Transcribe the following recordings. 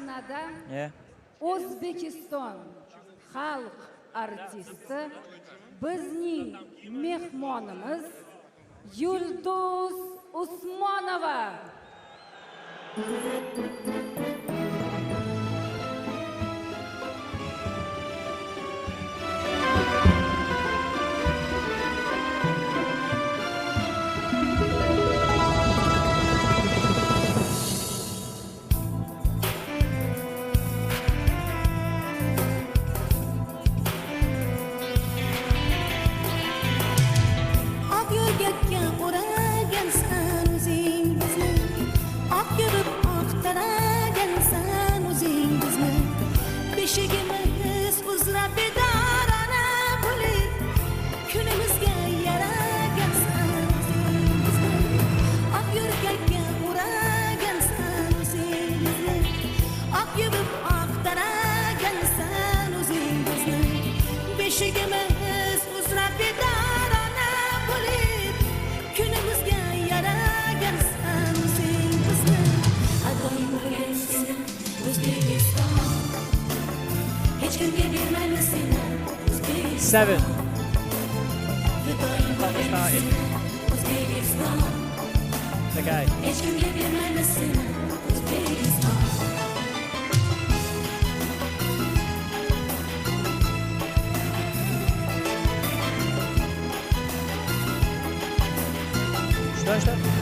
sahnada O'zbekiston xalq artisti bizning mehmonimiz Yulduz Usmonova. Seven. Okay. Что?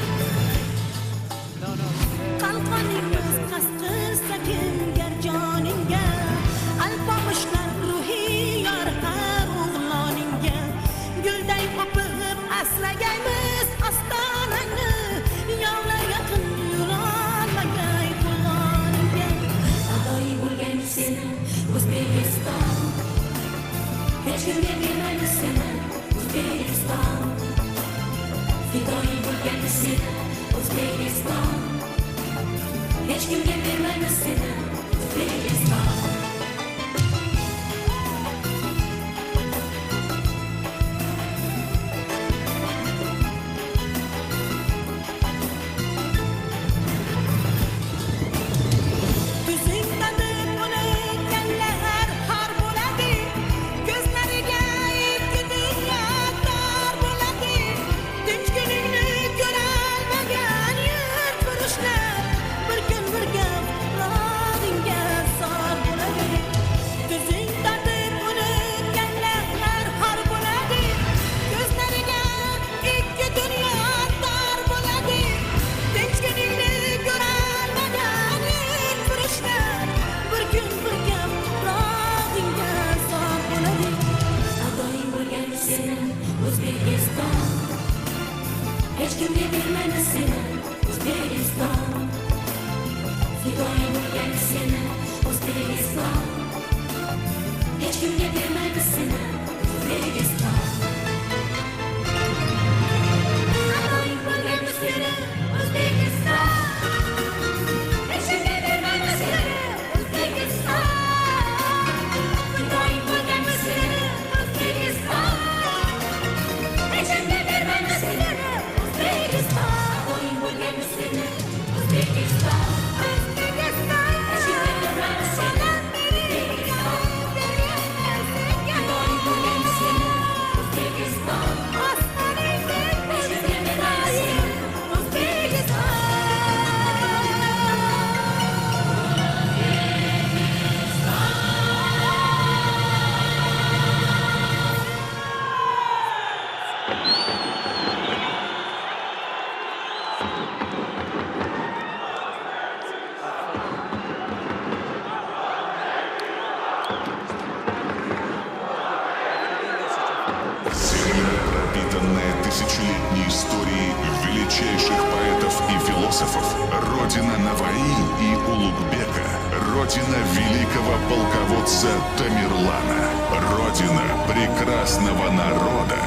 Тысячелетней истории величайших поэтов и философов, родина Наваи и Улугбека, родина великого полководца Тамерлана, родина прекрасного народа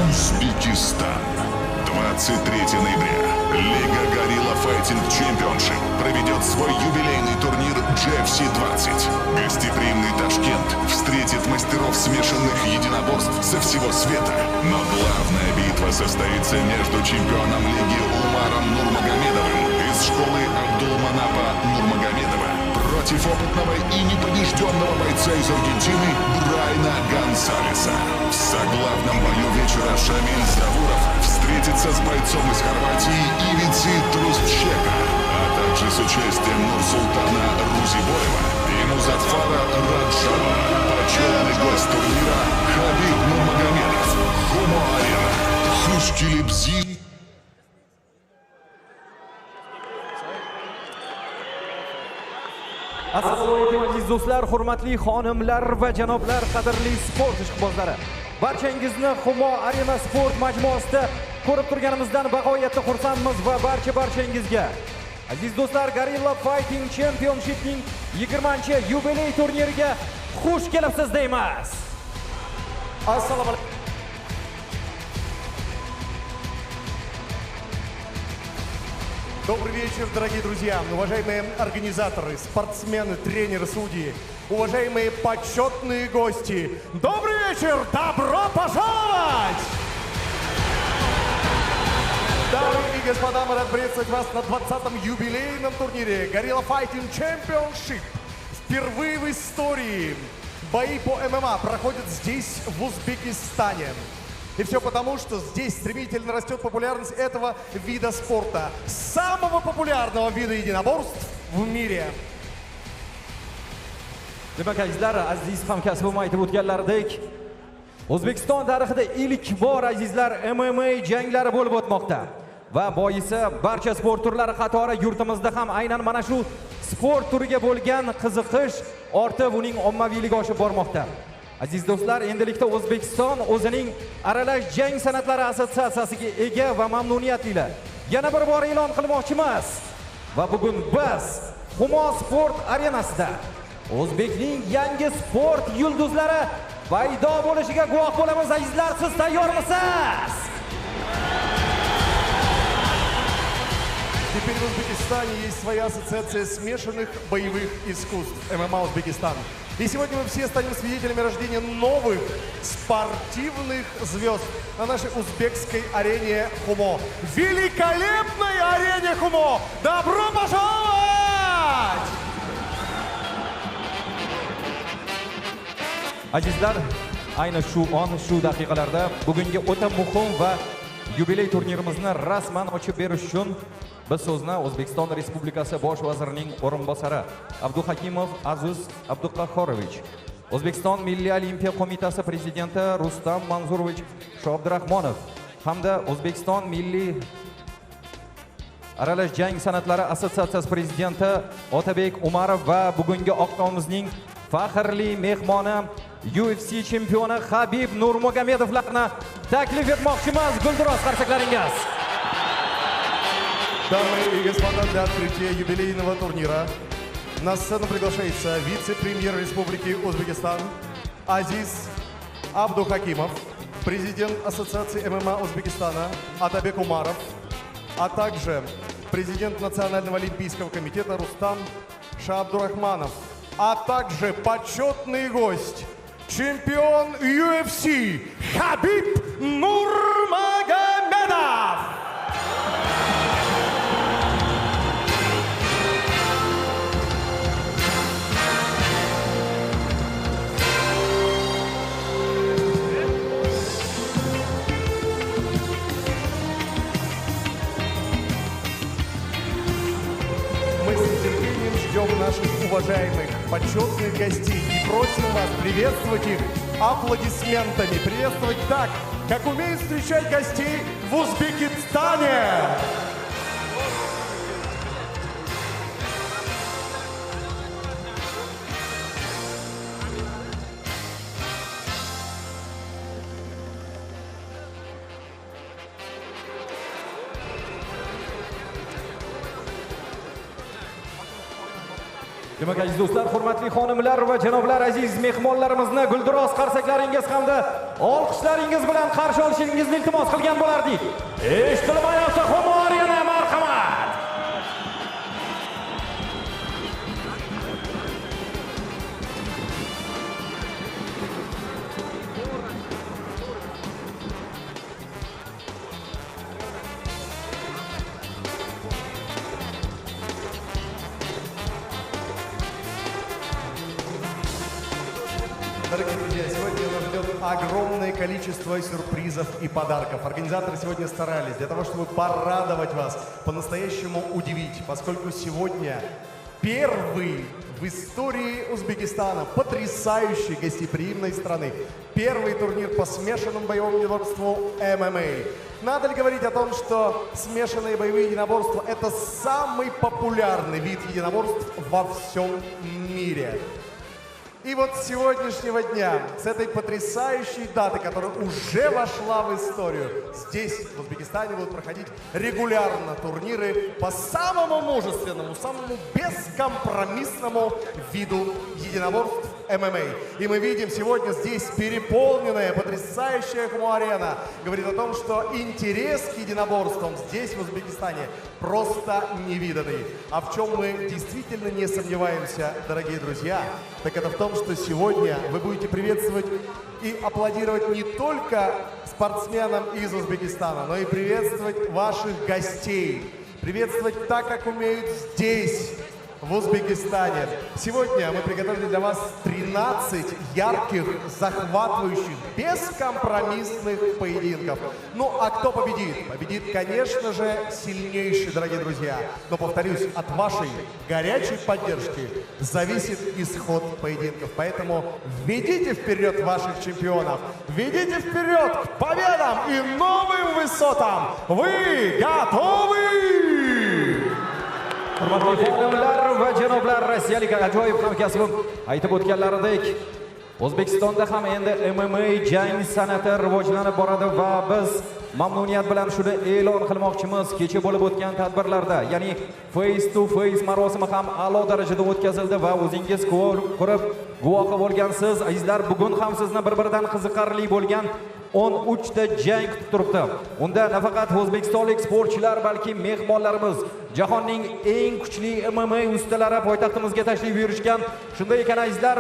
Узбекистан. 23 ноября Лига Горилла Файтинг Чемпионшип проведет свой юбилейный турнир GFC-20. Гостеприимный Ташкент встретит мастеров смешанных единоборств со всего света. Но главная битва состоится между чемпионом лиги Умаром Нурмагомедовым из школы Абдулманапа Нурмагомедова против против опытного и непобежденного бойца из Аргентины Брайана Гонсалеса. В соглавном бою вечера Шамиль Завуров встретится с бойцом из Хорватии Ивици Трусчека, а также с участием Нурсултана Рузибоева и Музаффара Раджава. Почетный гость турнира Хабиб Нурмагомедов. Хумо-арена. Хушкилибзи. Assalomu alaykum aziz do'stlar, hurmatli xonimlar va janoblar, qadrli sport ishqibozlari. Barchangizni Humo Arena sport majmuasida ko'rib turganimizdan bag'oyatda xursandmiz va barchangizga aziz do'stlar, Gorilla Fighting Championshipning 20-yubiley turniriga xush kelibsiz deymiz. Assalomu alaykum. Добрый вечер, дорогие друзья, уважаемые организаторы, спортсмены, тренеры, судьи, уважаемые почетные гости. Добрый вечер, добро пожаловать! Дамы и господа, мы рады приветствовать вас на 20-м юбилейном турнире Gorilla Fighting Championship. Впервые в истории бои по ММА проходят здесь, в Узбекистане. И все потому, что здесь стремительно растет популярность этого вида спорта. Самого популярного вида единоборств в мире. Demak azizlar, aziz hamkasbim aytib o'tganlaridek, O'zbekiston tarixida ilk bor azizlar MMA janglari bo'lib o'tmoqda. Va boisi barcha sport turlari qatori yurtimizda ham aynan mana shu sport turiga bo'lgan qiziqish ortib, uning ommaviyligi oshib bormoqda. Aziz do'stlar, endilikda O'zbekiston o'zining aralash jang sanatlari assotsiatsiyasiga ega va mamnuniyat ila yana bir bor e'lon qilmoqchimiz. Va bugun biz Humo Sport arenasida O'zbekning yangi sport yulduzlari paydo bo'lishiga guvoh bo'lamiz. Azizlar, siz tayyormisiz? Теперь в Узбекистане есть своя ассоциация смешанных боевых искусств ММА Узбекистан. И сегодня мы все станем свидетелями рождения новых спортивных звезд на нашей узбекской арене Хумо. Великолепной арене Хумо! Добро пожаловать! Azizlar, ayni shu on, shu daqiqalarda bugungi o'ta muhim va yubiley turnirimizni rasman ochib berish uchun biz so'zni O'zbekiston Respublikasi Bosh vazirining o'rinbosari Abduhakimov Aziz Abduqahhorovich, O'zbekiston Milliy Olimpiya qo'mitasi prezidenti Rustam Manzurovich Shobdirahmonov hamda O'zbekiston Milliy aralash jang sanatlari assotsiatsiyasi prezidenti Otabek Umarov va bugungi oqshomimizning faxrli mehmoni UFC chempioni Xabib Nurmagomedovlarni taklif etmoqchimiz. Guldiroz qarsaklaringiz. Дамы и господа, для открытия юбилейного турнира на сцену приглашается вице-премьер Республики Узбекистан Азиз Абдухакимов, президент Ассоциации ММА Узбекистана Атабек Умаров, а также президент Национального олимпийского комитета Рустам Шабдурахманов, а также почетный гость, чемпион UFC Хабиб Нурмагомедов. Ждем наших уважаемых, почетных гостей и просим вас приветствовать их аплодисментами. Приветствовать так, как умеют встречать гостей в Узбекистане. Demak aziz do'stlar, hurmatli xonimlar va janoblar, aziz mehmonlarimizni guldiroz qarsaklaringiz hamda olqishlaringiz bilan qarshi olishingizni iltimos qilgan bo'lardik. Eshitilmayotsa Humo Arena, marhamat. Дорогие друзья, сегодня нас ждет огромное количество сюрпризов и подарков. Организаторы сегодня старались для того, чтобы порадовать вас, по-настоящему удивить, поскольку сегодня первый в истории Узбекистана, потрясающей гостеприимной страны, первый турнир по смешанному боевому единоборству ММА. Надо ли говорить о том, что смешанные боевые единоборства – это самый популярный вид единоборств во всем мире? И вот с сегодняшнего дня, с этой потрясающей даты, которая уже вошла в историю, здесь, в Узбекистане, будут проходить регулярно турниры по самому мужественному, самому бескомпромиссному виду единоборств ММА. И мы видим сегодня здесь переполненная, потрясающая арена. Говорит о том, что интерес к единоборствам здесь, в Узбекистане, просто невиданный. А в чем мы действительно не сомневаемся, дорогие друзья, так это в том, что сегодня вы будете приветствовать и аплодировать не только спортсменам из Узбекистана, но и приветствовать ваших гостей. Приветствовать так, как умеют здесь, в Узбекистане. Сегодня мы приготовили для вас 13 ярких, захватывающих, бескомпромиссных поединков. Ну, а кто победит? Победит, конечно же, сильнейший, дорогие друзья. Но, повторюсь, от вашей горячей поддержки зависит исход поединков. Поэтому ведите вперед ваших чемпионов. Ведите вперед к победам и новым высотам. Вы готовы? Hurmatli xonimlar va janoblar, rossiyalik ajoyib hamkasbim aytib o'tganlaridek, O'zbekistonda ham endi MMA jang san'ati rivojlanib boradi va biz mamnuniyat bilan shuni e'lon qilmoqchimiz. Kecha bo'lib o'tgan tadbirlarda, ya'ni face to face marosimi ham a'lo darajada o'tkazildi va o'zingiz ko'rib guvohi bo'lgansiz. Azizlar, bugun ham sizni bir-biridan qiziqarli bo'lgan 13 ta jang kutib turibdi. Unda nafaqat o'zbekistonlik sportchilar, balki mehmonlarimiz, jahonning eng kuchli MMA ustalari poytaxtimizga tashrif buyurishgan. Shunday ekan azizlar,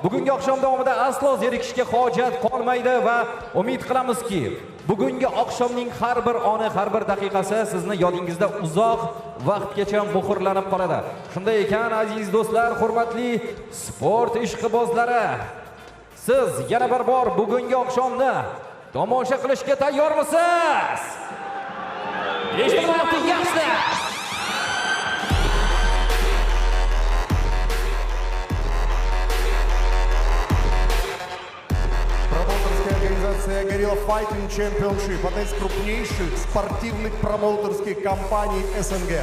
bugungi oqshom davomida aslo zerikishga hojat qolmaydi va umid qilamizki, bugungi oqshomning har bir oni, har bir daqiqasi sizni yodingizda uzoq vaqtgacha muhrlanib qoladi. Shunday ekan aziz do'stlar, hurmatli sport ishqibozlari, siz yana bir bor bugungi oqshomni tomosha qilishga tayyormisiz? Eshitmayapti, yaxshi. Промоутерская организация Gorilla Fighting Championship, одна из крупнейших спортивных промоутерских компаний СНГ.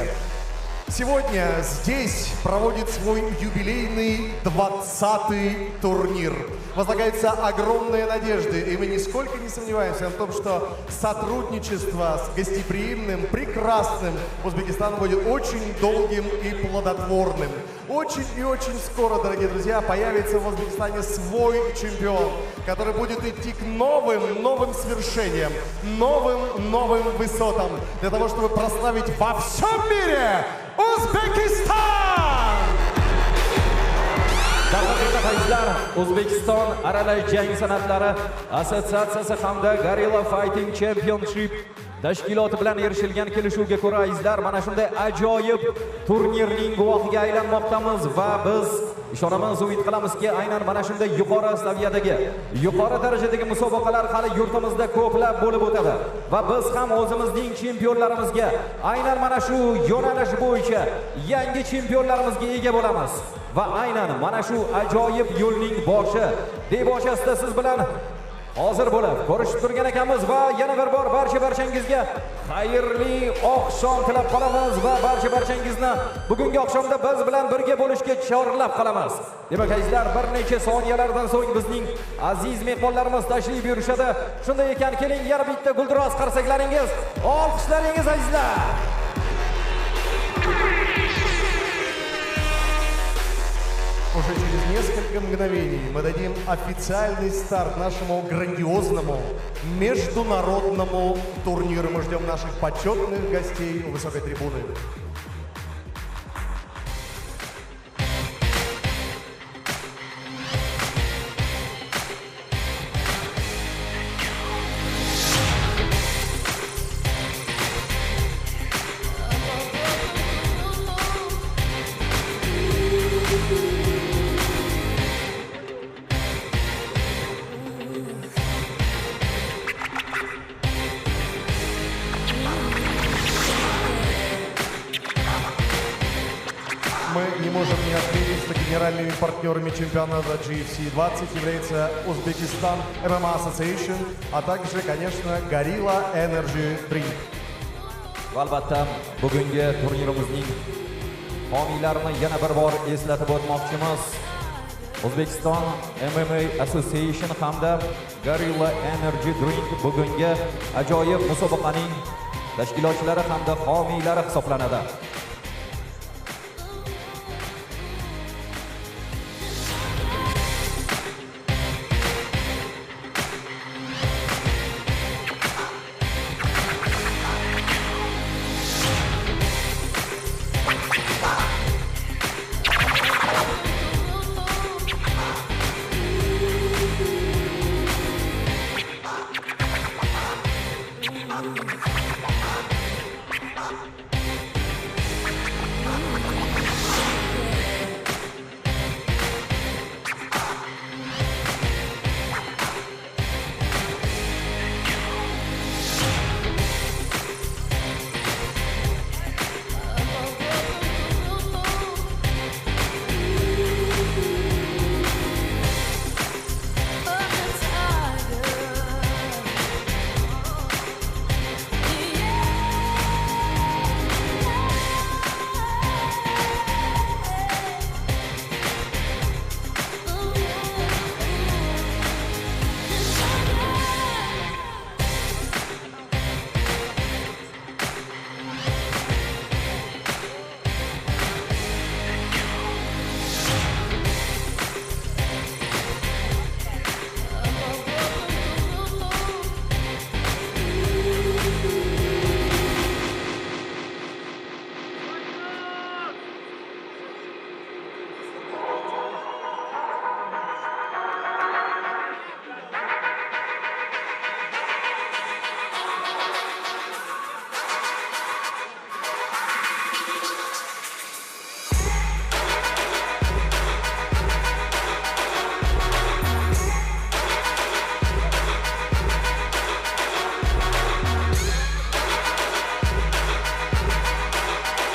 Сегодня здесь проводит свой юбилейный 20-й турнир. Возлагаются огромные надежды, и мы нисколько не сомневаемся в том, что сотрудничество с гостеприимным, прекрасным Узбекистаном будет очень долгим и плодотворным. Очень и очень скоро, дорогие друзья, появится в Узбекистане свой чемпион, который будет идти к новым свершениям, новым высотам, для того, чтобы прославить во всем мире Узбекистан! O'zbekiston aralash jang san'atlari assotsiatsiyasi hamda Gorilla Fighting Championship tashkiloti bilan erishilgan kelishuvga ko'ra, azizlar, mana shunday ajoyib turnirning guvohiga aylanmoqdamiz va biz ishonamiz, umid qilamizki, aynan mana shunday yuqori saviyadagi, yuqori darajadagi musobaqalar hali yurtimizda ko'plab bo'lib o'tadi va biz ham o'zimizning chempionlarimizga aynan mana shu yo'nalish bo'yicha yangi chempionlarimizga ega bo'lamiz. Va aynan mana shu ajoyib yo'lning boshi, debochasida siz bilan hozir bo'lib ko'rishib turgan ekanmiz va yana bir bor barchangizga xayrli oqshom tilab qolamiz va barchangizni bugungi oqshomda biz bilan birga bo'lishga chorlab qolamiz. Demak azizlar, bir necha soniyalardan so'ng bizning aziz mehmonlarimiz tashrif buyurishadi. Shunday ekan, keling yana bitta guldiroz qarsaklaringiz, olqishlaringiz azizlar. Уже через несколько мгновений мы дадим официальный старт нашему грандиозному международному турниру. Мы ждем наших почетных гостей у высокой трибуны. мы не можем не отметить, что генеральными партнерами чемпионата GFC 20 является Узбекистан MMA Association, а также, конечно, Gorilla Energy Drink. Albatta, bugungi turnirimizning homiylarini yana bir bor eslatib o'tmoqchimiz. O'zbekiston MMA Association hamda Gorilla Energy Drink bugungi ajoyib musobaqaning tashkilotchilari hamda homiylari hisoblanadi.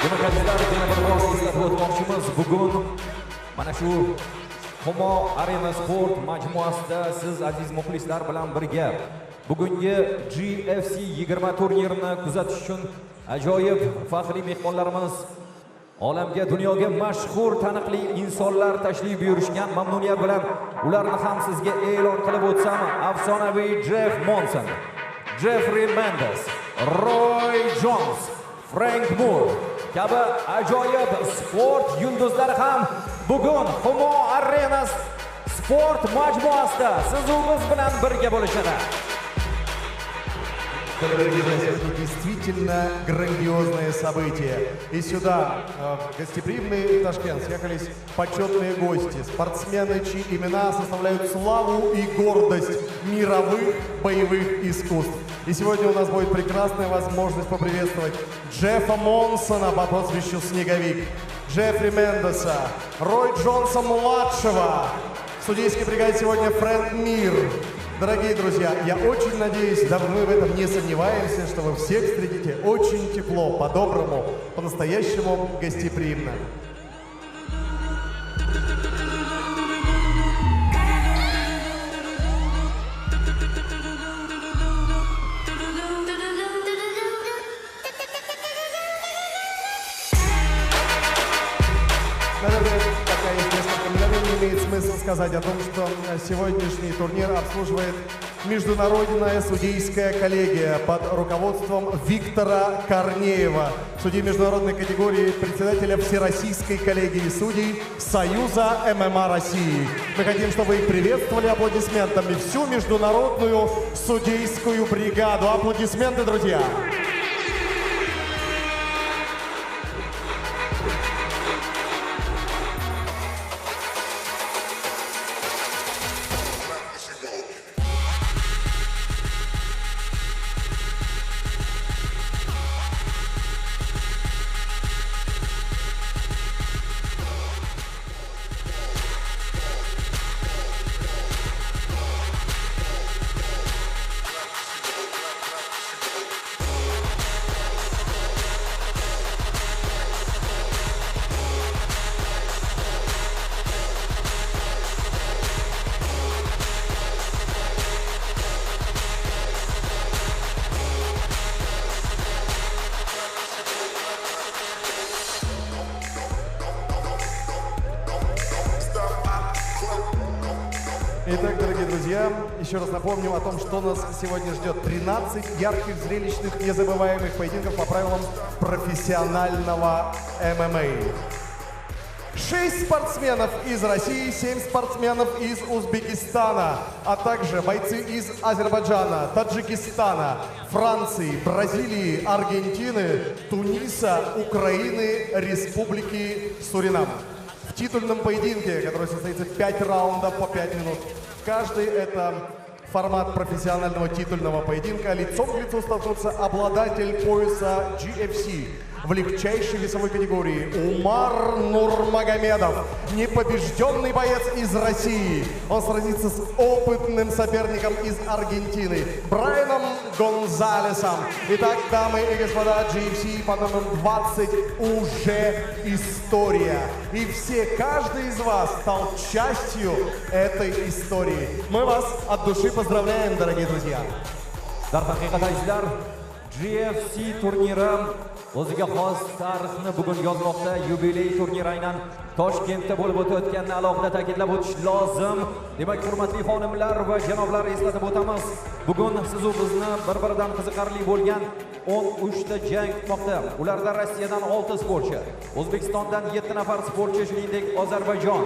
Demokratlar yana bir bor eslatib o'tmoqchimiz. Bugun mana shu Humo Arena Sport majmuasida siz aziz muxlislar bilan birga bugungi GFC 20 turnirini kuzatish uchun ajoyib faxriy mehmonlarimiz, olamga, dunyoga mashhur taniqli insonlar tashrif buyurishgan. Mamnuniyat bilan ularni ham sizga e'lon qilib o'tsam, afsonaviy Jeff Monson, Jeffrey Mendes, Roy Jones, Frank Moore kabi ajoyib sport yulduzlari ham bugun Humo Arena Sport majmuasida siz u biz bilan birga bo'lishadi. Дорогие друзья, это действительно грандиозное событие. И сюда, в гостеприимный Ташкент, съехались почетные гости, спортсмены, чьи имена составляют славу и гордость мировых боевых искусств. И сегодня у нас будет прекрасная возможность поприветствовать Джеффа Монсона по прозвищу Снеговик, Джеффри Мендеса, Рой Джонса-младшего. В судейской бригаде сегодня Фрэнк Мир. Дорогие друзья, я очень надеюсь, да мы в этом не сомневаемся, что вы всех встретите очень тепло, по-доброму, по-настоящему гостеприимно. Наверное, пока есть несколько мгновений, имеет смысл сказать о том, что сегодняшний турнир обслуживает международная судейская коллегия под руководством Виктора Корнеева, судьи международной категории, председателя Всероссийской коллегии судей Союза ММА России. Мы хотим, чтобы их приветствовали аплодисментами всю международную судейскую бригаду. Аплодисменты, друзья! Итак, дорогие друзья, еще раз напомним о том, что нас сегодня ждет. 13 ярких, зрелищных, незабываемых поединков по правилам профессионального ММА. 6 спортсменов из России, 7 спортсменов из Узбекистана, а также бойцы из Азербайджана, Таджикистана, Франции, Бразилии, Аргентины, Туниса, Украины, Республики Суринам. В титульном поединке, который состоится 5 раундов по 5 минут. Каждый это формат профессионального титульного поединка. Лицом к лицу столкнутся обладатель пояса GFC в легчайшей весовой категории Умар Нурмагомедов, непобежденный боец из России. Он сразится с опытным соперником из Аргентины Брайаном Гонзалесом. Итак, дамы и господа, GFC под номером 20 уже история. И каждый из вас стал частью этой истории. Мы вас от души поздравляем, дорогие друзья. GFC turniri o'ziga xos tarixni bugun yozmoqda. Yubiley turniri aynan Toshkentda bo'lib o'tayotganini alohida ta'kidlab o'tish lozim. Demak, hurmatli xonimlar va janoblar, eslatib o'tamiz. Bugun siz u bizni bir-biridan qiziqarli bo'lgan 13 ta jang kutmoqda. Ularda Rossiyadan 6 sportchi, O'zbekistondan 7 nafar sportchi, shuningdek Ozarbayjon,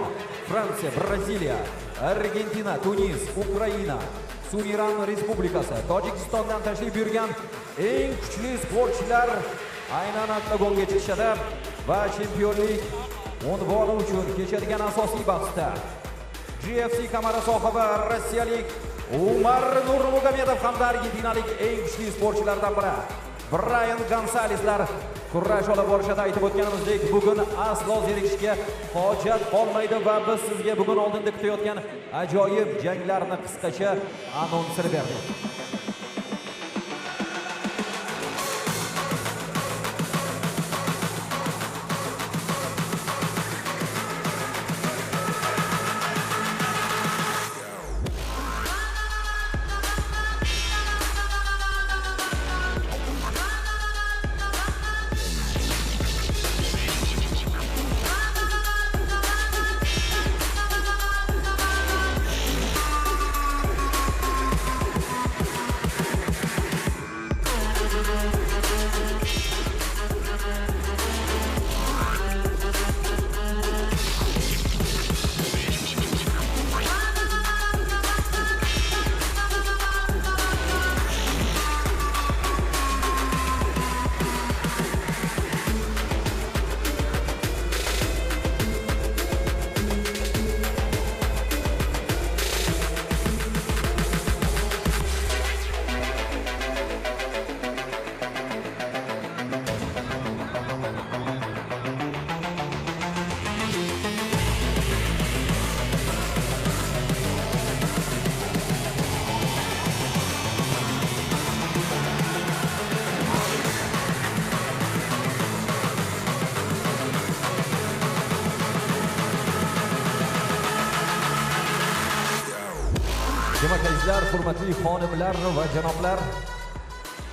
Fransiya, Braziliya, Argentina, Tunis, Ukraina, Suriran Respublikasi, Tojikistondan tashrif buyurgan eng kuchli sportchilar aynan oktagonga chiqishadi va chempionlik unvoni uchun kechadigan asosiy bahsda GFC kamari sohibi rossiyalik Umar Nurmagomedov hamda argentinalik eng kuchli sportchilardan biri Brayan Gonsaleslar kurrash olib borishadi. Aytib o'tganimizdek, bugun aslo zerikishga hojat qolmaydi va biz sizga bugun oldinda kutayotgan ajoyib janglarni qisqacha anonsini berdik. Demak, azizlar, hurmatli xonimlar va janoblar,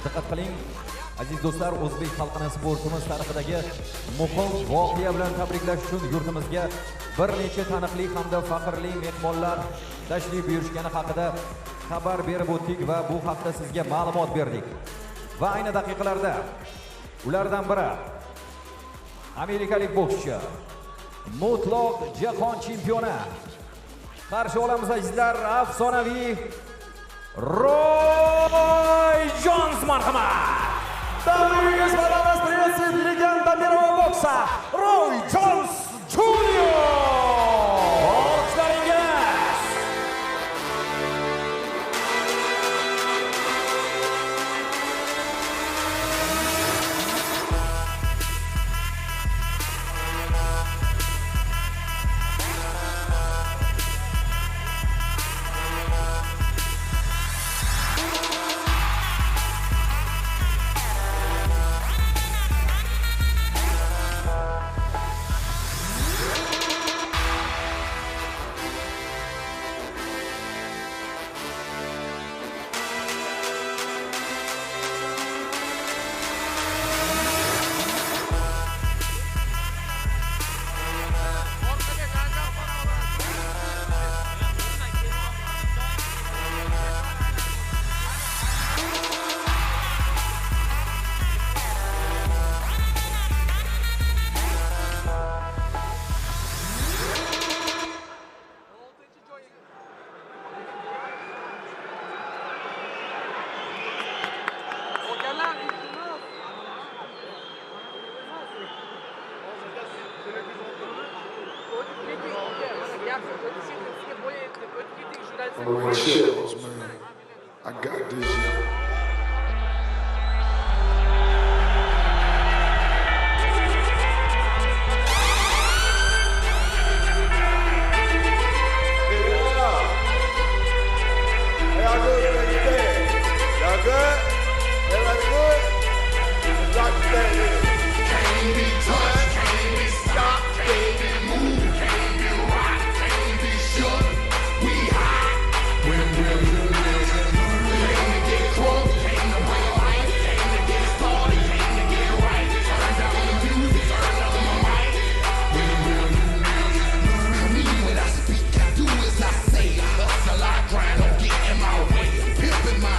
diqqat qiling. Aziz do'stlar, o'zbek xalqini sportimiz tarixidagi muhim voqea bilan tabriklash uchun yurtimizga bir necha taniqli hamda faxrli mehmonlar tashrif buyurishgani haqida xabar berib o'tdik va bu haqda sizga ma'lumot berdik. Va ayni daqiqalarda ulardan biri amerikalik bokschi, mutlaq jahon chempioni. Qarshi olamiz azizlar, afsonaviy Roy Jones marhamat. Дамы и господа, вас приветствует легенда мирового бокса Рой Джонс Джуниор! Chills, man. I got this. Y'all good? Everybody good? Let's rock the stand here. Can't be touched, can't be stopped, can't be moved, can't be rocked, can't be shook. We hot when we're came to get crunk, came to bring life, came to get started, came to get right. Turn down the music, turn up the mic. When we're I mean when I speak, I do as I say. I hustle, I grind, don't get in my way. Pimping my,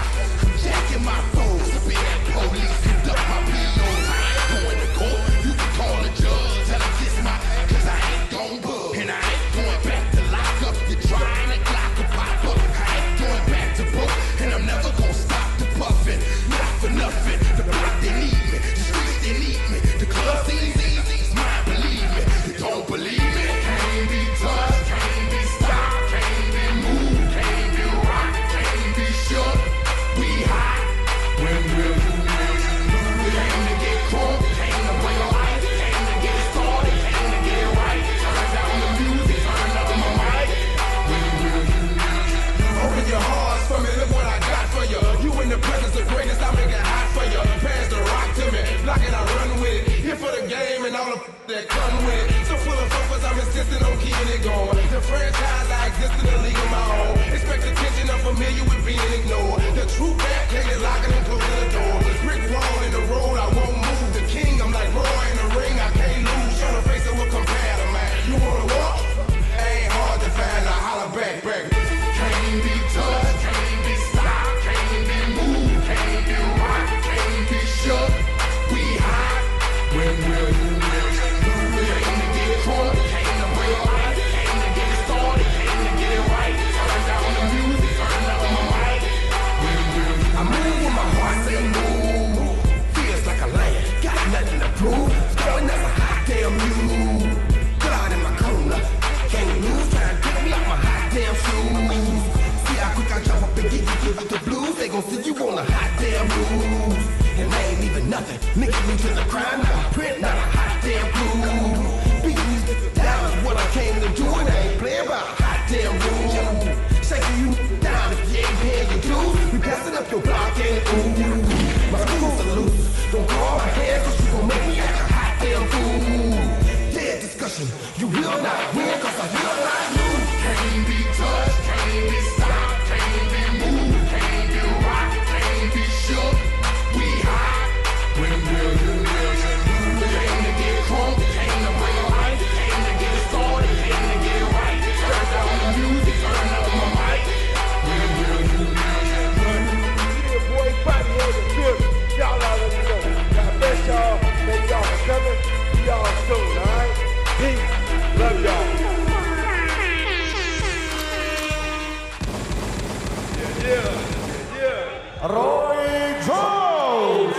jacking my foes. Be that police who duck my POs. I ain't going to court. You can call the judge, tell him kiss my, cause I ain't gon' bug. And I ain't going back to lock up. You're trying to clock a pop up. I ain't going back to broke. And I'm never gonna stop the puffin'. Not for nothing. The block they need me. The streets they need me. The club seems easy. It's mine, believe me. You don't believe me. Can't be touched. Can't be stopped. Can't be moved. Can't be rocked. Can't be shook. We hot when we're came to get crunk, came to bring life, came to get started, came to get right. Turn down the music, turn up my mic. Open your hearts for me, look what I got for you. You in the presence of greatness, I make it hot for you. Pass the rock to me, block it, I run with it. Here for the game and all the that come with it. So full of focus, I'm insisting on keeping it going. The franchise, I exist in a league of my own. Expect attention, I'm familiar with being ignored. The true back, taking locking and closing the door. Brick wall in the road, I won't move. The king, I'm like Roy in the ring, I can't lose. Show the face of what compare to man. You wanna walk? Ain't hard to find, I holler back. Can't be touched, can't be stopped, can't be moved, can't be rocked, can't be shook. We hot when we're came to get crunk, came to bring life, came to get started, came to get it right. Turn down the music, turn up my mic. I move with my heart, say move. Feels like a lion, got nothing to prove. Throwing up a hot damn mule. God in my corner, can't lose. Trying to get me out my hot damn shoes. See how quick I jump up and give you the blues. They gon' see you on a hot damn blues. And they ain't even nothing. Linking me to the crime, not a print, not a hot damn blue. Beating these niggas down is what I came to do. And I ain't playing by a hot damn rule. Shaking you down if you ain't paying your dues. We passing up your block and ooh. My screws are loose. Don't call my hand cause you gon' make me act a hot damn fool. Dead discussion, you will not win cause I will not lose. Can't be touched, can't be stopped, can't be moved, can't be rocked, can't be shook. We hot when we're came to get crunk, came to bring life, came to get started, came to get right. Turn down the music, turn up my mic. Yeah, boy, body on the building. Y'all already know. God bless y'all. Thank y'all for coming. See y'all soon, alright? Peace. Love y'all. Yeah. Roy Jones.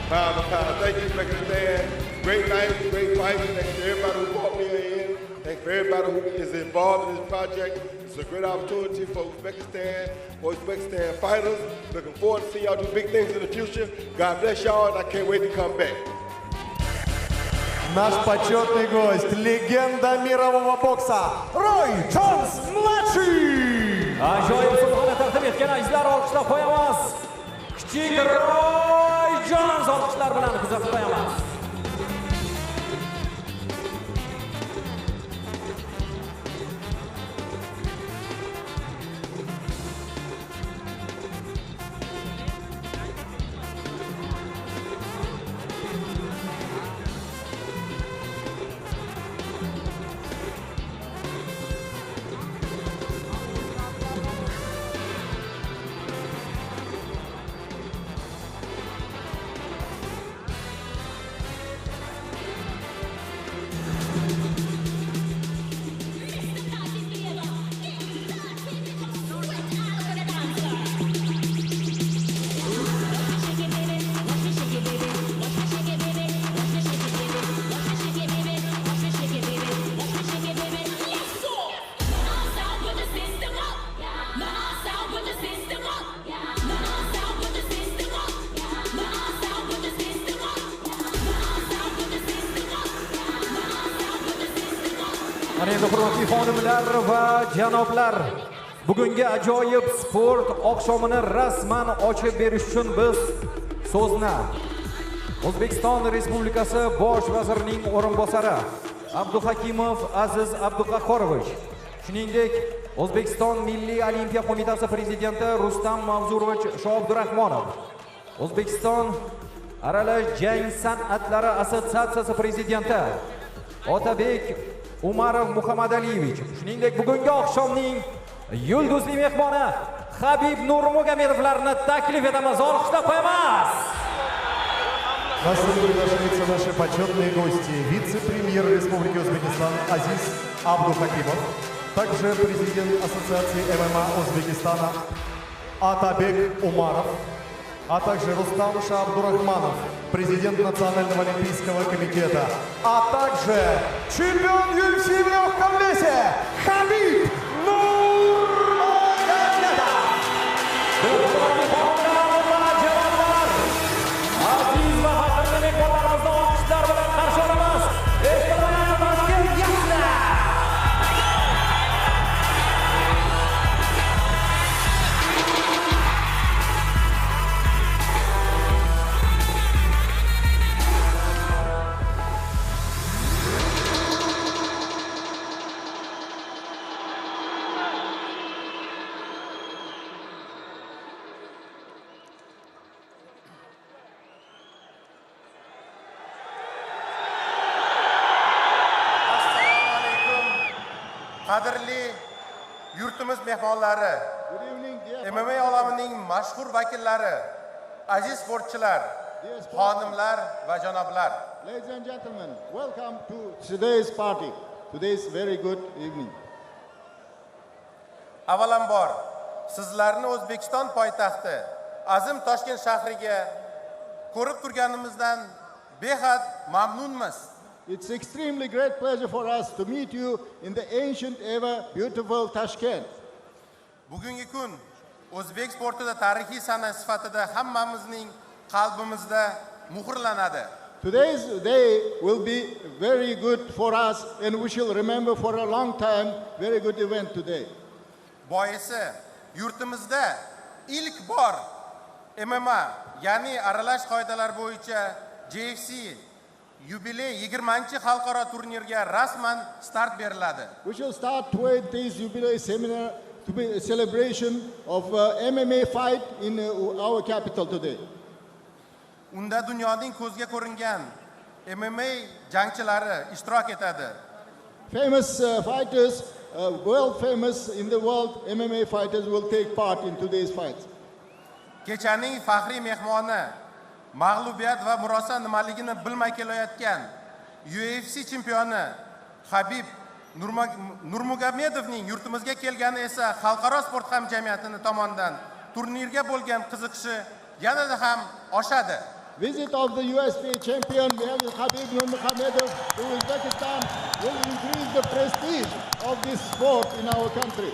Pound for pound. Thank you for making a stand. Great night, great fight. Thank you to everybody who brought me in. Thank you for everybody who is involved in this project. It's a great opportunity for Uzbekistan fighters. Looking forward to see y'all do big things in the future. God bless y'all, and I can't wait to come back. Наш почетный гость, легенда мирового бокса, Рой Джонс-младший! Ajoyib sovg'ani taqdim etgan azizlar olqishlab qo'yamiz. Kichik Roy Jones olqishlar bilan kuzatib qo'yamiz. Mana endi hurmatli xonimlar va janoblar, bugungi ajoyib sport oqshomini rasman ochib berish uchun biz so'zni O'zbekiston Respublikasi Bosh vazirining o'rinbosari Abduhakimov Aziz Abduqahhorovich, shuningdek O'zbekiston Milliy Olimpiya qo'mitasi prezidenti Rustam Mavzurovich Shoabdurahmonov, O'zbekiston Aralash jang san'atlari assotsiatsiyasi prezidenti Otabek Umarov Muhammadaliyevich, shuningdek bugungi oqshomning yulduzli mehmoni Хабиб Nurmagomedovlarni taklif etamiz. Olqishda qo'yamiz. На суд приглашаются наши почетные гости. Вице-премьер Республики Узбекистан Азиз Абдухакимов, также президент Ассоциации ММА Узбекистана Атабек Умаров, а также Рустам Шабдурахманов, президент Национального олимпийского комитета, а также чемпион UFC в легком весе Хабиб Qadrli yurtimiz mehmonlari, MMA olamining mashhur vakillari, aziz sportchilar, xonimlar va janoblar. Ladies and gentlemen, welcome to today's party, today's very good evening. Avvalambor, sizlarni O'zbekiston poytaxti Azim Toshkent shahriga ko'rib turganimizdan behad mamnunmiz. It's extremely great pleasure for us to meet you in the ancient ever beautiful Tashkent. Bugungi kun O'zbek sportida tarixiy sana sifatida hammamizning qalbimizda muhrlanadi. Today's day will be very good for us and we shall remember for a long time. Very good event today. Boisi yurtimizda ilk bor MMA, ya'ni aralash qoidalar bo'yicha JFC Yubiley 20-chi xalqaro turnirga rasman start beriladi. We shall start 20th jubilee seminar to be a celebration of MMA fight in our capital today. Unda dunyoning ko'zga ko'ringan MMA jangchilari ishtirok etadi. Famous fighters, world famous in the world MMA fighters will take part in today's fight. Kechaning faxriy mehmoni, mag'lubiyat va murosa nimaligini bilmay kelayotgan UFC chempioni Xabib Nurmagomedovning yurtimizga kelgani esa xalqaro sport hamjamiyati tomonidan turnirga bo'lgan qiziqishi yanada ham oshadi. Visit of the UFC champion Xabib Nurmagomedov to Uzbekistan will increase the prestige of this sport in our country.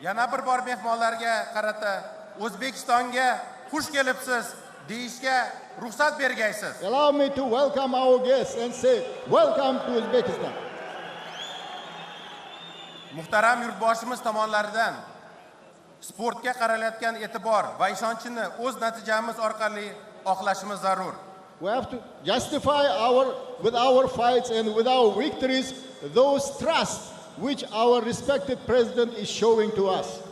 Yana bir bor mehmonlarga qarata O'zbekistonga xush kelibsiz deyishga ruxsat bergaysiz. Allow me to welcome our guests and say welcome to Uzbekistan. Muhtaram yurtboshimiz tomonlaridan sportga qaralayotgan e'tibor va ishonchni o'z natijamiz orqali oqlashimiz zarur. We have to justify with our fights and with our victories those trust which our respected president is showing to us.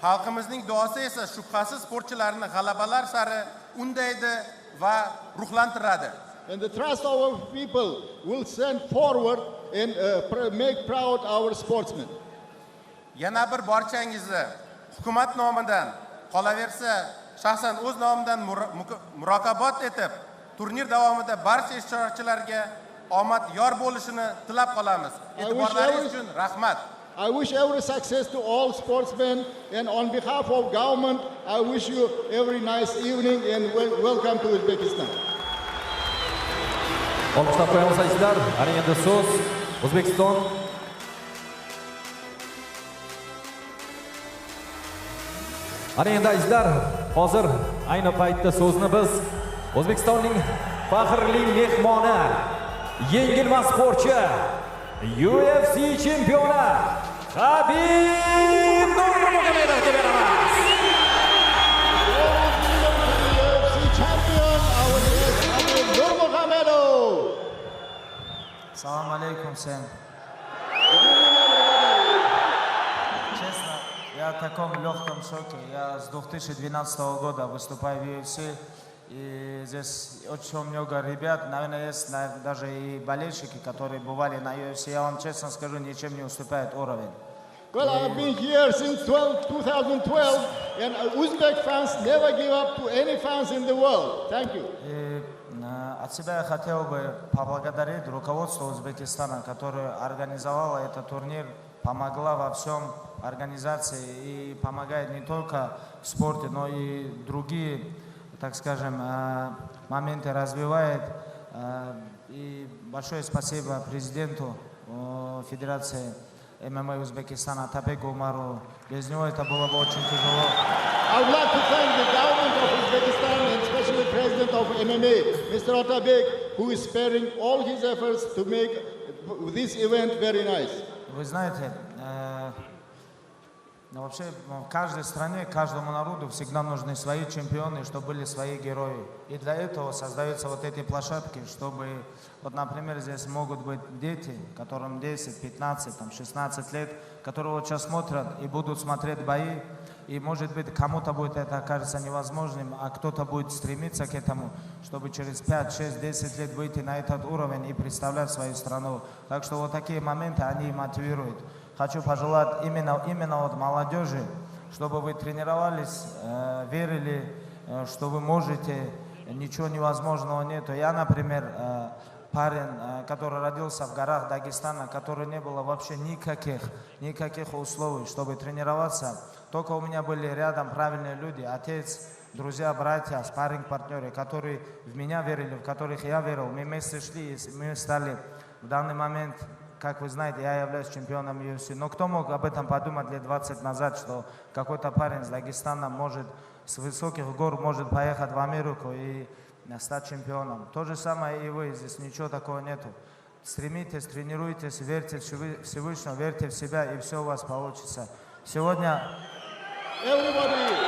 Xalqimizning duosi esa shubhasiz sportchilarni g'alabalar sari undaydi va ruhlantiradi. And the trust of our people will send forward and make proud our sportsmen. Yana bir barchangizni hukumat nomidan, qolaversa shaxsan o'z nomidan muroqabat etib, turnir davomida barcha ishtirokchilarga omad yor bo'lishini tilab qolamiz. E'tiborlaringiz uchun rahmat. I wish every success to all sportsmen, and on behalf of government, I wish you every nice evening and welcome to Uzbekistan. Olqishlar qo'yamiz azizlar. Ana endi so'z O'zbekiston Ana endi azizlar, hozir ayni paytda so'zni biz O'zbekistonning faxrli mehmoni yengilmas sportchi, UFC chempioni Xabib Nurmagomedovga beramiz. UFC champion, our guest, Xabib Nurmagomedov. Салам алейкум всем. Честно, я в таком легком шоке. Я с 2012 года выступаю в UFC. И здесь очень много ребят, наверное, есть даже и болельщики, которые бывали на UFC. Я вам честно скажу, ничем не уступает уровень. Well, I've been here since 2012, and Uzbek fans never give up to any fans in the world. Thank you. И от себя я хотел бы поблагодарить руководство Узбекистана, которое организовало этот турнир, помогла во всем организации и помогает не только в спорте, но и другие, так скажем, моменты развивает. И большое спасибо президенту Федерации ММА Узбекистана Атабеку Умару. Без него это было бы очень тяжело. I would like to thank the government of Uzbekistan and especially the president of MMA, Mr. Atabek, who is sparing all his efforts to make this event very nice. Вы знаете, вообще в каждой стране, каждому народу всегда нужны свои чемпионы, чтобы были свои герои. И для этого создаются вот эти площадки, чтобы, вот, например, здесь могут быть дети, которым 10, 15, 16 лет, которые вот сейчас смотрят и будут смотреть бои. И, может быть, кому-то будет это окажется невозможным, а кто-то будет стремиться к этому, чтобы через 5, 6, 10 лет выйти на этот уровень и представлять свою страну. Так что вот такие моменты, они мотивируют. Хочу пожелать именно вот молодежи, чтобы вы тренировались, верили, что вы можете, ничего невозможного нету. Я, например, парень, который родился в горах Дагестана, который не было вообще никаких условий, чтобы тренироваться. Только у меня были рядом правильные люди, отец, друзья, братья, спарринг-партнеры, которые в меня верили, в которых я верил. Мы вместе шли, и мы стали в данный момент, как вы знаете, я являюсь чемпионом UFC. Но кто мог об этом подумать лет 20 назад, что какой-то парень с Дагестана может с высоких гор может поехать в Америку и стать чемпионом. То же самое и вы, здесь ничего такого нету. Стремитесь, тренируйтесь, верьте в Всевышнего, верьте в себя, и все у вас получится. Сегодня... Everybody is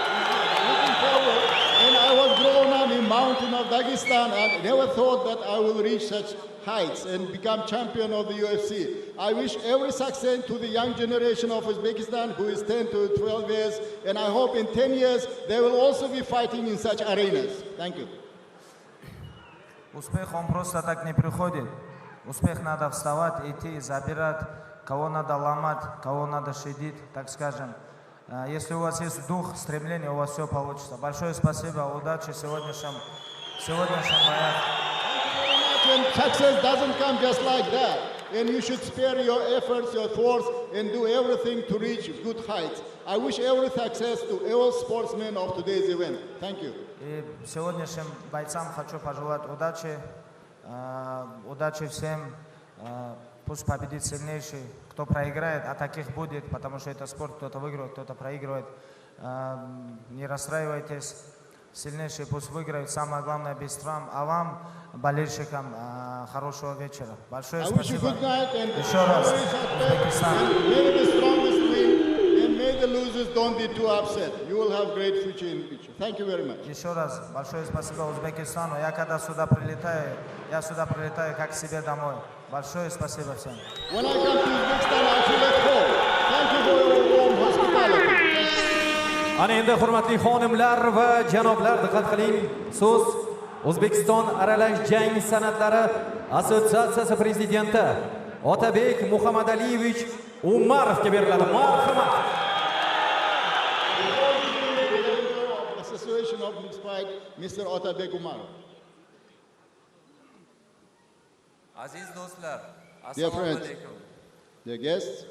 looking forward, and I was grown up in mountain of Dagestan and never thought that I will reach such heights and become champion of the UFC. I wish every success to the young generation of Uzbekistan who is 10 to 12 years, and I hope in 10 years they will also be fighting in such arenas. Thank you. Успех, он просто так не приходит. Успех надо вставать, идти, забирать, кого надо ломать, кого надо щадить, так скажем. Если у вас есть дух, стремление, у вас все получится. Большое спасибо, удачи в сегодняшнем боях. And success doesn't come just like that. And you should spare your efforts, your force, and do everything to reach good heights. I wish every success to all sportsmen of today's event. Thank you. И сегодняшним бойцам хочу пожелать удачи. Удачи всем. Пусть победит сильнейший. Кто проиграет, а таких будет, потому что это спорт, кто-то выигрывает, кто-то проигрывает. Не расстраивайтесь. Сильнейший пусть выиграет. Самое главное, без травм. А вам, болельщикам, хорошего вечера. Большое спасибо. Еще раз. Узбекистан. May the strongest win, and may the losers don't be too upset. You will have great future in the future. Thank you very much. Еще раз большое спасибо Узбекистану. Я когда сюда прилетаю, как к себе домой. Большое спасибо всем. When I come to Uzbekistan, I feel at home. Thank you for your warm hospitality. Ana endi hurmatli xonimlar va janoblar, diqqat qiling. So'z O'zbekiston aralash jang san'atlari assotsiatsiyasi prezidenti Otabek Muhammadaliyevich Umarovga beriladi. Marhamat. Association of Mixed Fight, Mr. Otabek Umarov. Aziz do'stlar, Dear assalomu friends, alaykum. dear guests,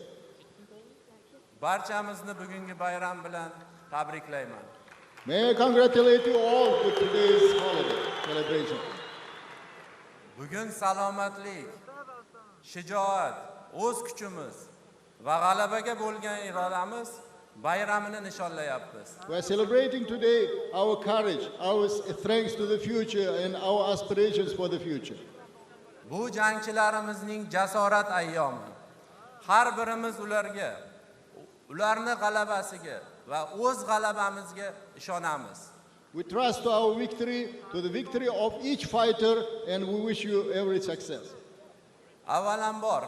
Barchamizni bugungi bayram bilan tabriklayman. may I congratulate you all with today's holiday celebration. Bugun salomatlik, shijoat, o'z kuchimiz va g'alabaga bo'lgan irodamiz bayramini nishonlayapmiz. We are celebrating today our courage, our strength to the future, and our aspirations for the future. bu jangchilarimizning jasorat ayyomi. Har birimiz ularning g'alabasiga va o'z g'alabamizga ishonamiz. We trust to our victory, to the victory of each fighter, and we wish you every success. Avvalambor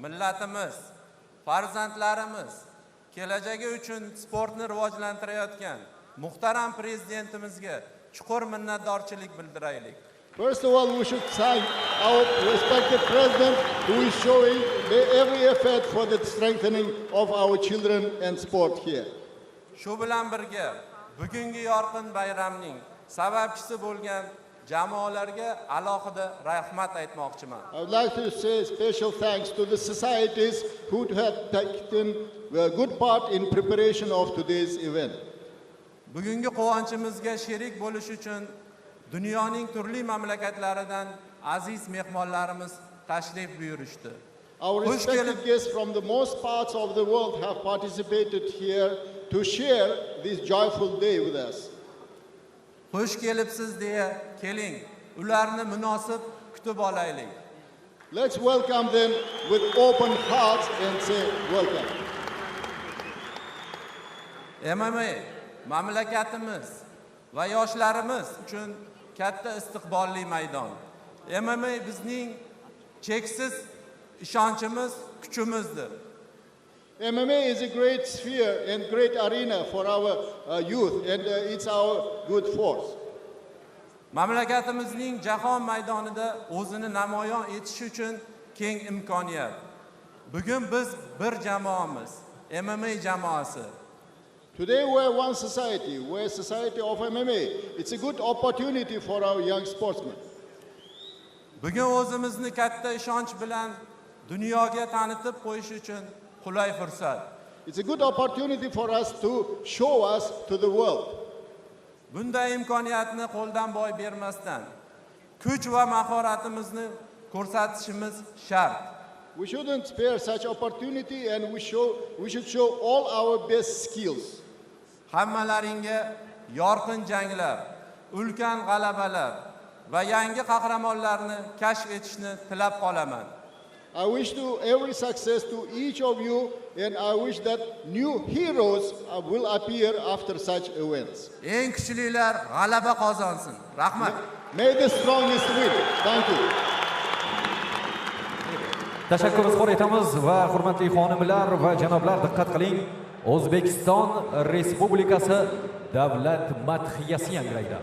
millatimiz, farzandlarimiz kelajagi uchun sportni rivojlantirayotgan muhtaram prezidentimizga chuqur minnatdorchilik bildiraylik. First of all, we should thank our respected president who is showing every effort for the strengthening of our children and sport here. Shu bilan birga bugungi yorqin bayramning sababchisi bo'lgan jamoalarga alohida rahmat aytmoqchiman. I would like to say special thanks to the societies who have taken a good part in preparation of today's event. Bugungi quvonchimizga sherik bo'lish uchun dunyoning turli mamlakatlaridan aziz mehmonlarimiz tashrif buyurishdi. Our respected guests from the most parts of the world have participated here to share this joyful day with us. Xush kelibsiz deya keling, ularni munosib kutib olaylik. Let's welcome them with open hearts and say welcome. MMA mamlakatimiz va yoshlarimiz uchun katta istiqbolli maydon. MMA bizning cheksiz ishonchimiz, kuchimizdir. MMA is a great sphere and great arena for our youth, and it's our good force. Mamlakatimizning jahon maydonida o'zini namoyon etish uchun keng imkoniyat. Bugun biz bir jamoamiz, MMA jamoasi. Today we're one society, we're a society of MMA. It's a good opportunity for our young sportsmen. Bugun o'zimizni katta ishonch bilan dunyoga tanitib qo'yish uchun qulay fursat. It's a good opportunity for us to show us to the world. Bunday imkoniyatni qo'ldan boy bermasdan kuch va mahoratimizni ko'rsatishimiz shart. We shouldn't spare such opportunity, and we should show all our best skills. Hammalaringga yorqin janglar, ulkan g'alabalar va yangi qahramonlarni kashf etishni tilab qolaman. I wish to every success to each of you, and I wish that new heroes will appear after such events. Eng kuchlilar g'alaba qozonsin. Rahmat. May the strongest win. Thank you. Tashakkur izhor etamiz va hurmatli xonimlar va janoblar, diqqat qiling. O'zbekiston Respublikasi davlat madhiyasi yangraydi.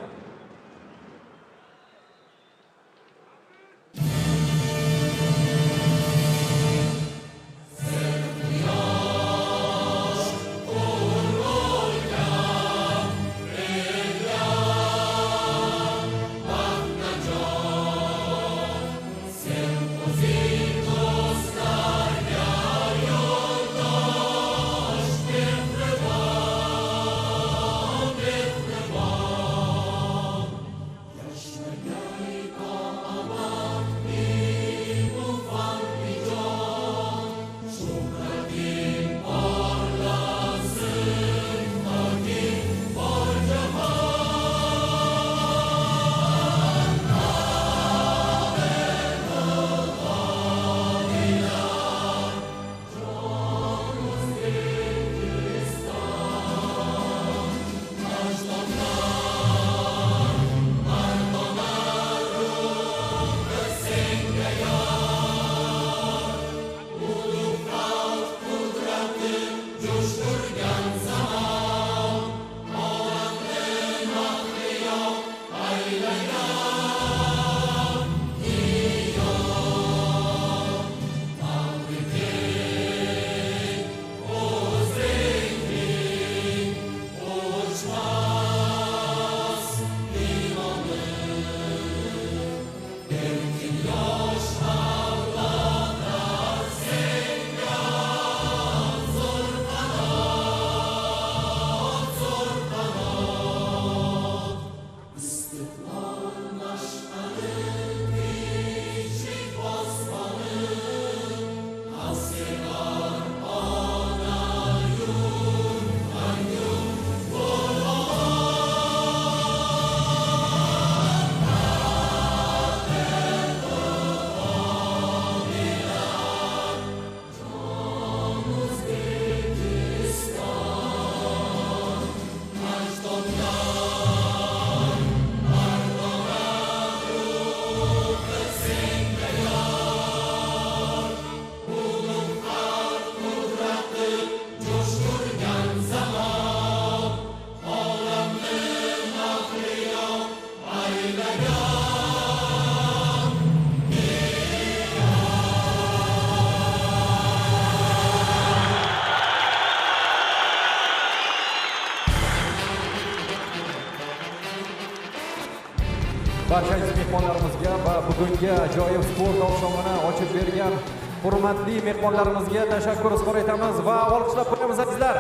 barcha mehmonlarimizga va bugungi ajoyib sport oqshomini ochib bergan hurmatli mehmonlarimizga tashakkur izhor etamiz va olqishlab qo'yamiz azizlar.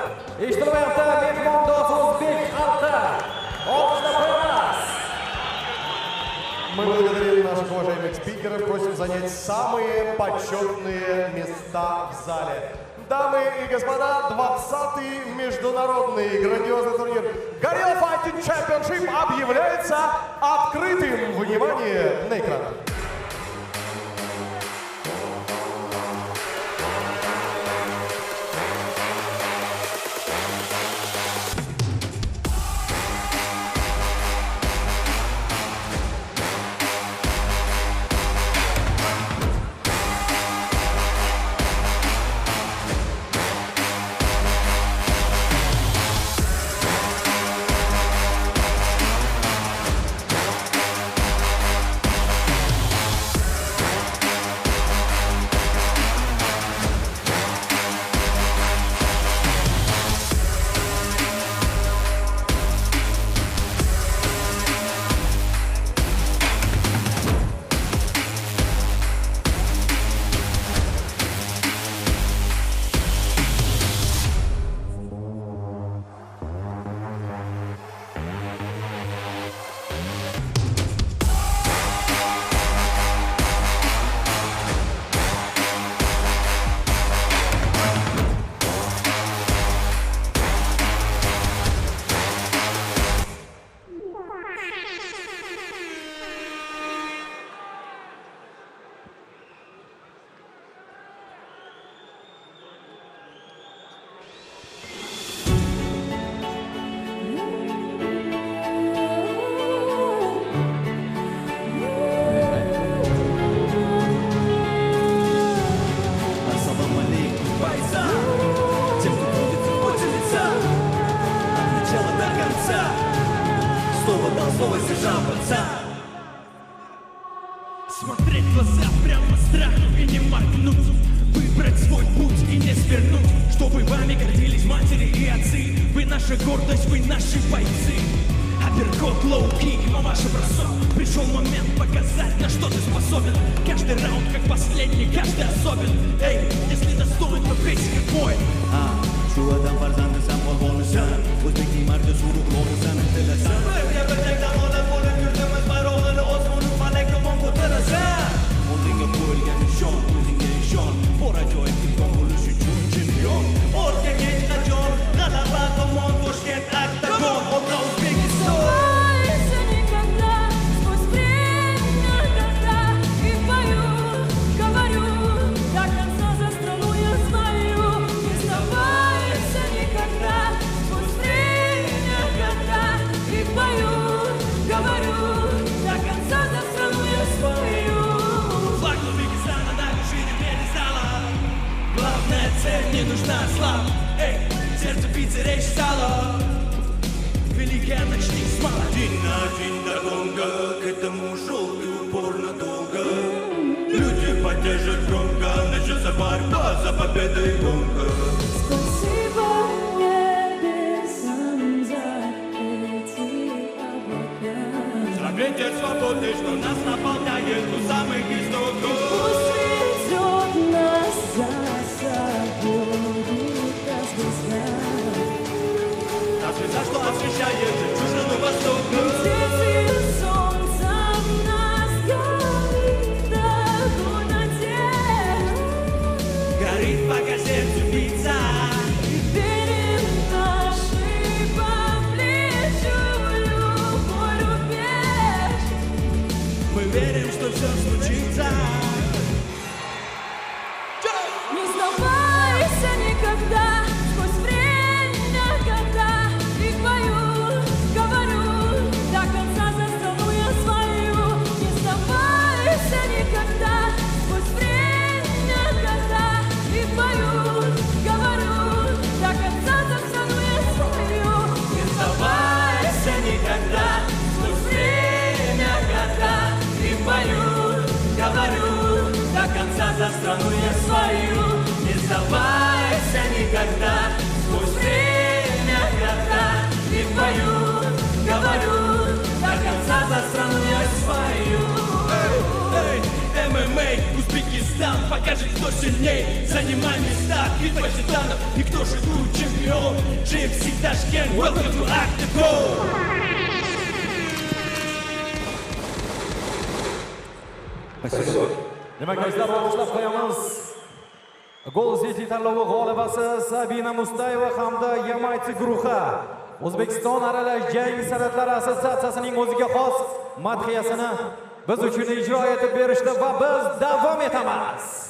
Eshitilyapti mehmondo'st o'zbek xalqi. Olqishlab qo'yamiz. Мы благодарим наших уважаемых спикеров, просим занять самые почетные места в зале. Дамы и господа, 20-й международный грандиозный турнир Gorilla Fighting Championship объявляется открытым. Внимание на экран. Смотреть в глаза прямо страху и не моргнуть, выбрать свой путь и не свернуть, чтобы вами гордились матери и отцы. Вы наша гордость, вы наши бойцы. Апперкот, лоу-кик, но ваш бросок. Пришел момент показать, на что ты способен. Каждый раунд как последний, каждый особен. Эй, если достоин, то бейся как воин. Shu adam farzandi san polvonisan, o'zbekning mardi suruq lo'g'isan intilasan. Birga birlikda odam bo'lib yurtimiz bayrog'ini osmonu falak tomon ko'tarasan. Oldinga qo'yilgan nishon, o'zingga ishon, bor ajoyib imkon bo'lish uchun chempion. Ortga hech qachon, g'alaba tomon Toshkent oktagon, ota O'zbekiston. Не нужна слава, эй, сердце биться, речь стала. Великая начни с мала. День на день до гонга, к этому шел и упорно долго. Люди поддержат громко, начнется борьба за победой гонка. Спасибо небесам за эти облака. За ветер свободы, что нас наполняет у самых истоков. Пусть ведет нас за собой эта звезда. Та звезда, что освещает жемчужину востока. Дети солнца в нас горит огонь надежд. Горит, пока сердце бьется. И верим в наши по плечу любой рубеж. Мы верим, что все случится. Не сдавайся никогда, сквозь время, года. И пою, говорю, до конца за страну я свою. Не сдавайся никогда, сквозь время, года. И пою, говорю, до конца за страну я свою. Не сдавайся никогда, сквозь время, года. И пою, говорю, до конца за страну я свою. Не сдавайся никогда, сквозь время, года. И пою, говорю, до конца за страну я свою. покажет, кто сильней. Занимай места, битва титанов. И кто же тут чемпион? GFC Ташкент, welcome to Octagon. Demak, yoshlar, olqishlab qo'yamiz. Gol City tanlovi g'olibasi Sabina Mustayeva hamda Yamaytsi guruhi O'zbekiston aralash jang san'atlari assotsiatsiyasining o'ziga xos madhiyasini biz uchun ijro etib berishdi va biz davom etamiz.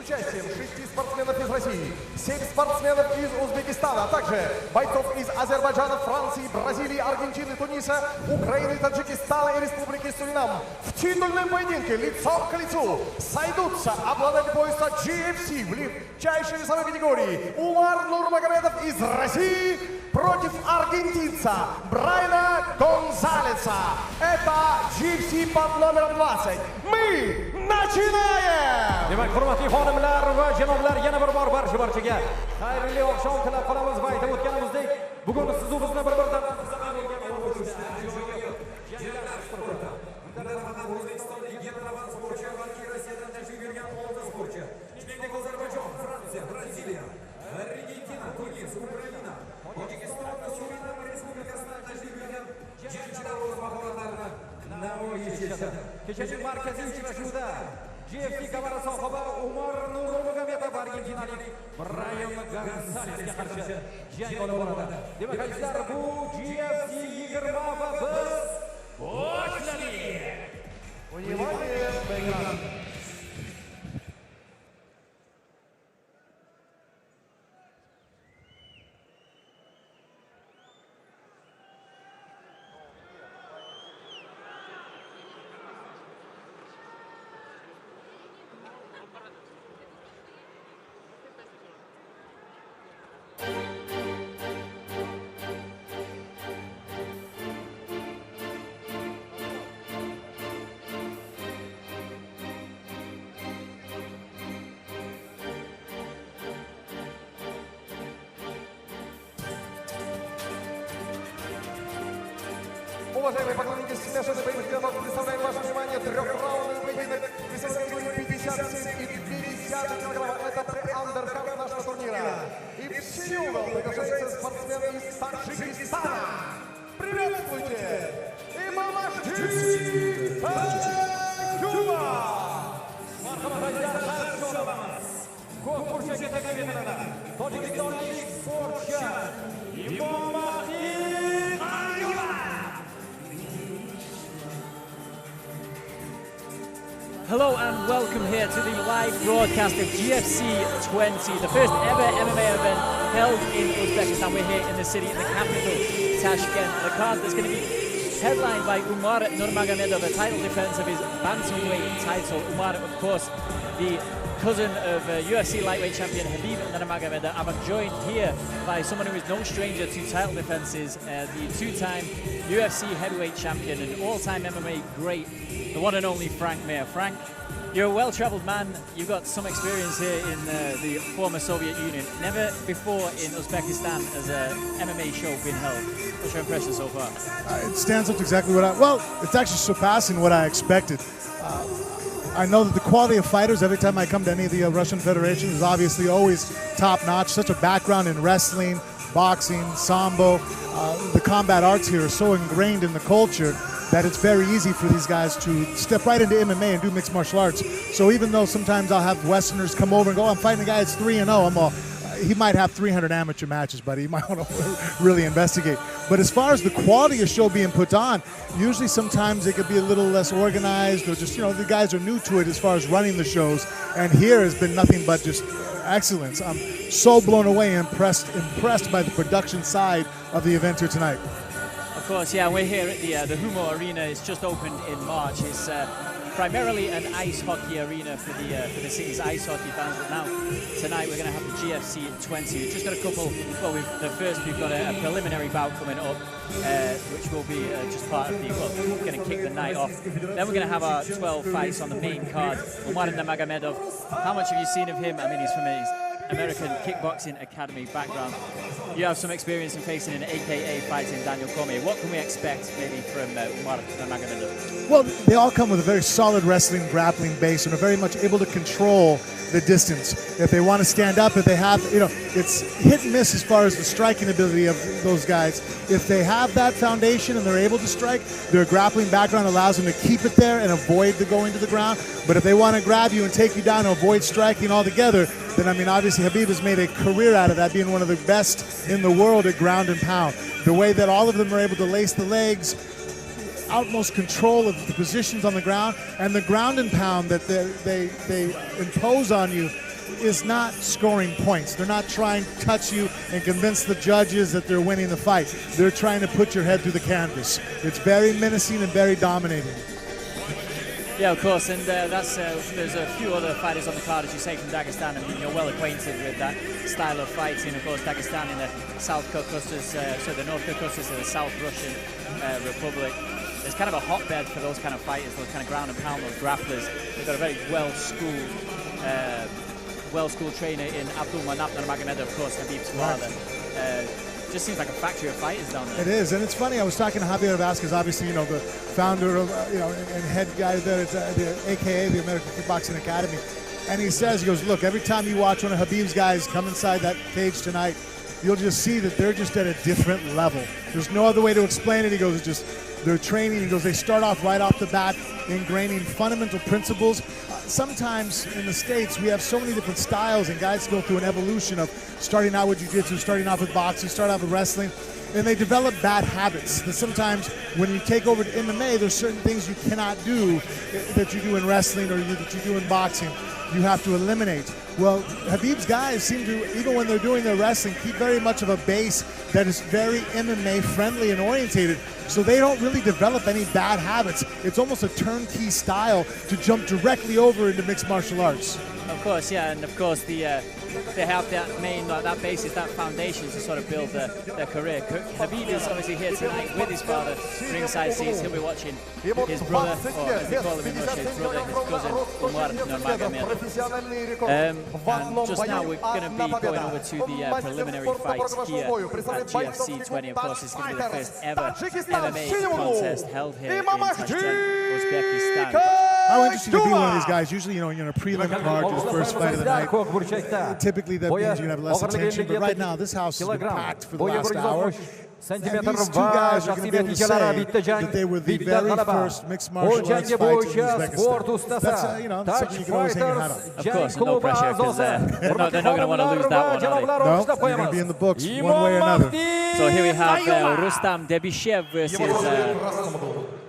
участием 6 спортсменов из России, 7 спортсменов из Узбекистана, а также бойцов из Азербайджана, Франции, Бразилии, Аргентины, Туниса, Украины, Таджикистана и Республики Суринам в титульном поединке лицом к лицу сойдутся обладатели пояса GFC в легчайшей весовой категории Умар Нурмагомедов из России против аргентинца Брайана Гонсалеса. Это GFC под номером 20. Мы начинаем! Demak, hurmatli xonimlar va janoblar, yana bir bor barchaga xayrli oqshom tilab qolamiz va aytib o'tganimizdek, bugun siz bizni bir-biridan Ozarbayjon, Fransiya, Braziliya, Argentina, Tunis, Ukraina, Tojikiston, Surinam Respublikasidan tashrif buyurgan jangchilar o'z mahoratlarini namoyish etishadi. Kechaning markaziy uchrashuvida GFC kamari sohibi Umar Nurmagomedov argentinalik Brian Gonsalesga qarshi jang olib boradi. Demak, azizlar, bu GFC 20 va biz boshladik. Внимание, Бенград! Уважаемые поклонники смешанных боевых клубов, представляем ваше внимание трехраундовый поединок весовой категории 57 и 50 килограммов. Это преандеркарт нашего турнира. И в синий угол приглашается спортсмен из Таджикистана. Приветствуйте! Имамашди Хабиба! Конкурсga taklif etiladi. Tojikistonlik sportchi Imamashdi Hello and welcome here to the live broadcast of GFC 20, the first ever MMA event held in Uzbekistan. We're here in the city, in the capital, Tashkent. The card that's going to be headlined by Umar Nurmagomedov, a title defense of his bantamweight title. Umar, of course, the cousin of UFC lightweight champion Hafeeb Nurmagomedov. I'm joined here by someone who is no stranger to title defenses, the two-time UFC heavyweight champion and all-time MMA great, the one and only Frank Mir. Frank, you're a well-traveled man. You've got some experience here in the former Soviet Union. Never before in Uzbekistan has a MMA show been held. What's your impression so far? It stands up to exactly what it's actually surpassing what I expected. I know that the quality of fighters, every time I come to any of the Russian Federation, is obviously always top-notch. Such a background in wrestling, boxing, sambo. The combat arts here are so ingrained in the culture that it's very easy for these guys to step right into MMA and do mixed martial arts. So even though sometimes I'll have Westerners come over and go, I'm fighting a guy that's 3-0, I'm all, he might have 300 amateur matches, buddy. You might want to really investigate. But as far as the quality of show being put on, usually sometimes it could be a little less organized or just, the guys are new to it as far as running the shows. And here has been nothing but just excellence. I'm so blown away and impressed by the production side of the event here tonight. Of course, yeah, we're here at the Humo Arena. It's just opened in March. It's primarily an ice hockey arena for the city's ice hockey fans. But now, tonight, we're going to have the GFC 20. We've just got a couple. Well, we've got a preliminary bout coming up, which will be just part of we're going to kick the night off. Then we're going to have our 12 fights on the main card. Umar Nurmagomedov. How much have you seen of him? I mean, he's from his American Kickboxing Academy background. You have some experience in facing an AKA fighting Daniel Cormier. What can we expect maybe from Umar Nurmagomedov? Well, they all come with a very solid wrestling, grappling base and are very much able to control the distance. If they want to stand up, if they have, it's hit and miss as far as the striking ability of those guys. If they have that foundation and they're able to strike, their grappling background allows them to keep it there and avoid the going to the ground. But if they want to grab you and take you down and avoid striking altogether, then, obviously Hafeeb has made a career out of that, being one of the best in the world at ground and pound. The way that all of them are able to lace the legs, utmost control of the positions on the ground, and the ground and pound that they impose on you is not scoring points. They're not trying to touch you and convince the judges that they're winning the fight. They're trying to put your head through the canvas. It's very menacing and very dominating. Yeah, of course, and there's a few other fighters on the card, as you say, from Dagestan. I mean, you're well acquainted with that style of fighting. Of course, Dagestan in the South Caucasus, the North Caucasus of the South Russian Republic. It's kind of a hotbed for those kind of fighters, those kind of ground and pound, those grapplers. They've got a very well-schooled trainer in Abdul Manap Nurmagomedov, of course, Habib's father. Just seems like a factory of fighters down there. It is, and it's funny. I was talking to Javier Vasquez, obviously, the founder of, and head guy there, AKA the American Kickboxing Academy, and he goes, look, every time you watch one of Habib's guys come inside that cage tonight, you'll just see that they're just at a different level. There's no other way to explain it. He goes, it's just they're training. He goes, they start off right off the bat, ingraining fundamental principles. Sometimes in the States, we have so many different styles, and guys go through an evolution of starting out with jiu-jitsu, starting off with boxing, start off with wrestling, and they develop bad habits. That sometimes when you take over to MMA, there's certain things you cannot do that you do in wrestling or that you do in boxing. You have to eliminate. Well, Habib's guys seem to, even when they're doing their wrestling, keep very much of a base that is very MMA friendly and orientated. So they don't really develop any bad habits. It's almost a turnkey style to jump directly over into mixed martial arts. Of course, yeah, and of course they have that main, that basis, that foundation to sort of build their career. Habib is obviously here tonight with his father, ringside seats. He'll be watching his brother, or as they call him in Russia, his brother, his cousin, Umar Nurmagomedov. And just now we're going to be going over to the preliminary fights here at GFC 20. Of course, it's going to be the first ever MMA contest held here in Tashkent, Uzbekistan. How interesting to be one of these guys. Usually, you're in a prelim card, the first fight of the night. Typically, that means you have less attention. But right now, this house has been packed for the last hour. And these two guys are going to be able to say that they were the very first mixed martial arts fights in Uzbekistan. That's something you can always hang your hat on. Of course, no pressure, because they're not going to want to lose that one, are they? No, you're going to be in the books one way or another. So here we have Rustam Debishev versus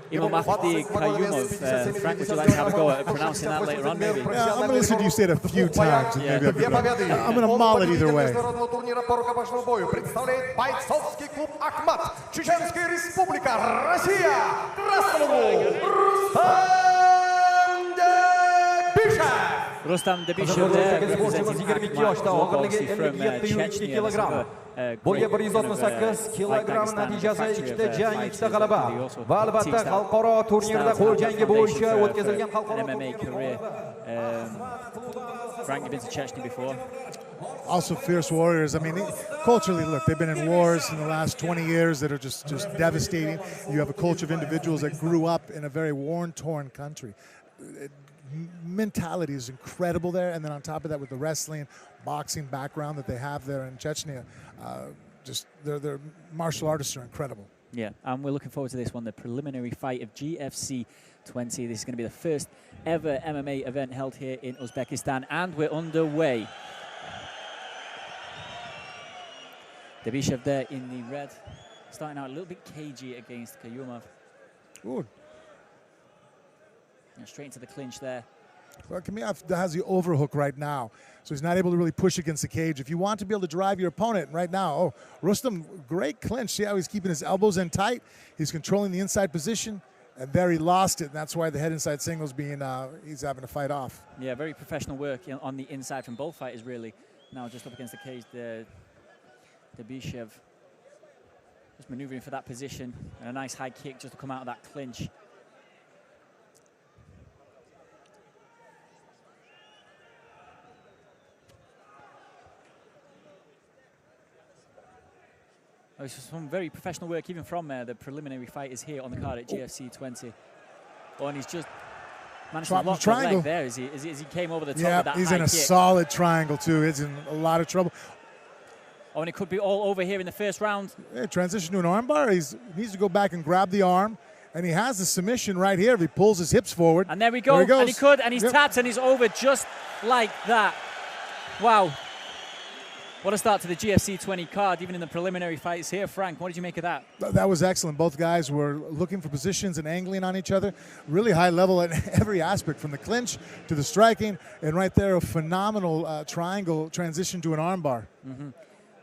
Imamahdi Kayumov. Frank, would you like to have a go at pronouncing that later on, maybe? Yeah, I'm going to listen to you say it a few times. Yeah. Maybe I'm going to maul it either way. Rustam Debishev representing from Chechnya. Bo'yi 168 kilogramm, natijasi 2 jang, 2 g'alaba. Va albatta xalqaro turnirda qo'l jangi bo'yicha o'tkazilgan xalqaro MMA career. Frank, you've been to Chechnya before. Also fierce warriors. I mean, culturally, look, they've been in wars in the last 20 years that are just devastating. You have a culture of individuals that grew up in a very war-torn country. Mentality is incredible there, and then on top of that, with the wrestling, boxing background that they have there in Chechnya, their martial artists are incredible. Yeah, and we're looking forward to this one, the preliminary fight of GFC 20. This is going to be the first ever MMA event held here in Uzbekistan, and we're underway. Debishev there in the red, starting out a little bit cagey against Kayumov. Ooh. Straight into the clinch there. Well, Kayumov has the overhook right now, so he's not able to really push against the cage. If you want to be able to drive your opponent right now, Rustam, great clinch. See how he's keeping his elbows in tight? He's controlling the inside position, and there he lost it, and that's why the head inside singles he's having to fight off. Yeah, very professional work on the inside from both fighters, really. Now just up against the cage, Debishev just maneuvering for that position, and a nice high kick just to come out of that clinch. It's some very professional work, even from the preliminary fighters here on the card at GFC 20. Oh, and he's just managed to lock the leg there as he came over the top of that he's high in a kick. solid triangle, too. He's in a lot of trouble. Oh, and it could be all over here in the first round. Yeah, transition to an armbar. He needs to go back and grab the arm. And he has the submission right here if he pulls his hips forward. And there we go. And he could, and he's tapped, and he's over just like that. Wow. What a start to the GFC 20 card, even in the preliminary fights here. Frank, what did you make of that? That was excellent. Both guys were looking for positions and angling on each other. Really high level at every aspect, from the clinch to the striking. And right there, a phenomenal triangle transition to an armbar.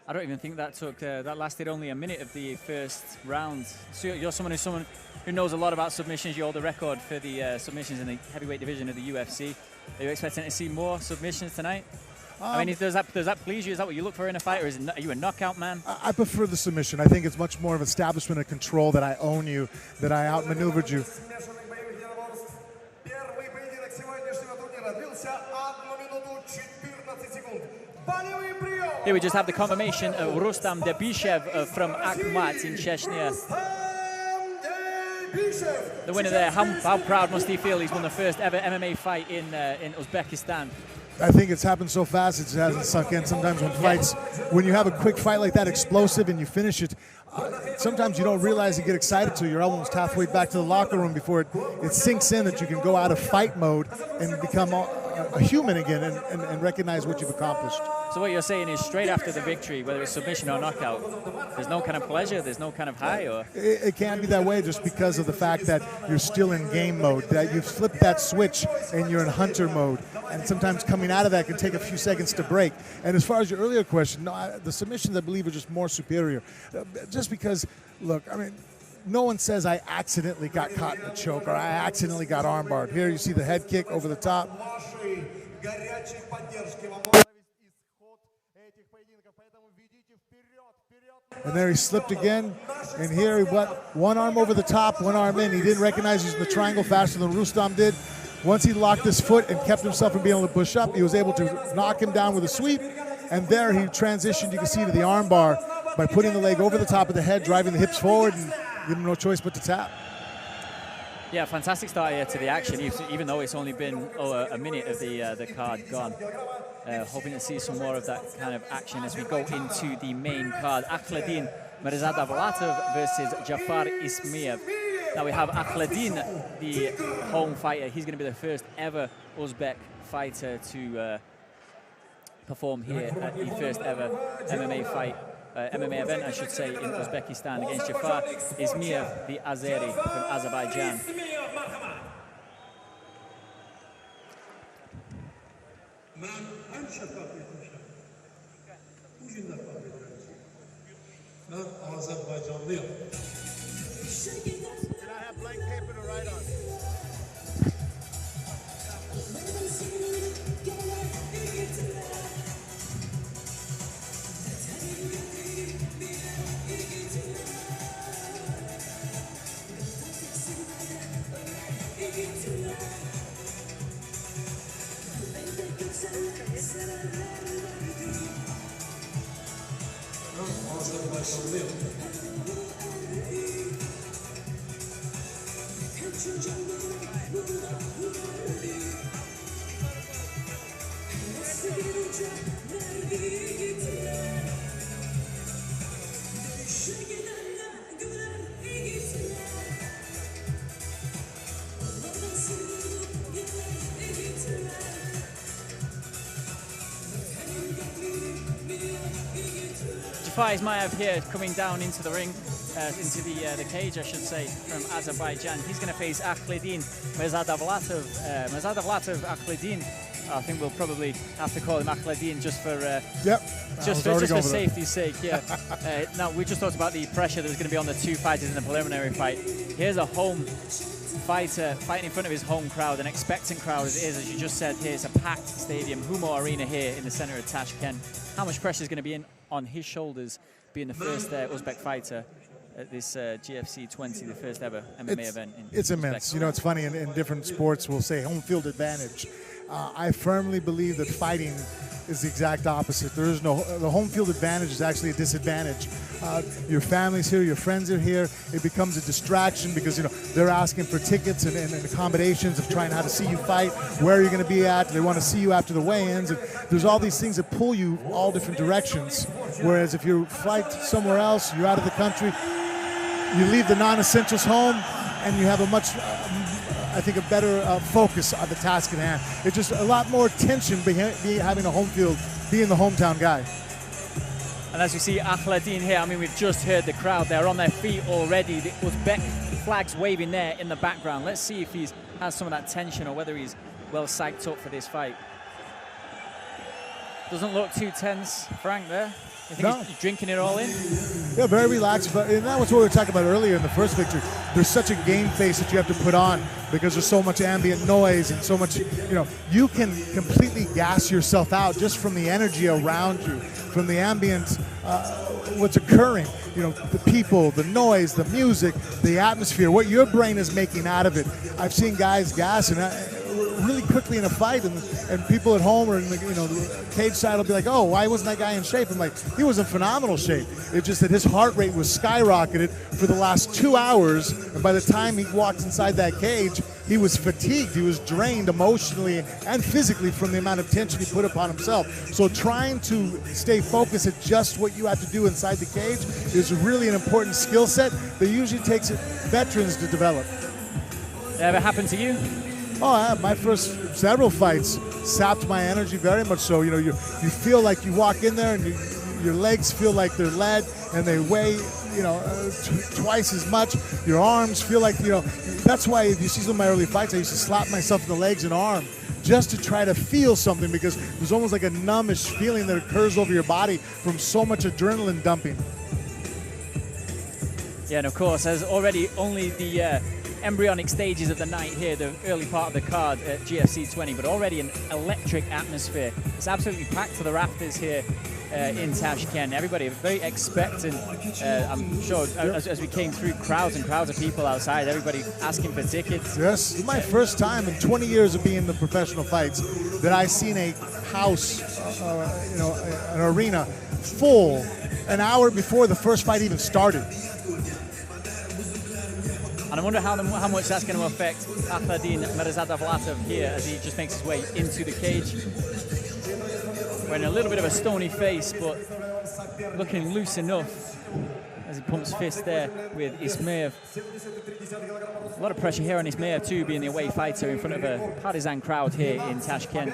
I don't even think that took, that lasted only a minute of the first round. So you're someone who knows a lot about submissions. You hold the record for the submissions in the heavyweight division of the UFC. Are you expecting to see more submissions tonight? I mean, does that please you? Is that what you look for in a fight, or are you a knockout man? I prefer the submission. I think it's much more of establishment of control, that I own you, that I outmaneuvered you. Here we just have the confirmation of Rustam Debishev from Akhmat in Chechnya. The winner there, how proud must he feel? He's won the first ever MMA fight in Uzbekistan. I think it's happened so fast it hasn't sunk in. Sometimes when you have a quick fight like that, explosive, and you finish it, sometimes you don't realize you get excited till you're almost halfway back to the locker room before it sinks in that you can go out of fight mode and become a human again and recognize what you've accomplished. So what you're saying is, straight after the victory, whether it's submission or knockout, there's no kind of pleasure, there's no kind of high? Or it can be that way just because of the fact that you're still in game mode, that you've flipped that switch and you're in hunter mode. And sometimes coming out of that can take a few seconds to break. And as far as your earlier question, no, the submissions, I believe, are just more superior. Just because, look, I mean, no one says I accidentally got caught in a choke or I accidentally got armbarred. Here you see the head kick over the top. And there he slipped again. And here he went one arm over the top, one arm in. He didn't recognize he was in the triangle faster than Rustam did. Once he locked his foot and kept himself from being able to push up, he was able to knock him down with a sweep. And there he transitioned, you can see, to the armbar by putting the leg over the top of the head, driving the hips forward, and give him no choice but to tap. Yeah, fantastic start here to the action, even though it's only been a minute of the card gone. Hoping to see some more of that kind of action as we go into the main card. Akhladin Mirzadavlatov versus Jafar Ismaev. Now we have Akhladin, the home fighter. He's going to be the first ever Uzbek fighter to perform here at the first ever MMA fight. MMA event, I should say, in Uzbekistan against Jafar Ismaev, the Azeri from Azerbaijan. Can I have blank paper to write on? Jafar Ismaev here coming down into the ring, into the cage, I should say, from Azerbaijan. He's going to face Akhladin Mirzadavlatov. Mirzadavlatov, Akhladin. I think we'll probably have to call him Akhladin just for for safety's sake. Yeah. Now we just talked about the pressure that was going to be on the two fighters in the preliminary fight. Here's a home fighter fighting in front of his home crowd, an expectant crowd as it is, as you just said. Here it's a packed stadium, Humo Arena here in the center of Tashkent. How much pressure is going to be on his shoulders, being the first Uzbek fighter at this GFC 20, the first ever MMA event? It's immense. You know, it's funny, in different sports we'll say home field advantage. I firmly believe that fighting is the exact opposite. There is no, the home field advantage is actually a disadvantage. Your family's here, your friends are here. It becomes a distraction because, you know, they're asking for tickets and accommodations of trying how to see you fight, where you're going to be at. They want to see you after the weigh-ins. And there's all these things that pull you all different directions. Whereas if you fight somewhere else, you're out of the country, you leave the non-essentials home, and you have a much, I think, a better focus on the task at hand. It's just a lot more tension having a home field, being the hometown guy. And as we see Akhladin here, I mean, we've just heard the crowd. They're on their feet already. The Uzbek flags waving there in the background. Let's see if he has some of that tension or whether he's well psyched up for this fight. Doesn't look too tense, Frank, there. You think he's drinking it all in? Yeah, very relaxed. But and that was what we were talking about earlier in the first victory. There's such a game face that you have to put on because there's so much ambient noise and so much, you can completely gas yourself out just from the energy around you, from the ambient, what's occurring. The people, the noise, the music, the atmosphere, what your brain is making out of it. I've seen guys gas really quickly in a fight, and people at home or in the cage side will be like, oh, why wasn't that guy in shape? I'm like, he was in phenomenal shape. It's just that his heart rate was skyrocketed for the last 2 hours, and by the time he walked inside that cage, he was fatigued. He was drained emotionally and physically from the amount of tension he put upon himself. So trying to stay focused at just what you have to do inside the cage is really an important skill set that usually takes veterans to develop. Ever happened to you? Oh, my first several fights sapped my energy very much so. You feel like you walk in there and your legs feel like they're lead and they weigh, twice as much. Your arms feel like, that's why if you see some of my early fights, I used to slap myself in the legs and arm just to try to feel something because there's almost like a numbish feeling that occurs over your body from so much adrenaline dumping. Yeah, and of course, there's already only the embryonic stages of the night here, the early part of the card at GFC 20, but already an electric atmosphere. It's absolutely packed to the rafters here in Tashkent. Everybody very expectant. I'm sure as we came through, crowds and crowds of people outside, everybody asking for tickets. Yes, it's my first time in 20 years of being in the professional fights that I've seen a house, an arena full an hour before the first fight even started. And I wonder how much that's going to affect Akhladin Mirzadavlatov here as he just makes his way into the cage. Wearing a little bit of a stony face, but looking loose enough as he pumps fist there with Ismaev. A lot of pressure here on Ismaev too, being the away fighter in front of a partisan crowd here in Tashkent.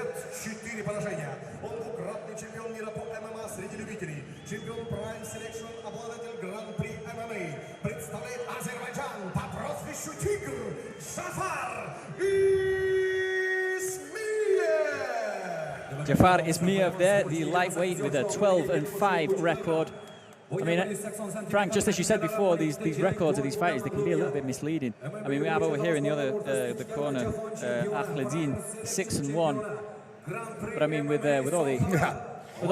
Jafar Ismaev there, the lightweight with a 12-5 record. I mean, Frank, just as you said before, these records of these fighters, they can be a little bit misleading. I mean, we have over here in the other the corner, Akhladin 6-1. But I mean, with all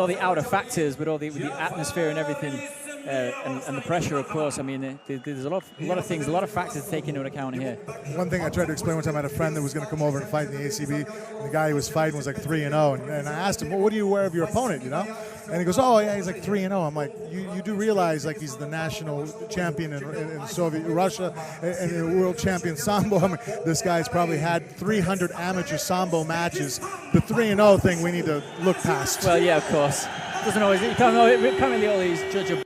the outer factors, with the atmosphere and everything, and the pressure, of course. I mean, there's a lot of things, a lot of factors to take into account here. One thing I tried to explain one time, I had a friend that was going to come over and fight in the ACB, and the guy he was fighting was like 3-0, and I asked him, well, what are you aware of your opponent, And he goes, oh yeah, he's like 3-0. I'm like, you do realize like he's the national champion in Soviet Russia and a world champion sambo. I mean, this guy's probably had 300 amateur sambo matches. The 3-0 thing we need to look past. Well, yeah, of course. Doesn't always. You can't really always judge a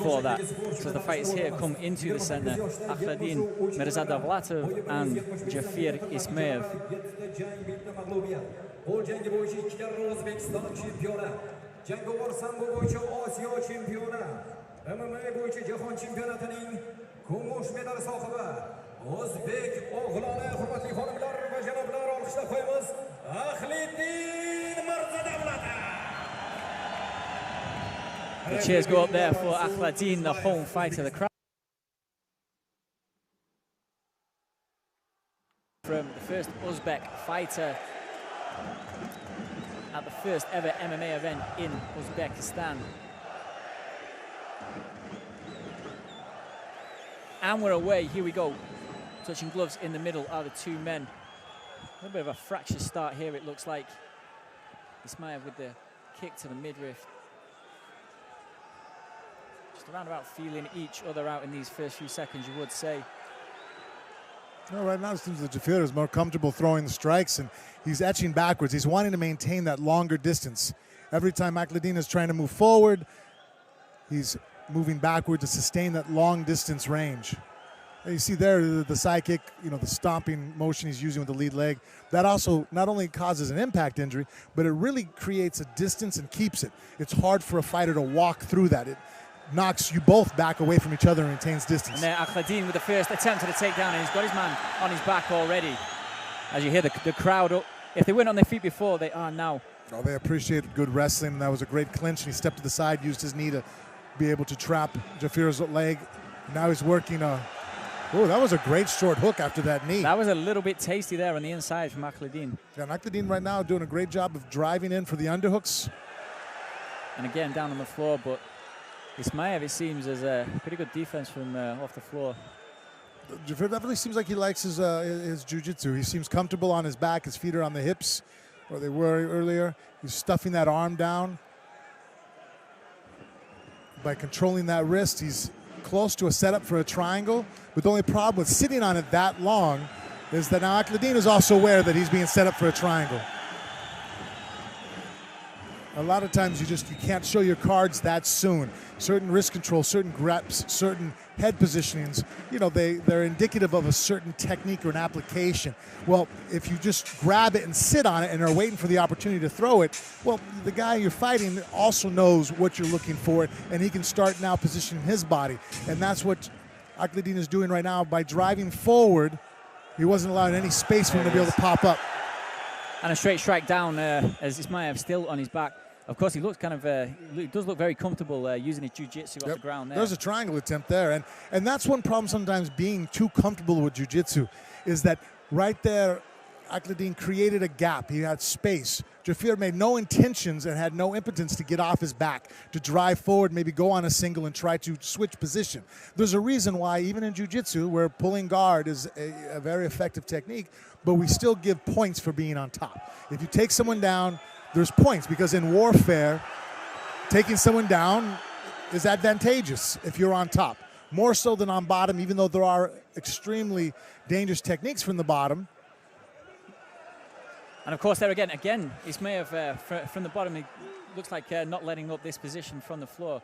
for that. So the fighters here come into the center. Akhladin Mirzadavlatov and Jafar Ismaev. The cheers go up there for Akhladin, the home fighter. The crowd from the first Uzbek fighter at the first ever MMA event in Uzbekistan. And we're away, here we go. Touching gloves in the middle are the two men. A little bit of a fractious start here, it looks like. Ismaev with the kick to the midriff. Just around about feeling each other out in these first few seconds, you would say. No, right now it seems that Jafar is more comfortable throwing the strikes, and he's etching backwards. He's wanting to maintain that longer distance. Every time Akhladin is trying to move forward, he's moving backward to sustain that long distance range. And you see there the side kick, you know, the stomping motion he's using with the lead leg. That also not only causes an impact injury, but it really creates a distance and keeps it. It's hard for a fighter to walk through that. It knocks you both back away from each other and maintains distance. And there Akhladin with the first attempt at a takedown, and he's got his man on his back already. As you hear the crowd, if they weren't on their feet before, they are now. Oh, they appreciated good wrestling, and that was a great clinch. And he stepped to the side, used his knee to be able to trap Jafir's leg. Now he's working oh, that was a great short hook after that knee. That was a little bit tasty there on the inside from Akhladin. Yeah, and Akhladin right now doing a great job of driving in for the underhooks. And again, down on the floor, but Ismaev, it seems, has a pretty good defense from off the floor. Jafir definitely seems like he likes his jiu-jitsu. He seems comfortable on his back. His feet are on the hips, where they were earlier. He's stuffing that arm down. By controlling that wrist, he's close to a setup for a triangle. But the only problem with sitting on it that long is that now Akhladin is also aware that he's being set up for a triangle. A lot of times you can't show your cards that soon. Certain wrist control, certain grips, certain head positionings, you know, they're indicative of a certain technique or an application. Well, if you just grab it and sit on it and are waiting for the opportunity to throw it, well, the guy you're fighting also knows what you're looking for, and he can start now positioning his body. And that's what Akhladin is doing right now by driving forward. He wasn't allowing any space for him to be able to pop up. And a straight strike down as Ismaev still on his back. Of course, he looks kind of, he does look very comfortable using his jiu-jitsu off the ground there. There's a triangle attempt there. And that's one problem sometimes being too comfortable with jiu-jitsu, is that right there, Akhladin created a gap. He had space. Jafir made no intentions and had no impotence to get off his back, to drive forward, maybe go on a single and try to switch position. There's a reason why, even in jiu-jitsu, where pulling guard is a very effective technique, but we still give points for being on top. If you take someone down, there's points, because in warfare, taking someone down is advantageous if you're on top. More so than on bottom, even though there are extremely dangerous techniques from the bottom. And of course, there again, Ismaev from the bottom, he looks like not letting up this position from the floor.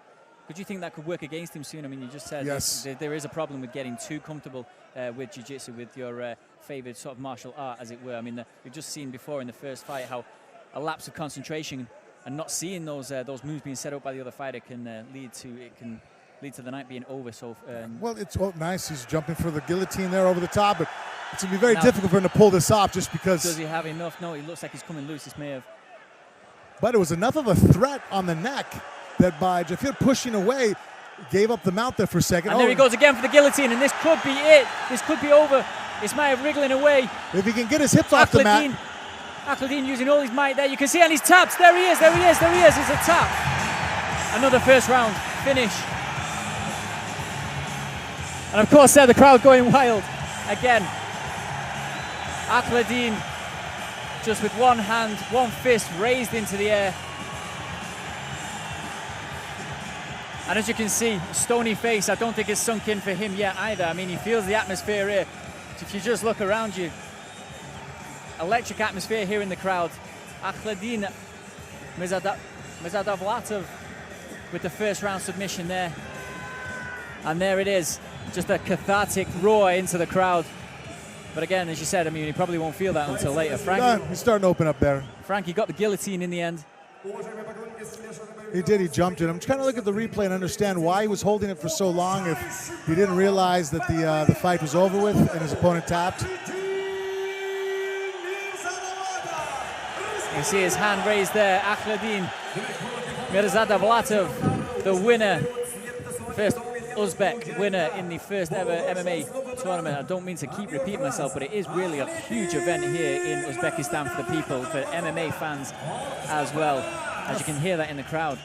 Could you think that could work against him soon? I mean, you just said yes. There is a problem with getting too comfortable with jiu-jitsu, with your favored sort of martial art, as it were. I mean, we've just seen before in the first fight how a lapse of concentration and not seeing those moves being set up by the other fighter can lead to the night being over. So well, it's nice. He's jumping for the guillotine there over the top, but it's going to be very difficult for him to pull this off just because. Does he have enough? No, he looks like he's coming loose, Ismaev. But it was enough of a threat on the neck that by Jafir pushing away, gave up the mount there for a second. And there he goes again for the guillotine, and this could be it. This could be over. Ismaev wriggling away. If he can get his hips off the mat. Akhladin using all his might there. You can see on his taps. There he is. There he is. There he is. It's a tap. Another first round finish. And of course, the crowd going wild again. Akhladin just with one hand, one fist raised into the air. And as you can see, stony face, I don't think it's sunk in for him yet either. I mean, he feels the atmosphere here. If you just look around you, electric atmosphere here in the crowd. Akhladin Mirzadavlatov with the first round submission there. And there it is, just a cathartic roar into the crowd. But again, as you said, I mean, he probably won't feel that until later. Frankie, he's starting to open up there. Frankie got the guillotine in the end. He did, he jumped it. I'm trying to look at the replay and understand why he was holding it for so long if he didn't realize that the fight was over with and his opponent tapped. You see his hand raised there. Akhladin Mirzadavlatov, the winner, first Uzbek winner in the first ever MMA tournament. I don't mean to keep repeating myself, but it is really a huge event here in Uzbekistan for the people, for MMA fans as well, as you can hear that in the crowd.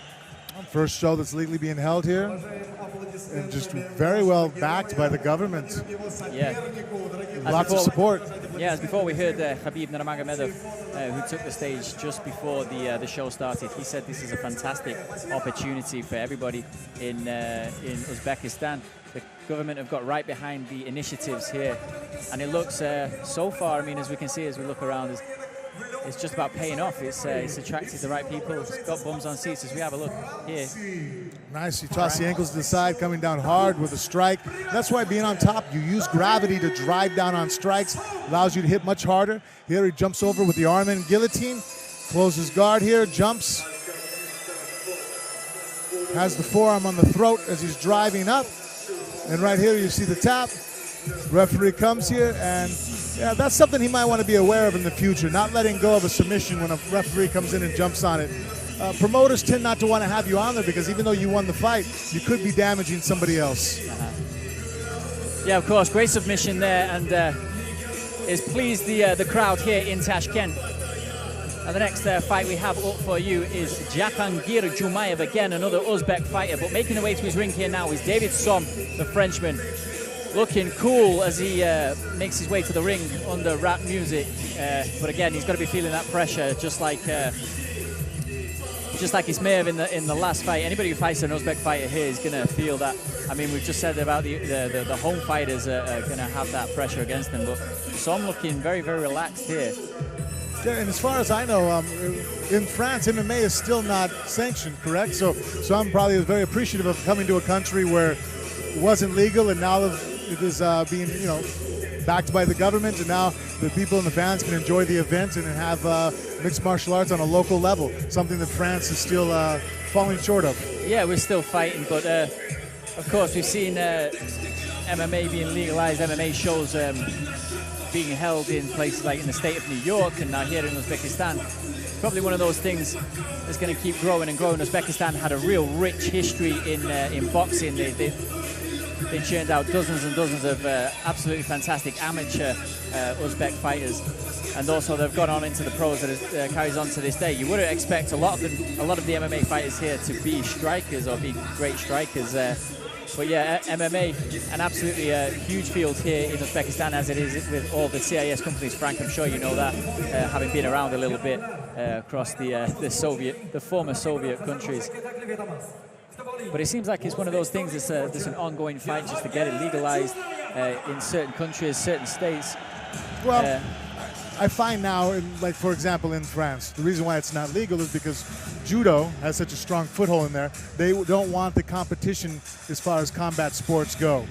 First show that's legally being held here, and just very well backed by the government. Yeah. Lots of support. Yeah, as before we heard Khabib Nurmagomedov, who took the stage just before the show started. He said this is a fantastic opportunity for everybody in Uzbekistan. The government have got right behind the initiatives here, and it looks so far, I mean, as we can see as we look around, it's just about paying off. It's attracted the right people. It's got bums on seats as we have a look here. Nice, you toss the ankles to the side, coming down hard with a strike. That's why being on top, you use gravity to drive down on strikes, allows you to hit much harder. Here he jumps over with the arm in guillotine, closes guard here, jumps, has the forearm on the throat as he's driving up. And right here you see the tap. Referee comes here, and yeah, that's something he might want to be aware of in the future, not letting go of a submission when a referee comes in and jumps on it. Promoters tend not to want to have you on there because even though you won the fight, you could be damaging somebody else. Yeah, of course, great submission there, and it's pleased the crowd here in Tashkent. And the next fight we have up for you is Jahangir Jumayev, again another Uzbek fighter, but making the way to his ring here now is David Som, the Frenchman. Looking cool as he makes his way to the ring under rap music, but again he's got to be feeling that pressure, just like Ismaev in the last fight. Anybody who fights an Uzbek fighter here is going to feel that. I mean, we've just said about the home fighters are going to have that pressure against them, but Som looking very, very relaxed here. Yeah, and as far as I know, in France, MMA is still not sanctioned, correct? So I'm probably very appreciative of coming to a country where it wasn't legal, and now it is being, backed by the government, and now the people and the fans can enjoy the event and have mixed martial arts on a local level, something that France is still falling short of. Yeah, we're still fighting, but of course we've seen MMA being legalized, MMA shows being held in places like in the state of New York and now here in Uzbekistan. Probably one of those things that's going to keep growing and growing. Uzbekistan had a real rich history in boxing. They churned out dozens and dozens of absolutely fantastic amateur Uzbek fighters, and also they've gone on into the pros that it carries on to this day. You wouldn't expect a lot of the MMA fighters here to be strikers or be great strikers. But yeah, MMA, an absolutely huge field here in Uzbekistan, as it is with all the CIS companies. Frank, I'm sure you know that, having been around a little bit across the former Soviet countries. But it seems like it's one of those things that's an ongoing fight just to get it legalized in certain countries, certain states. Well, I find now, like for example in France, the reason why it's not legal is because judo has such a strong foothold in there. They don't want the competition as far as combat sports go.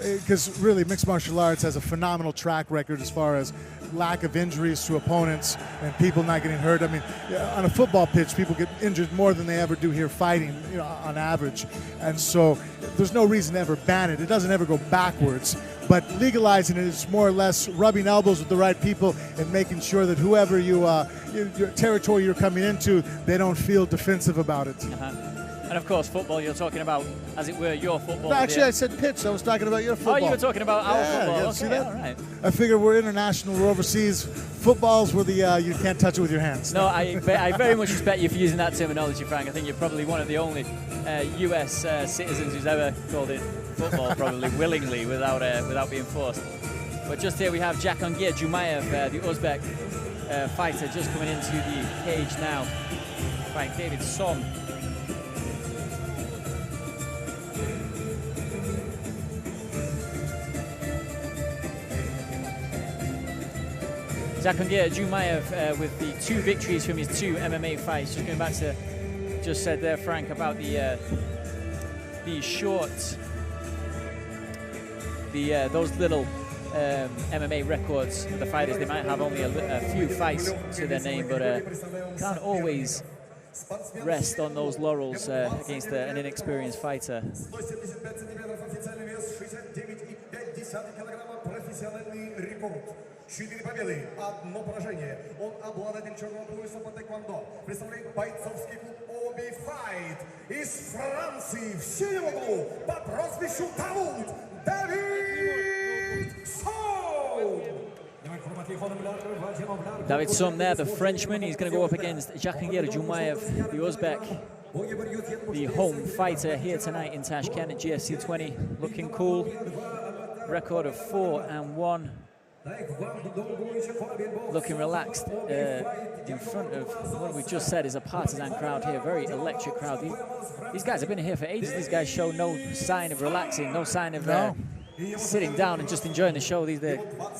Because really mixed martial arts has a phenomenal track record as far as lack of injuries to opponents and people not getting hurt. I mean, on a football pitch, people get injured more than they ever do here fighting, on average. And so there's no reason to ever ban it. It doesn't ever go backwards. But legalizing it is more or less rubbing elbows with the right people and making sure that whoever your territory you're coming into, they don't feel defensive about it. And of course, football, you're talking about, as it were, your football. No, actually, I said pitch. I was talking about your football. Oh, you were talking about our football. Yeah, okay, see that? All right. I figure we're international, we're overseas. Football's where you can't touch it with your hands. No, I very much respect you for using that terminology, Frank. I think you're probably one of the only US citizens who's ever called it football, probably willingly, without being forced. But just here we have Jahangir Jumayev, the Uzbek fighter, just coming into the cage now. Fight David Som. Jahangir Jumayev with the 2 victories from his 2 MMA fights. Just going back to just said there, Frank, about the short, those little MMA records for the fighters. They might have only a few fights to their name, but can't always rest on those laurels against an inexperienced fighter. Четыре победы, одно поражение. Он обладатель черного пояса по тэквондо. Представляет бойцовский клуб Obi Fight из Франции. В синем углу по прозвищу Талут David Som. David Som there, the Frenchman. He's going to go up against Jahangir Jumayev, the Uzbek, the home fighter here tonight in Tashkent at GFC 20. Looking cool. Record of 4-1. Looking relaxed in front of what we just said is a partisan crowd here, very electric crowd. These guys have been here for ages. These guys show no sign of relaxing, no sign of sitting down and just enjoying the show. They're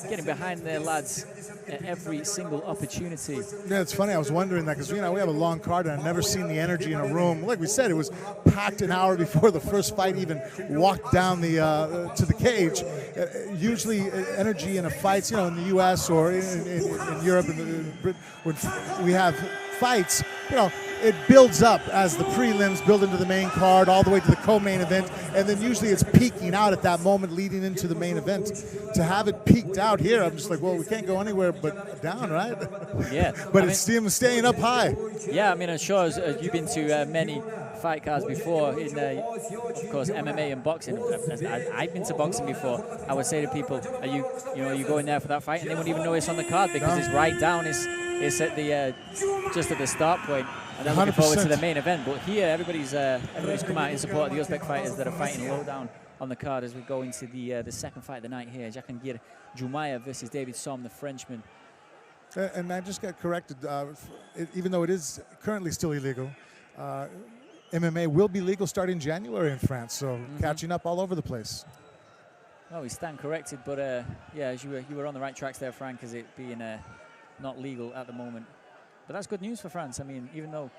getting behind their lads at every single opportunity. Yeah, it's funny. I was wondering that because, we have a long card and I've never seen the energy in a room. Like we said, it was packed an hour before the first fight even walked down to the cage. Usually energy in a fight, in the U.S. or in Europe, when we have fights, it builds up as the prelims build into the main card all the way to the co-main event, and then usually it's peaking out at that moment leading into the main event. To have it peaked out here, I'm just like, well, we can't go anywhere but down, right? Yeah. But it's staying up high. Yeah, I'm sure as you've been to many fight cards before in, of course, MMA and boxing. I've been to boxing before. I would say to people, are you going there for that fight? And they wouldn't even know it's on the card because it's right down. It's at the just at the start point, and then looking forward to the main event. But here, everybody's come out in support of the Uzbek fighters that are fighting low down on the card as we go into the second fight of the night here. Jahangir Jumayev versus David Somme, the Frenchman. And I just got corrected. Even though it is currently still illegal, MMA will be legal starting January in France. So catching up all over the place. Oh, we stand corrected, but yeah, as you were on the right tracks there, Frank, as it being not legal at the moment. But that's good news for France. Even though,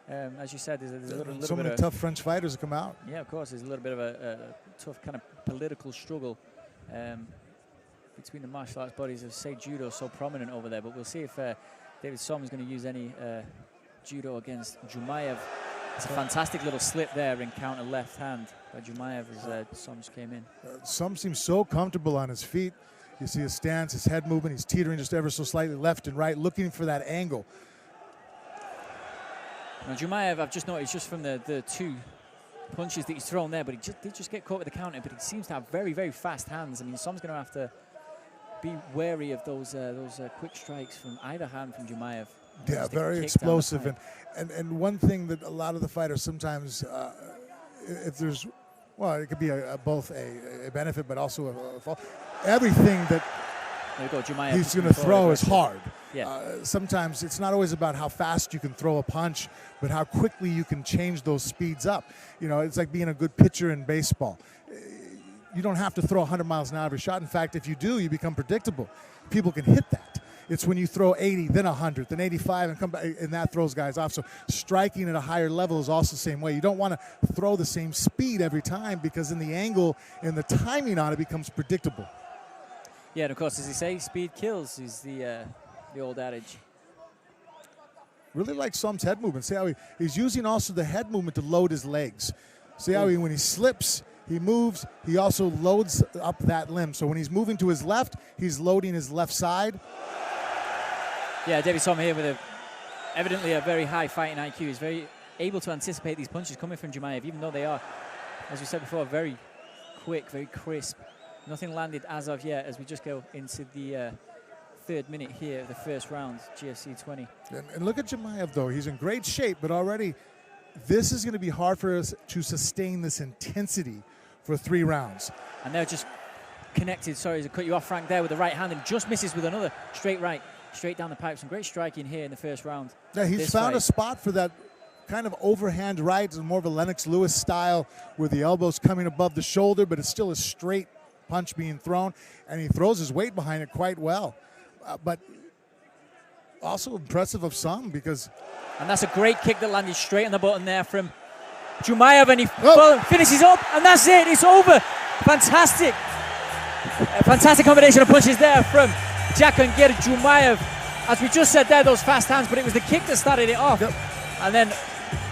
as you said, there's a little so bit many tough French fighters have come out. Yeah, of course, there's a little bit of a tough kind of political struggle between the martial arts bodies of, say, judo so prominent over there. But we'll see if David Somme is going to use any judo against Jumayev. It's a fantastic little slip there in counter left hand by Jumayev as Somme came in. Somme seems so comfortable on his feet. You see his stance, his head movement. He's teetering just ever so slightly left and right, looking for that angle. Now, Jumayev, I've just noticed just from the two punches that he's thrown there, but he did just get caught with the counter, but he seems to have very, very fast hands. Somme's going to have to be wary of those quick strikes from either hand from Jumayev. Yeah, very explosive. And one thing that a lot of the fighters sometimes, if there's, well, it could be both a benefit, but also a fault. Everything that he's going to throw is hard. Yeah. Sometimes it's not always about how fast you can throw a punch, but how quickly you can change those speeds up. It's like being a good pitcher in baseball. You don't have to throw 100 miles an hour every shot. In fact, if you do, you become predictable. People can hit that. It's when you throw 80, then 100, then 85, and come back, and that throws guys off. So striking at a higher level is also the same way. You don't want to throw the same speed every time because then the angle and the timing on it becomes predictable. Yeah, and of course, as you say, speed kills is the old adage. Really like Somme's head movement. See how he's using also the head movement to load his legs. See how when he slips, he moves, he also loads up that limb. So when he's moving to his left, he's loading his left side. Yeah, David Somme here with evidently a very high fighting IQ. He's very able to anticipate these punches coming from Jumayev, even though they are, as we said before, very quick, very crisp. Nothing landed as of yet as we just go into the third minute here of the first round, GFC 20. And look at Jumayev, though. He's in great shape, but already this is going to be hard for us to sustain this intensity for 3 rounds. And they're just connected. Sorry to cut you off, Frank, there with the right hand, and just misses with another straight right, straight down the pipe. Some great striking here in the first round. Yeah, he's found a spot for that kind of overhand right, more of a Lennox Lewis style, with the elbows coming above the shoulder, but it's still a straight punch being thrown, and he throws his weight behind it quite well. But also impressive of Somme because... And that's a great kick that landed straight on the button there from Jumayev, and he finishes up, and that's it. It's over. Fantastic. A fantastic combination of punches there from Jahangir Jumayev. As we just said there, those fast hands, but it was the kick that started it off. And then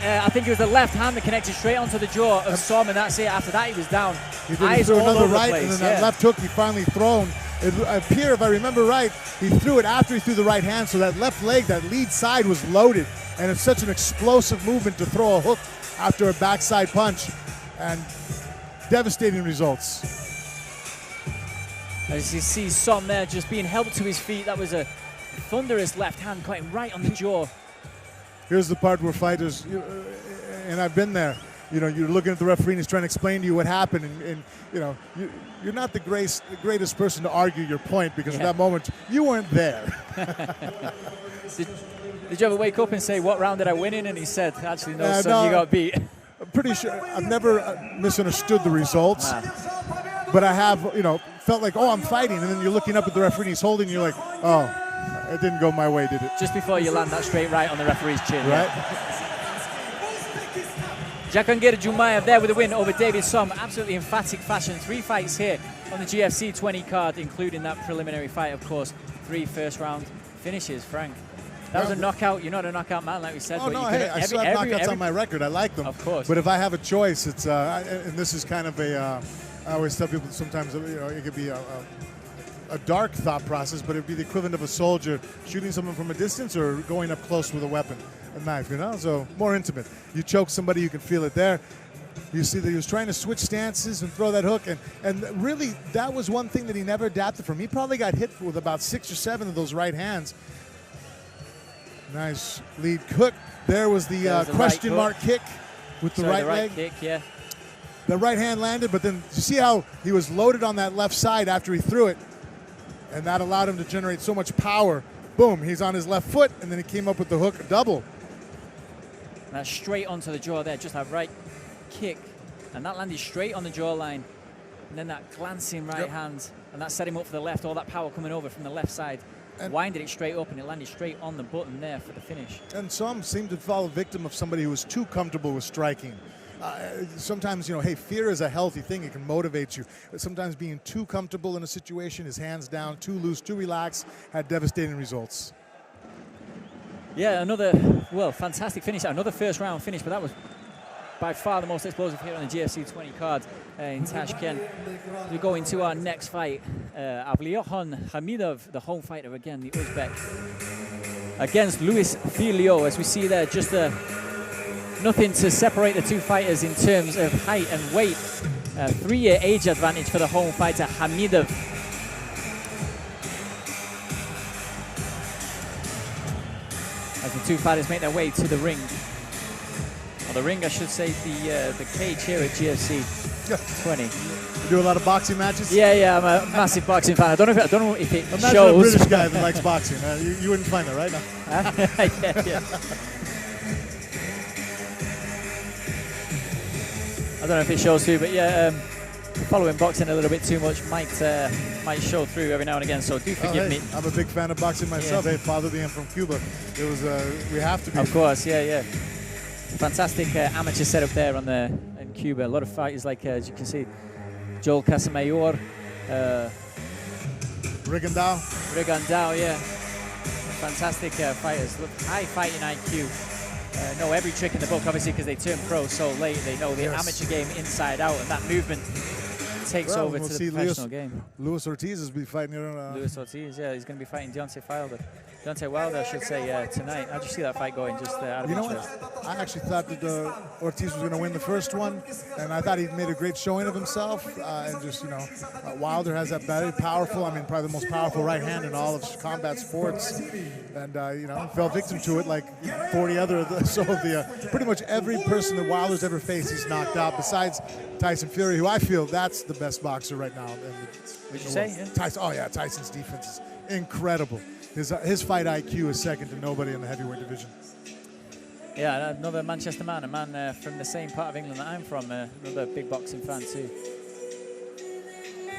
I think it was the left hand that connected straight onto the jaw of Somme, and that's it. After that, he was down. He threw another right, and then that left hook he finally thrown. It appeared, if I remember right, he threw it after he threw the right hand, so that left leg, that lead side was loaded. And it's such an explosive movement to throw a hook after a backside punch. And devastating results. As you see Somme there just being helped to his feet, that was a thunderous left hand cutting right on the jaw. Here's the part where fighters, and I've been there, you're looking at the referee and he's trying to explain to you what happened, and you're not the greatest person to argue your point because at that moment you weren't there. Did you ever wake up and say, what round did I win in? And he said, actually, no, son, you got beat. I'm pretty sure I've never misunderstood the results. but I have, felt like, oh, I'm fighting, and then you're looking up at the referee and he's holding, and you're like, oh, it didn't go my way, did it? Just before you land that straight right on the referee's chin. Right. Jahangir Jumayev there with a win over David Som. Absolutely emphatic fashion. 3 fights here on the GFC 20 card, including that preliminary fight, of course. 3 first-round finishes, Frank. That was a knockout. You're not a knockout man, like we said. Oh, but no, you hey, I still have knockouts on my record. I like them. Of course. But if I have a choice, it's, and this is kind of I always tell people sometimes, it could be a dark thought process, but it'd be the equivalent of a soldier shooting someone from a distance or going up close with a weapon, a knife, so more intimate. You choke somebody, you can feel it there. You see that he was trying to switch stances and throw that hook, and really that was one thing that he never adapted from. He probably got hit with about 6 or 7 of those right hands. Nice lead hook. There was the question mark kick with the right leg. Kick, yeah. The right hand landed, but then you see how he was loaded on that left side after he threw it, and that allowed him to generate so much power. Boom, he's on his left foot, and then he came up with the hook double. And that's straight onto the jaw there, just that right kick, and that landed straight on the jawline, and then that glancing right hand, and that set him up for the left, all that power coming over from the left side. And winded it straight up, and it landed straight on the button there for the finish. And some seem to fall victim of somebody who was too comfortable with striking. Sometimes, hey, fear is a healthy thing. It can motivate you. But sometimes being too comfortable in a situation, his hands down, too loose, too relaxed, had devastating results. Yeah, another, fantastic finish. Another first-round finish, but that was by far the most explosive here on the GFC 20 card in Tashkent. We go into our next fight. Avliyohan Hamidov, the home fighter again, the Uzbek, against Luis Filio. As we see there, just nothing to separate the 2 fighters in terms of height and weight. 3-year age advantage for the home fighter Hamidov. As the 2 fighters make their way to the ring. The ring, I should say, the cage here at GFC 20. You do a lot of boxing matches? Yeah, I'm a massive boxing fan. I don't know if it Imagine shows. a British guy that likes boxing. You wouldn't find that, right? No. Yeah. I don't know if it shows through, but yeah, following boxing a little bit too much might show through every now and again. So do forgive me. I'm a big fan of boxing myself. Hey, father being from Cuba, it was we have to be. Of course, yeah. Fantastic amateur setup there in Cuba. A lot of fighters, like as you can see, Joel Casamayor, Rigandao, yeah. Fantastic fighters. Look, high fighting IQ. Know every trick in the book, obviously, because they turn pro so late. They know the amateur game inside out, and that movement takes over to the professional game. Luis Ortiz is be fighting here. Luis Ortiz, yeah, he's going to be fighting Deontay Wilder, I should say, tonight. How'd you see that fight going, just out of interest? What? I actually thought that Ortiz was going to win the first one, and I thought he made a great showing of himself. And just, Wilder has that very powerful, probably the most powerful right hand in all of combat sports. And, fell victim to it like 40 other, pretty much every person that Wilder's ever faced, he's knocked out, besides Tyson Fury, who I feel that's the best boxer right now. Would you say? Yeah. Tyson's defense is incredible. His fight IQ is second to nobody in the heavyweight division. Yeah, another Manchester man, a man from the same part of England that I'm from, another big boxing fan too.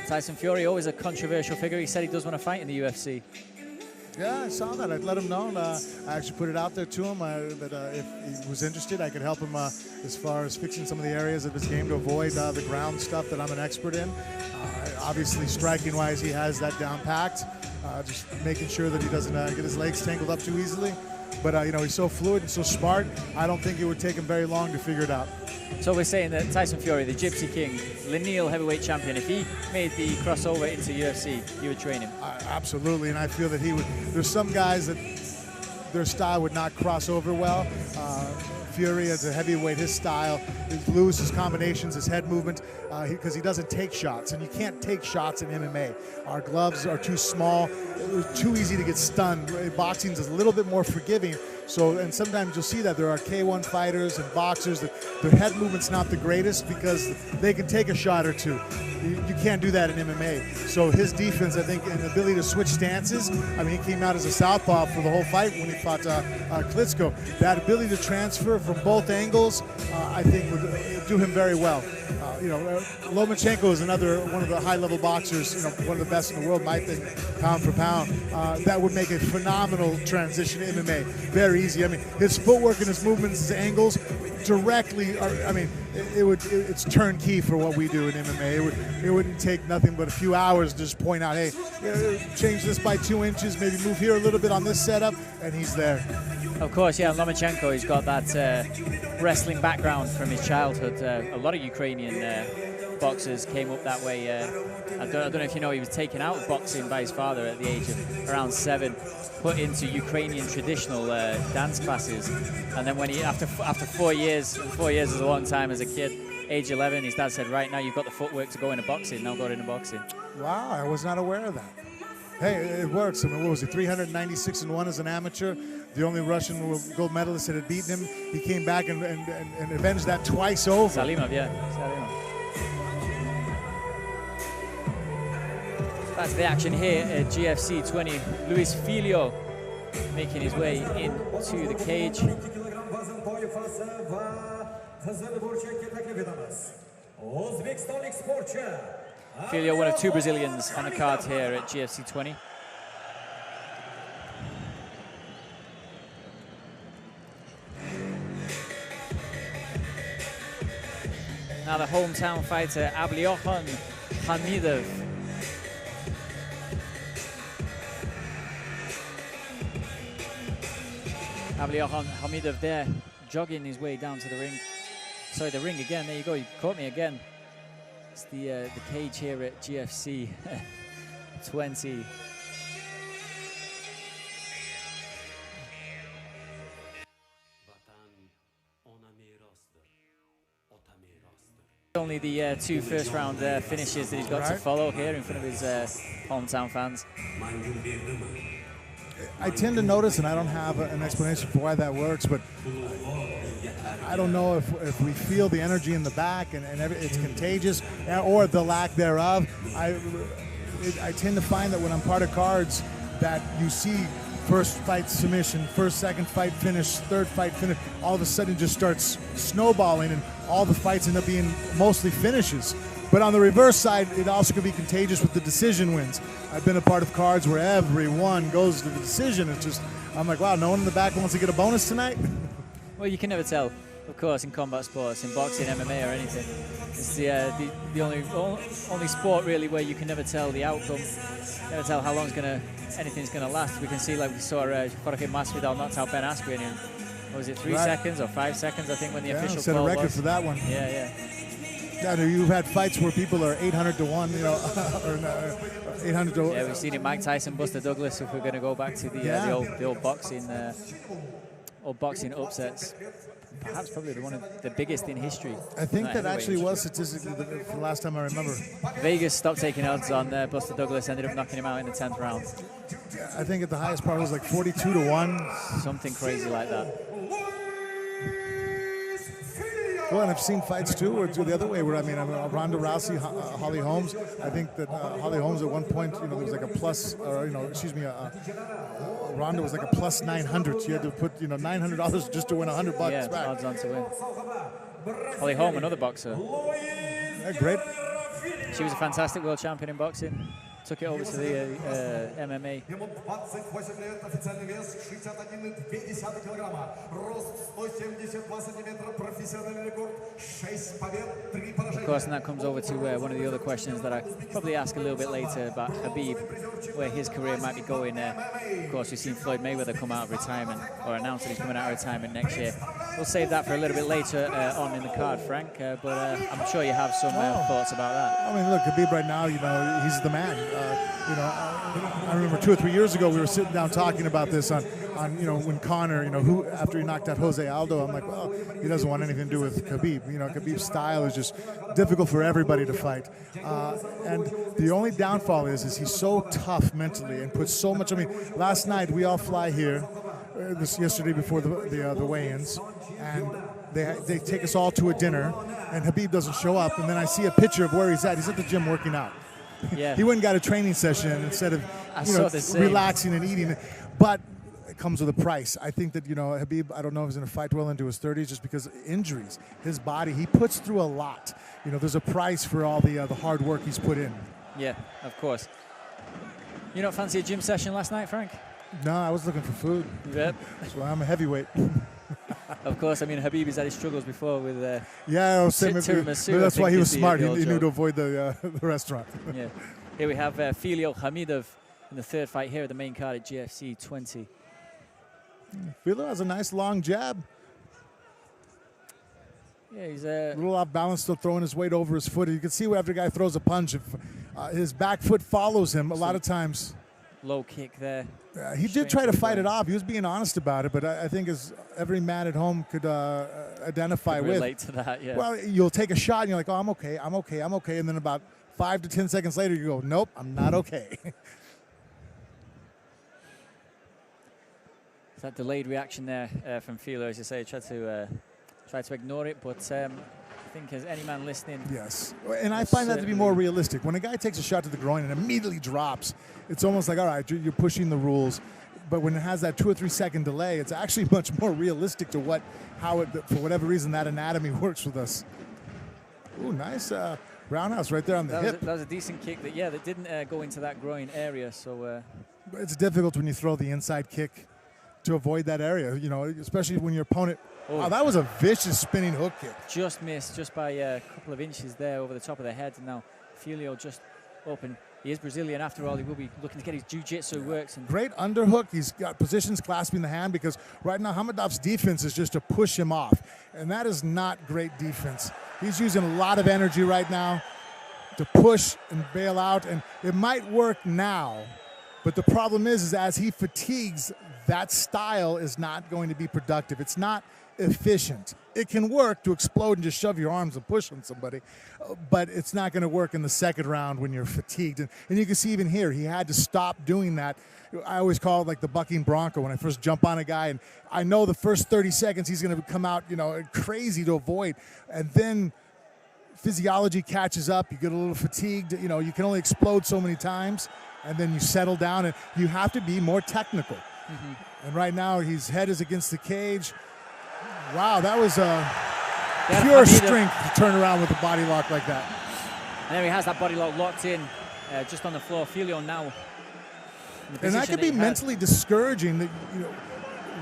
Tyson Fury, always a controversial figure. He said he does want to fight in the UFC. Yeah, I saw that. I'd let him know. I actually put it out there to him that if he was interested, I could help him as far as fixing some of the areas of his game to avoid the ground stuff that I'm an expert in. Obviously, striking-wise, he has that down packed. Just making sure that he doesn't get his legs tangled up too easily. But, he's so fluid and so smart, I don't think it would take him very long to figure it out. So we're saying that Tyson Fury, the Gypsy King, lineal heavyweight champion, if he made the crossover into UFC, you would train him? Absolutely, and I feel that he would. There's some guys that their style would not cross over well. Fury as a heavyweight, his style, his combinations, his head movement, because he doesn't take shots, and you can't take shots in MMA. Our gloves are too small. It's too easy to get stunned. Boxing is a little bit more forgiving, So, and sometimes you'll see that there are K1 fighters and boxers that their head movement's not the greatest because they can take a shot or two. You can't do that in MMA. So his defense, I think, and the ability to switch stances, I mean, he came out as a southpaw for the whole fight when he fought Klitschko. That ability to transfer from both angles, I think would do him very well. Lomachenko is another one of the high-level boxers, one of the best in the world, my thing, pound for pound. That would make a phenomenal transition to MMA. Very easy. I mean, his footwork and his movements, his angles, directly are, I mean, it's turnkey for what we do in MMA. It wouldn't take nothing but a few hours to just point out, hey, change this by 2 inches, maybe move here a little bit on this setup, and he's there. Of course, yeah, Lomachenko, he's got that wrestling background from his childhood. A lot of Ukrainian boxers came up that way. I don't know if you know, he was taken out of boxing by his father at the age of around 7, put into Ukrainian traditional dance classes, and then when he, after 4 years, and 4 years is a long time as a kid, age 11, his dad said, right now you've got the footwork to go into boxing, now go into boxing. Wow, I was not aware of that. Hey, it works. I mean, what was he, 396-1 as an amateur? The only Russian gold medalist that had beaten him. He came back and avenged that twice over. Salimov, yeah. Salimov. Back to the action here at GFC 20. Luis Filho making his way into the cage. Filho, one of 2 Brazilians on the card here at GFC 20. Now the hometown fighter, Abliohan Hamidov. Abliohan Hamidov there, jogging his way down to the ring. Sorry, the ring again, there you go, you caught me again. It's the cage here at GFC 20. Only the 2 first-round finishes that he's got to follow here in front of his hometown fans. I tend to notice, and I don't have an explanation for why that works, but I don't know if we feel the energy in the back and it's contagious, or the lack thereof. I tend to find that when I'm part of cards that you see first fight submission, second fight finish, third fight finish, all of a sudden it just starts snowballing and all the fights end up being mostly finishes. But on the reverse side, it also could be contagious with the decision wins. I've been a part of cards where everyone goes to the decision. It's just, I'm like, wow, no one in the back wants to get a bonus tonight? Well, you can never tell, of course, in combat sports, in boxing, MMA, or anything. It's the only sport really where you can never tell the outcome, never tell how long anything's gonna last. We can see, like we saw Jorge Masvidal knocked out Ben Askren in, what was it, 3 seconds or 5 seconds, I think, when the official set call a record was. for that one. Yeah. Yeah, you've had fights where people are 800-1, or 800 to. Yeah, we've seen it. Mike Tyson, Buster Douglas. If we're going to go back to the old boxing upsets, perhaps probably one of the biggest in history. I think that actually was statistically the last time I remember. Vegas stopped taking odds on Buster Douglas, ended up knocking him out in the 10th round. I think at the highest part was like 42-1. Something crazy like that. Well, and I've seen fights too, or the other way, where Ronda Rousey, Holly Holmes. I think that Holly Holmes at one point, there was like a plus, or Ronda was like a plus 900. So you had to put $900 just to win $100 back. Yeah, odds on to win. Holly Holm, another boxer. Yeah, great. She was a fantastic world champion in boxing. Took it over to the MMA. Of course, and that comes over to one of the other questions that I probably ask a little bit later about Khabib, where his career might be going. Of course, we've seen Floyd Mayweather come out of retirement, or announce that he's coming out of retirement next year. We'll save that for a little bit later on in the card, Frank, but I'm sure you have some thoughts about that. I mean, look, Khabib right now, he's the man. I remember 2 or 3 years ago, we were sitting down talking about this on when Conor, who after he knocked out Jose Aldo, I'm like, well, he doesn't want anything to do with Khabib. Khabib's style is just difficult for everybody to fight. And the only downfall is he's so tough mentally and puts so much. I mean, last night we all fly here. this yesterday before the weigh-ins, and they take us all to a dinner, and Khabib doesn't show up, and then I see a picture of where he's at. He's at the gym working out. Yeah. He went and got a training session instead of relaxing and eating. But it comes with a price. I think that, Khabib, I don't know if he's going to fight well into his 30s just because of injuries. His body, he puts through a lot. There's a price for all the hard work he's put in. Yeah, of course. You not fancy a gym session last night, Frank? No, I was looking for food. Yep. So I'm a heavyweight. Of course, I mean, Khabib has had his struggles before with yeah, I was saying maybe that's why he was smart. He knew to avoid the restaurant. Yeah. Here we have Filio Hamidov in the third fight here at the main card at GFC 20. Filio has a nice long jab. Yeah, he's a little off balance, still throwing his weight over his foot. You can see whenever the guy throws a punch, if his back foot follows him a lot of times. Low kick there. He did try to fight it off. He was being honest about it, but I think as every man at home could identify with. Relate to that, yeah. Well, you'll take a shot and you're like, oh, I'm okay, and then about 5 to 10 seconds later, you go, nope, I'm not okay. That delayed reaction there from Filio, as you say, tried to ignore it, but I think as any man listening. Yes, and I find that to be more realistic. When a guy takes a shot to the groin and immediately drops, it's almost like, all right, you're pushing the rules. But when it has that 2 or 3 second delay, it's actually much more realistic to how it, for whatever reason, that anatomy works with us. Ooh, nice roundhouse right there on the hip. That was a decent kick that didn't go into that groin area. So it's difficult when you throw the inside kick to avoid that area, especially when your opponent. Oh, that was a vicious spinning hook kick. Just missed, just by a couple of inches there over the top of the head. And now Filio just open. He is Brazilian after all. He will be looking to get his jiu-jitsu works. And great underhook. He's got positions clasping the hand because right now Hamidov's defense is just to push him off. And that is not great defense. He's using a lot of energy right now to push and bail out. And it might work now, but the problem is as he fatigues, that style is not going to be productive. It's not efficient. It can work to explode and just shove your arms and push on somebody, but it's not going to work in the second round when you're fatigued. And you can see even here, he had to stop doing that. I always call it like the bucking bronco when I first jump on a guy, and I know the first 30 seconds he's going to come out, crazy to avoid, and then physiology catches up. You get a little fatigued. You can only explode so many times, and then you settle down, and you have to be more technical. Mm-hmm. And right now, his head is against the cage. Wow, that was pure strength to turn around with a body lock like that. And there he has that body lock locked in just on the floor. Filio now. And that could be mentally discouraging. That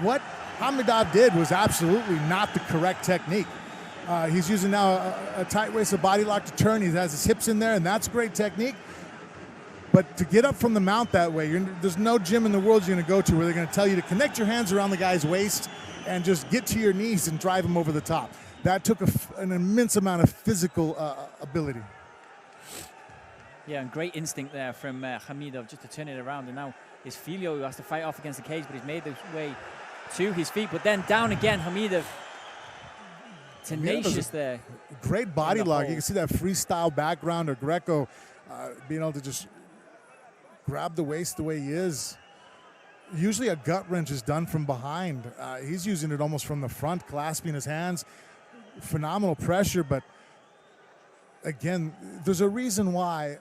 what Hamidov did was absolutely not the correct technique. He's using now a tight waist, a body lock to turn. He has his hips in there, and that's great technique. But to get up from the mount that way, there's no gym in the world you're going to go to where they're going to tell you to connect your hands around the guy's waist and just get to your knees and drive him over the top. That took an immense amount of physical ability. Yeah, and great instinct there from Hamidov just to turn it around. And now it's Filio who has to fight off against the cage, but he's made his way to his feet. But then down again, Hamidov. Tenacious there. Great body lock. You can see that freestyle background of Greco being able to just grab the waist the way he is. Usually a gut wrench is done from behind. He's using it almost from the front, clasping his hands. Phenomenal pressure, but again, there's a reason why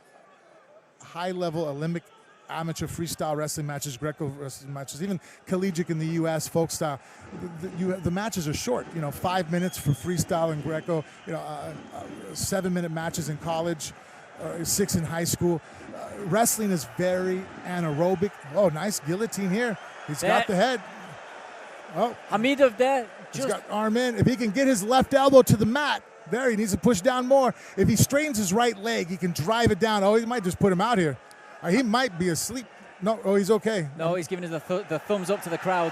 high-level Olympic amateur freestyle wrestling matches, Greco wrestling matches, even collegiate in the U.S. folk style, the matches are short. 5 minutes for freestyle and Greco. 7-minute matches in college, 6 in high school. Wrestling is very anaerobic. Oh, nice guillotine here. He's got the head. Oh, Hamidov there. He's got arm in. If he can get his left elbow to the mat, there he needs to push down more. If he strains his right leg, he can drive it down. Oh, he might just put him out here. He might be asleep. No, oh, he's okay. No, he's giving us the thumbs up to the crowd.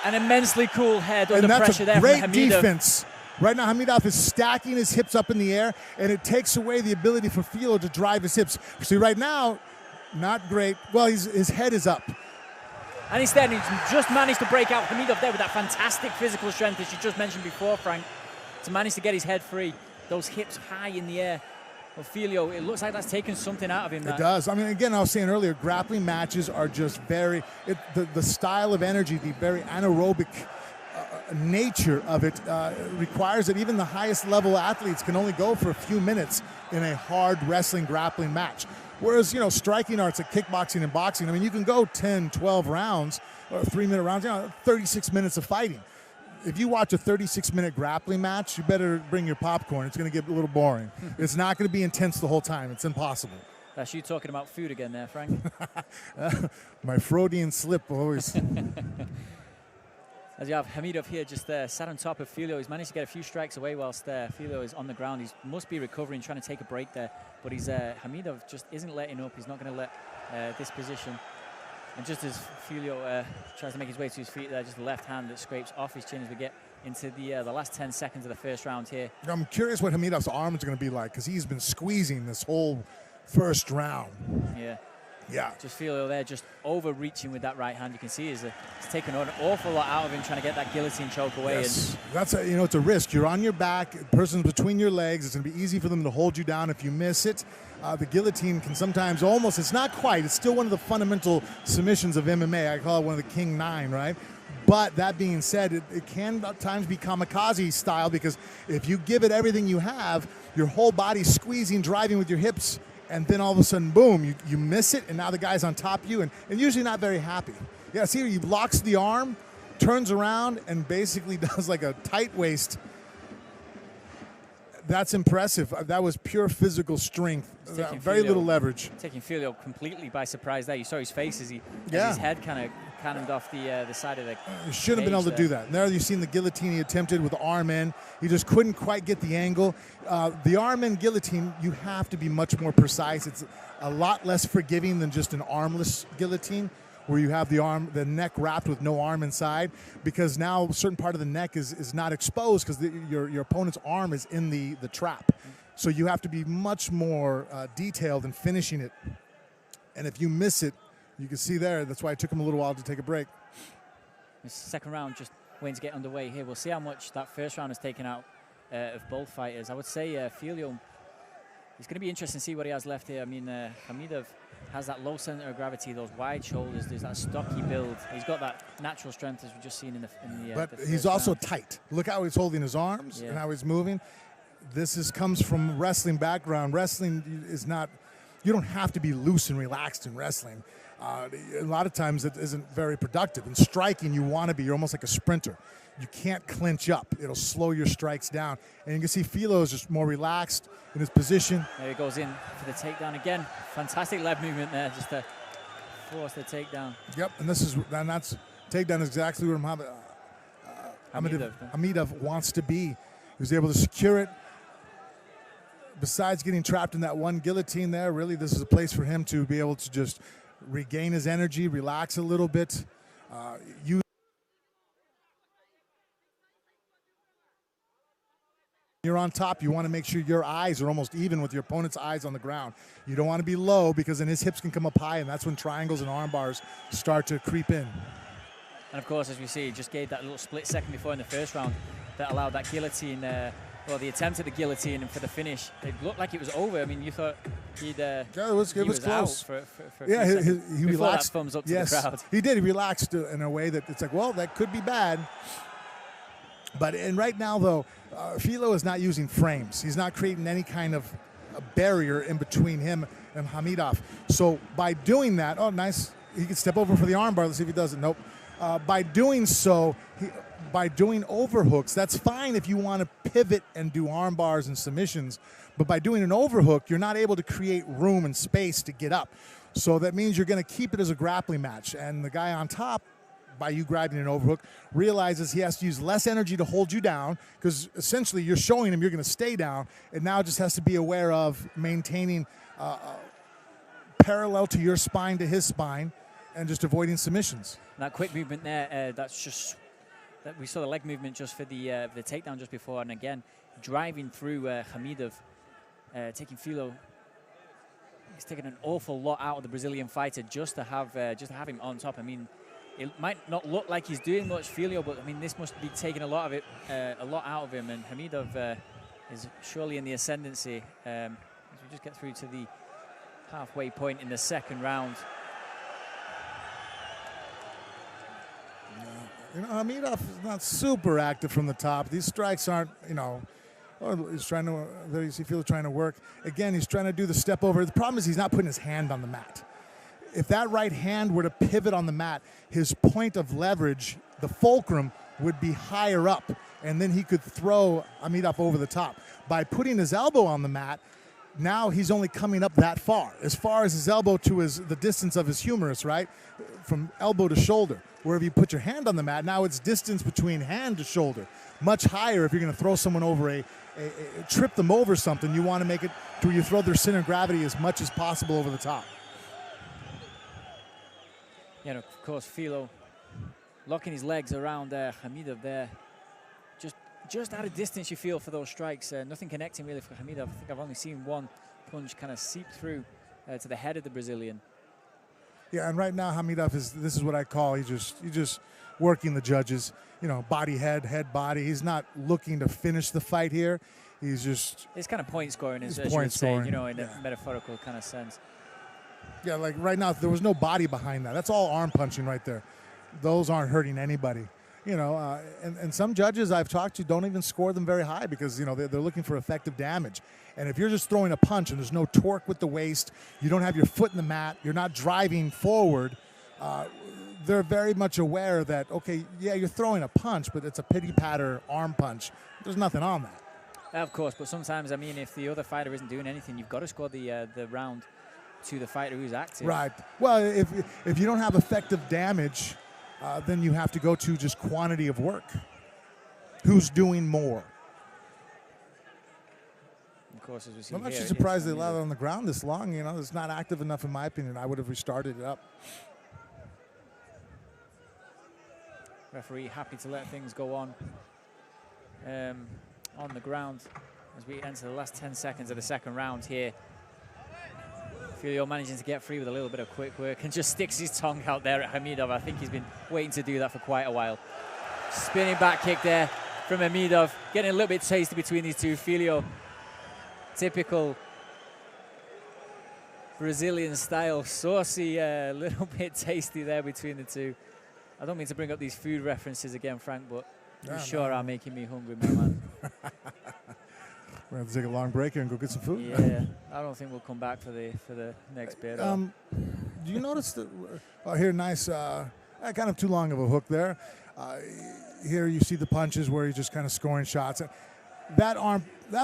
An immensely cool head under pressure there from Hamidov. Great defense. Right now, Hamidov is stacking his hips up in the air, and it takes away the ability for Filio to drive his hips. See, right now, not great. Well, his head is up. And instead, he's just managed to break out Hamidov there with that fantastic physical strength, as you just mentioned before, Frank, to manage to get his head free. Those hips high in the air. Well, Filio, it looks like that's taken something out of him. It does. I mean, again, I was saying earlier, grappling matches are just very, the style of energy, the very anaerobic nature of it requires that even the highest level athletes can only go for a few minutes in a hard wrestling grappling match. Whereas, you know, striking arts like kickboxing and boxing, I mean, you can go 10, 12 rounds or 3-minute rounds, 36 minutes of fighting. If you watch a 36-minute grappling match, you better bring your popcorn. It's going to get a little boring. It's not going to be intense the whole time. It's impossible. That's you talking about food again there, Frank. My Freudian slip always. As you have Hamidov here just sat on top of Filio. He's managed to get a few strikes away whilst Filio is on the ground. He must be recovering, trying to take a break there. But Hamidov just isn't letting up. He's not going to let this position. And just as Filio tries to make his way to his feet there, just the left hand that scrapes off his chin as we get into the last 10 seconds of the first round here. I'm curious what Hamidov's arm is going to be like, because he's been squeezing this whole first round. Yeah. Yeah. Just Filio there, just overreaching with that right hand. You can see he's taken an awful lot out of him, trying to get that guillotine choke away. Yes. That's it's a risk. You're on your back, the person's between your legs. It's going to be easy for them to hold you down if you miss it. The guillotine can sometimes it's not quite, it's still one of the fundamental submissions of MMA. I call it one of the King 9, right? But that being said, it can at times be kamikaze style, because if you give it everything you have, your whole body's squeezing, driving with your hips, and then all of a sudden, boom, you miss it, and now the guy's on top of you, and usually not very happy. Yeah, see, he locks the arm, turns around, and basically does like a tight waist. That's impressive. That was pure physical strength. Very little leverage. Taking Filio completely by surprise there. You saw his face as his head kind of cannoned off the side of the You shouldn't have been able to do that. And there you've seen the guillotine he attempted with the arm in. He just couldn't quite get the angle. The arm in guillotine, you have to be much more precise. It's a lot less forgiving than just an armless guillotine, where you have the neck wrapped with no arm inside, because now a certain part of the neck is not exposed because your opponent's arm is in the trap. So you have to be much more detailed in finishing it. And if you miss it, you can see there, that's why it took him a little while to take a break. This second round just waiting to get underway here. We'll see how much that first round has taken out of both fighters. I would say Filio, it's going to be interesting to see what he has left here. I mean, Hamidov has that low center of gravity, those wide shoulders, there's that stocky build. He's got that natural strength as we've just seen in the But the he's first also round. tight. Look how he's holding his arms and how he's moving. This comes from wrestling background. Wrestling is not, you don't have to be loose and relaxed in wrestling. A lot of times it isn't very productive. In striking, you want to be, you're almost like a sprinter. You can't clinch up. It'll slow your strikes down. And you can see Filio is just more relaxed in his position. There he goes in for the takedown again. Fantastic leg movement there, just to force the takedown. Yep, and that's takedown is exactly where Hamidov wants to be. He was able to secure it. Besides getting trapped in that one guillotine there, really this is a place for him to be able to just regain his energy, relax a little bit. You're on top, you want to make sure your eyes are almost even with your opponent's eyes on the ground. You don't want to be low, because then his hips can come up high, and that's when triangles and arm bars start to creep in. And of course, as we see, he just gave that little split second before in the first round that allowed that guillotine, well, the attempt at the guillotine, and for the finish, it looked like it was over. I mean, you thought he'd it was close. Out for a yeah, few seconds he before relaxed. That thumbs up to yes, the crowd. He did. He relaxed in a way that it's like, well, that could be bad. But right now, though, Filio is not using frames. He's not creating any kind of a barrier in between him and Hamidov. So by doing that, oh, nice. He can step over for the armbar. Let's see if he does it. Nope. By doing so, by doing overhooks, that's fine if you want to pivot and do arm bars and submissions. But by doing an overhook, you're not able to create room and space to get up. So that means you're going to keep it as a grappling match. And the guy on top, by you grabbing an overhook, realizes he has to use less energy to hold you down, because essentially you're showing him you're going to stay down, and now just has to be aware of maintaining parallel to your spine to his spine and just avoiding submissions. That quick movement there, that's just, that we saw the leg movement just for the takedown just before, and again, driving through Hamidov, taking Filio. He's taken an awful lot out of the Brazilian fighter just to have him on top. I mean, it might not look like he's doing much, Filio, but I mean, this must be taking a lot of it, a lot out of him. And Hamidov is surely in the ascendancy. As we just get through to the halfway point in the second round. You know, Hamidov is not super active from the top. These strikes aren't, you know, he's trying to, you feel trying to work. Again, he's trying to do the step over. The problem is he's not putting his hand on the mat. If that right hand were to pivot on the mat, his point of leverage, the fulcrum, would be higher up, and then he could throw Hamidov over the top. By putting his elbow on the mat, now he's only coming up that far as his elbow to the distance of his humerus, right? From elbow to shoulder. Where if you put your hand on the mat, now it's distance between hand to shoulder. Much higher if you're going to throw someone over trip them over something. You want to make it to where you throw their center of gravity as much as possible over the top. Yeah, and of course, Filo locking his legs around Hamidov there. Just out of distance, you feel, for those strikes. Nothing connecting really for Hamidov. I think I've only seen one punch kind of seep through to the head of the Brazilian. Yeah, and right now Hamidov this is what I call he's just working the judges. You know, body, head, body. He's not looking to finish the fight here. It's kind of point scoring, as you point would say, scoring, you know, in a metaphorical kind of sense. Yeah, like right now there was no body behind that. That's all arm punching right there. Those aren't hurting anybody. You know, and some judges I've talked to don't even score them very high because, you know, they're looking for effective damage. And if you're just throwing a punch and there's no torque with the waist, you don't have your foot in the mat, you're not driving forward, they're very much aware that, okay, yeah, you're throwing a punch, but it's a pity-patter arm punch. There's nothing on that. Of course, but sometimes, I mean, if the other fighter isn't doing anything, you've got to score the round to the fighter who's active. Right. Well, if you don't have effective damage, then you have to go to just quantity of work. Who's doing more? Of course, as we see I'm here, actually surprised they allowed it on the ground this long. You know, it's not active enough in my opinion. I would have restarted it up. Referee happy to let things go on the ground as we enter the last 10 seconds of the second round here. Filio managing to get free with a little bit of quick work and just sticks his tongue out there at Hamidov. I think he's been waiting to do that for quite a while. Spinning back kick there from Hamidov, getting a little bit tasty between these two. Filio, typical Brazilian style, saucy, a little bit tasty there between the two. I don't mean to bring up these food references again, Frank, but you sure are making me hungry, my man. We're going to take a long break here and go get some food. Yeah, I don't think we'll come back for the next bit. Do you notice that? Oh, here, nice. Kind of too long of a hook there. Here you see the punches where he's just kind of scoring shots. That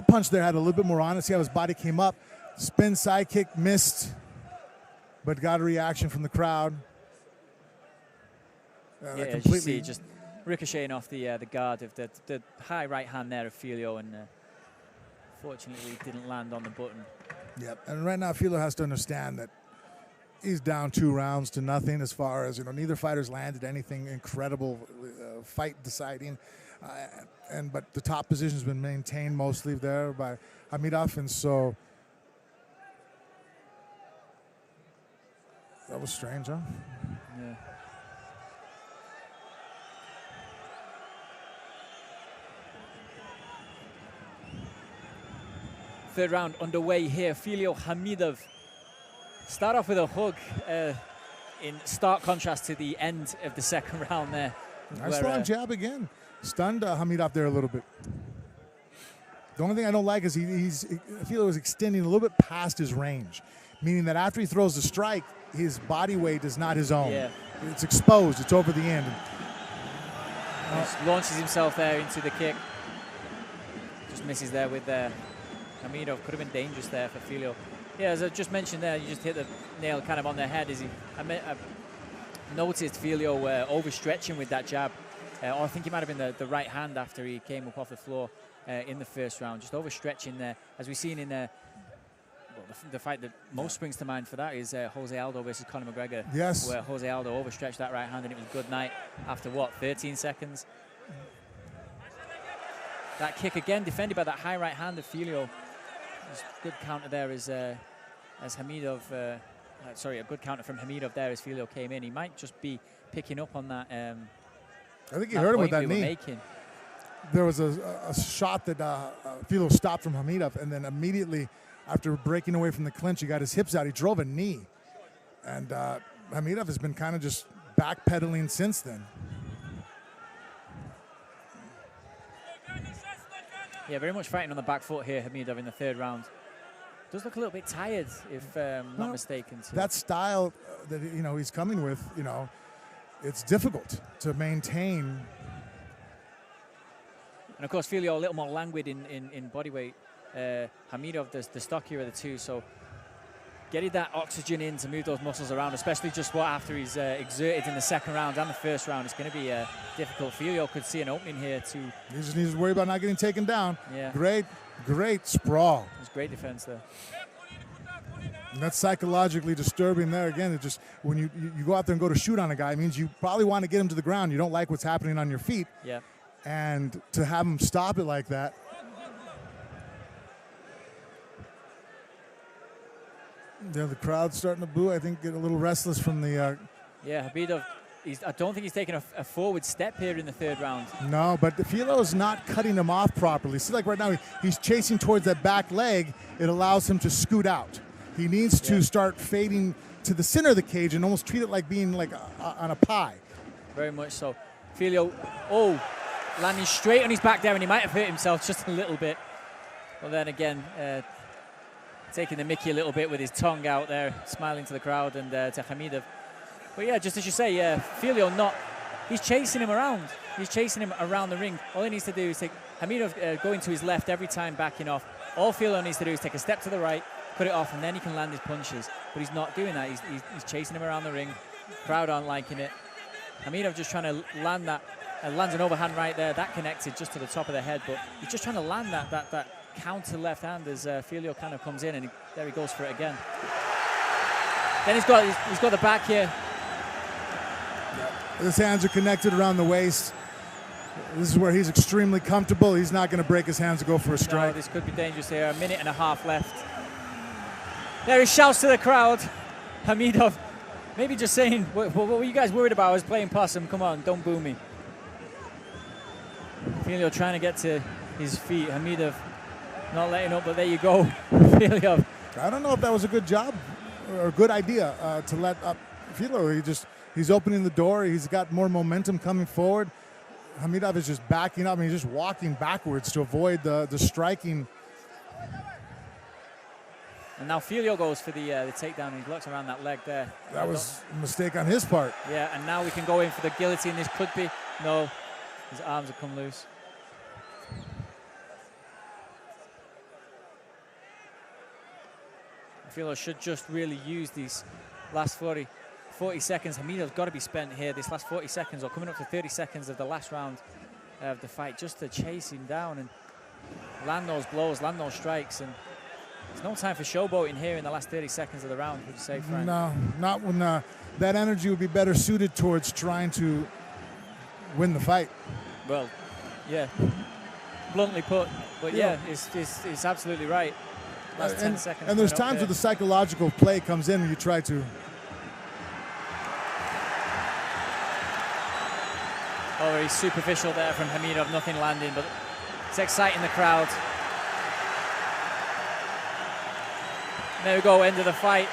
punch there had a little bit more on it. See how his body came up. Spin side kick, missed, but got a reaction from the crowd. Yeah, as you see, just ricocheting off the guard of the high right hand there of Filio, and fortunately didn't land on the button. Yep, and right now Filio has to understand that he's down 2 rounds to nothing as far as, you know, neither fighter's landed anything incredible fight deciding. But the top position's been maintained mostly there by Hamidov, and so that was strange, huh? Yeah. Third round underway here. Filio Hamidov start off with a hug in stark contrast to the end of the second round there. Nice long jab again. Stunned Hamidov there a little bit. The only thing I don't like is Filio was extending a little bit past his range, meaning that after he throws the strike, his body weight is not his own. Yeah. It's exposed. It's over the end. Just launches himself there into the kick. Just misses there with Hamidov. Could have been dangerous there for Filio. Yeah, as I just mentioned there, you just hit the nail kind of on the head. I noticed Filio overstretching with that jab. Or I think it might have been the right hand after he came up off the floor in the first round. Just overstretching there. As we've seen in the fight that most springs to mind for that is Jose Aldo versus Conor McGregor. Yes. Where Jose Aldo overstretched that right hand and it was good night after, 13 seconds? That kick again defended by that high right hand of Filio. Good counter there as Hamidov, a good counter from Hamidov there as Filio came in. He might just be picking up on that. I think he heard him with that knee. There was a shot that Filio stopped from Hamidov, and then immediately after breaking away from the clinch, he got his hips out. He drove a knee. And Hamidov has been kind of just backpedaling since then. Yeah, very much fighting on the back foot here, Hamidov, in the third round. Does look a little bit tired, if not mistaken. So. That style that he's coming with, it's difficult to maintain. And of course, Filio a little more languid in body weight. Hamidov, the stockier of the two, so getting that oxygen in to move those muscles around, especially just after he's exerted in the second round and the first round, it's going to be difficult. Filio could see an opening here too. He just needs to worry about not getting taken down. Yeah. Great sprawl. It's great defense there. And that's psychologically disturbing there. Again, it just when you go out there and go to shoot on a guy, it means you probably want to get him to the ground. You don't like what's happening on your feet. Yeah. And to have him stop it like that. Yeah, the crowd's starting to boo. I think get a little restless from the. Yeah, Habibov. I don't think he's taken a forward step here in the third round. No, but Filo is not cutting him off properly. See, like right now, he's chasing towards that back leg. It allows him to scoot out. He needs to start fading to the center of the cage and almost treat it like being like on a pie. Very much so. Filio, landing straight on his back there, and he might have hurt himself just a little bit. But then again, taking the mickey a little bit with his tongue out there, smiling to the crowd and to Hamidov. But yeah, just as you say, Filio he's chasing him around. He's chasing him around the ring. All he needs to do is take Hamidov going to his left every time backing off. All Filio needs to do is take a step to the right, put it off, and then he can land his punches. But he's not doing that. He's chasing him around the ring. Crowd aren't liking it. Hamidov just trying to land that, lands an overhand right there. That connected just to the top of the head, but he's just trying to land that counter left hand as Filio kind of comes in, and there he goes for it again. Then he's got the back here. His hands are connected around the waist. This is where he's extremely comfortable. He's not going to break his hands to go for a strike. No, this could be dangerous here. 1.5 minutes left. There he shouts to the crowd. Hamidov, maybe just saying, what were you guys worried about? I was playing possum. Come on, don't boo me. Filio trying to get to his feet. Hamidov not letting up, but there you go. Filio. I don't know if that was a good job or a good idea to let up Filio. He's opening the door. He's got more momentum coming forward. Hamidov is just backing up. He's just walking backwards to avoid the striking. And now Filio goes for the takedown. He blocks around that leg there. That was a mistake on his part. Yeah, and now we can go in for the guillotine. This could be. No, his arms have come loose. Filio should just really use these last 40 seconds. Hamidov's got to be spent here. This last 40 seconds, or coming up to 30 seconds of the last round of the fight, just to chase him down and land those blows, land those strikes. And there's no time for showboating here in the last 30 seconds of the round, would you say, Frank? No, not when that energy would be better suited towards trying to win the fight. Well, yeah, bluntly put. But yeah, it's absolutely right. Last 10 seconds. And there's times where the psychological play comes in when you try to. Oh, very superficial there from Hamidov, nothing landing, but it's exciting the crowd. There we go, end of the fight.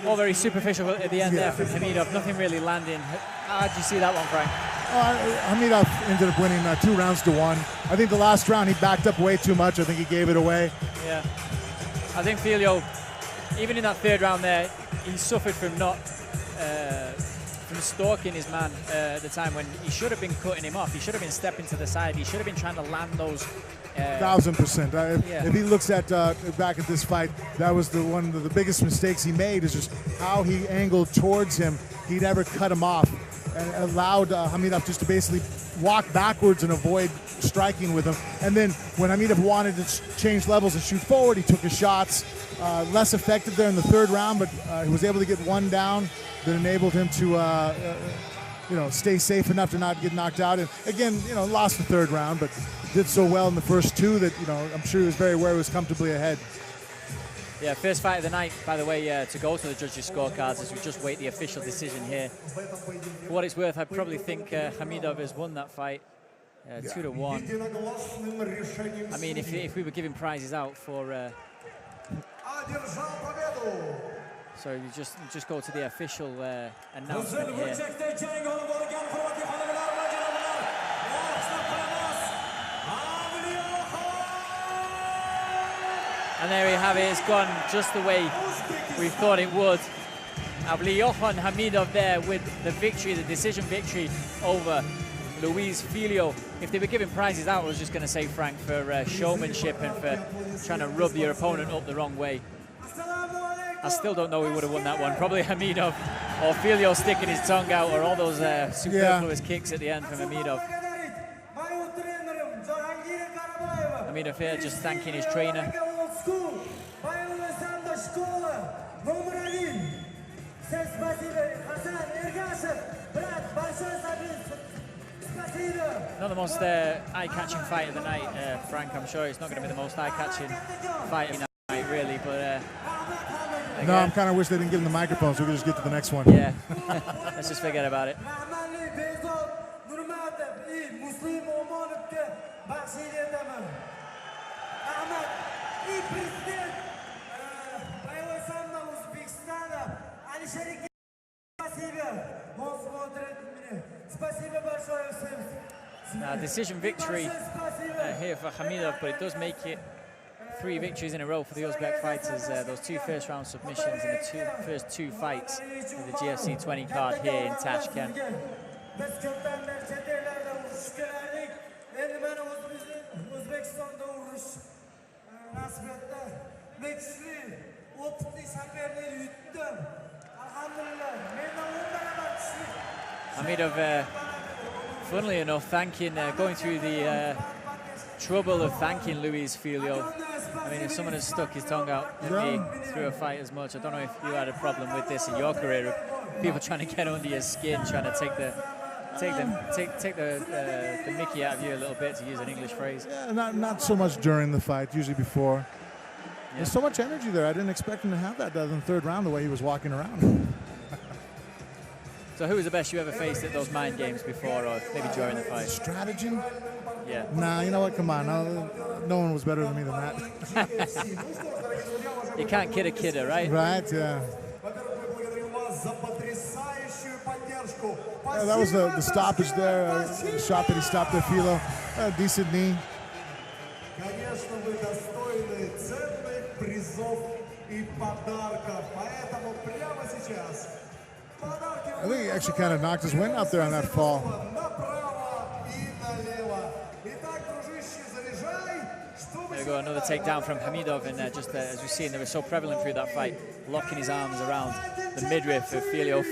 Oh, very superficial at the end there from Hamidov, nothing really landing. How did you see that one, Frank? Hamidov ended up winning 2 rounds to 1. I think the last round he backed up way too much. I think he gave it away. Yeah. I think Filio, even in that third round there, he suffered from from stalking his man at the time when he should have been cutting him off. He should have been stepping to the side. He should have been trying to land those. 1000%. If he looks at back at this fight, that was one of the biggest mistakes he made, is just how he angled towards him. He never cut him off and allowed Hamidov just to basically walk backwards and avoid striking with him. And then when Hamidov wanted to change levels and shoot forward, he took his shots. Less effective there in the third round, but he was able to get one down that enabled him to stay safe enough to not get knocked out. And again, lost the third round, but did so well in the first 2 that, I'm sure he was very aware he was comfortably ahead. Yeah, first fight of the night, by the way, to go to the judges' scorecards as we just wait the official decision here. For what it's worth, I probably think Hamidov has won that fight. 2-1. I mean, if we were giving prizes out for... sorry, we just go to the official announcement here. And there we have it, it's gone just the way we thought it would. Johan Hamidov there with the victory, the decision victory over Luis Filho. If they were giving prizes out, I was just going to say, Frank, for showmanship and for trying to rub your opponent up the wrong way. I still don't know who would have won that one. Probably Hamidov or Filho sticking his tongue out, or all those superfluous kicks at the end from Hamidov. Hamidov here just thanking his trainer. Not the most eye-catching fight of the night, Frank. I'm sure it's not going to be the most eye-catching fight of the night, really, but... no, I'm kind of wish they didn't give him the microphone so we could just get to the next one. Yeah, let's just forget about it. Decision victory here for Hamidov, but it does make it 3 victories in a row for the Uzbek fighters. Those 2 first-round submissions and the first two fights in the GFC 20 card here in Tashkent. Hamidov, funnily enough, going through the trouble of thanking Luis Filho. I mean, if someone has stuck his tongue out at me through a fight as much, I don't know if you had a problem with this in your career, of people trying to get under your skin, trying to take the mickey out of you a little bit, to use an English phrase. Yeah, not so much during the fight, usually before. Yeah. There's so much energy there. I didn't expect him to have that in the 3rd round, the way he was walking around. So who was the best you ever faced at those mind games before, or maybe during the fight? Strategy? Yeah. Nah, you know what? Come on. No one was better than me than that. You can't kid a kidder, right? Right, yeah. Yeah, that was the stoppage there, the shot that he stopped at Filho. A decent knee. I think he actually kind of knocked his wind out there on that fall. There we go, another takedown from Hamidov, and just as we've seen, they were so prevalent through that fight, locking his arms around the midriff of Filho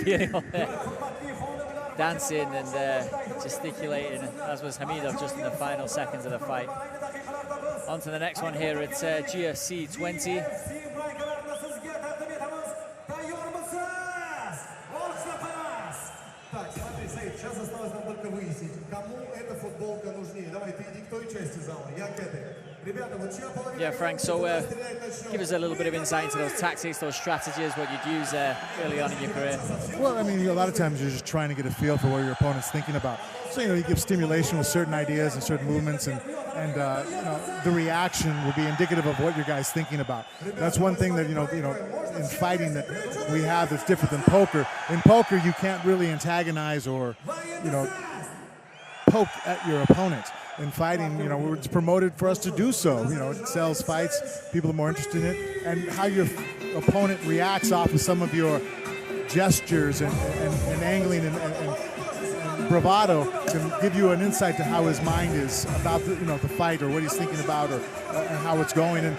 dancing and gesticulating, as was Hamidov just in the final seconds of the fight. On to the next one here at GFC 20. Yeah, Frank, so give us a little bit of insight into those tactics, those strategies, what you'd use early on in your career. Well, I mean, a lot of times you're just trying to get a feel for what your opponent's thinking about. So, you give stimulation with certain ideas and certain movements, and the reaction will be indicative of what your guy's thinking about. That's one thing that, in fighting that we have that's different than poker. In poker, you can't really antagonize or, poke at your opponent. In fighting, it's promoted for us to do so. It sells fights, people are more interested in it, and how your opponent reacts off of some of your gestures and angling and bravado can give you an insight to how his mind is about the fight, or what he's thinking about, or how it's going, and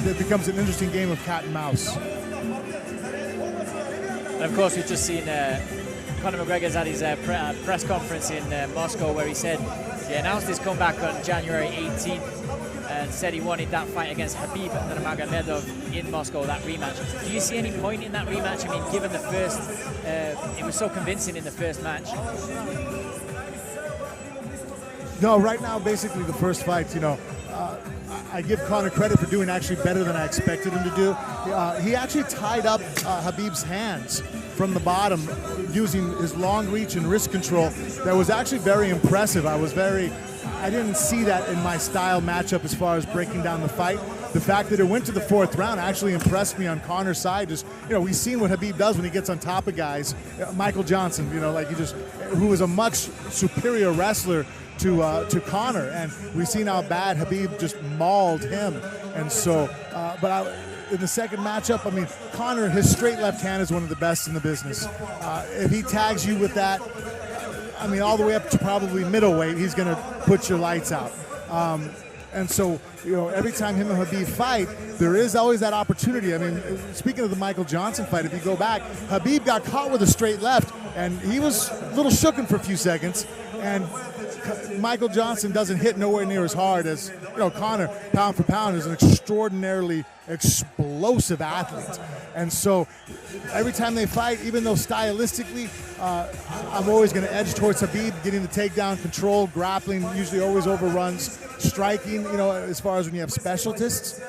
it becomes an interesting game of cat and mouse. And of course, we've just seen Conor McGregor's had his press conference in Moscow, where he said he announced his comeback on January 18th and said he wanted that fight against Hafeez Nurmagomedov in Moscow, that rematch. Do you see any point in that rematch? I mean, given the first, it was so convincing in the first match. I give Conor credit for doing actually better than I expected him to do. He actually tied up Khabib's hands from the bottom using his long reach and wrist control. That was actually very impressive. I didn't see that in my style matchup as far as breaking down the fight. The fact that it went to the 4th round actually impressed me on Conor's side. Just, we've seen what Khabib does when he gets on top of guys. Michael Johnson, who was a much superior wrestler to Conor, and we've seen how bad Khabib just mauled him. And so, in the second matchup, Conor, his straight left hand is one of the best in the business. If he tags you with that, all the way up to probably middleweight, he's going to put your lights out. And so, every time him and Khabib fight, there is always that opportunity. Speaking of the Michael Johnson fight, if you go back, Khabib got caught with a straight left, and he was a little shooken for a few seconds, and Michael Johnson doesn't hit nowhere near as hard as, Conor, pound for pound, is an extraordinarily explosive athlete. And so every time they fight, even though stylistically, I'm always going to edge towards Khabib, getting the takedown, control, grappling, usually always overruns, striking, as far as when you have specialists.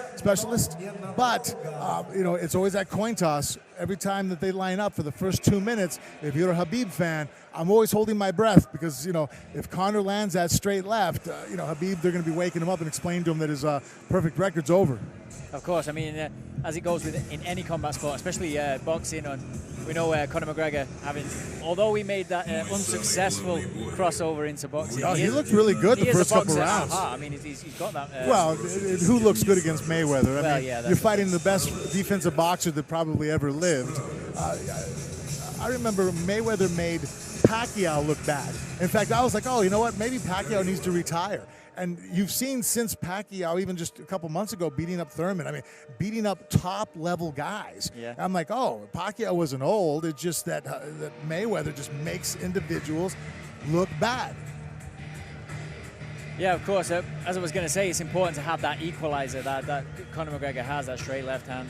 But, it's always that coin toss. Every time that they line up for the first 2 minutes, if you're a Khabib fan, I'm always holding my breath because, if Conor lands that straight left, Khabib, they're going to be waking him up and explaining to him that his perfect record's over. Of course, as it goes in any combat sport, especially boxing, we know Conor McGregor although he made that unsuccessful crossover into boxing. He looked really good the first couple rounds. He's got that. Who looks good against Mayweather? Yeah, you're fighting the best defensive boxer that probably ever lived. I remember Mayweather made Pacquiao look bad. In fact, I was like, oh, you know what? Maybe Pacquiao needs to retire. And you've seen since Pacquiao, even just a couple months ago, beating up Thurman, beating up top-level guys. Yeah. I'm like, oh, Pacquiao wasn't old. It's just that Mayweather just makes individuals look bad. Yeah, of course. As I was going to say, it's important to have that equalizer that Conor McGregor has, that straight left hand.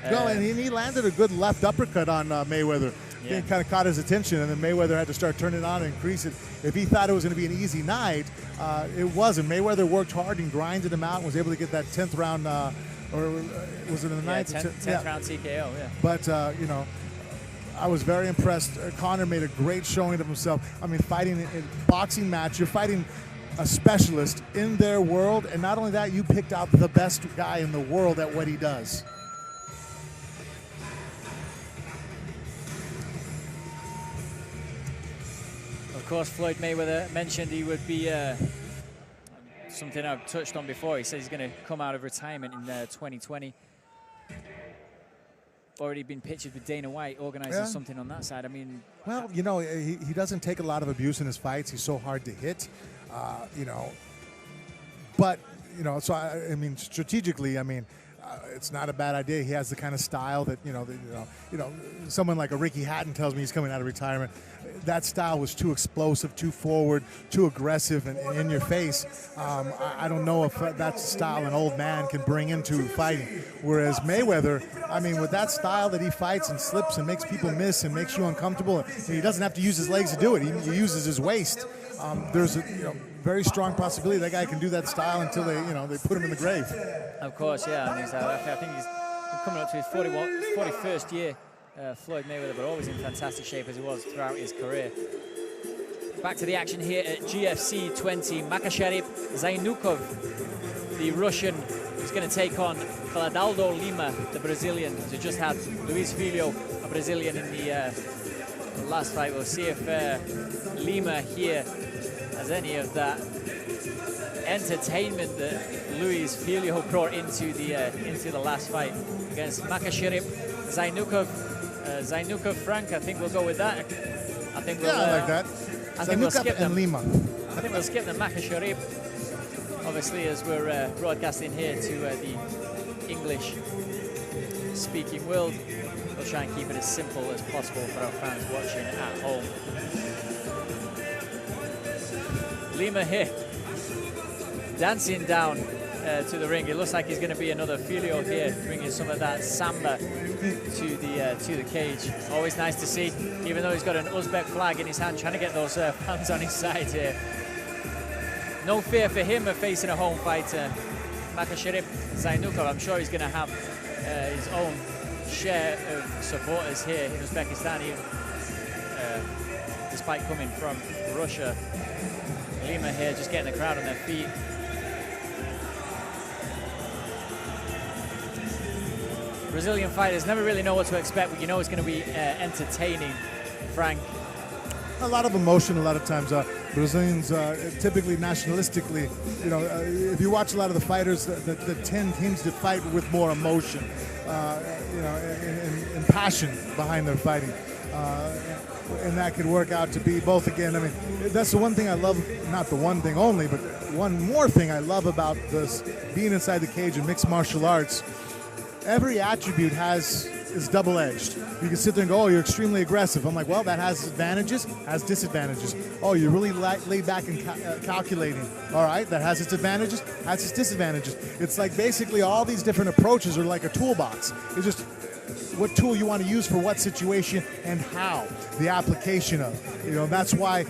And he landed a good left uppercut on Mayweather. Yeah. It kind of caught his attention, and then Mayweather had to start turning it on and increase it. If he thought it was going to be an easy night, it wasn't. Mayweather worked hard and grinded him out and was able to get that 10th round, or was it in the 9th? 10th round TKO, yeah. But, I was very impressed. Conor made a great showing of himself. Fighting in a boxing match, you're fighting a specialist in their world, and not only that, you picked out the best guy in the world at what he does. Of course, Floyd Mayweather mentioned he would be something I've touched on before. He says he's going to come out of retirement in 2020. Already been pictured with Dana White organizing something on that side. Well, he doesn't take a lot of abuse in his fights. He's so hard to hit, But, so strategically, it's not a bad idea. He has the kind of style that, someone like a Ricky Hatton tells me he's coming out of retirement. That style was too explosive, too forward, too aggressive, and in your face. I don't know if that's a style an old man can bring into fighting. Whereas Mayweather, with that style that he fights and slips and makes people miss and makes you uncomfortable, and he doesn't have to use his legs to do it. He uses his waist. There's a very strong possibility that guy can do that style until they put him in the grave. Of course, yeah. And I think he's coming up to his 41st year, Floyd Mayweather, but always in fantastic shape as he was throughout his career. Back to the action here at GFC 20. Makhachev Zainukov, the Russian, is going to take on Faladaldo Lima, the Brazilian, who just had Luis Filho, a Brazilian, in the last fight. We'll see if Lima here has any of that entertainment that Luis Filho brought into the last fight against Makhachev Zainukov Frank. I think we'll go with that. I think we'll, I like that. I think we'll skip them. Lima. I think we'll skip the Makhachev, obviously, as we're broadcasting here to the English-speaking world. We'll try and keep it as simple as possible for our fans watching at home. Lima here, dancing down to the ring. It looks like he's going to be another Filho here, bringing some of that samba to the cage. Always nice to see, even though he's got an Uzbek flag in his hand, trying to get those fans on his side here. No fear for him of facing a home fighter. Makasharip Zainukov. I'm sure he's going to have his own share of supporters here in Uzbekistan, even, despite coming from Russia. Lima here just getting the crowd on their feet. Brazilian fighters never really know what to expect, but you know it's going to be entertaining, Frank. A lot of emotion a lot of times. Brazilians typically nationalistically, you know, if you watch a lot of the fighters that tend to fight with more emotion, you know, and passion behind their fighting. And that could work out to be both again. I mean, that's the one thing I love, not the one thing only, but one more thing I love about this being inside the cage in mixed martial arts. Every attribute is double-edged. You can sit there and go, oh, you're extremely aggressive. I'm like, well, that has advantages, has disadvantages. Oh, you're really laid back and calculating. All right, that has its advantages, has its disadvantages. It's like basically all these different approaches are like a toolbox. It's just what tool you want to use for what situation and how, the application of. You know, that's why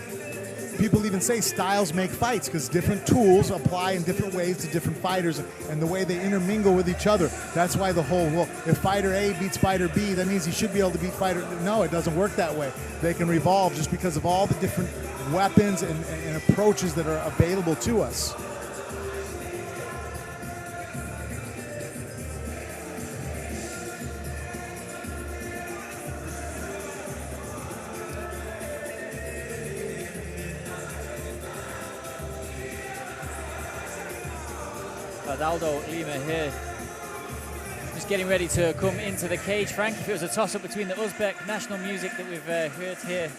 people even say styles make fights, because different tools apply in different ways to different fighters and the way they intermingle with each other. That's why the whole, well, if fighter A beats fighter B, that means he should be able to beat fighter. No, it doesn't work that way. They can revolve just because of all the different weapons and approaches that are available to us. Aldo Lima here, just getting ready to come into the cage. Frank, if it was a toss-up between the Uzbek national music that we've heard here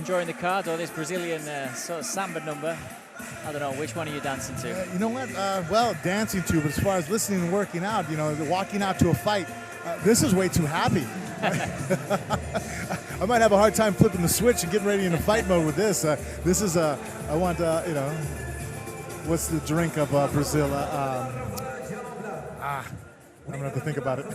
during the card or this Brazilian sort of samba number, I don't know, which one are you dancing to? You know what? Well, dancing to, but as far as listening and working out, you know, walking out to a fight, this is way too happy. I might have a hard time flipping the switch and getting ready in a fight mode with this. This is I want, you know, what's the drink of Brazil? I'm gonna have to think about it.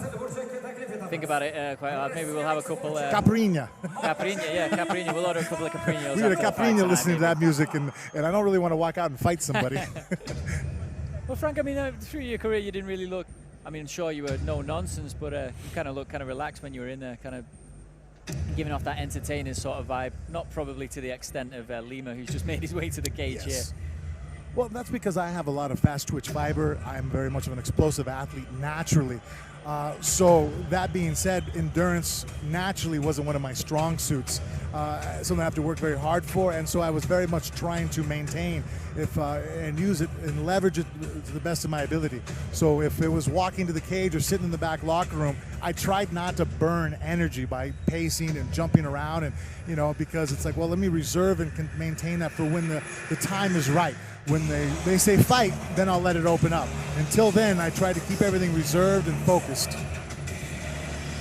Think about it quite hard. Maybe we'll have a couple. Caipirinha. Caipirinha, yeah, Caipirinha. We'll order a couple of Caipirinhas. We had a Caipirinha listening to that music, and I don't really want to walk out and fight somebody. Well, Frank, I mean, through your career, you didn't really look. I mean, sure, you were no nonsense, but you kind of looked kind of relaxed when you were in there, kind of giving off that entertaining sort of vibe. Not probably to the extent of Lima, who's just made his way to the cage here. Well, that's because I have a lot of fast twitch fiber. I'm very much of an explosive athlete naturally. So that being said, endurance naturally wasn't one of my strong suits. Something I have to work very hard for, and so I was very much trying to maintain and use it and leverage it to the best of my ability. So if it was walking to the cage or sitting in the back locker room, I tried not to burn energy by pacing and jumping around, and you know, because it's like, well, let me reserve and maintain that for when the time is right. When they say fight, then I'll let it open up. Until then, I try to keep everything reserved and focused.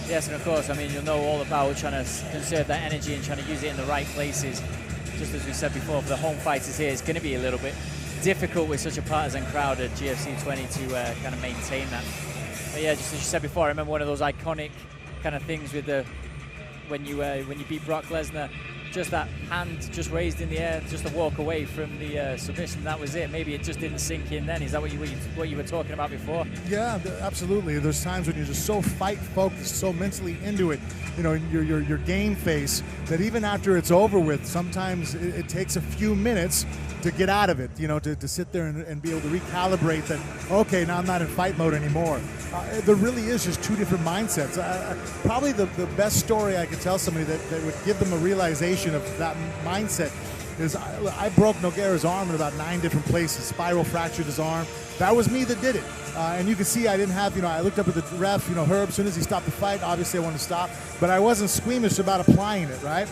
Yes, and of course, I mean, you'll know all about trying to conserve that energy and trying to use it in the right places. Just as we said before, for the home fighters here, it's going to be a little bit difficult with such a partisan crowd at GFC 20 to kind of maintain that. But yeah, just as you said before, I remember one of those iconic kind of things with when you beat Brock Lesnar. Just that hand just raised in the air, just to walk away from the submission. That was it. Maybe it just didn't sink in then. Is that what you were talking about before? Yeah, absolutely. There's times when you're just so fight focused, so mentally into it, you know, your game face, that even after it's over with, sometimes it takes a few minutes to get out of it, you know, to sit there and be able to recalibrate that, okay, now I'm not in fight mode anymore. There really is just two different mindsets. Probably the best story I could tell somebody that would give them a realization of that mindset is I broke Nogueira's arm in about 9 different places, spiral fractured his arm. That was me that did it. And you can see I didn't have, you know, I looked up at the ref, you know, Herb, as soon as he stopped the fight, obviously I wanted to stop, but I wasn't squeamish about applying it, right?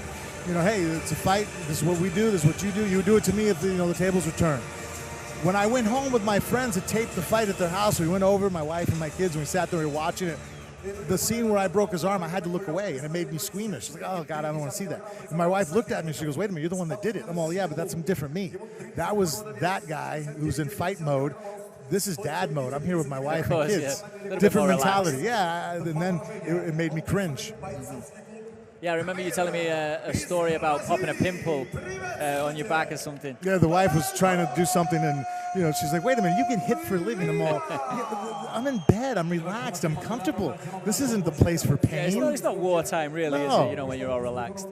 You know, hey, it's a fight, this is what we do, this is what you do, you do it to me if the tables were turned. When I went home with my friends that taped the fight at their house, we went over, my wife and my kids, and we sat there and we were watching it. The scene where I broke his arm, I had to look away, and it made me squeamish. She's like, oh, God, I don't want to see that. And my wife looked at me, and she goes, wait a minute, you're the one that did it. I'm all, yeah, but that's some different me. That was that guy who's in fight mode. This is dad mode. I'm here with my wife and kids. Yeah. Different mentality. Yeah, and then it made me cringe. Yeah, I remember you telling me a story about popping a pimple on your back or something. Yeah, the wife was trying to do something, and You know, she's like, wait a minute, you get hit for a living. I'm all, I'm in bed, I'm relaxed, I'm comfortable. This isn't the place for pain. Yeah, it's not wartime, really, is No. it? You know, when you're all relaxed.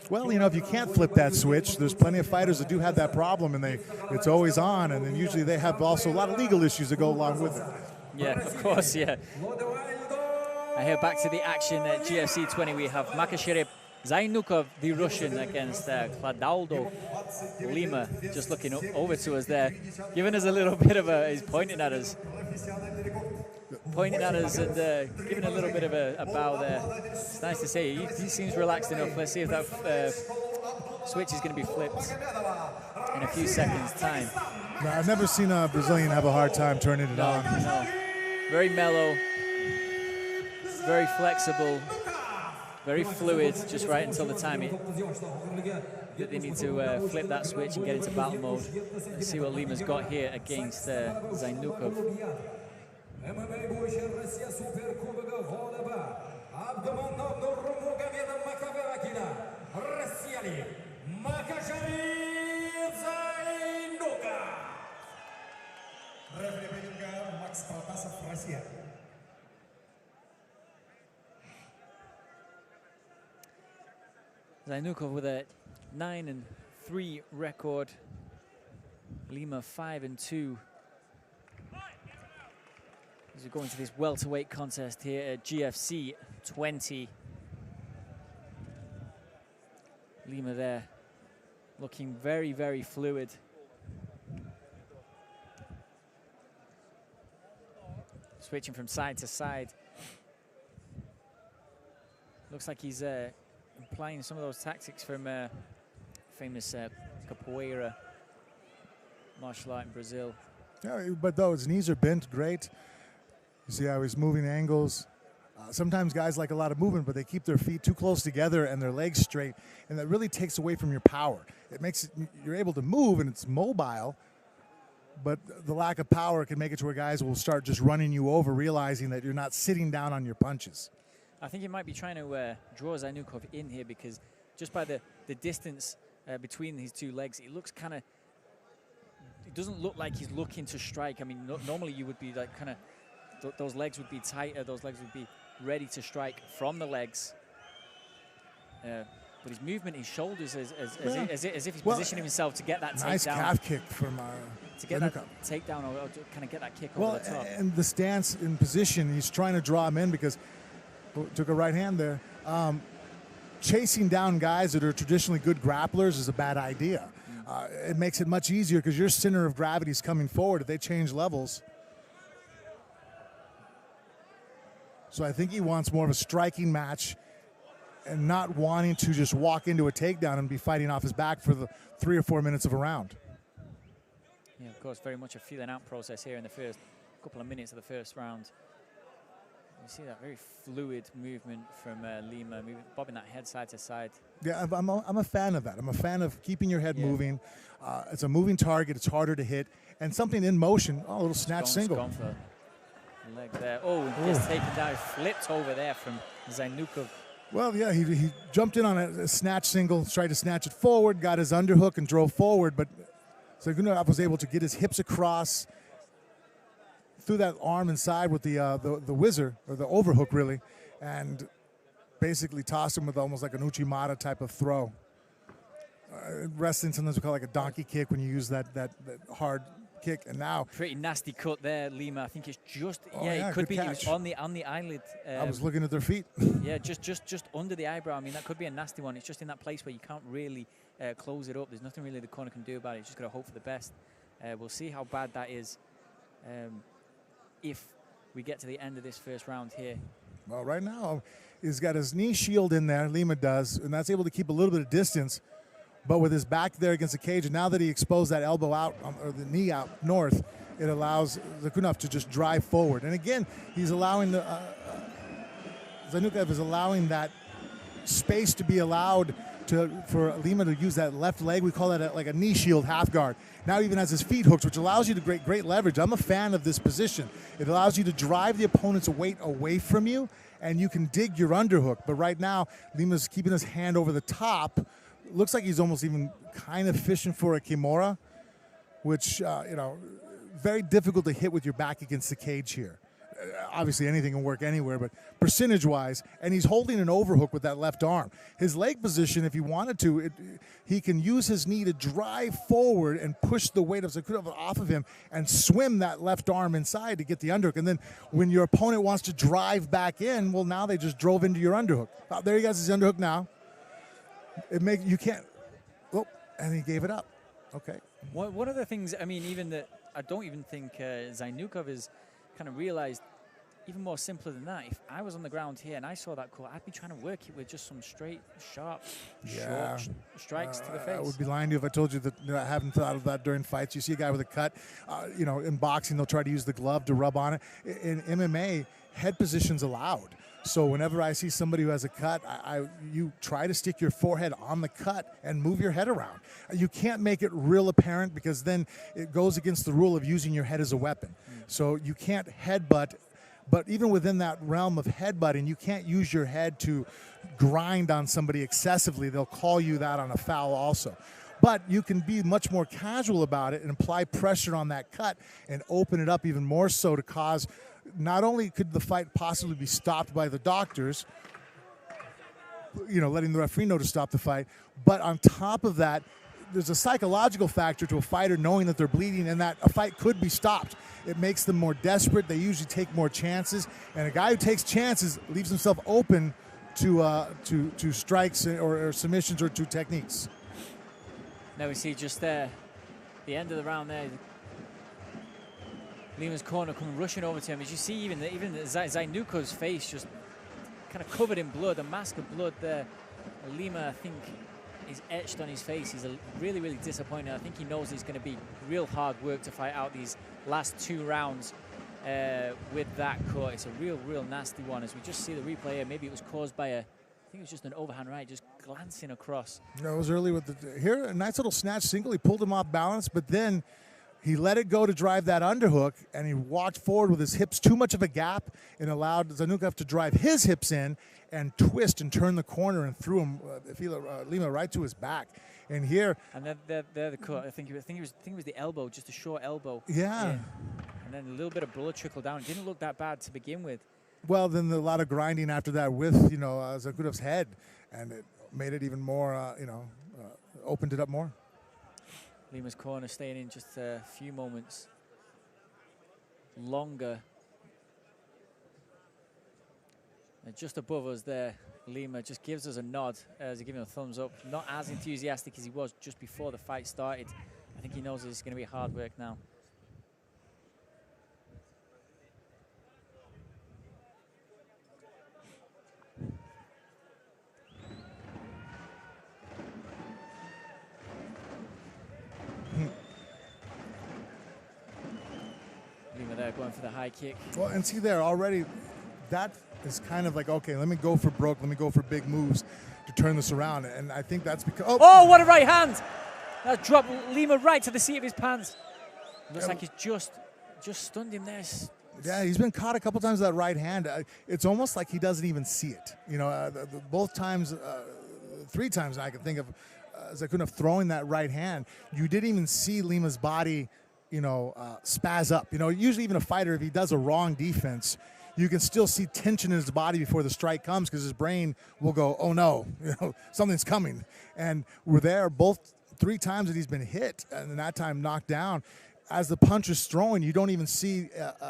Well, you know, if you can't flip that switch, there's plenty of fighters that do have that problem, and it's always on, and then usually they have also a lot of legal issues that go along with it. Yeah, of course, yeah. I hear back to the action at GFC 20. We have Makashirib Zainukov, the Russian, against Cladaldo Lima, just looking over to us there, giving us a little bit of a, he's pointing at us and giving a little bit of a bow there. It's nice to see. He seems relaxed enough. Let's see if that switch is going to be flipped in a few seconds' time. No, I've never seen a Brazilian have a hard time turning it on. No. Very mellow, very flexible, very fluid, just right until the time that they need to flip that switch and get into battle mode. Let's see what Lima's got here against Zainukov. Zainukov with a 9-3 record. Lima 5-2. As we go into this welterweight contest here at GFC 20. Lima there looking very, very fluid. Switching from side to side. Looks like he's applying some of those tactics from famous capoeira martial art in Brazil. Yeah, but though his knees are bent, great. You see how he's moving angles. Sometimes guys like a lot of movement, but they keep their feet too close together and their legs straight, and that really takes away from your power. It makes it, you're able to move and it's mobile, but the lack of power can make it to where guys will start just running you over, realizing that you're not sitting down on your punches. I think he might be trying to draw Zainukov in here, because just by the distance between his two legs, it looks kind of, it doesn't look like he's looking to strike. I mean, normally you would be like kind of, those legs would be tighter, those legs would be ready to strike from the legs. But his movement, his shoulders, as if he's positioning himself to get that takedown. Nice calf kick from to get that takedown or to kind of get that kick over the top. And the stance in position, he's trying to draw him in because, took a right hand there. Chasing down guys that are traditionally good grapplers is a bad idea. It makes it much easier because your center of gravity is coming forward. If they change levels. So I think he wants more of a striking match and not wanting to just walk into a takedown and be fighting off his back for the 3 or 4 minutes of a round. Yeah, of course, very much a feeling out process here in the first couple of minutes of the first round. You see that very fluid movement from Lima, bobbing that head side to side. Yeah, I'm a fan of that. I'm a fan of keeping your head moving. It's a moving target. It's harder to hit. And something in motion, a little snatch single. Gone for leg there. Oh, just taken down, flipped over there from Zainukov. Well, yeah, he jumped in on a snatch single, tried to snatch it forward, got his underhook and drove forward, but Zainukov was able to get his hips across, threw that arm inside with the whizzer, or the overhook really, and basically tossed him with almost like an Uchimata type of throw. Wrestling sometimes we call it like a donkey kick when you use that hard kick, and now pretty nasty cut there, Lima. I think it's just it could be. It was on the eyelid. I was looking at their feet. Yeah, just under the eyebrow. I mean, that could be a nasty one. It's just in that place where you can't really close it up. There's nothing really the corner can do about it. It's just got to hope for the best. We'll see how bad that is if we get to the end of this first round here. Well, right now he's got his knee shield in there. Lima does, and that's able to keep a little bit of distance. But with his back there against the cage, and now that he exposed that elbow out, or the knee out north, it allows Zainukov to just drive forward. And again, he's allowing Zainukov is allowing that space to be allowed for Lima to use that left leg. We call that like a knee shield half guard. Now he even has his feet hooked, which allows you to great leverage. I'm a fan of this position. It allows you to drive the opponent's weight away from you, and you can dig your underhook. But right now, Lima's keeping his hand over the top. Looks like he's almost even kind of fishing for a Kimura, which, very difficult to hit with your back against the cage here. Obviously, anything can work anywhere, but percentage-wise, and he's holding an overhook with that left arm. His leg position, if he wanted to, he can use his knee to drive forward and push the weight of Zakuda off of him and swim that left arm inside to get the underhook. And then when your opponent wants to drive back in, well, now they just drove into your underhook. There he has his underhook now. You can't. Oh, and he gave it up. Okay. One of the things, I mean, even that I don't even think Zainukov has kind of realized, even more simpler than that, if I was on the ground here and I saw that cut, I'd be trying to work it with just some straight, sharp, short strikes to the face. I would be lying to you if I told you that I haven't thought of that during fights. You see a guy with a cut, in boxing, they'll try to use the glove to rub on it. In MMA, head position's allowed. So whenever I see somebody who has a cut, you try to stick your forehead on the cut and move your head around. You can't make it real apparent because then it goes against the rule of using your head as a weapon. So you can't headbutt, but even within that realm of headbutting, you can't use your head to grind on somebody excessively. They'll call you that on a foul also. But you can be much more casual about it and apply pressure on that cut and open it up even more so to cause. Not only could the fight possibly be stopped by the doctors, letting the referee know to stop the fight, but on top of that, there's a psychological factor to a fighter knowing that they're bleeding and that a fight could be stopped. It makes them more desperate. They usually take more chances, and a guy who takes chances leaves himself open to strikes or submissions or to techniques. Now we see just there, the end of the round there, Lima's corner come rushing over to him. As you see, even Zainukov's face just kind of covered in blood, a mask of blood there. Lima, I think, is etched on his face. He's really, really disappointed. I think he knows it's going to be real hard work to fight out these last 2 rounds with that cut. It's a real nasty one. As we just see the replay here, maybe it was caused by I think it was just an overhand right, just glancing across. It was early with here, a nice little snatch single. He pulled him off balance, but then he let it go to drive that underhook, and he walked forward with his hips too much of a gap and allowed Zainukov to drive his hips in and twist and turn the corner and threw him, Lima, right to his back. And here, and then the cut. I think it was the elbow, just a short elbow. Yeah. In. And then a little bit of blood trickled down. It didn't look that bad to begin with. Well, then a lot of grinding after that with Zakutov's head, and it made it even more, opened it up more. Lima's corner staying in just a few moments longer. And just above us there, Lima just gives us a nod as he gives him a thumbs up. Not as enthusiastic as he was just before the fight started. I think he knows it's going to be hard work now. There going for the high kick. Well, and see there already, that is kind of like, okay, let me go for broke, let me go for big moves to turn this around. And I think that's because... Oh, what a right hand! That dropped Lima right to the seat of his pants. Looks like he's just stunned him there. Yeah, he's been caught a couple times with that right hand. It's almost like he doesn't even see it. Both times, 3 times I can think of Zakunov throwing that right hand. You didn't even see Lima's body spaz up. Usually even a fighter, if he does a wrong defense, you can still see tension in his body before the strike comes because his brain will go, oh no, something's coming. And we're there both 3 times that he's been hit, and that time knocked down. As the punch is throwing, you don't even see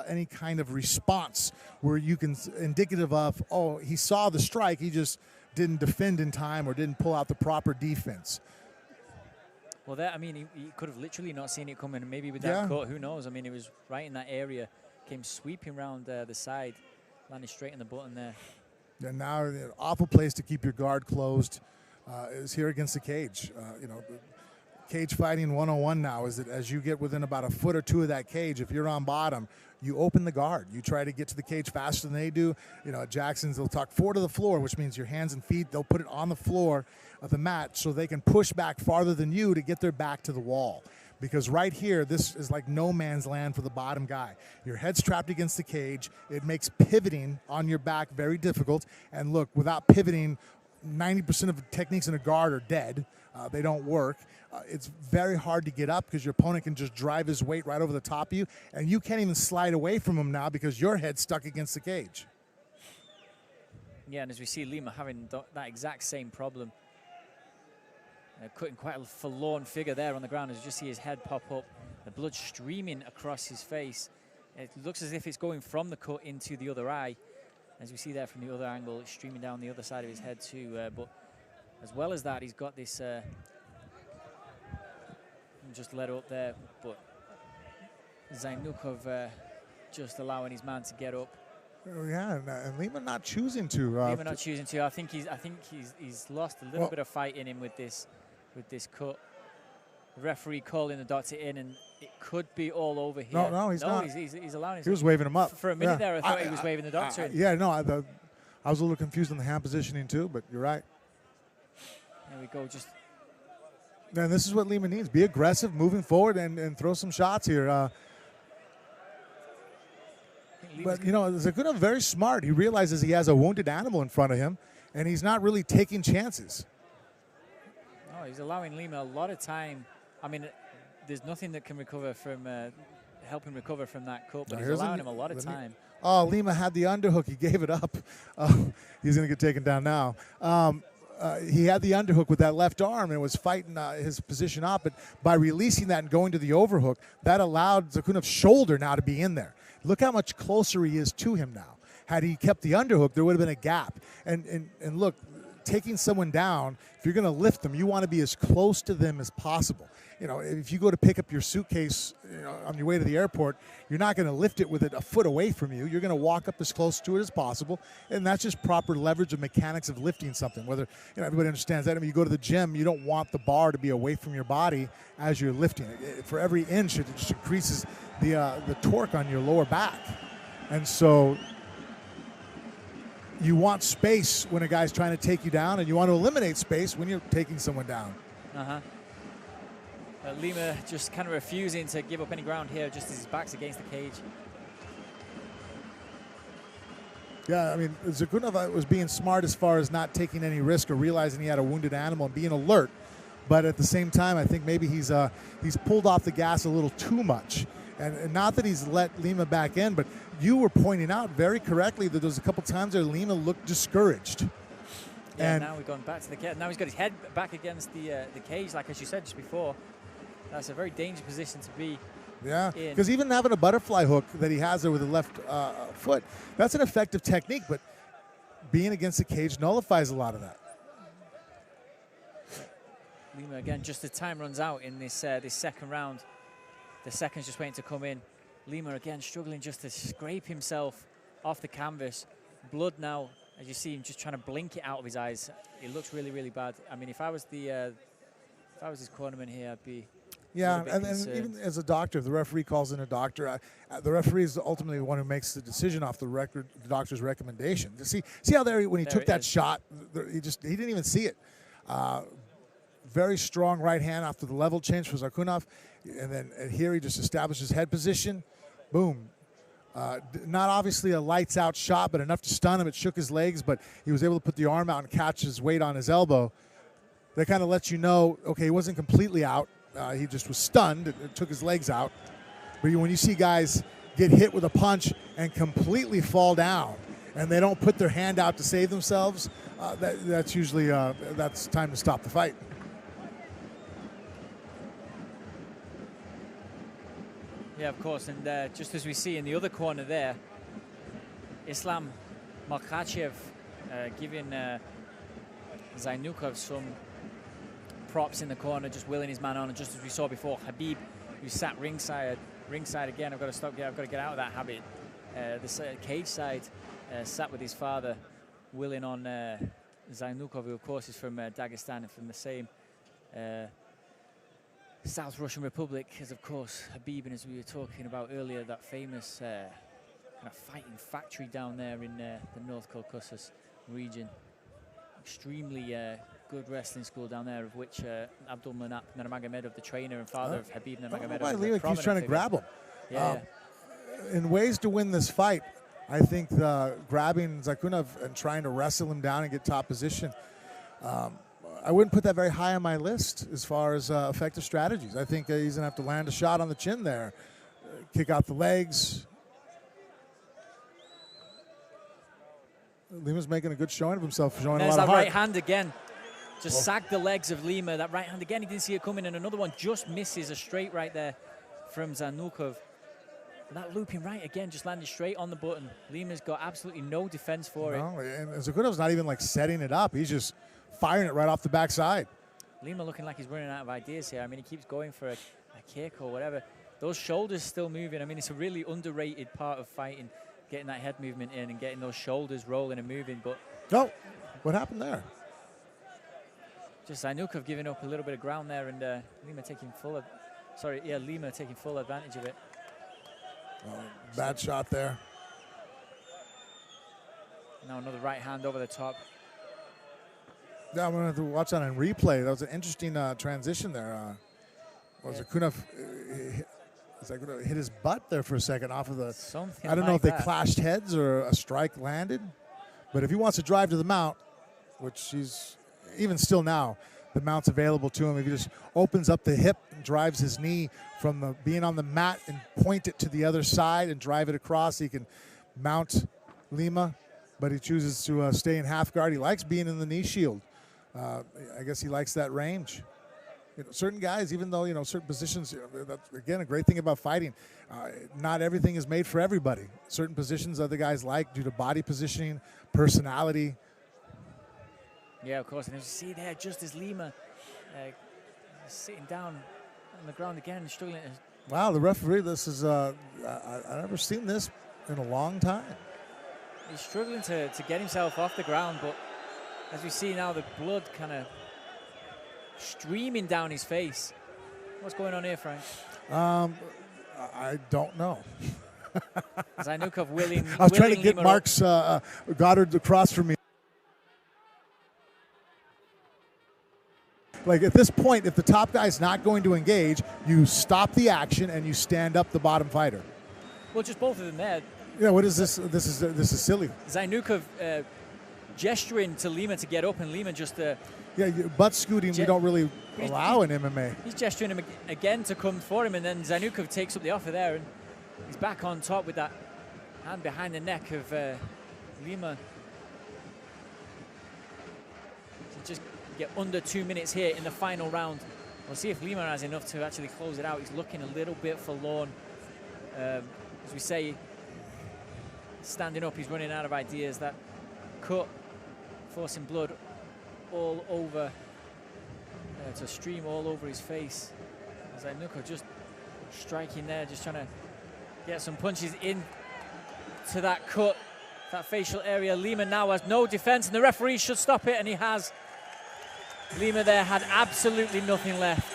any kind of response where you can, indicative of, oh, he saw the strike, he just didn't defend in time or didn't pull out the proper defense. Well, he could have literally not seen it coming, and maybe with that cut, who knows? I mean, it was right in that area, came sweeping around the side, landed straight in the button there. And now, an awful place to keep your guard closed is here against the cage. Cage fighting 101 now is that as you get within about a foot or 2 of that cage, if you're on bottom, you open the guard. You try to get to the cage faster than they do. At Jackson's, they'll talk forward to the floor, which means your hands and feet, they'll put it on the floor of the mat so they can push back farther than you to get their back to the wall. Because right here, this is like no man's land for the bottom guy. Your head's trapped against the cage. It makes pivoting on your back very difficult. And look, without pivoting, 90% of the techniques in a guard are dead. They don't work. It's very hard to get up because your opponent can just drive his weight right over the top of you, and you can't even slide away from him now because your head's stuck against the cage. Yeah, and as we see Lima having that exact same problem. Cutting quite a forlorn figure there on the ground as you just see his head pop up, the blood streaming across his face. It looks as if it's going from the cut into the other eye. As we see there from the other angle, it's streaming down the other side of his head too. But as well as that, he's got this just let up there, but Zainukov just allowing his man to get up. Oh, yeah, and Lima not choosing to. Lima not choosing to. I think he's lost a little bit of fight in him with this cut. The referee calling the doctor in, and it could be all over here. No, he's not. He's allowing. He was waving him up For a minute there, I thought he was waving the doctor in. Yeah, no, I was a little confused on the hand positioning too, but you're right. There we go. Just. And this is what Lima needs: be aggressive, moving forward, and throw some shots here. But, you know, Zakunov very smart. He realizes he has a wounded animal in front of him, and he's not really taking chances. No, he's allowing Lima a lot of time. I mean, there's nothing that can recover from, help him recover from that cut, but he's allowing him a lot of time. Oh, Lima had the underhook. He gave it up. He's going to get taken down now. He had the underhook with that left arm and was fighting his position up, but by releasing that and going to the overhook, that allowed Zakunov's shoulder now to be in there. Look how much closer he is to him now. Had he kept the underhook, there would have been a gap. And look, taking someone down, if you're going to lift them, you want to be as close to them as possible. You know, if you go to pick up your suitcase, you know, on your way to the airport, you're not going to lift it with it a foot away from you. You're going to walk up as close to it as possible, and that's just proper leverage of mechanics of lifting something. Whether, you know, everybody understands that. I mean, you go to the gym, you don't want the bar to be away from your body as you're lifting it. For every inch, it just increases the torque on your lower back, and so you want space when a guy's trying to take you down, and you want to eliminate space when you're taking someone down. Lima just kind of refusing to give up any ground here, just as his back's against the cage. Yeah, I mean, Zakunov was being smart as far as not taking any risk or realizing he had a wounded animal and being alert. But at the same time, I think maybe he's pulled off the gas a little too much. And not that he's let Lima back in, but you were pointing out very correctly that there was a couple times where Lima looked discouraged. Yeah, and now we've gone back to the cage. Now he's got his head back against the cage, like as you said just before. That's a very dangerous position to be yeah, in. because even having a butterfly hook that he has there with the left foot, that's an effective technique, but being against the cage nullifies a lot of that. Lima again, just as time runs out in this this second round. The second's just waiting to come in. Lima again struggling just to scrape himself off the canvas. Blood now, as you see him just trying to blink it out of his eyes. It looks really, really bad. I mean, if I was his cornerman here, I'd be and even as a doctor, if the referee calls in a doctor, the referee is ultimately the one who makes the decision off the record, the doctor's recommendation. See how when he took that shot, he didn't even see it. Very strong right hand after the level change for Zakunov, and then here he just establishes head position. Boom. Not obviously a lights out shot, but enough to stun him. It shook his legs, but he was able to put the arm out and catch his weight on his elbow. That kind of lets you know, okay, he wasn't completely out. He just was stunned. It took his legs out. But when you see guys get hit with a punch and completely fall down, and they don't put their hand out to save themselves, that's usually that's time to stop the fight. Yeah, of course, and just as we see in the other corner there, Islam Makhachev giving Zainukov some props in the corner, just willing his man on, and just as we saw before, Hабib, who sat ringside again. I've got to stop. I've got to get out of that habit. The cage side sat with his father, willing on Zainukov, who of course is from Dagestan and from the same South Russian Republic as, of course, Hабib, and as we were talking about earlier, that famous kind of fighting factory down there in the North Caucasus region. Extremely good wrestling school down there, of which Abdul Manap Nurmagomedov, the trainer and father of Hhabib Nurmagomedov, Lima keeps trying to grab him. Yeah. In ways to win this fight, I think grabbing Zakunov and trying to wrestle him down and get top position I wouldn't put that very high on my list as far as effective strategies. I think he's going to have to land a shot on the chin there, kick out the legs. Lima's making a good showing of himself, showing a lot of There's that heart. right hand again. Just sagged the legs of Lima. That right hand again, he didn't see it coming, and another one just misses a straight right there from Zanukov. That looping right again, just landed straight on the button. Lima's got absolutely no defense for it. And Zagutov's not even like setting it up. He's just firing it right off the backside. Lima looking like he's running out of ideas here. I mean, he keeps going for a kick or whatever. Those shoulders still moving. I mean, it's a really underrated part of fighting, getting that head movement in and getting those shoulders rolling and moving. But oh, what happened there? Just Zanukov giving up a little bit of ground there, and Lima taking full advantage of it. Bad shot there. Now another right hand over the top. Yeah, I'm going to have to watch that on replay. That was an interesting transition there. Zakunov hit his butt there for a second off of the... Something I don't know like if they that. clashed heads or a strike landed. But if he wants to drive to the mount, which he's... Even still now, the mount's available to him. If he just opens up the hip and drives his knee from being on the mat and point it to the other side and drive it across, he can mount Lima. But he chooses to stay in half guard. He likes being in the knee shield. I guess he likes that range. Certain guys, even though, certain positions, that's, again, a great thing about fighting, not everything is made for everybody. Certain positions other guys like due to body positioning, personality. Yeah, of course. And as you see there, just as Lima sitting down on the ground again, struggling to... Wow, the referee, this is, I've never seen this in a long time. He's struggling to get himself off the ground, but as we see now, the blood kind of streaming down his face. What's going on here, Frank? I don't know. Zanukov willing. I was trying to get Lima Mark's Goddard across from me. Like at this point, if the top guy's not going to engage, you stop the action and you stand up the bottom fighter. Well, just both of them there. Yeah, what is this? This is silly. Zanukov gesturing to Lima to get up, and Lima just... yeah, butt scooting we don't really allow in MMA. He's gesturing him again to come for him, and then Zanukov takes up the offer there, and he's back on top with that hand behind the neck of Lima. So just get under 2 minutes here in the final round. We'll see if Lima has enough to actually close it out. He's looking a little bit forlorn. As we say, standing up, he's running out of ideas. That cut, forcing blood all over, to stream all over his face. Zanukov just striking there, just trying to get some punches in to that cut, that facial area. Lima now has no defense, and the referee should stop it, and he has. Lima there had absolutely nothing left.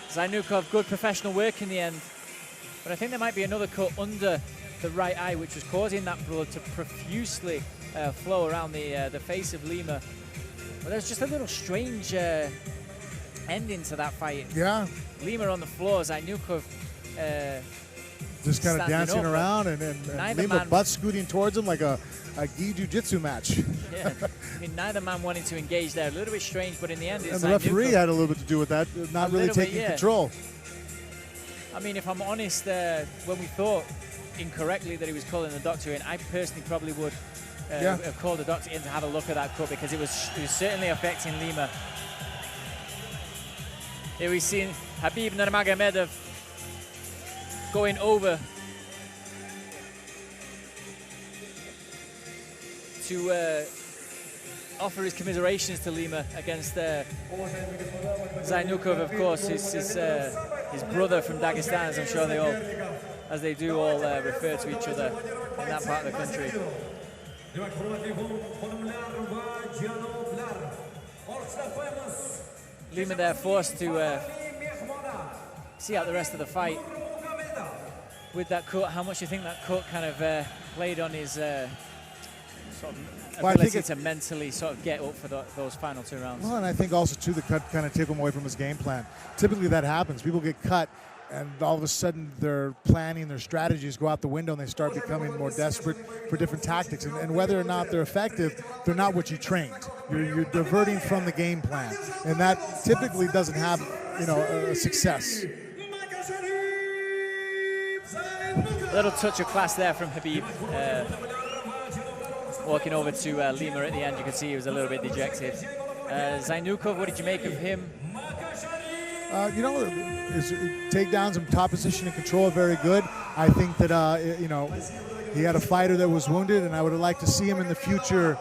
Zanukov, good professional work in the end. But I think there might be another cut under the right eye, which was causing that blood to profusely flow around the face of Lima. But there's just a little strange ending to that fight. Yeah. Lima on the floor, Zanukov just kind of dancing up, around and Lima butt scooting towards him like a gi jiu-jitsu match. Yeah, I mean, neither man wanting to engage there. A little bit strange, but in the end, it's and the referee had a little bit to do with that, not really taking control. I mean, if I'm honest, when we thought incorrectly that he was calling the doctor in, I personally probably would have called the doctor in to have a look at that cut, because it was certainly affecting Lima. Here we've seen Hабib Nurmagomedov going over to offer his commiserations to Lima against Zanukov, of course, his brother from Dagestan, as I'm sure they all, as they do all refer to each other in that part of the country. Lima there forced to see out the rest of the fight with that cut. How much do you think that cut kind of played on his sort of ability to mentally sort of get up for those final 2 rounds? Well, and I think also, too, the cut kind of took him away from his game plan. Typically that happens. People get cut, and all of a sudden their planning, their strategies go out the window, and they start becoming more desperate for different tactics. And whether or not they're effective, they're not what you trained. You're diverting from the game plan, and that typically doesn't have, a success. A little touch of class there from Khabib. Walking over to Lima at the end, you can see he was a little bit dejected. Zainukov, what did you make of him? His takedowns and top position and control are very good. I think that, he had a fighter that was wounded, and I would have liked to see him in the future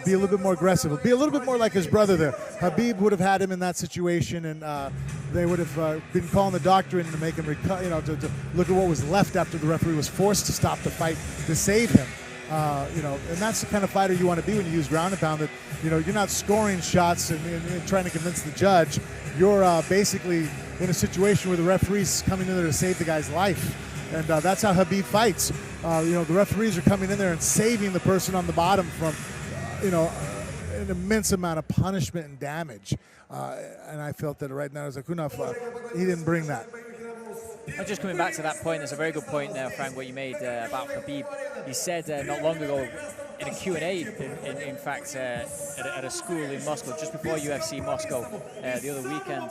be a little bit more aggressive. Be a little bit more like his brother there. Khabib would have had him in that situation, and they would have been calling the doctor in to make him, to look at what was left after the referee was forced to stop the fight to save him. And that's the kind of fighter you want to be when you use ground and pound. That you're not scoring shots and trying to convince the judge. You're basically in a situation where the referee's coming in there to save the guy's life, and that's how Khabib fights. The referees are coming in there and saving the person on the bottom from, an immense amount of punishment and damage. And I felt that right now, Zakunov, he didn't bring that. Just coming back to that point, there's a very good point there, Frank, what you made about Khabib. He said not long ago in a Q&A, in fact, at a school in Moscow, just before UFC Moscow the other weekend,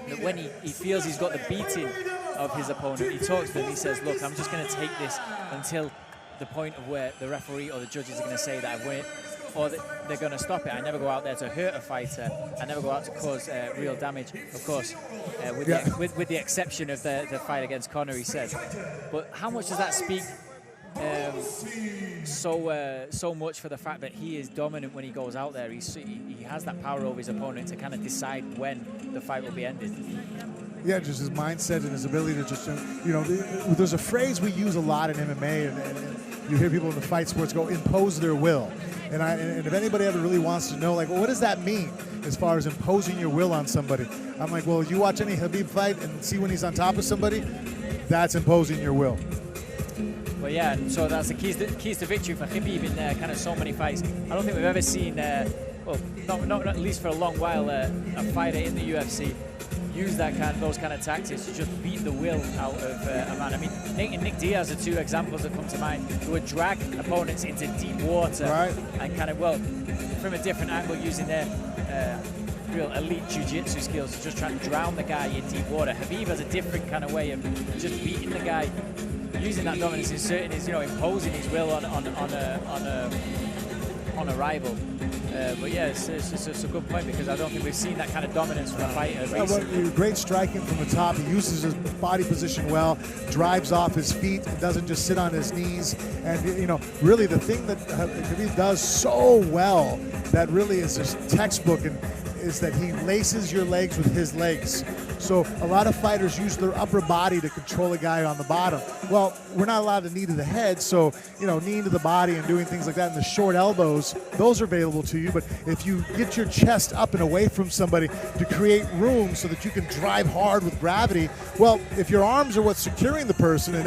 that when he feels he's got the beating of his opponent, he talks to him, he says, look, I'm just going to take this until the point of where the referee or the judges are going to say that I've won it, or that they're going to stop it. I never go out there to hurt a fighter. I never go out to cause real damage, of course, with the exception of the fight against Conor, he said. But how much does that speak so much for the fact that he is dominant when he goes out there? He has that power over his opponent to kind of decide when the fight will be ended. Yeah, just his mindset and his ability to just, there's a phrase we use a lot in MMA, and you hear people in the fight sports go, impose their will. And if anybody ever really wants to know, like, well, what does that mean as far as imposing your will on somebody? I'm like, well, you watch any Khabib fight and see when he's on top of somebody, that's imposing your will. Well, yeah, so that's the keys to victory for Khabib in kind of so many fights. I don't think we've ever seen, not at least for a long while, a fighter in the UFC use those kind of tactics to just beat the will out of a man. I mean, Nate and Nick Diaz are two examples that come to mind, who would drag opponents into deep water, and kind of, from a different angle, using their real elite jiu-jitsu skills to just try and drown the guy in deep water. Khabib has a different kind of way of just beating the guy, using that dominance, inserting his, imposing his will on a rival. But yeah, it's a good point, because I don't think we've seen that kind of dominance from a fighter recently. Great striking from the top. He uses his body position well, drives off his feet, and doesn't just sit on his knees. And really the thing that Khabib does so well that really is just textbook, and is that he laces your legs with his legs. So a lot of fighters use their upper body to control a guy on the bottom. Well, we're not allowed to knee to the head, so knee to the body and doing things like that, and the short elbows, those are available to you. But if you get your chest up and away from somebody to create room so that you can drive hard with gravity, well, if your arms are what's securing the person, and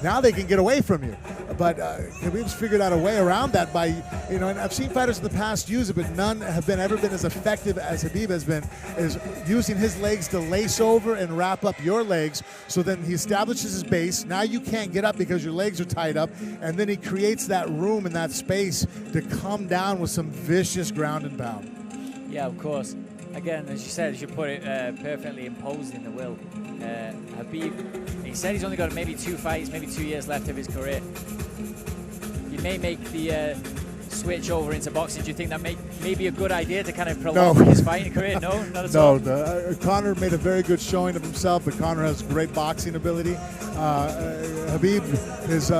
now they can get away from you. But Khabib's figured out a way around that by, and I've seen fighters in the past use it, but none have ever been as effective as Khabib has been, is using his legs to lace over and wrap up your legs. So then he establishes his base. Now you can't get up because your legs are tied up, and then he creates that room and that space to come down with some vicious ground and pound. Yeah, of course. Again, as you said, as you put it perfectly, imposing the will. Khabib, he said he's only got maybe 2 fights, maybe 2 years left of his career. He may make the switch over into boxing. Do you think that may be a good idea to kind of prolong his fighting career? No, not at all. No, Conor made a very good showing of himself, but Conor has great boxing ability. Khabib is,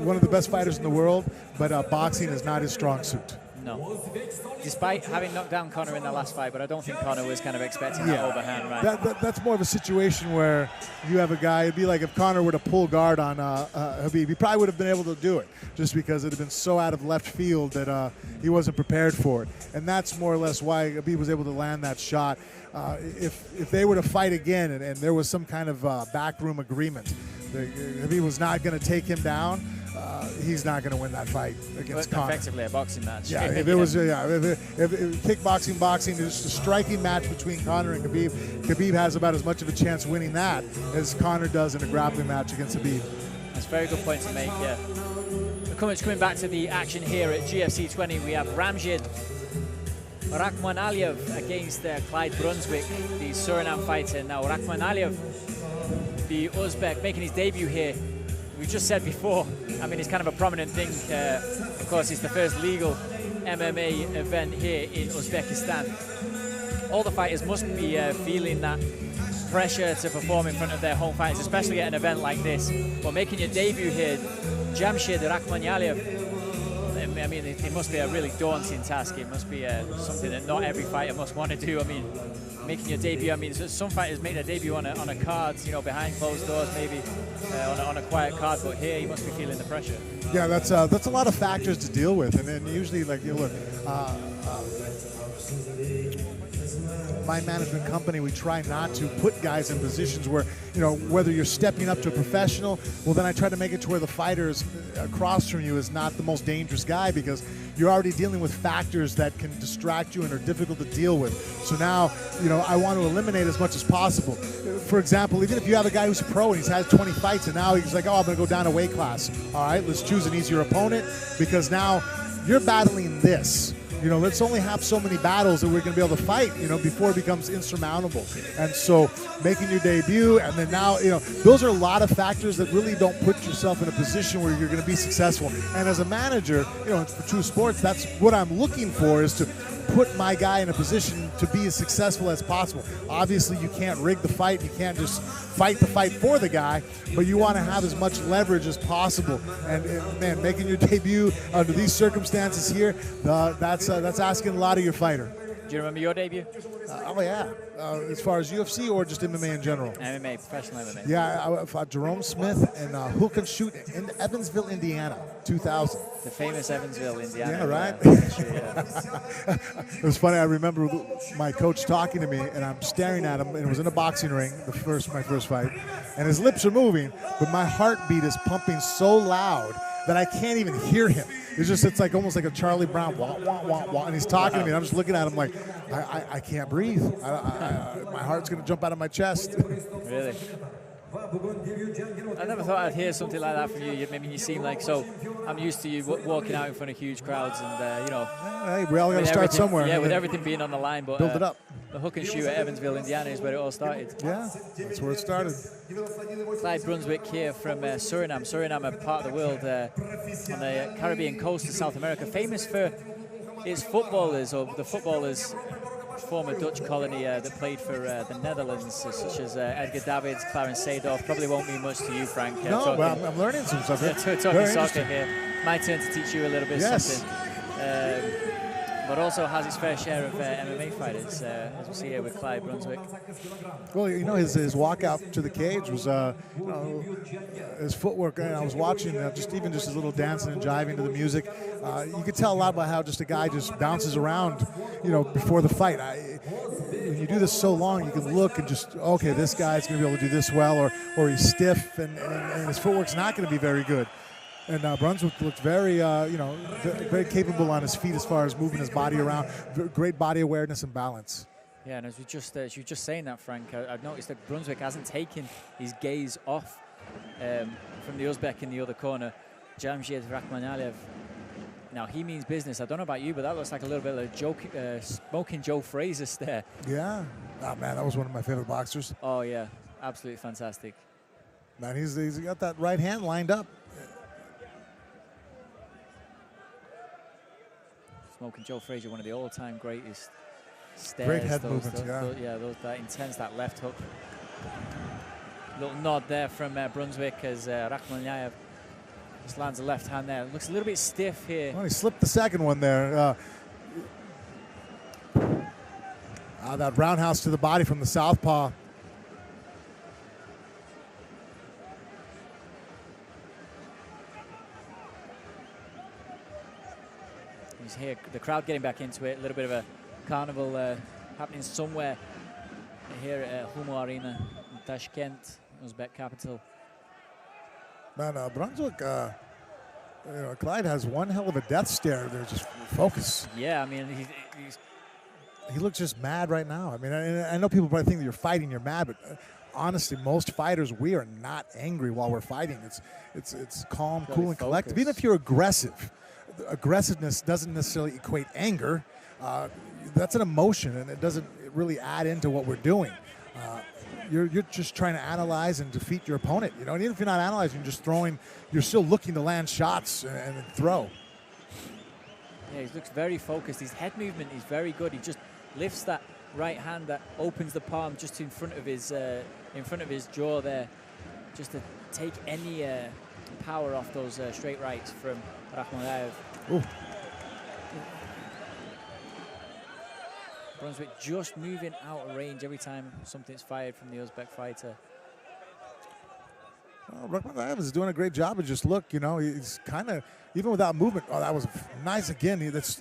one of the best fighters in the world, but boxing is not his strong suit. No. Despite having knocked down Conor in the last fight, but I don't think Conor was kind of expecting that overhand, right? That's more of a situation where you have a guy, it'd be like if Conor were to pull guard on Khabib. He probably would have been able to do it, just because it had been so out of left field that he wasn't prepared for it. And that's more or less why Khabib was able to land that shot. If they were to fight again and there was some kind of backroom agreement, Khabib was not going to take him down, he's not going to win that fight against Conor. Effectively a boxing match. Yeah, if it was, if kickboxing, boxing, it's a striking match between Conor and Khabib. Khabib has about as much of a chance winning that as Conor does in a grappling match against Khabib. That's a very good point to make, yeah. Coming back to the action here at GFC 20, we have Ramjid Rakhmonaliev against Clyde Brunswick, the Suriname fighter. Now, Rakhmonaliev, the Uzbek, making his debut here. We just said before, I mean, it's kind of a prominent thing. Of course, it's the first legal MMA event here in Uzbekistan. All the fighters must be feeling that pressure to perform in front of their home fighters, especially at an event like this. But making your debut here, Jamshid Rakhmonaliev, I mean, it must be a really daunting task. It must be something that not every fighter must want to do. I mean, making your debut, I mean, some fighters make their debut on a card, you know, behind closed doors, maybe on a quiet card, but here you must be feeling the pressure. Yeah, that's a lot of factors to deal with, and then usually, like, you know, look, my management company, we try not to put guys in positions where, you know, whether you're stepping up to a professional, well, then I try to make it to where the fighters across from you is not the most dangerous guy, because you're already dealing with factors that can distract you and are difficult to deal with. So now, you know, I want to eliminate as much as possible. For example, even if you have a guy who's a pro and he's had 20 fights and now he's like, oh, I'm going to go down a weight class. All right, let's choose an easier opponent, because now you're battling this. You know, let's only have so many battles that we're going to be able to fight, you know, before it becomes insurmountable. And so making your debut, and then now, you know, those are a lot of factors that really don't put yourself in a position where you're going to be successful. And as a manager, you know, for True Sports, that's what I'm looking for, is to put my guy in a position to be as successful as possible. Obviously, you can't rig the fight. You can't just fight the fight for the guy, but you want to have as much leverage as possible. And man, making your debut under these circumstances here, that's asking a lot of your fighter. Do you remember your debut? Oh, yeah. As far as UFC or just MMA in general? MMA, professional MMA. Yeah, I fought Jerome Smith in Hook and Shoot in Evansville, Indiana, 2000. The famous Evansville, Indiana. Yeah, right? It was funny. I remember my coach talking to me, and I'm staring at him, and it was in a boxing ring, my first fight, and his lips are moving, but my heartbeat is pumping so loud that I can't even hear him. It's like almost like a Charlie Brown, wah, wah, wah, wah, and he's talking to me, and I'm just looking at him like, I can't breathe. My heart's going to jump out of my chest. Really? I never thought I'd hear something like that from you. I mean, you seem like so. I'm used to you walking out in front of huge crowds, and you know. Hey, we all got to start somewhere. Yeah, with everything being on the line, but build it up. The Hook and Shoot at Evansville, Indiana, is where it all started. Yeah, that's where it started. Clyde Brunswick here from Suriname. Suriname, a part of the world on the Caribbean coast of South America, famous for its footballers, or the footballers. Former Dutch colony that played for the Netherlands, such as Edgar Davids, Clarence Seedorf. Probably won't mean much to you, Frank. No, well, I'm learning some stuff. Talking soccer here. My turn to teach you a little bit something. But also has its fair share of MMA fighters, as we see here with Clyde Brunswick. Well, you know, his walk out to the cage was, you know, his footwork. I was watching just his little dancing and jiving to the music. You could tell a lot about how just a guy just bounces around, you know, before the fight. When you do this so long, you can look and just, okay, this guy's going to be able to do this well, or he's stiff, and his footwork's not going to be very good. And Brunswick looked very, you know, very capable on his feet as far as moving his body around. Great body awareness and balance. Yeah, and as you were just saying that, Frank, I've noticed that Brunswick hasn't taken his gaze off from the Uzbek in the other corner, Jamshid Rakhmonaliev. Now, he means business. I don't know about you, but that looks like a little bit of a joke, smoking Joe Frazier stare. Yeah. Oh, man, that was one of my favorite boxers. Oh, yeah. Absolutely fantastic. Man, he's got that right hand lined up. Smoking Joe Frazier, one of the all-time greatest stares. Great head movements, yeah. That intense, that left hook. Little nod there from Brunswick as Rakhmonaliev just lands a left hand there. Looks a little bit stiff here. Well, he slipped the second one there. That roundhouse to the body from the southpaw. Here, the crowd getting back into it. A little bit of a carnival happening somewhere here at Humo Arena in Tashkent, Uzbek capital. Man, Brunswick, Clyde has one hell of a death stare there. Just focus. Yeah, I mean, he looks just mad right now. I mean, I know people probably think that you're fighting, you're mad, but honestly, most fighters, we are not angry while we're fighting. It's calm, Really cool, and collective. focused. Even if you're aggressive, aggressiveness doesn't necessarily equate anger. That's an emotion, and it doesn't really add into what we're doing. You're just trying to analyze and defeat your opponent. And even if you're not analyzing, just throwing, you're still looking to land shots and throw. Yeah, he looks very focused. His head movement is very good. He just lifts that right hand that opens the palm just in front of his jaw there, just to take any power off those straight rights from Rakhmonov. Brunswick just moving out of range every time something's fired from the Uzbek fighter. Well, Rakhmonov is doing a great job of just look, he's kind of, even without movement, that was nice again. That's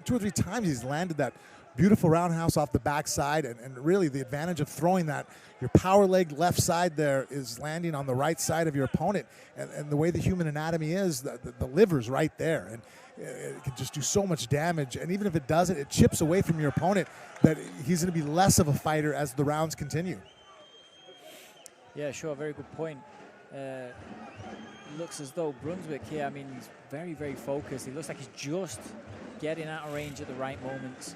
2 or 3 times he's landed that beautiful roundhouse off the backside, and really the advantage of throwing that, your power leg left side there is landing on the right side of your opponent, and the way the human anatomy is, the liver's right there, and it can just do so much damage, and even if it doesn't, it chips away from your opponent, that he's going to be less of a fighter as the rounds continue. Yeah, sure, very good point. Looks as though Brunswick here, I mean, he's very, very focused. He looks like he's just getting out of range at the right moments.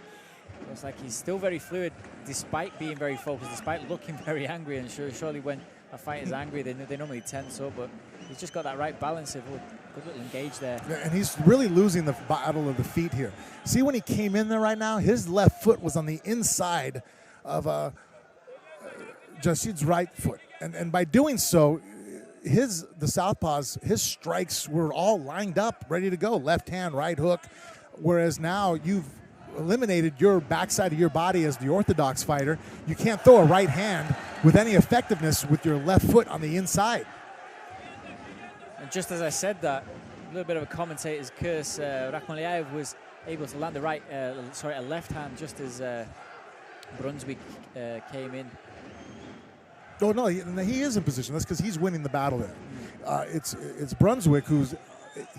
Looks like he's still very fluid despite being very focused, despite looking very angry. And surely when a fighter's angry, they normally tense up, but he's just got that right balance of good little engage there. Yeah, and he's really losing the battle of the feet here. See, when he came in there right now, his left foot was on the inside of Jasid's right foot. And by doing so, the southpaws, his strikes were all lined up, ready to go. Left hand, right hook. Whereas now you've eliminated your backside of your body as the orthodox fighter. You can't throw a right hand with any effectiveness with your left foot on the inside. And just as I said that, a little bit of a commentator's curse, Rakhmonov was able to land a left hand just as Brunswick came in. Oh, no, he is in position. That's because he's winning the battle there. It's Brunswick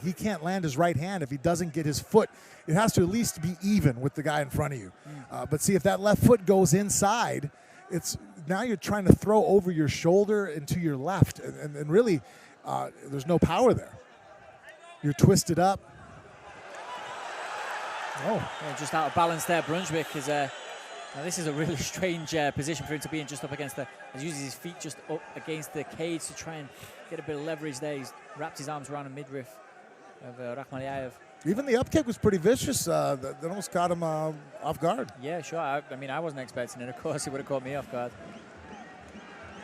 he can't land his right hand if he doesn't get his foot. It has to at least be even with the guy in front of you. But see, if that left foot goes inside, now you're trying to throw over your shoulder and to your left. And really, there's no power there. You're twisted up. Yeah, just out of balance there. Brunswick is now this is a really strange position for him to be in, just up against he uses his feet just up against the cage to try and get a bit of leverage there. He's wrapped his arms around a midriff of Rakhmonov. Even the up kick was pretty vicious. That almost caught him off guard. Yeah, sure. I mean, I wasn't expecting it. Of course, it would have caught me off guard.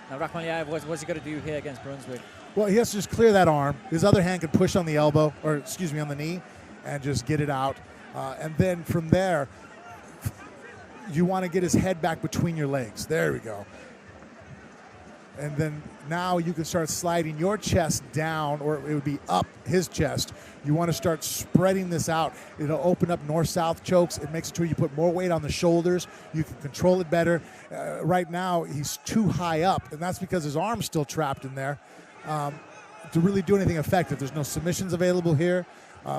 Now, Rakhmonov, what's he got to do here against Brunswick? Well, he has to just clear that arm. His other hand can push on the elbow, or excuse me, on the knee, and just get it out. And then from there, you want to get his head back between your legs. There we go. And then now you can start sliding your chest down, or it would be up his chest. You want to start spreading this out. It'll open up north-south chokes. It makes it to where you put more weight on the shoulders. You can control it better. Right now, he's too high up, and that's because his arm's still trapped in there to really do anything effective. There's no submissions available here.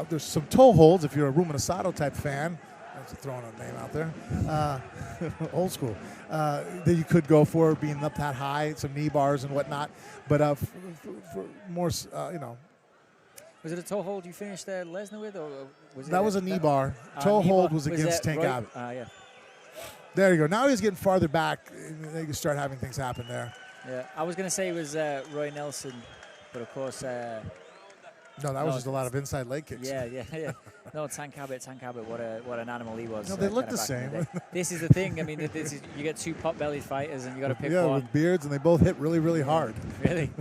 There's some toe holds if you're a Ruben Asado type fan. That's throwing a name out there. Old school. That you could go for, being up that high, some knee bars and whatnot. But for more, Was it a toe hold you finished Lesnar with, or was it? That was a knee bar. Toe hold was against Tank Abbott. Yeah. There you go. Now he's getting farther back, and they can start having things happen there. Yeah, I was going to say it was Roy Nelson, but of course. No, that was just a lot of inside leg kicks. Yeah. No, Tank Abbott, what an animal he was. No, they look the same. This is the thing. I mean, you get two pot-bellied fighters, and you got to pick one. Yeah, with beards, and they both hit really, really hard. Really?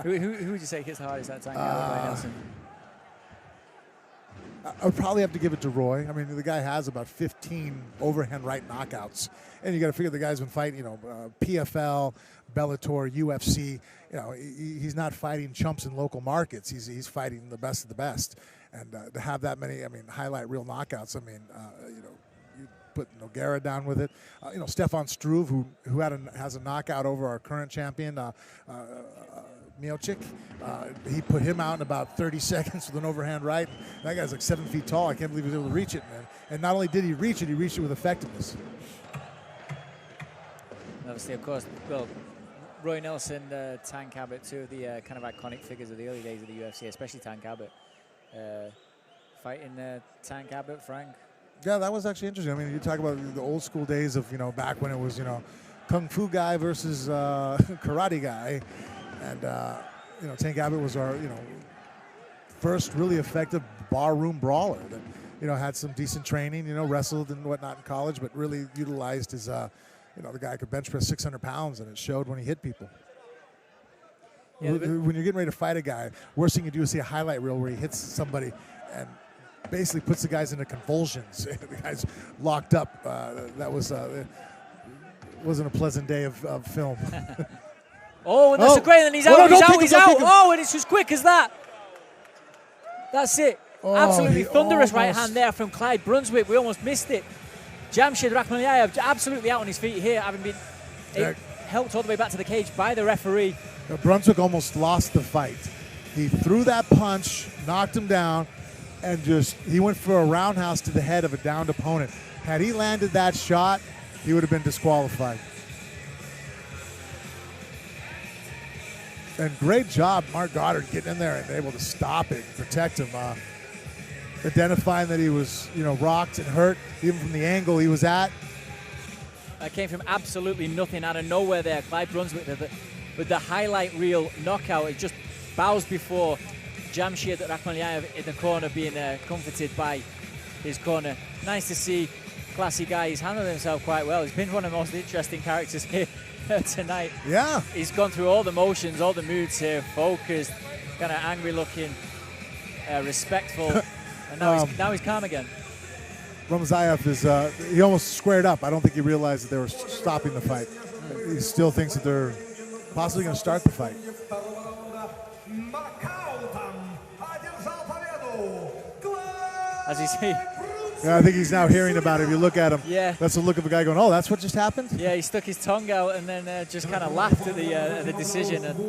who would you say hits the hardest? That Tank Abbott, Roy Nelson? I would probably have to give it to Roy. I mean, the guy has about 15 overhand right knockouts, and you got to figure the guy's been fighting, PFL, Bellator, UFC. He's not fighting chumps in local markets. He's fighting the best of the best, and to have that many, highlight reel knockouts. You put Nogueira down with it. Stefan Struve, who has a knockout over our current champion, Miocic. He put him out in about 30 seconds with an overhand right. That guy's like 7 feet tall. I can't believe he was able to reach it, man. And not only did he reached it with effectiveness. Obviously, of course, well, Roy Nelson, Tank Abbott, two of the kind of iconic figures of the early days of the UFC, especially Tank Abbott. Fighting Tank Abbott, Frank. Yeah, that was actually interesting. I mean, you talk about the old school days of, back when it was, Kung Fu guy versus karate guy. And, Tank Abbott was our, first really effective barroom brawler that, had some decent training, wrestled and whatnot in college, but really utilized his, the guy could bench press 600 pounds, and it showed when he hit people. Yeah, when you're getting ready to fight a guy, worst thing you do is see a highlight reel where he hits somebody and basically puts the guys into convulsions. The guy's locked up. That was wasn't a pleasant day of film. Oh, and that's a great, and he's out, he's out. Oh, and it's just quick as that. That's it. Oh, absolutely thunderous right hand there from Clyde Brunswick. We almost missed it. Jamshid Rakhmonyayev absolutely out on his feet here, having been helped all the way back to the cage by the referee. Brunswick almost lost the fight. He threw that punch, knocked him down, and he went for a roundhouse to the head of a downed opponent. Had he landed that shot, he would have been disqualified. And great job, Mark Goddard, getting in there and able to stop it, protect him. Identifying that he was, rocked and hurt, even from the angle he was at. That came from absolutely nothing, out of nowhere there. Clyde Brunswick with the highlight reel knockout. It just bows before Jamshid Rakhmonyayev in the corner, being comforted by his corner. Nice to see. Classy guy. He's handled himself quite well. He's been one of the most interesting characters here tonight. Yeah. He's gone through all the motions, all the moods here, focused, kind of angry looking, respectful, and now he's calm again. Ramzayev is, he almost squared up. I don't think he realized that they were stopping the fight. He still thinks that they're possibly going to start the fight. As you see. Yeah, I think he's now hearing about it. If you look at him, yeah, that's the look of a guy going, oh, that's what just happened? Yeah, he stuck his tongue out and then just kind of laughed at the decision. And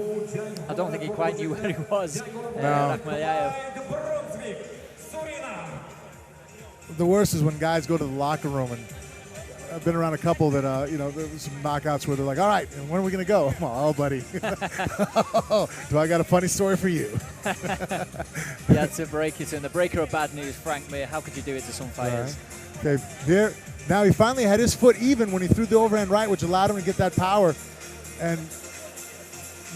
I don't think he quite knew where he was. The worst is when guys go to the locker room, and I've been around a couple that, there was some knockouts where they're like, all right, and when are we going to go? Oh, buddy. Do I got a funny story for you? You had to break it in. The breaker of bad news, Frank Mir. How could you do it to some fighters? Right. Okay, here. Now he finally had his foot even when he threw the overhand right, which allowed him to get that power. And,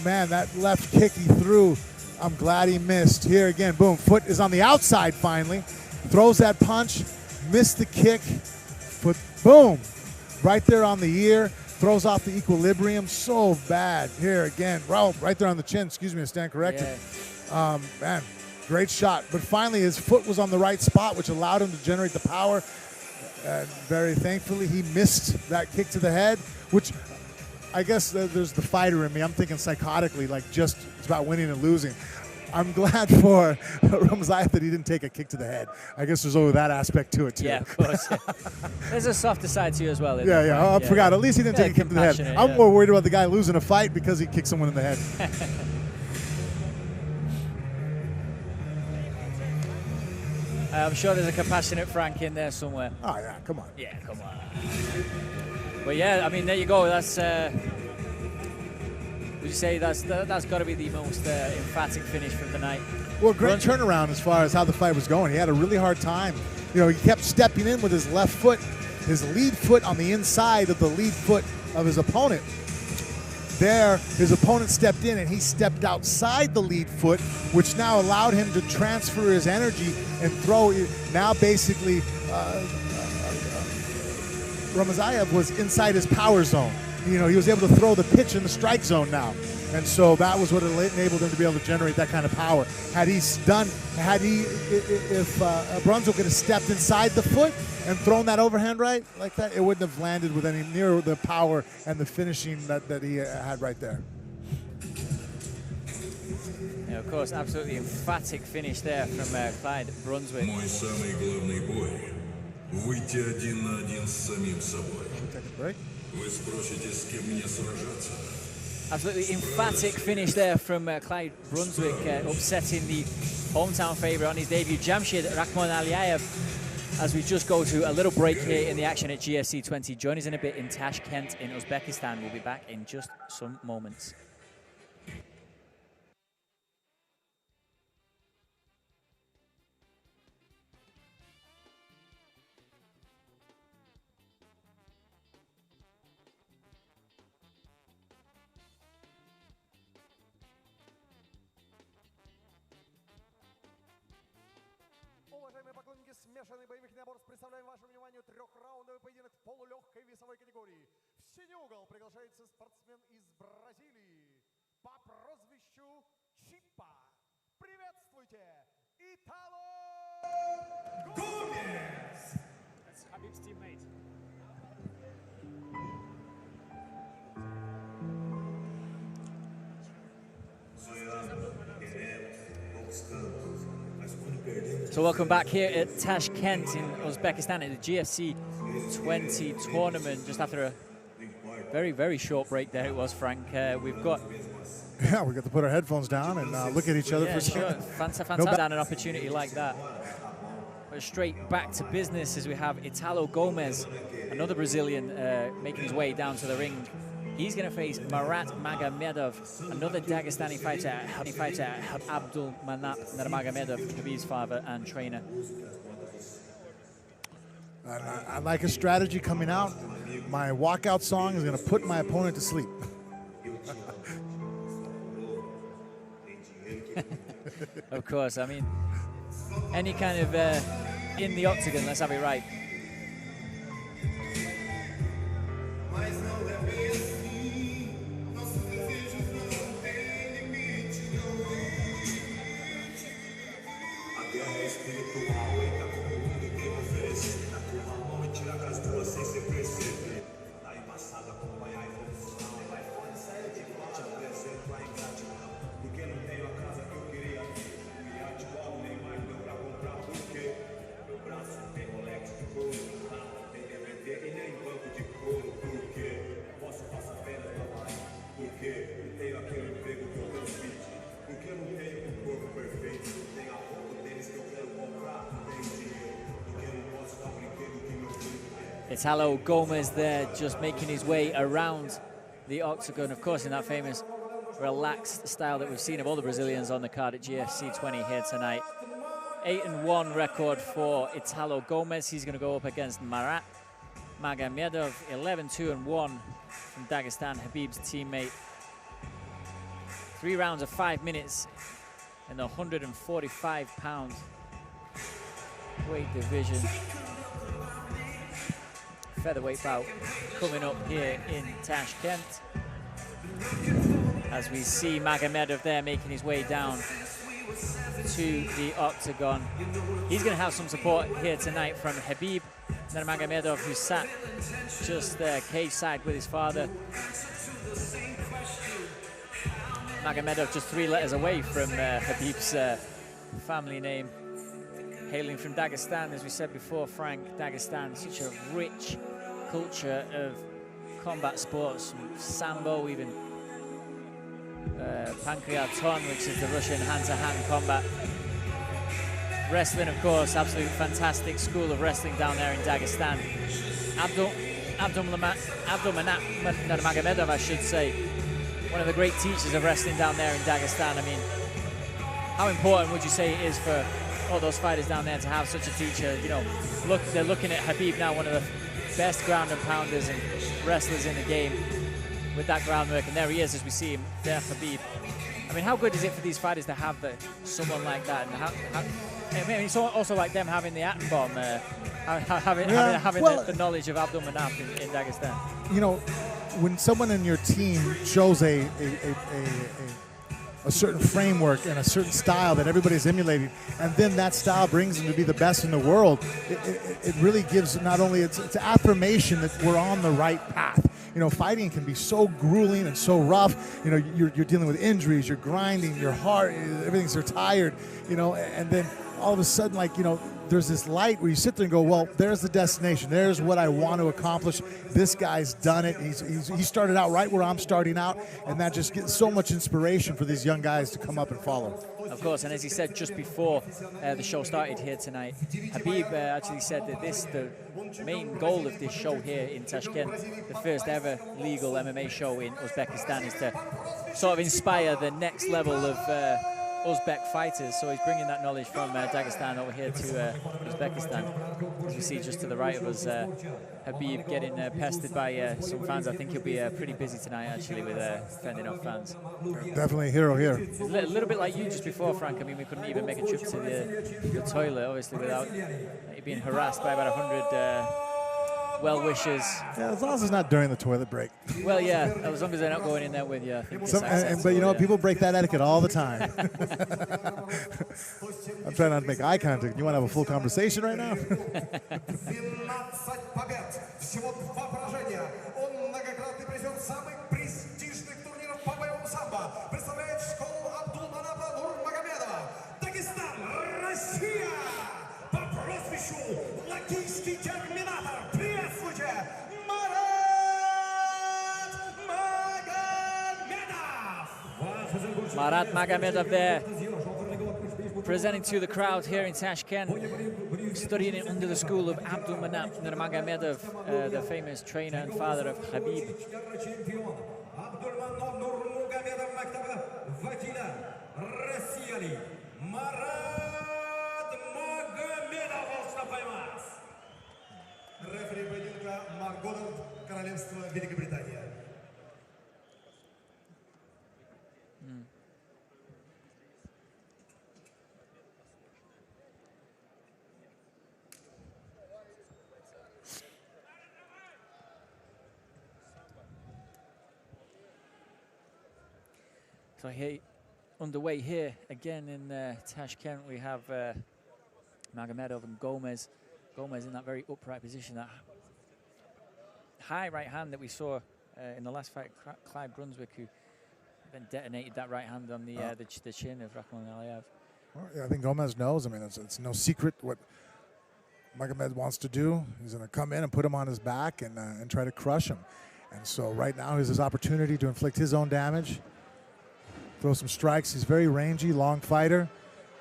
man, that left kick he threw, I'm glad he missed. Here again, boom, foot is on the outside finally. Throws that punch, missed the kick. Foot, boom, right there on the ear. Throws off the equilibrium. So bad. Here again, right there on the chin. Excuse me, I stand corrected. Yeah. Man, great shot. But finally, his foot was on the right spot, which allowed him to generate the power. And very thankfully, he missed that kick to the head, which I guess there's the fighter in me. I'm thinking psychotically, like just it's about winning and losing. I'm glad for Ramzayev that he didn't take a kick to the head. I guess there's always that aspect to it, too. Yeah, of course. Yeah. There's a softer side to you as well. Yeah. I forgot. At least he didn't take a kick to the head. I'm more worried about the guy losing a fight because he kicked someone in the head. I'm sure there's a compassionate Frank in there somewhere. Oh, yeah, come on. Yeah, come on. But, yeah, I mean, there you go. That's... would you say that's got to be the most emphatic finish from the night? Well, great turnaround as far as how the fight was going. He had a really hard time. He kept stepping in with his left foot, his lead foot on the inside of the lead foot of his opponent. There, his opponent stepped in and he stepped outside the lead foot, which now allowed him to transfer his energy and throw. Now basically, Ramzayev was inside his power zone. He was able to throw the pitch in the strike zone now. And so that was what enabled him to be able to generate that kind of power. If Brunswick could have stepped inside the foot and thrown that overhand right like that, it wouldn't have landed with any near the power and the finishing that he had right there. Yeah, of course, absolutely emphatic finish there from Clyde Brunswick. Мой самый главный бой – выйти один на один с самим собой. Take a break. Вы спросите, с кем мне сражаться? Absolutely emphatic finish there from Clyde Brunswick, upsetting the hometown favourite on his debut, Jamshid Rahman Aliyev. As we just go to a little break here in the action at GFC 20. Join us in a bit in Tashkent in Uzbekistan. We'll be back in just some moments. Уважаемые поклонники смешанных боевых наборов, представляем вашему вниманию трехраундовый поединок в полулегкой весовой категории. В синий угол приглашается спортсмен из Бразилии по прозвищу Чипа. Приветствуйте, Итало Гомес! That's Habib's teammate. So welcome back here at Tashkent in Uzbekistan in the GFC 20 tournament. Just after a very, very short break there it was, Frank. We've got... Yeah, we got to put our headphones down and look at each other for a second. Fantastic down an opportunity like that. But straight back to business as we have Italo Gomez, another Brazilian making his way down to the ring. He's going to face Marat Magomedov, another Dagestani fighter, Abdul Manap Nurmagomedov, Khabib's father and trainer. I like a strategy coming out. My walkout song is going to put my opponent to sleep. Of course, I mean, any kind of in the octagon, let's have it right. Italo Gomez there just making his way around the octagon, of course, in that famous relaxed style that we've seen of all the Brazilians on the card at GFC 20 here tonight. 8-1 record for Italo Gomez. He's going to go up against Marat Magomedov, 11-2-1 from Dagestan, Habib's teammate. 3 rounds of 5 minutes in the 145-pound weight division. Featherweight bout coming up here in Tashkent. As we see Magomedov there making his way down to the octagon. He's going to have some support here tonight from Habib Nurmagomedov, who sat just there cage side with his father. Magomedov just 3 letters away from Habib's family name. Hailing from Dagestan, as we said before, Frank, Dagestan, such a rich culture of combat sports, sambo, even pankriaton, which is the Russian hand-to-hand combat. Wrestling, of course, absolute fantastic school of wrestling down there in Dagestan. Abdul Manap Nurmagomedov, I should say, one of the great teachers of wrestling down there in Dagestan. I mean, how important would you say it is for all those fighters down there to have such a teacher? You know, look, they're looking at Habib now, one of the best ground and pounders and wrestlers in the game with that groundwork, and there he is as we see him there, Habib. I mean, how good is it for these fighters to have someone like that? And I mean, it's also like them having the atom bomb, having the knowledge of Abdul Manap in Dagestan. You know, when someone in your team shows a certain framework and a certain style that everybody's emulating, and then that style brings them to be the best in the world, it really gives not only it's affirmation that we're on the right path. You know, fighting can be so grueling and so rough. You know, you're dealing with injuries, you're grinding, your heart, everything's so tired, you know, and then all of a sudden, like, you know, there's this light where you sit there and go, well, there's the destination. There's what I want to accomplish. This guy's done it. He started out right where I'm starting out, and that just gets so much inspiration for these young guys to come up and follow. Of course, and as he said just before the show started here tonight, Habib actually said that the main goal of this show here in Tashkent, the first ever legal MMA show in Uzbekistan, is to sort of inspire the next level of Uzbek fighters. So he's bringing that knowledge from Dagestan over here to Uzbekistan. As we see just to the right of us, Habib getting pestered by some fans. I think he'll be pretty busy tonight, actually, with fending off fans. Definitely a hero here. A little bit like you just before, Frank. I mean, we couldn't even make a trip to the toilet, obviously, without being harassed by about 100 well-wishers. Yeah, as long as it's not during the toilet break. Well, yeah, as long as they're not going in there with you. I think it's but you know, people break that etiquette all the time. I'm trying not to make eye contact. You want to have a full conversation right now? Marat Magomedov there, presenting to the crowd here in Tashkent, studying it under the school of Abdulmanap Nurmagomedov, the famous trainer and father of Habib. So here, underway here again in Tashkent, we have Magomedov and Gomez. Gomez in that very upright position, that high right hand that we saw in the last fight, Clive Brunswick, who then detonated that right hand on the chin of Rahman Aliyev. Well, yeah, I think Gomez knows. I mean, it's no secret what Magomed wants to do. He's going to come in and put him on his back and try to crush him. And so right now is his opportunity to inflict his own damage. Throw some strikes. He's very rangy, long fighter.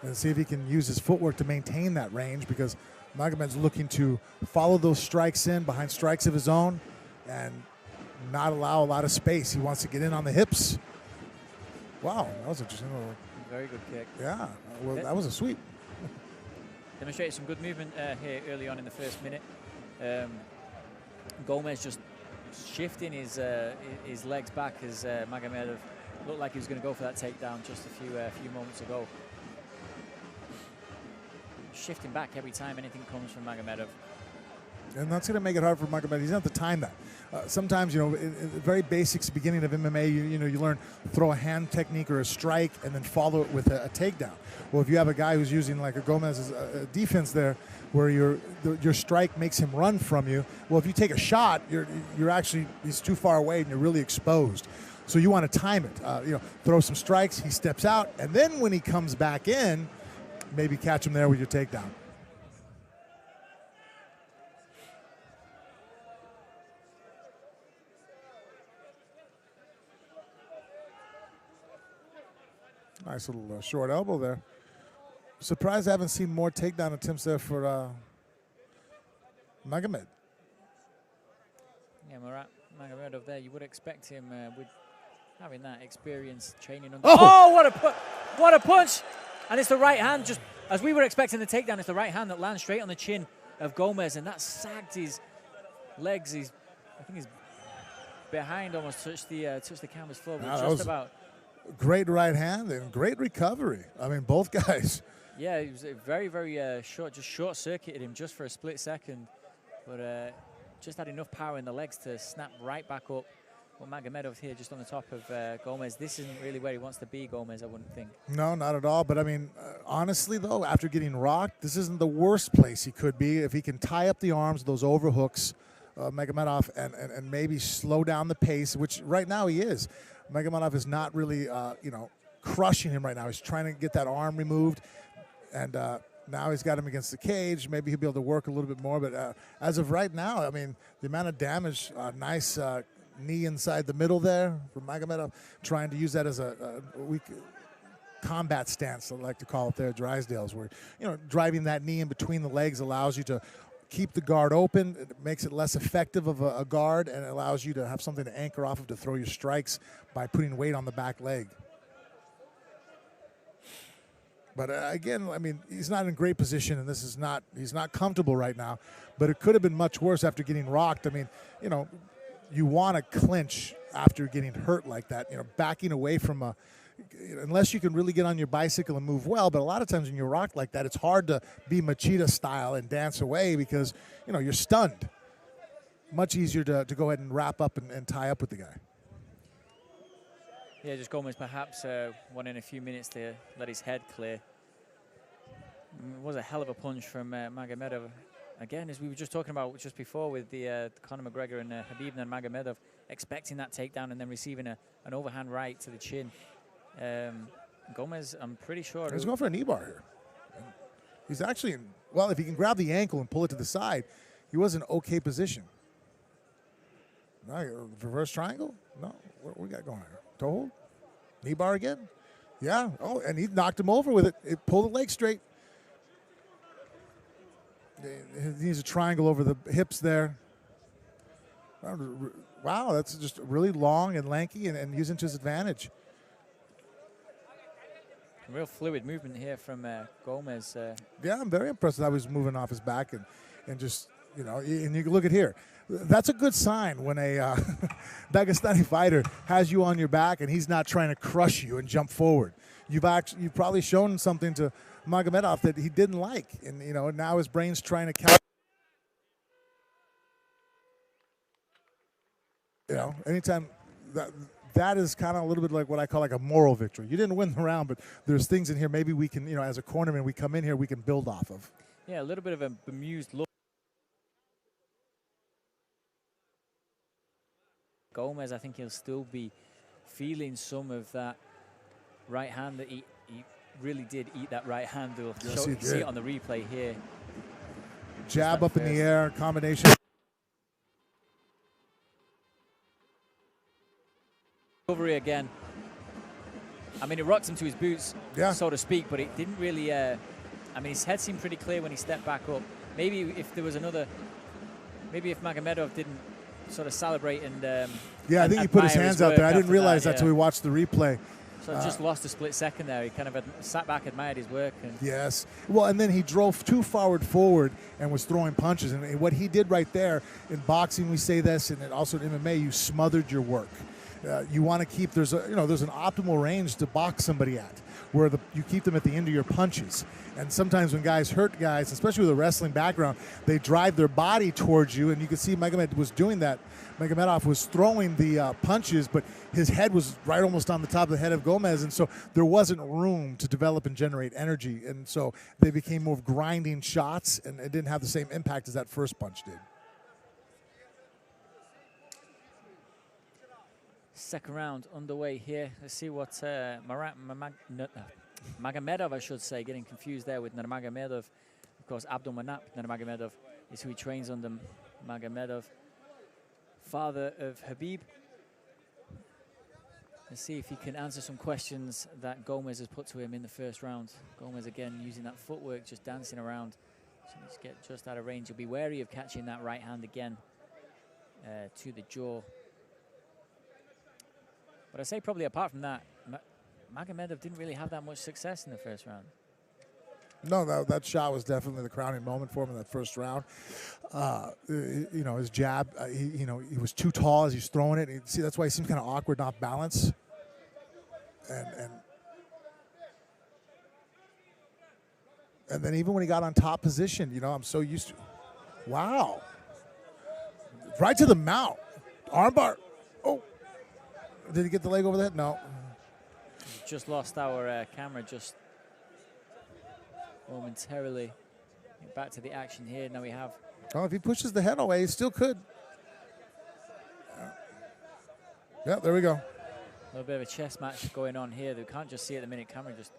And see if he can use his footwork to maintain that range, because Magomed's looking to follow those strikes in behind strikes of his own and not allow a lot of space. He wants to get in on the hips. Wow, that was interesting. Very good kick. Yeah, well, that was a sweep. Demonstrated some good movement here early on in the first minute. Gomez just shifting his legs back as Magomedov looked like he was going to go for that takedown just a few moments ago. Shifting back every time anything comes from Magomedov. And that's going to make it hard for Magomed. He's not the time that. Sometimes, you know, in the very basics beginning of MMA, you learn throw a hand technique or a strike and then follow it with a takedown. Well, if you have a guy who's using like a Gomez's defense there, where your strike makes him run from you, well, if you take a shot, you're actually, he's too far away and you're really exposed. So you want to time it. Throw some strikes, he steps out, and then when he comes back in, maybe catch him there with your takedown. Nice little short elbow there. Surprised I haven't seen more takedown attempts there for Magomed. Yeah, Marat Magomedov there, you would expect him with having that experience training under. Oh, what a punch! And it's the right hand, just as we were expecting the takedown, it's the right hand that lands straight on the chin of Gomez, and that sagged his legs. I think his behind almost touched the canvas floor, but just about. Great right hand and great recovery. I mean, both guys. Yeah, it was very, very short, just short-circuited him just for a split second, but just had enough power in the legs to snap right back up. Well, Magomedov here just on the top of Gomez. This isn't really where he wants to be, Gomez, I wouldn't think. No, not at all. But, I mean, honestly, though, after getting rocked, this isn't the worst place he could be. If he can tie up the arms, those overhooks, Magomedov, and maybe slow down the pace, which right now he is. Magomedov is not really, crushing him right now. He's trying to get that arm removed. And Now he's got him against the cage. Maybe he'll be able to work a little bit more. But as of right now, I mean, the amount of damage, nice knee inside the middle there from Magomedov, trying to use that as a weak combat stance, I like to call it there, Drysdale's, where, driving that knee in between the legs allows you to keep the guard open. It makes it less effective of a guard, and it allows you to have something to anchor off of to throw your strikes by putting weight on the back leg. But again, I mean, he's not in great position, and he's not comfortable right now. But it could have been much worse after getting rocked. I mean, you want to clinch after getting hurt like that. Backing away from unless you can really get on your bicycle and move well. But a lot of times when you're rocked like that, it's hard to be Machida style and dance away because, you're stunned. Much easier to go ahead and wrap up and tie up with the guy. Yeah, just Gomez perhaps wanting a few minutes to let his head clear. It was a hell of a punch from Magomedov. Again, as we were just talking about just before with the Conor McGregor and Khabib and Magomedov, expecting that takedown and then receiving an overhand right to the chin. Gomez, I'm pretty sure. He's going for a knee bar here. He's actually, if he can grab the ankle and pull it to the side, he was in okay position. Reverse triangle? No, what we got going here? Toe hold? Knee bar again? Yeah. Oh, and he knocked him over with it. It pulled the leg straight. He needs a triangle over the hips there. Wow, that's just really long and lanky and using to his advantage. Real fluid movement here from Gomez. Yeah, I'm very impressed with how he's moving off his back and just, and you can look at here. That's a good sign when a Dagestani fighter has you on your back and he's not trying to crush you and jump forward. You've probably shown something to Magomedov that he didn't like, and now his brain's trying to count. Anytime that is kind of a little bit like what I call like a moral victory. You didn't win the round, but there's things in here maybe we can, as a cornerman, we come in here, we can build off of. Yeah, a little bit of a bemused look. Gomez, I think he'll still be feeling some of that right hand that he really did eat that right hand. You'll see it on the replay here. Jab up in the air, combination. Recovery again. I mean, it rocks him to his boots, so to speak, but it didn't really, I mean, his head seemed pretty clear when he stepped back up. Maybe if there was maybe if Magomedov didn't sort of celebrate and I think he put his hands out there. I didn't realize that till we watched the replay. So just lost a split second there. He kind of sat back, admired his work. Yes. Well, and then he drove too forward and was throwing punches. And what he did right there, in boxing we say this, and also in MMA, you smothered your work. You want to keep, there's an optimal range to box somebody at, where you keep them at the end of your punches. And sometimes when guys hurt guys, especially with a wrestling background, they drive their body towards you, and you can see Magomedov was doing that. Magomedov was throwing the punches, but his head was right almost on the top of the head of Gomez, and so there wasn't room to develop and generate energy. And so they became more of grinding shots, and it didn't have the same impact as that first punch did. Second round underway here. Let's see what Magomedov, I should say, getting confused there with Nurmagomedov. Of course, Abdulmanap Nurmagomedov is who he trains under. Magomedov, father of Khabib. Let's see if he can answer some questions that Gomez has put to him in the first round. Gomez, again, using that footwork, just dancing around. So let's get just out of range. He'll be wary of catching that right hand again to the jaw. But I say probably apart from that, Magomedov didn't really have that much success in the first round. No, that shot was definitely the crowning moment for him in that first round. His jab, he was too tall as he's throwing it. See, that's why he seemed kind of awkward, not balanced. And then even when he got on top position, I'm so used to. Wow. Right to the mount. Armbar. Oh. Did he get the leg over the head? No. Just lost our camera just momentarily. Back to the action here. Now we have. Oh, if he pushes the head away, he still could. Yeah, there we go. A little bit of a chess match going on here. We can't just see at the minute. Camera just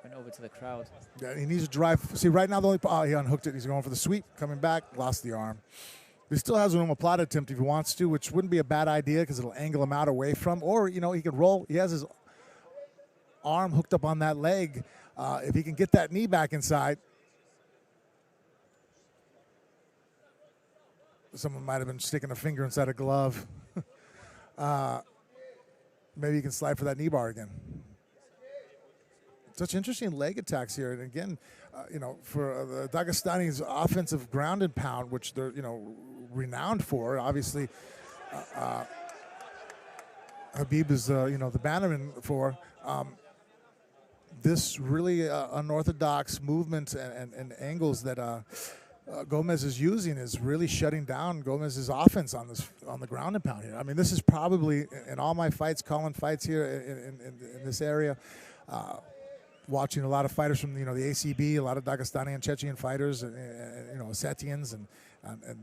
went over to the crowd. Yeah, he needs to drive. See, right now, the only he unhooked it. He's going for the sweep, coming back, lost the arm. He still has an omoplata attempt if he wants to, which wouldn't be a bad idea because it'll angle him out away from. Or, you know, he can roll. He has his arm hooked up on that leg. If he can get that knee back inside, someone might have been sticking a finger inside a glove. Maybe he can slide for that knee bar again. Such interesting leg attacks here. And again, you know, for the Dagestani's offensive ground and pound, which they're, you know, renowned for, obviously, Hабиб is, you know, the bannerman for. This really unorthodox movement and angles that Gomez is using is really shutting down Gomez's offense on the ground and pound here. I mean, this is probably in all my fights, calling fights here in this area, watching a lot of fighters from, you know, the ACB, a lot of Dagestani and Chechen fighters, and you know, Ossetians, and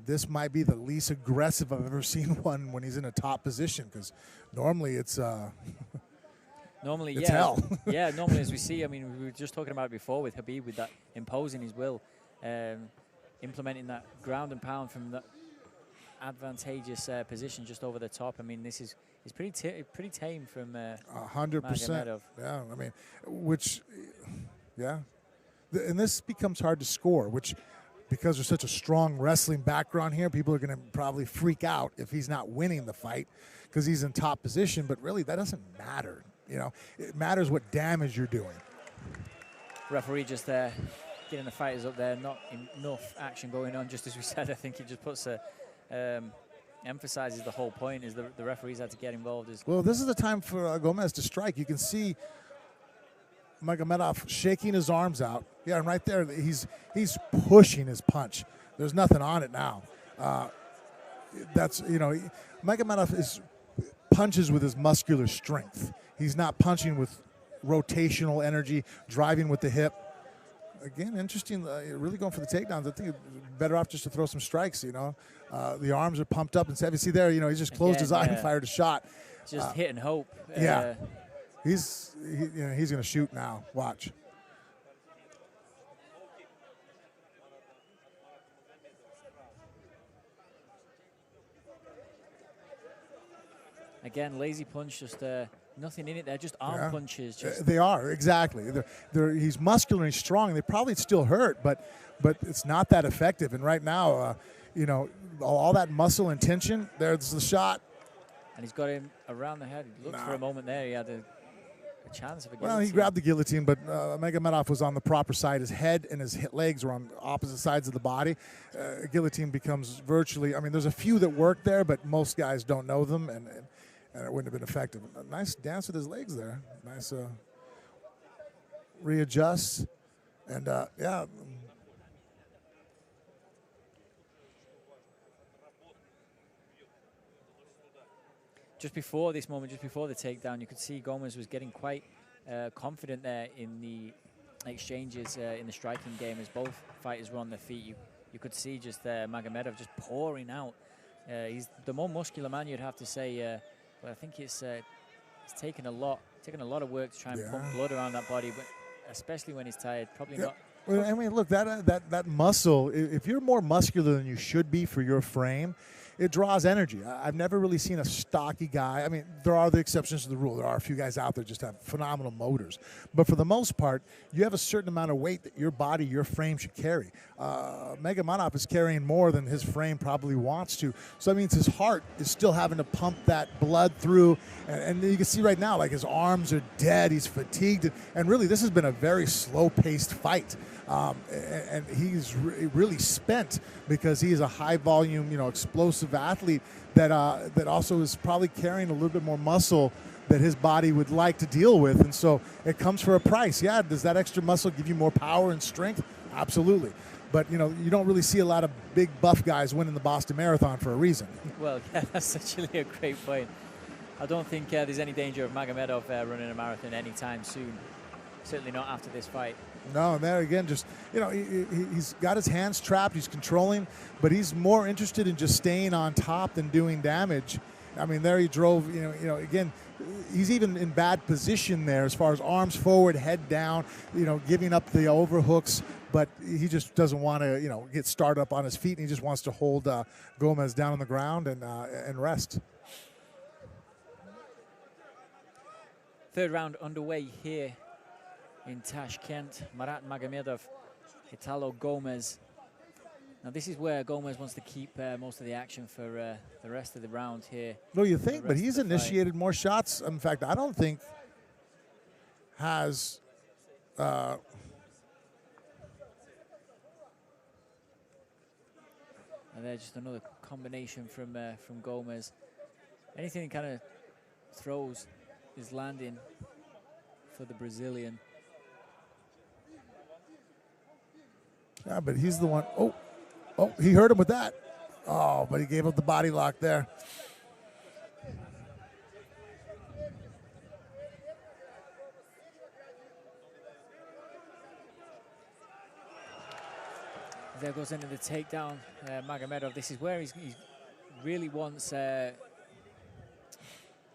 this might be the least aggressive I've ever seen one when he's in a top position, because normally it's Normally, it's yeah, hell. yeah. Normally, as we see, I mean, we were just talking about it before with Hабib, with that imposing his will, implementing that ground and pound from that advantageous position just over the top. I mean, this is pretty tame from 100%. Yeah, I mean, which, yeah, and this becomes hard to score, which, because there's such a strong wrestling background here, people are going to probably freak out if he's not winning the fight because he's in top position. But really, that doesn't matter. You know, it matters what damage you're doing. Referee just there, getting the fighters up there. Not enough action going on. Just as we said, I think he just puts emphasizes the whole point is the referees had to get involved. Well, this is the time for Gomez to strike. You can see Magomedov shaking his arms out. Yeah, and right there, he's pushing his punch. There's nothing on it now. That's, you know, Magomedov punches with his muscular strength. He's not punching with rotational energy, driving with the hip. Again, interesting, really going for the takedowns. I think it's better off just to throw some strikes, you know. The arms are pumped up and heavy. See there, you know, he just closed his eye and fired a shot. Just hit and hope. Yeah. He's going to shoot now. Watch. Again, lazy punch, just nothing in it there, just arm punches. Just They are, exactly. He's muscular and he's strong. They probably still hurt, but it's not that effective. And right now, you know, all that muscle and tension, there's the shot. And he's got him around the head. He looked for a moment there. He had a chance of a guillotine. Well, he grabbed the guillotine, but Magomedov was on the proper side. His head and his legs were on opposite sides of the body. Guillotine becomes virtually, I mean, there's a few that work there, but most guys don't know them, and it wouldn't have been effective. A nice dance with his legs there. Nice readjust. And, yeah. Just before this moment, just before the takedown, you could see Gomez was getting quite confident there in the exchanges in the striking game as both fighters were on their feet. You could see just Magomedov just pouring out. He's the more muscular man, you'd have to say. But I think it's taken a lot of work to try and pump blood around that body, but especially when he's tired, probably not. Well, I mean, look, that muscle, if you're more muscular than you should be for your frame, it draws energy. I've never really seen a stocky guy. I mean, there are the exceptions to the rule. There are a few guys out there just have phenomenal motors. But for the most part, you have a certain amount of weight that your body, your frame should carry. Magomedov is carrying more than his frame probably wants to. So that means his heart is still having to pump that blood through. And you can see right now, like, his arms are dead. He's fatigued. And really, this has been a very slow-paced fight. And he's really spent because he is a high-volume, you know, explosive athlete that also is probably carrying a little bit more muscle that his body would like to deal with. And so it comes for a price. Yeah, does that extra muscle give you more power and strength? Absolutely. But, you know, you don't really see a lot of big buff guys winning the Boston Marathon for a reason. Well, yeah, that's actually a great point. I don't think there's any danger of Magomedov running a marathon anytime soon. Certainly not after this fight. No, and there again, just, you know, he's got his hands trapped, he's controlling, but he's more interested in just staying on top than doing damage. I mean, there he drove, again, he's even in bad position there as far as arms forward, head down, giving up the overhooks, but he just doesn't want to, get started up on his feet, and he just wants to hold Gomez down on the ground and rest. Third round underway here in Tashkent. Marat Magomedov, Italo Gomez. Now this is where Gomez wants to keep most of the action for the rest of the round here. Well, you think, but he's initiated more shots. In fact, I don't think has And there's just another combination from Gomez. Anything he kind of throws is landing for the Brazilian. Yeah, but he's the one. Oh, he hurt him with that. Oh, but he gave up the body lock there. There goes into the takedown, Magomedov. This is where he really wants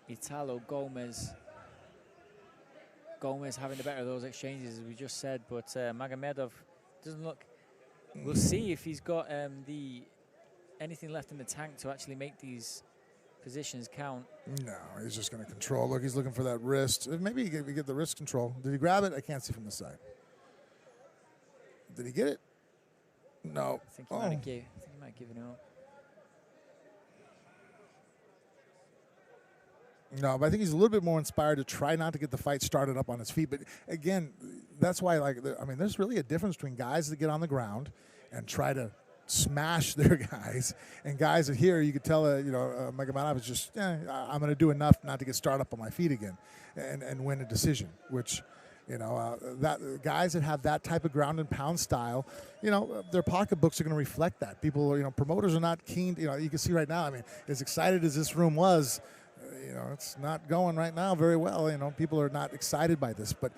Italo Gomez having the better of those exchanges, as we just said, but Magomedov doesn't look. We'll see if he's got anything left in the tank to actually make these positions count. No, he's just going to control. Look, he's looking for that wrist. Maybe he get the wrist control. Did he grab it? I can't see from the side. Did he get it? No. I think he might have given it up. No, but I think he's a little bit more inspired to try not to get the fight started up on his feet. But again, that's why, there's really a difference between guys that get on the ground and try to smash their guys, and guys that here you could tell, Magomedov is just, I'm going to do enough not to get started up on my feet again, and win a decision. Which, that guys that have that type of ground and pound style, their pocketbooks are going to reflect that. People, promoters are not keen. You can see right now. I mean, as excited as this room was. It's not going right now very well. People are not excited by this. But,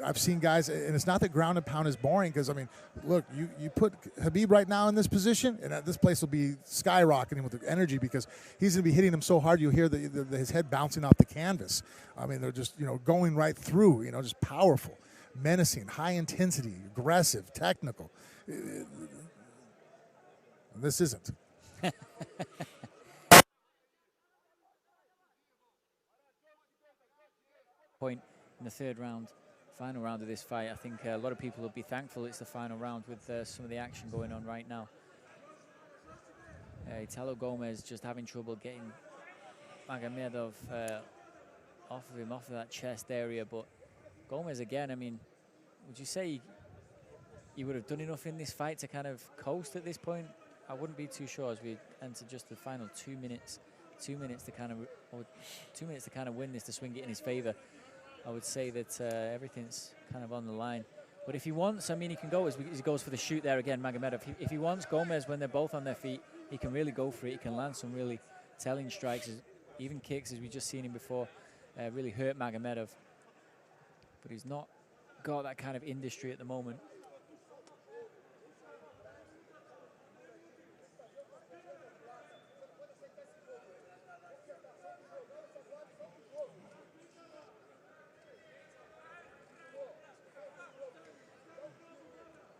I've seen guys, and it's not that ground and pound is boring because, I mean, look, you put Khabib right now in this position, and this place will be skyrocketing with the energy because he's going to be hitting them so hard you'll hear his head bouncing off the canvas. I mean, they're just, going right through, just powerful, menacing, high intensity, aggressive, technical. This isn't. Point in the third round, final round of this fight. I think a lot of people will be thankful it's the final round with some of the action going on right now. Italo Gomez just having trouble getting Magomedov off of that chest area, but Gomez again, I mean, would you say he would have done enough in this fight to kind of coast at this point? I wouldn't be too sure as we enter just the final 2 minutes. 2 minutes to kind of, or 2 minutes to kind of win this, to swing it in his favor. I would say that everything's kind of on the line. But if he wants, I mean, he can go as he goes for the shoot there again, Magomedov. If he wants Gomez when they're both on their feet, he can really go for it. He can land some really telling strikes, even kicks, as we just seen him before, really hurt Magomedov. But he's not got that kind of industry at the moment.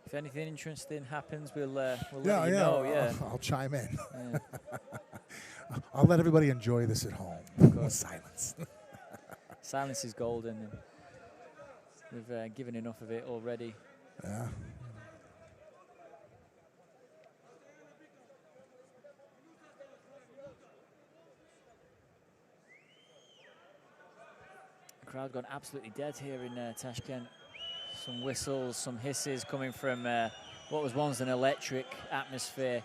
If anything interesting happens, we'll let you know. Yeah, I'll chime in. Yeah. I'll let everybody enjoy this at home. Silence. Silence is golden. And we've given enough of it already. Yeah. The crowd gone absolutely dead here in Tashkent. Some whistles, some hisses coming from what was once an electric atmosphere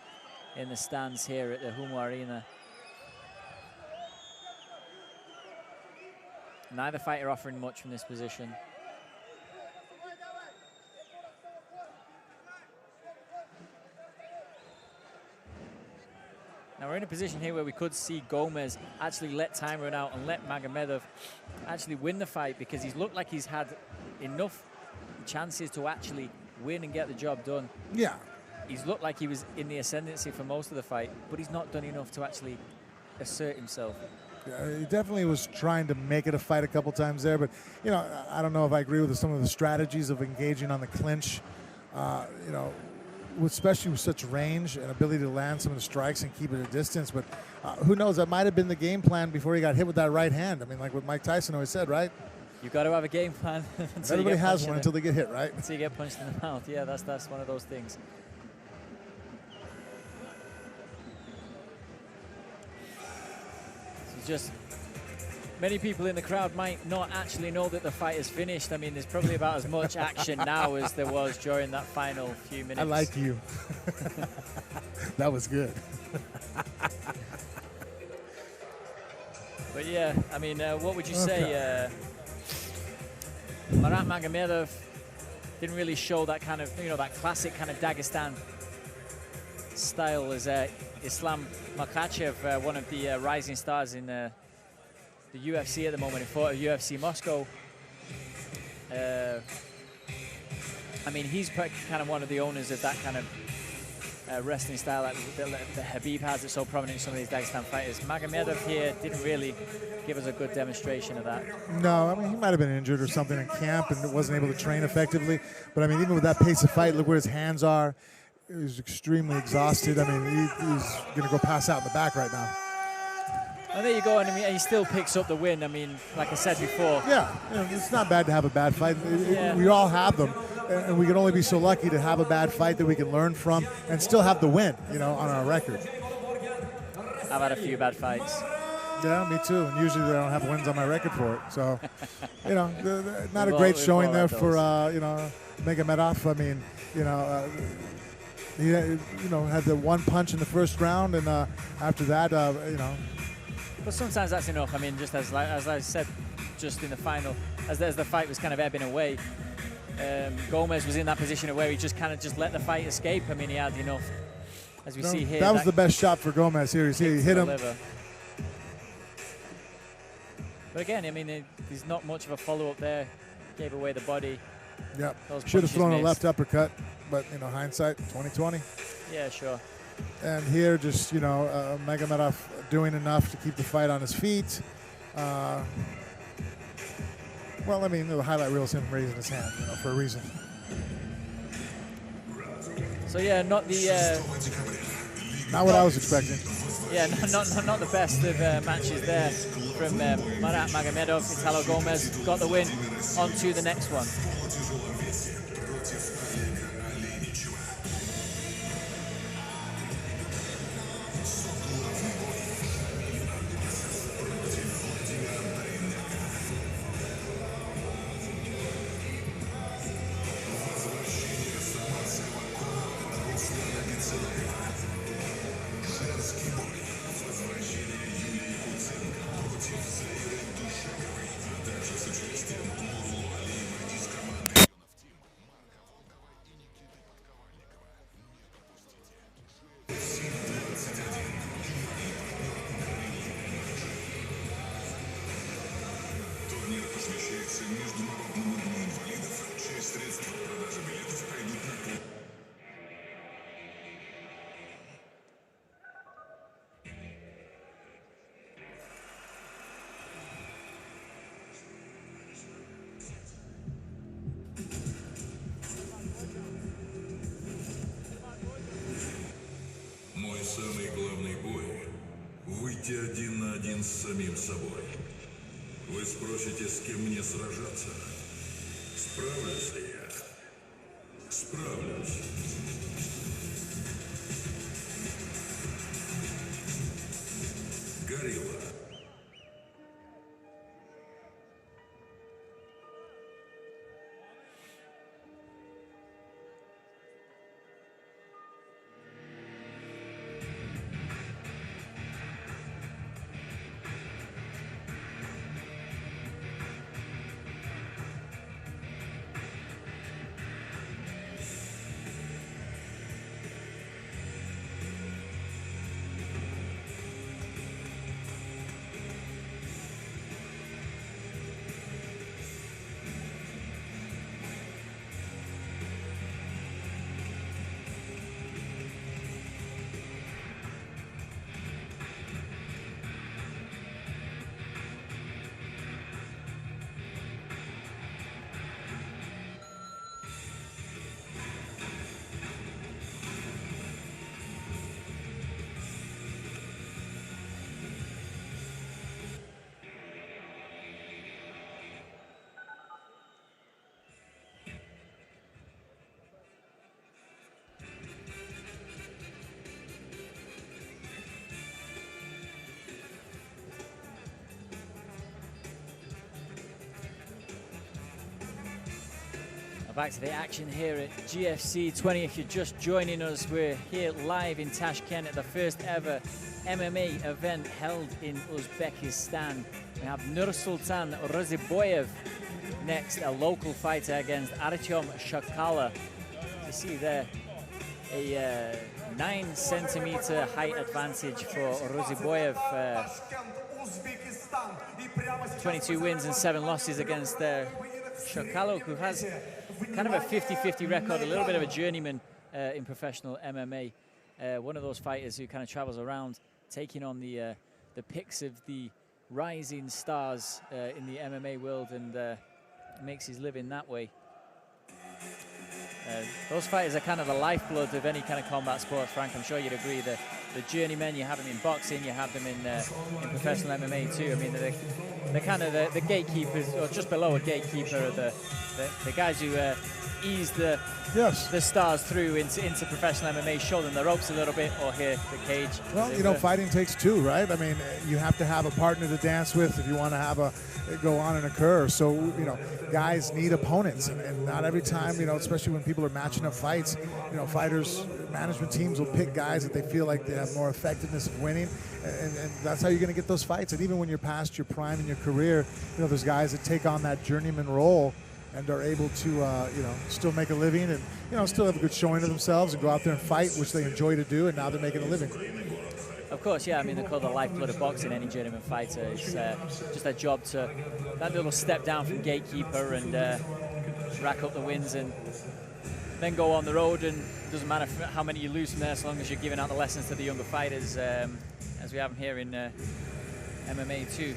in the stands here at the Humo Arena. Neither fighter offering much from this position. Now we're in a position here where we could see Gomez actually let time run out and let Magomedov actually win the fight, because he's looked like he's had enough chances to actually win and get the job done. Yeah. He's looked like he was in the ascendancy for most of the fight, but he's not done enough to actually assert himself. Yeah, he definitely was trying to make it a fight a couple times there, but you know, I don't know if I agree with some of the strategies of engaging on the clinch. You know, especially with such range and ability to land some of the strikes and keep it at a distance. But who knows? That might have been the game plan before he got hit with that right hand. I mean, like what Mike Tyson always said, right? You've got to have a game plan. Everybody has one until they get hit, right? Until you get punched in the mouth. Yeah, that's one of those things. So just many people in the crowd might not actually know that the fight is finished. I mean, there's probably about as much action now as there was during that final few minutes. I like you. That was good. But yeah, I mean, what would you say? Marat Magomedov didn't really show that kind of, you know, that classic kind of Dagestan style as Islam Makhachev, one of the rising stars in the UFC at the moment. He fought at UFC Moscow. I mean, he's kind of one of the owners of that kind of wrestling style that Khabib has, that's so prominent in some of these Dagestan fighters. Magomedov here didn't really give us a good demonstration of that. No, I mean, he might have been injured or something in camp and wasn't able to train effectively. But I mean, even with that pace of fight, look where his hands are. He was extremely exhausted. I mean, he's going to go pass out in the back right now. And there you go, and I mean, he still picks up the win. I mean, like I said before. Yeah, you know, it's not bad to have a bad fight. We all have them, and we can only be so lucky to have a bad fight that we can learn from and still have the win, you know, on our record. I've had a few bad fights. Yeah, me too. And usually they don't have wins on my record for it. So, you know, not a great showing there for, you know, Magomedov. I mean, you know, he, you know, had the one punch in the first round, and after that, you know. But sometimes that's enough. I mean, just as I said, just in the final, as the fight was kind of ebbing away, Gomez was in that position where he just kind of just let the fight escape. I mean, he had enough, as we see here. That was the best shot for Gomez here. He hit him. Liver. But again, I mean, there's not much of a follow-up there. Gave away the body. Yeah, should have thrown a left uppercut, but, you know, hindsight, 2020. Yeah, sure. And here, just, you know, Magomedov doing enough to keep the fight on his feet. Well, I mean, the highlight reel is him raising his hand, you know, for a reason. So yeah, not the. Not what I was expecting. Yeah, not the best of matches there from Marat Magomedov. Italo Gomez got the win. On to the next one. Мой самый главный бой – выйти один на один с самим собой. Вы спросите, с кем мне сражаться? Справлюсь ли я? Справлюсь. Горилла. Back to the action here at GFC 20. If you're just joining us, we're here live in Tashkent at the first ever MMA event held in Uzbekistan. We have Nursultan Raziboyev next, a local fighter against Artyom Shakala. You see there a 9-centimeter height advantage for Raziboyev. 22 wins and 7 losses against Shakalo, who has kind of a 50-50 record, a little bit of a journeyman in professional MMA. One of those fighters who kind of travels around taking on the picks of the rising stars in the MMA world and makes his living that way. Those fighters are kind of the lifeblood of any kind of combat sports, Frank. I'm sure you'd agree. The journeymen, you have them in boxing, you have them in professional MMA too. I mean, they're kind of the gatekeepers, or just below a gatekeeper, the guys who ease the stars through into professional MMA, show them the ropes a little bit, or hit the cage. Well, you know, fighting takes two, right? I mean, you have to have a partner to dance with if you want to have it go on and occur. So, you know, guys need opponents, and not every time, you know, especially when people are matching up fights, you know, fighters, management teams will pick guys that they feel like they have more effectiveness of winning, and that's how you're going to get those fights. And even when you're past your prime in your career, you know, there's guys that take on that journeyman role and are able to, you know, still make a living and, you know, still have a good showing of themselves and go out there and fight, which they enjoy to do, and now they're making a living. Of course, yeah. I mean, they call the lifeblood of boxing any journeyman fighter. It's just their job to that little step down from gatekeeper and rack up the wins and then go on the road. And it doesn't matter how many you lose from there, as long as you're giving out the lessons to the younger fighters, as we have them here in MMA too.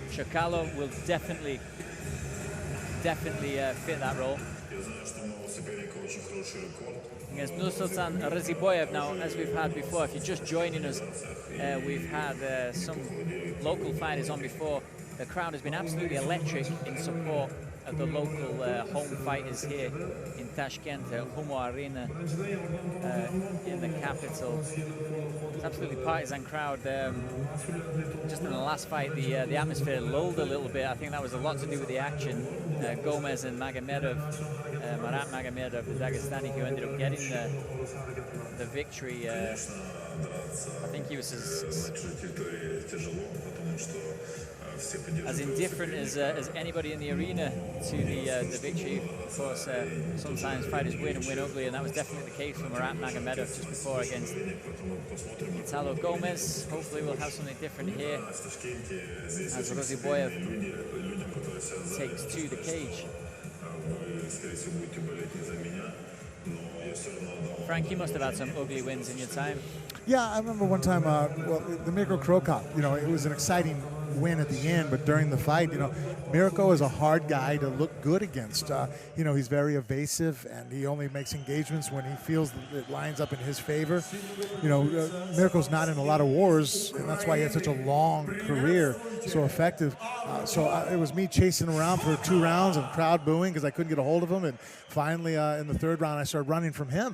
Shakalo will definitely fit that role. Against Nursultan Raziboyev. Now, as we've had before, if you're just joining us, we've had some local fighters on before. The crowd has been absolutely electric in support of the local home fighters here in Tashkent, Humo Arena in the capital. It's absolutely partisan crowd. Just in the last fight, the atmosphere lulled a little bit. I think that was a lot to do with the action. Gomez and Magomedov, Marat Magomedov, the Dagestani, who ended up getting the victory. I think he was as indifferent as anybody in the arena to the victory. Of course, sometimes fighters win and win ugly, and that was definitely the case for Marat Magomedov just before against Italo Gomez. Hopefully we'll have something different here as Raziboyev takes to the cage. Frank, you must have had some ugly wins in your time. Yeah, I remember one time, well, the Mirko Cro Cop, you know, it was an exciting win at the end, but during the fight, you know, Mirko is a hard guy to look good against. You know, he's very evasive, and he only makes engagements when he feels that it lines up in his favor. You know, Mirko's not in a lot of wars, and that's why he had such a long career, so effective. It was me chasing him around for 2 rounds and crowd booing because I couldn't get a hold of him, and finally in the 3rd round, I started running from him.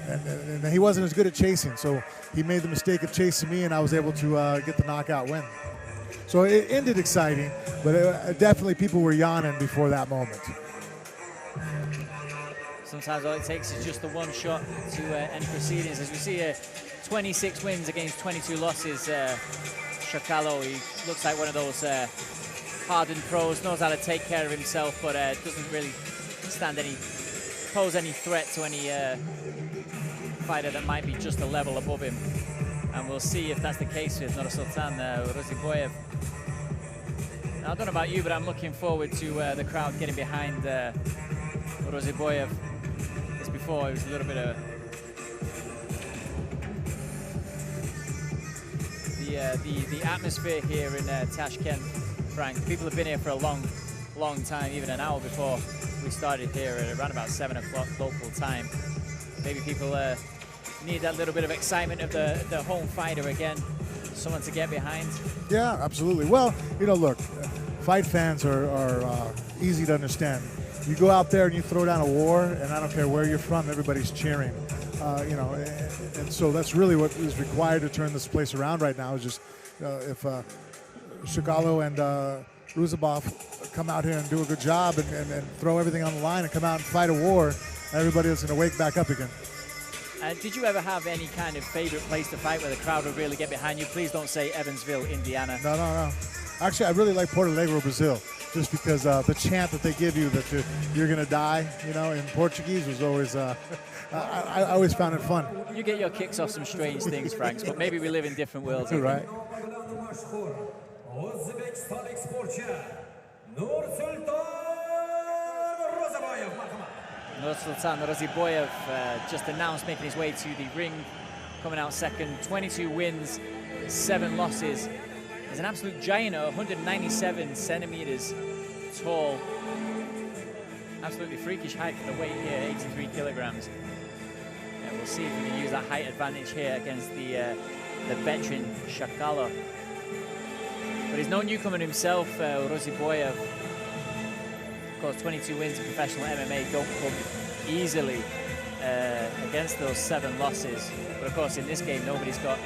And he wasn't as good at chasing, so he made the mistake of chasing me, and I was able to get the knockout win. So it ended exciting, but definitely people were yawning before that moment. Sometimes all it takes is just the one shot to end proceedings. As we see 26 wins against 22 losses, Shakalo, he looks like one of those hardened pros, knows how to take care of himself, but doesn't really pose any threat to any fighter that might be just a level above him. And we'll see if that's the case with Nursultan Raziboyev. Now, I don't know about you, but I'm looking forward to the crowd getting behind Raziboyev. As before, it was a little bit of the atmosphere here in Tashkent, Frank. People have been here for a long time, even an hour before we started here at around about 7 o'clock local time. Maybe people need that little bit of excitement of the home fighter again, someone to get behind. Yeah, absolutely. Well, you know, look, fight fans are easy to understand. You go out there and you throw down a war, and I don't care where you're from, everybody's cheering. You know, and so that's really what is required to turn this place around right now. Is just if Shakalo and Ruzabov come out here and do a good job and throw everything on the line and come out and fight a war, everybody is going to wake back up again. Did you ever have any kind of favorite place to fight where the crowd would really get behind you? Please don't say Evansville, Indiana. No. Actually, I really like Porto Alegre, Brazil, just because the chant that they give you that you're going to die, in Portuguese was always, I always found it fun. You get your kicks off some strange things, Franks, but maybe we live in different worlds. Right. Nursultan Raziboyev just announced making his way to the ring, coming out second, 22 wins, 7 losses. He's an absolute giant at 197 centimeters tall. Absolutely freakish height for the weight here, 83 kilograms. And we'll see if we can use that height advantage here against the veteran Shakala. But he's no newcomer himself, Raziboyev. Of course, 22 wins in professional MMA don't come easily against those 7 losses. But of course, in this game, nobody's got,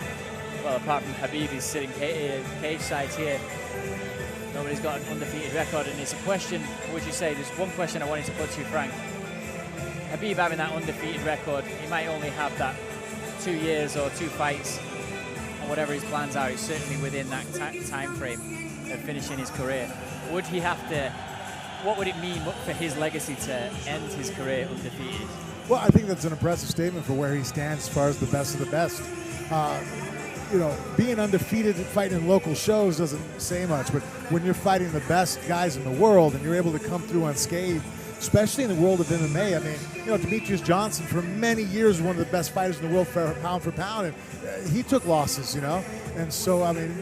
well, apart from Hабib, he's sitting cage side here. Nobody's got an undefeated record, and it's a question, what would you say? There's one question I wanted to put to you, Frank. Hhabib having that undefeated record, he might only have that 2 years or 2 fights, or whatever his plans are. He's certainly within that time frame of finishing his career. Would he have to, what would it mean for his legacy to end his career undefeated? Well, I think that's an impressive statement for where he stands as far as the best of the best. Being undefeated and fighting in local shows doesn't say much, but when you're fighting the best guys in the world and you're able to come through unscathed, especially in the world of MMA, I mean, Demetrius Johnson for many years was one of the best fighters in the world for pound, and he took losses, and so, I mean,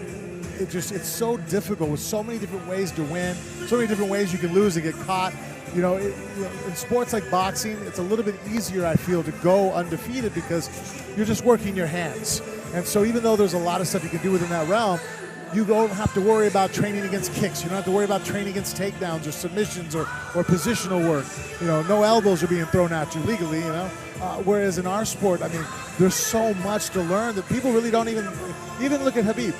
it's so difficult with so many different ways to win, so many different ways you can lose and get caught. In sports like boxing, it's a little bit easier, I feel, to go undefeated because you're just working your hands. And so even though there's a lot of stuff you can do within that realm, you don't have to worry about training against kicks. You don't have to worry about training against takedowns or submissions or positional work. No elbows are being thrown at you legally, whereas in our sport, I mean, there's so much to learn that people really don't even look at Hhabib.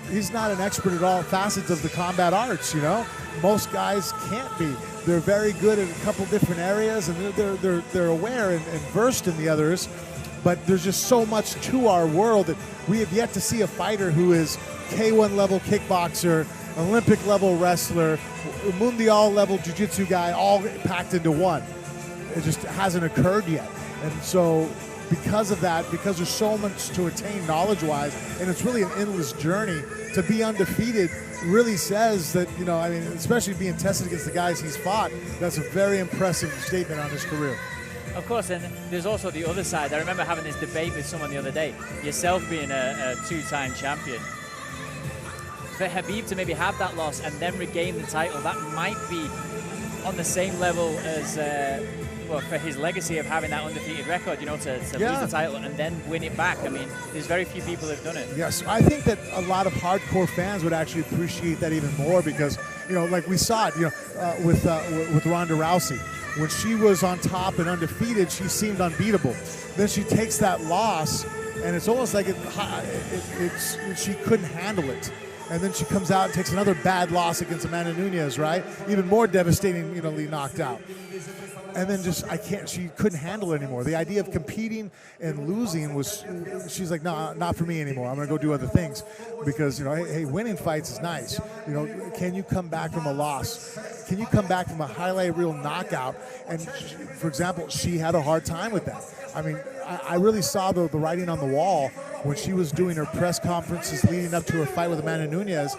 He's not an expert at all facets of the combat arts, Most guys can't be. They're very good at a couple different areas, and they're aware and versed in the others. But there's just so much to our world that we have yet to see a fighter who is K1 level kickboxer, Olympic level wrestler, Mundial level jiu-jitsu guy, all packed into one. It just hasn't occurred yet. And so because of that, because there's so much to attain knowledge-wise, and it's really an endless journey, to be undefeated really says that, especially being tested against the guys he's fought, that's a very impressive statement on his career. Of course, and there's also the other side. I remember having this debate with someone the other day, yourself being a 2-time champion. For Hhabib to maybe have that loss and then regain the title, that might be on the same level as, for his legacy of having that undefeated record, to lose the title and then win it back. I mean, there's very few people who've done it. Yes, I think that a lot of hardcore fans would actually appreciate that even more because, like we saw it, with Ronda Rousey. When she was on top and undefeated, she seemed unbeatable. Then she takes that loss, and it's almost like she couldn't handle it. And then she comes out and takes another bad loss against Amanda Nunes, right? Even more devastatingly knocked out. And then she couldn't handle it anymore. The idea of competing and losing she's like, no, not for me anymore. I'm going to go do other things because, hey, winning fights is nice. Can you come back from a loss? Can you come back from a highlight reel knockout? And for example, she had a hard time with that. I mean, I really saw the writing on the wall when she was doing her press conferences leading up to her fight with Amanda Nunes,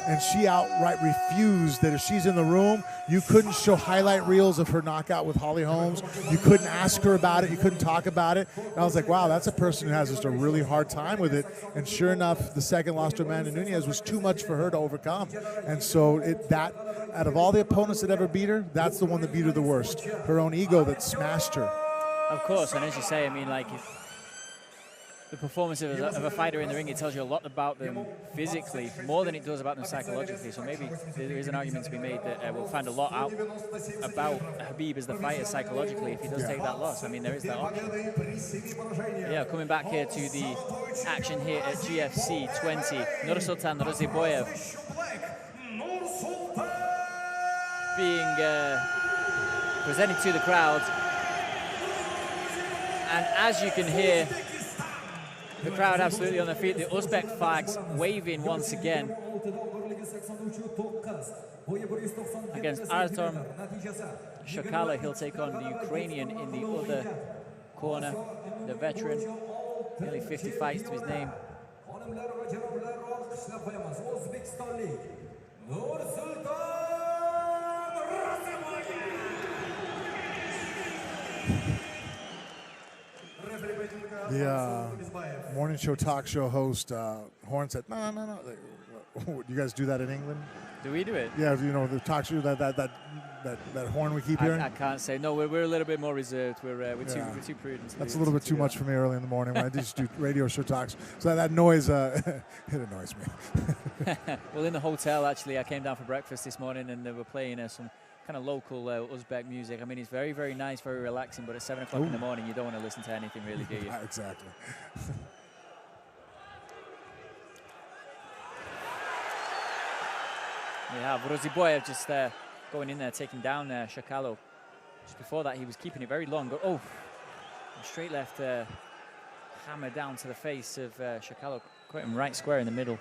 and she outright refused that if she's in the room, you couldn't show highlight reels of her knockout with Holly Holmes. You couldn't ask her about it. You couldn't talk about it. And I was like, wow, that's a person who has just a really hard time with it. And sure enough, the second loss to Amanda Nunes was too much for her to overcome. And so out of all the opponents that ever beat her, that's the one that beat her the worst. Her own ego that smashed her. Of course, and as you say, I mean, the performance of a fighter in the ring, it tells you a lot about them physically, more than it does about them psychologically. So maybe there is an argument to be made that we'll find a lot out about Hhabib as the fighter psychologically if he does take that loss. I mean, there is that option. Yeah, coming back here to the action here at GFC 20, Nursultan Raziboyev being presented to the crowd. And as you can hear, the crowd absolutely on their feet. The Uzbek flags waving once again. Against Artem Shakala, he'll take on the Ukrainian in the other corner, the veteran, nearly 50 fights to his name. The morning show talk show host, Horn, said, no. You guys do that in England? Do we do it? Yeah, you know, the talk show, that horn we keep hearing? I can't say. No, we're a little bit more reserved. We're too prudent. That's a little bit too much for me early in the morning when I just do radio show talks. So that noise, it annoys me. Well, in the hotel, actually, I came down for breakfast this morning and they were playing some kind of local Uzbek music. I mean, it's very, very nice, very relaxing, but at 7 o'clock in the morning, you don't want to listen to anything really, do you? Exactly. We have Roziboyev just going in there, taking down Shakalo. Just before that, he was keeping it very long. But, oh, straight left hammer down to the face of Shakalo. Caught him right square in the middle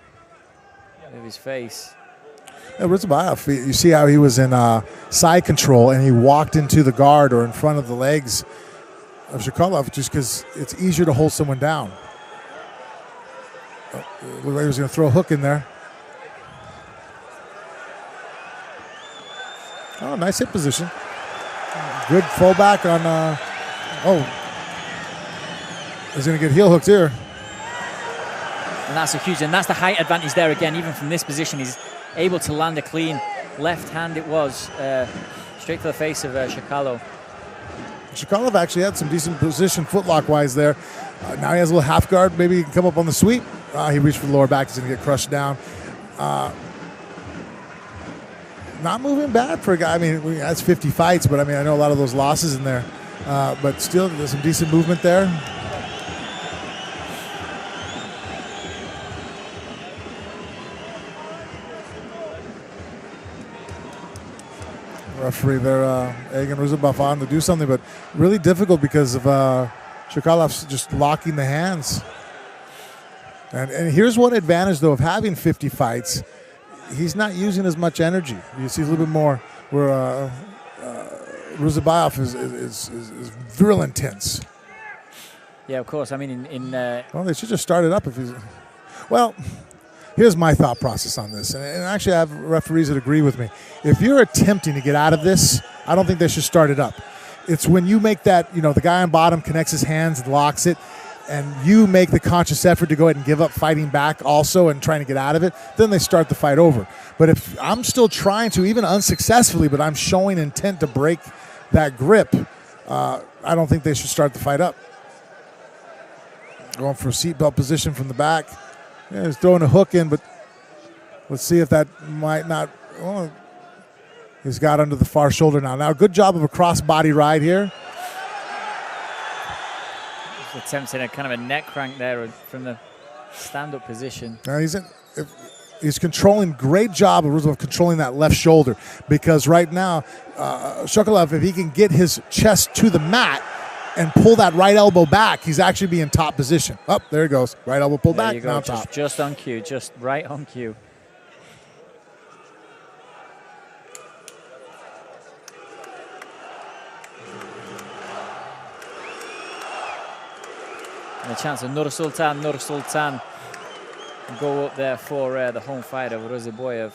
of his face. Yeah, Roziboyev, you see how he was in side control and he walked into the guard or in front of the legs of Shakalov just because it's easier to hold someone down. Oh, looked like he was going to throw a hook in there. Oh, nice hip position. Good fullback on, he's going to get heel hooked here. And that's a huge, and that's the height advantage there again. Even from this position, he's able to land a clean left hand. It was straight to the face of Shakalo. Shakalov actually had some decent position footlock-wise there. Now he has a little half guard. Maybe he can come up on the sweep. He reached for the lower back. He's going to get crushed down. Not moving bad for a guy. I mean, that's 50 fights, but I mean, I know a lot of those losses in there. But still, there's some decent movement there. Referee there, egging Roziboyev on to do something, but really difficult because of Shakalov's just locking the hands. And here's one advantage, though, of having 50 fights. He's not using as much energy. You see a little bit more where Roziboyev is real intense. Yeah, of course. I mean, well, they should just start it up if he's... Well, here's my thought process on this. And actually, I have referees that agree with me. If you're attempting to get out of this, I don't think they should start it up. It's when you make that, you know, the guy on bottom connects his hands and locks it, and you make the conscious effort to go ahead and give up fighting back also and trying to get out of it, then they start the fight over. But if I'm still trying to, even unsuccessfully, but I'm showing intent to break that grip, I don't think they should start the fight up. Going for a seatbelt position from the back. Yeah, he's throwing a hook in, but let's see if that might not... Oh, he's got under the far shoulder now. Now, good job of a cross-body ride here. Attempting a kind of a neck crank there from the stand-up position. Now he's controlling, great job of controlling that left shoulder, because right now, Shakalov, if he can get his chest to the mat and pull that right elbow back, he's actually be in top position. Oh, there he goes. Right elbow pull back, now top. Just on cue, just right on cue. And a chance of Nur Sultan go up there for the home fight of Roziboyev.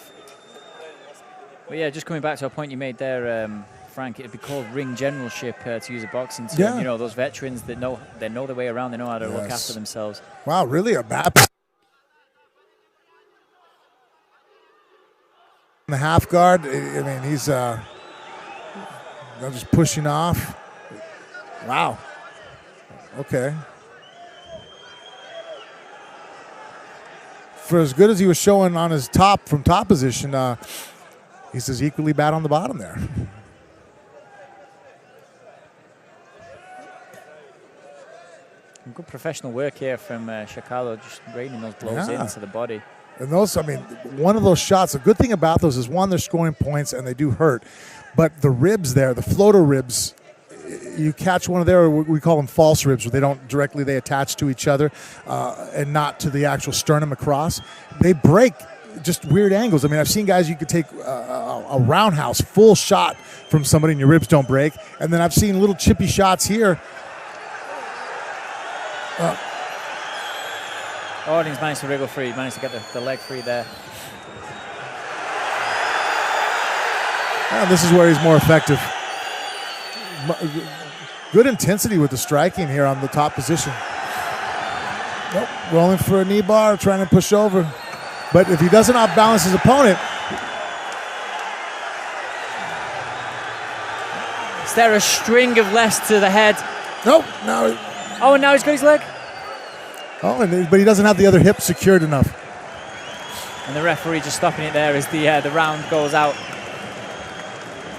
But yeah, just coming back to a point you made there, Frank, it'd be called ring generalship to use a boxing term. Yeah. You know, those veterans that know their way around, they know how to look after themselves. Wow, really a bad... The half guard, I mean, he's just pushing off. Wow. Okay. For as good as he was showing on his from top position, he's as equally bad on the bottom there. Good professional work here from Shakalo, just raining those blows into the body. And those, I mean, one of those shots, the good thing about those is, one, they're scoring points and they do hurt. But the ribs there, the floater ribs, you catch one of there, we call them false ribs, where they don't directly, they attach to each other and not to the actual sternum across. They break just weird angles. I mean, I've seen guys, you could take a roundhouse full shot from somebody and your ribs don't break. And then I've seen little chippy shots here. Oh, he's managed to wriggle free, managed to get the leg free there. And this is where he's more effective. Good intensity with the striking here on the top position. Nope, rolling for a knee bar, trying to push over. But if he doesn't outbalance his opponent. Is there a string of lefts to the head? Nope, now. Oh, and now he's got his leg. Oh, but he doesn't have the other hip secured enough. And the referee just stopping it there as the round goes out.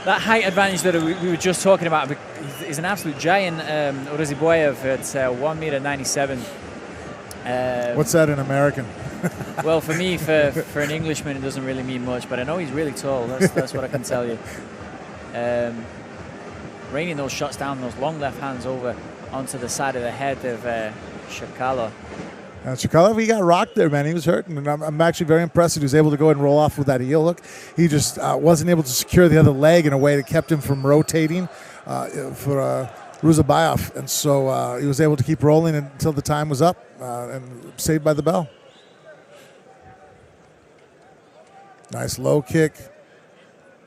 That height advantage that we were just talking about is an absolute giant. Uraziboyev at 1.97 m. What's that in American? Well, for me, for an Englishman, it doesn't really mean much, but I know he's really tall. That's what I can tell you. Raining those shots down, those long left hands over onto the side of the head of Shakalo. Shakalo, he got rocked there, man. He was hurting, and I'm actually very impressed that he was able to go ahead and roll off with that heel hook. He just wasn't able to secure the other leg in a way that kept him from rotating for Ruzabayev, and so he was able to keep rolling until the time was up and saved by the bell. Nice low kick,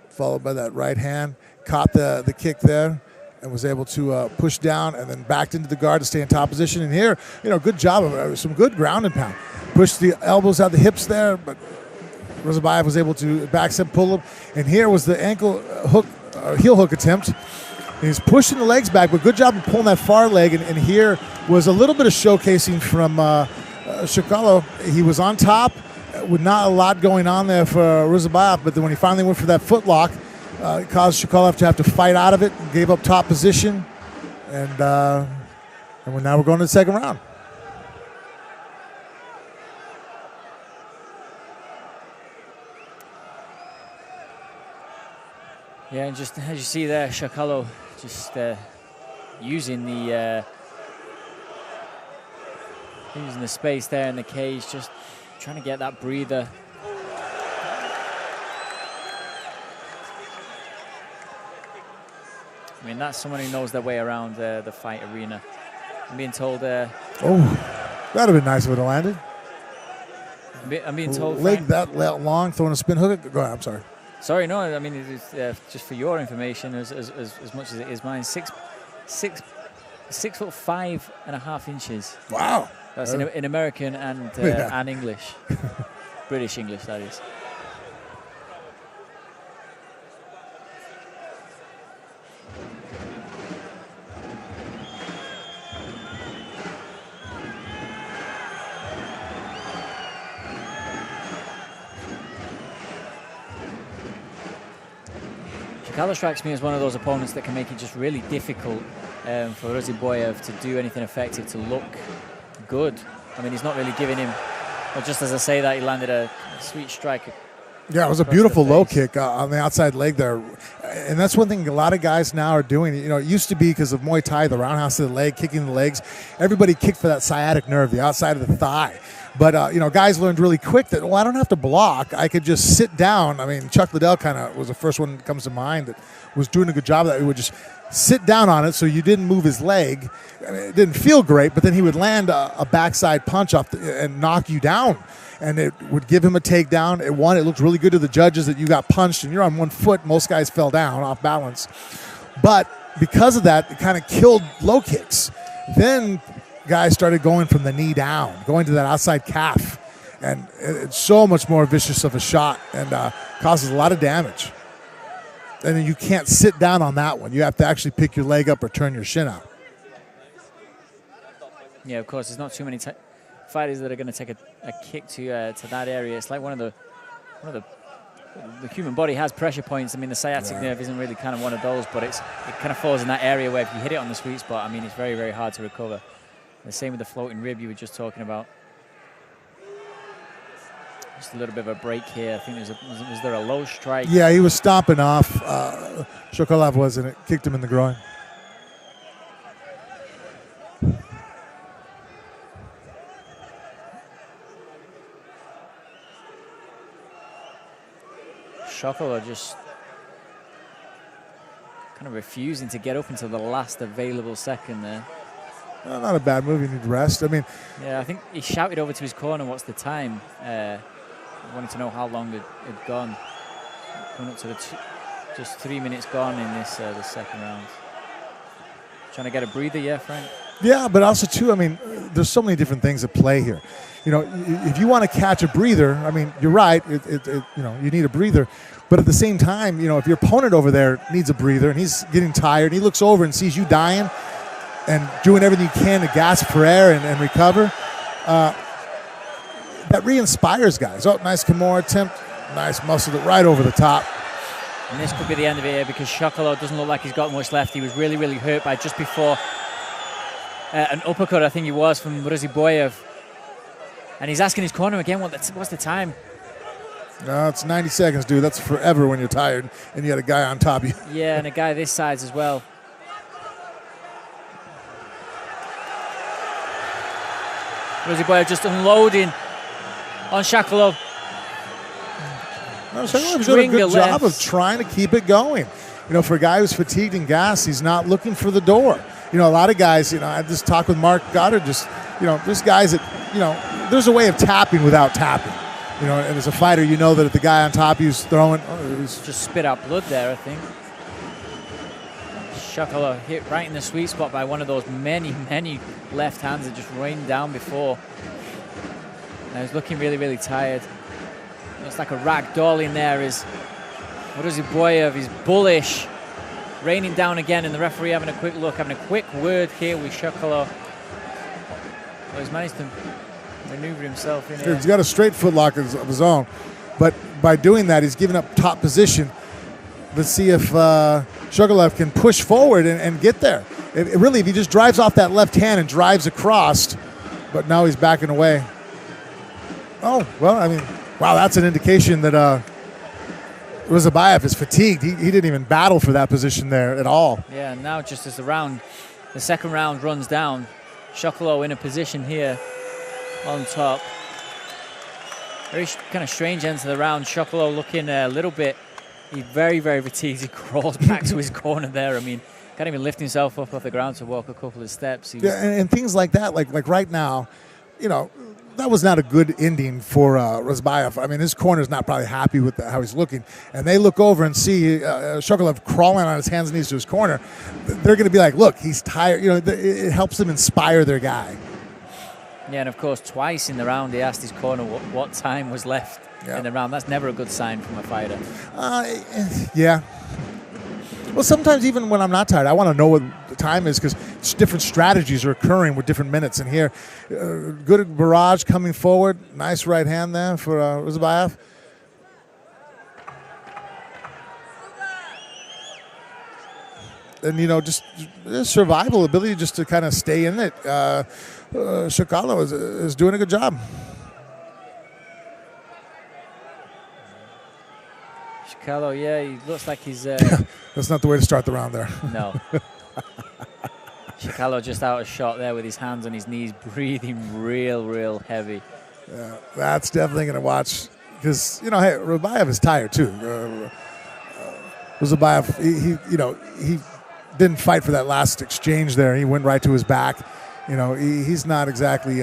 followed by that right hand. Caught the kick there and was able to push down and then backed into the guard to stay in top position. And here, good job of some good ground and pound. Pushed the elbows out the hips there, but Ruzabayev was able to backstep pull him. And here was the ankle hook, heel hook attempt. And he's pushing the legs back, but good job of pulling that far leg. And here was a little bit of showcasing from Shakalo. He was on top with not a lot going on there for Ruzabayev, but then when he finally went for that foot lock, it caused Shakalo to have to fight out of it and gave up top position. And now we're going to the second round. Yeah, and just as you see there, Shakalo just using the space there in the cage, just trying to get that breather. I mean, that's someone who knows their way around the fight arena. I'm being told... oh, that would have been nice if it had landed. I'm being told... Leg that long, throwing a spin hook. Go ahead, I'm sorry. Sorry, no, I mean, it's, just for your information, as much as it is mine, 6'5.5" Wow. That's in American and English. British English, that is. Shakalo strikes me as one of those opponents that can make it just really difficult for Uraziboyev to do anything effective, to look good. I mean, he's not really giving him, well, just as I say that, he landed a sweet strike. Yeah, it was a beautiful low kick on the outside leg there. And that's one thing a lot of guys now are doing. It used to be because of Muay Thai, the roundhouse to the leg, kicking the legs. Everybody kicked for that sciatic nerve, the outside of the thigh. But, guys learned really quick that, I don't have to block. I could just sit down. I mean, Chuck Liddell kind of was the first one that comes to mind that was doing a good job of that. He would just sit down on it so you didn't move his leg. I mean, it didn't feel great, but then he would land a backside punch off and knock you down. And it would give him a takedown. It looked really good to the judges that you got punched and you're on one foot. Most guys fell down off balance. But because of that, it kind of killed low kicks. Then guys started going from the knee down, going to that outside calf. And it's so much more vicious of a shot and causes a lot of damage. And then you can't sit down on that one. You have to actually pick your leg up or turn your shin out. Yeah, of course, there's not too many fighters that are going to take a kick to that area. It's like one of the human body has pressure points. I mean, the sciatic nerve isn't really kind of one of those, but it kind of falls in that area where if you hit it on the sweet spot, I mean, it's very, very hard to recover. The same with the floating rib you were just talking about. Just a little bit of a break here. I think was there a low strike? Yeah, he was stomping off. Shokalov was, and it kicked him in the groin. Shokalov just kind of refusing to get up until the last available second there. Not a bad move. You need rest. I mean, yeah, I think he shouted over to his corner, "What's the time?" Wanted to know how long it had gone. Coming up to just 3 minutes gone in this the second round. Trying to get a breather, yeah, Frank. Yeah, but also too, I mean, there's so many different things at play here. You know, if you want to catch a breather, I mean, you're right. You know, you need a breather, but at the same time, you know, if your opponent over there needs a breather and he's getting tired, and he looks over and sees you dying and doing everything you can to gasp for air and recover, that re-inspires guys. Oh, nice Kimura attempt. Nice, muscled it right over the top. And this could be the end of it here because Shokalov doesn't look like he's got much left. He was really, really hurt by just before an uppercut, I think he was, from Raziboyev. And he's asking his corner again, what's the time? No, it's 90 seconds, dude. That's forever when you're tired and you got a guy on top of you. Yeah, and a guy this size as well. Raziboyev just unloading on Shokalov. No, Shokalov's doing a good job of trying to keep it going. You know, for a guy who's fatigued and gassed, he's not looking for the door. You know, a lot of guys, you know, I had this talk with Mark Goddard, just, you know, there's guys that, you know, there's a way of tapping without tapping. You know, and as a fighter, you know that if the guy on top of you is throwing... just spit out blood there, I think. Shokalov hit right in the sweet spot by one of those many, many left hands that just rained down before. And he's looking really, really tired. Looks like a rag doll in there. Raziboyev is bullish. Raining down again, and the referee having a quick look, having a quick word here with Shokalov. Well, he's managed to maneuver himself in here. He's got a straight footlock of his own, but by doing that, he's giving up top position. Let's see if Shokalov can push forward and get there. Really, if he just drives off that left hand and drives across, but now he's backing away. Oh, well, I mean, wow, that's an indication that Raziboyev is fatigued. He didn't even battle for that position there at all. Yeah, and now just as the second round runs down, Shokalov in a position here on top. Very kind of strange end to the round. Shokalov looking a little bit, he's very, very fatigued. He crawls back to his corner there. I mean, can't even lift himself up off the ground to walk a couple of steps. Yeah, and things like that, like right now, you know, that was not a good ending for Raziboyev. I mean, his corner's not probably happy with how he's looking. And they look over and see Shokalov crawling on his hands and knees to his corner. They're going to be like, look, he's tired. You know, it helps them inspire their guy. Yeah, and of course, twice in the round, he asked his corner what time was left in the round. That's never a good sign from a fighter. Yeah. Well, sometimes even when I'm not tired, I want to know what the time is because different strategies are occurring with different minutes. And here, good barrage coming forward. Nice right hand there for Raziboyev. And, you know, just survival ability just to kind of stay in it. Shokalov is doing a good job. Shokalov, yeah, he looks like he's... That's not the way to start the round there. No. Shokalov just out of shot there with his hands on his knees, breathing real heavy. Yeah, that's definitely going to watch because, you know, hey, Raziboyev is tired too. Raziboyev, he didn't fight for that last exchange there. He went right to his back. You know, he's not exactly,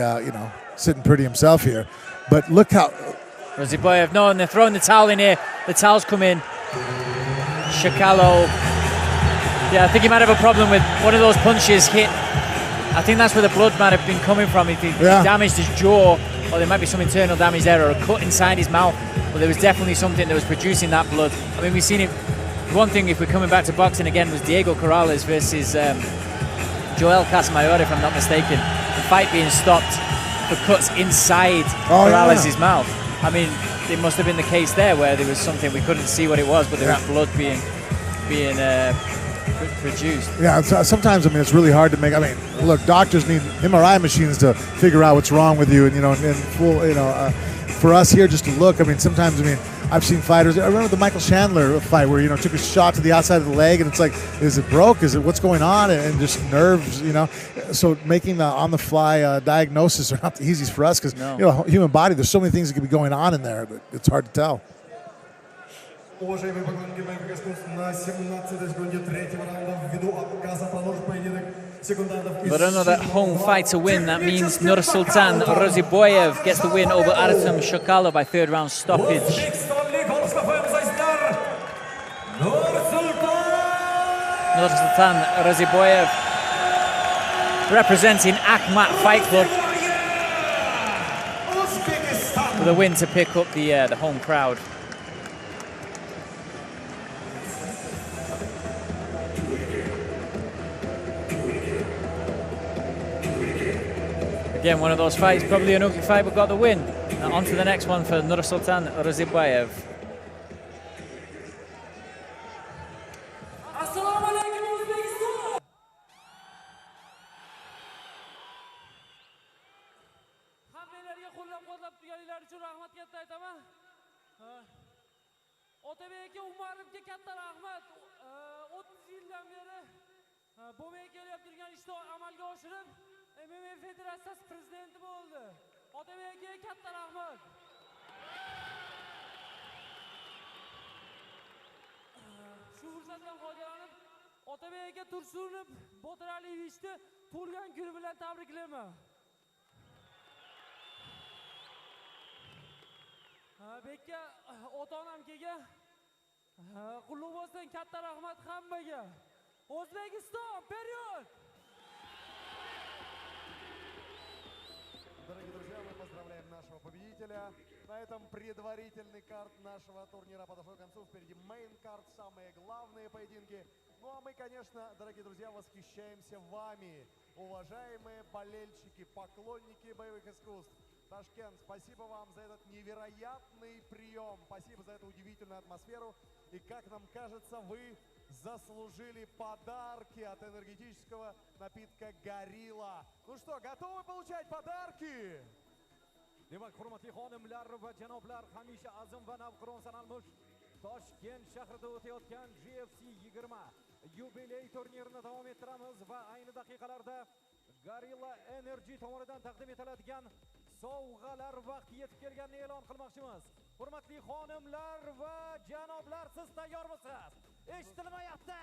sitting pretty himself here. But look how... Raziboyev, no, and they're throwing the towel in here. The towels come in. Shokalov, yeah, I think he might have a problem with one of those punches hit. I think that's where the blood might have been coming from. If he damaged his jaw, or there might be some internal damage there, or a cut inside his mouth. But there was definitely something that was producing that blood. I mean, we've seen it. One thing, if we're coming back to boxing again, was Diego Corrales versus Joel Casamayor, if I'm not mistaken. The fight being stopped for cuts inside Corrales' mouth. I mean, it must have been the case there where there was something, we couldn't see what it was, but there was blood being produced. Yeah, sometimes, I mean, it's really hard to make. I mean, look, doctors need MRI machines to figure out what's wrong with you, and, you know, and full, for us here just to look. I mean, sometimes, I've seen fighters. I remember the Michael Chandler fight where, took a shot to the outside of the leg, and it's like, is it broke? Is it what's going on? And just nerves, So making the on-the-fly diagnosis are not the easiest for us because, human body, there's so many things that could be going on in there, but it's hard to tell. Уважаемые поклонники боевых искусств, на 17-й секунде третьего раунда ввиду отказа продолжить поединок секундантов. But another home fighter win. That means Nursultan Roziboyev gets the win over Artem Shokalov by third round stoppage. Nursultan Roziboyev representing Akhmat Fight Club with a win to pick up the home crowd. Again, one of those fights, probably an ugly fight, but got the win. Now on to the next one for Nursultan Roziboyev. Assalomu alaykum O'zbekiston. Hammalarga qo'llab-quvvatlab turganinglar uchun rahmat katta aytaman. Otabek aka, Umarovga katta rahmat. 30 yildan beri bo'lmay kelyapti turgan ishni amalga oshirib MMA Federatsiyasi prezidenti bo'ldi. Otabek aka, katta rahmat. Shu fursatdan foydalanib, Otabek aka Tursunov Botiraliyevichni tug'ilgan kuni bilan tabriklayman. Bekka, ota-onam kelgan. Qutlug' bo'lsin, katta rahmat hammaga. O'zbekiston, period! Дорогие друзья, мы поздравляем нашего победителя. На этом предварительный карт нашего турнира подошел к концу. Впереди мейн-карт, самые главные поединки. Ну а мы, конечно, дорогие друзья, восхищаемся вами, уважаемые болельщики, поклонники боевых искусств. Ташкент, спасибо вам за этот невероятный прием. Спасибо за эту удивительную атмосферу. И, как нам кажется, вы заслужили подарки от энергетического напитка «Горилла». Ну что, готовы получать подарки? Demak, hurmatli xonimlar va janoblar, hamisha azim va navqiron sanalmish Toshkent shahrida o'tayotgan GFC 20 yubiley turnirini davom ettiramiz va ayni daqiqalarda Gorilla Energy tomonidan taqdim etiladigan sovg'alar vaqti yetib kelganini e'lon qilmoqchimiz. Hurmatli xonimlar va janoblar, siz tayyormisiz? Eshitilmayapti.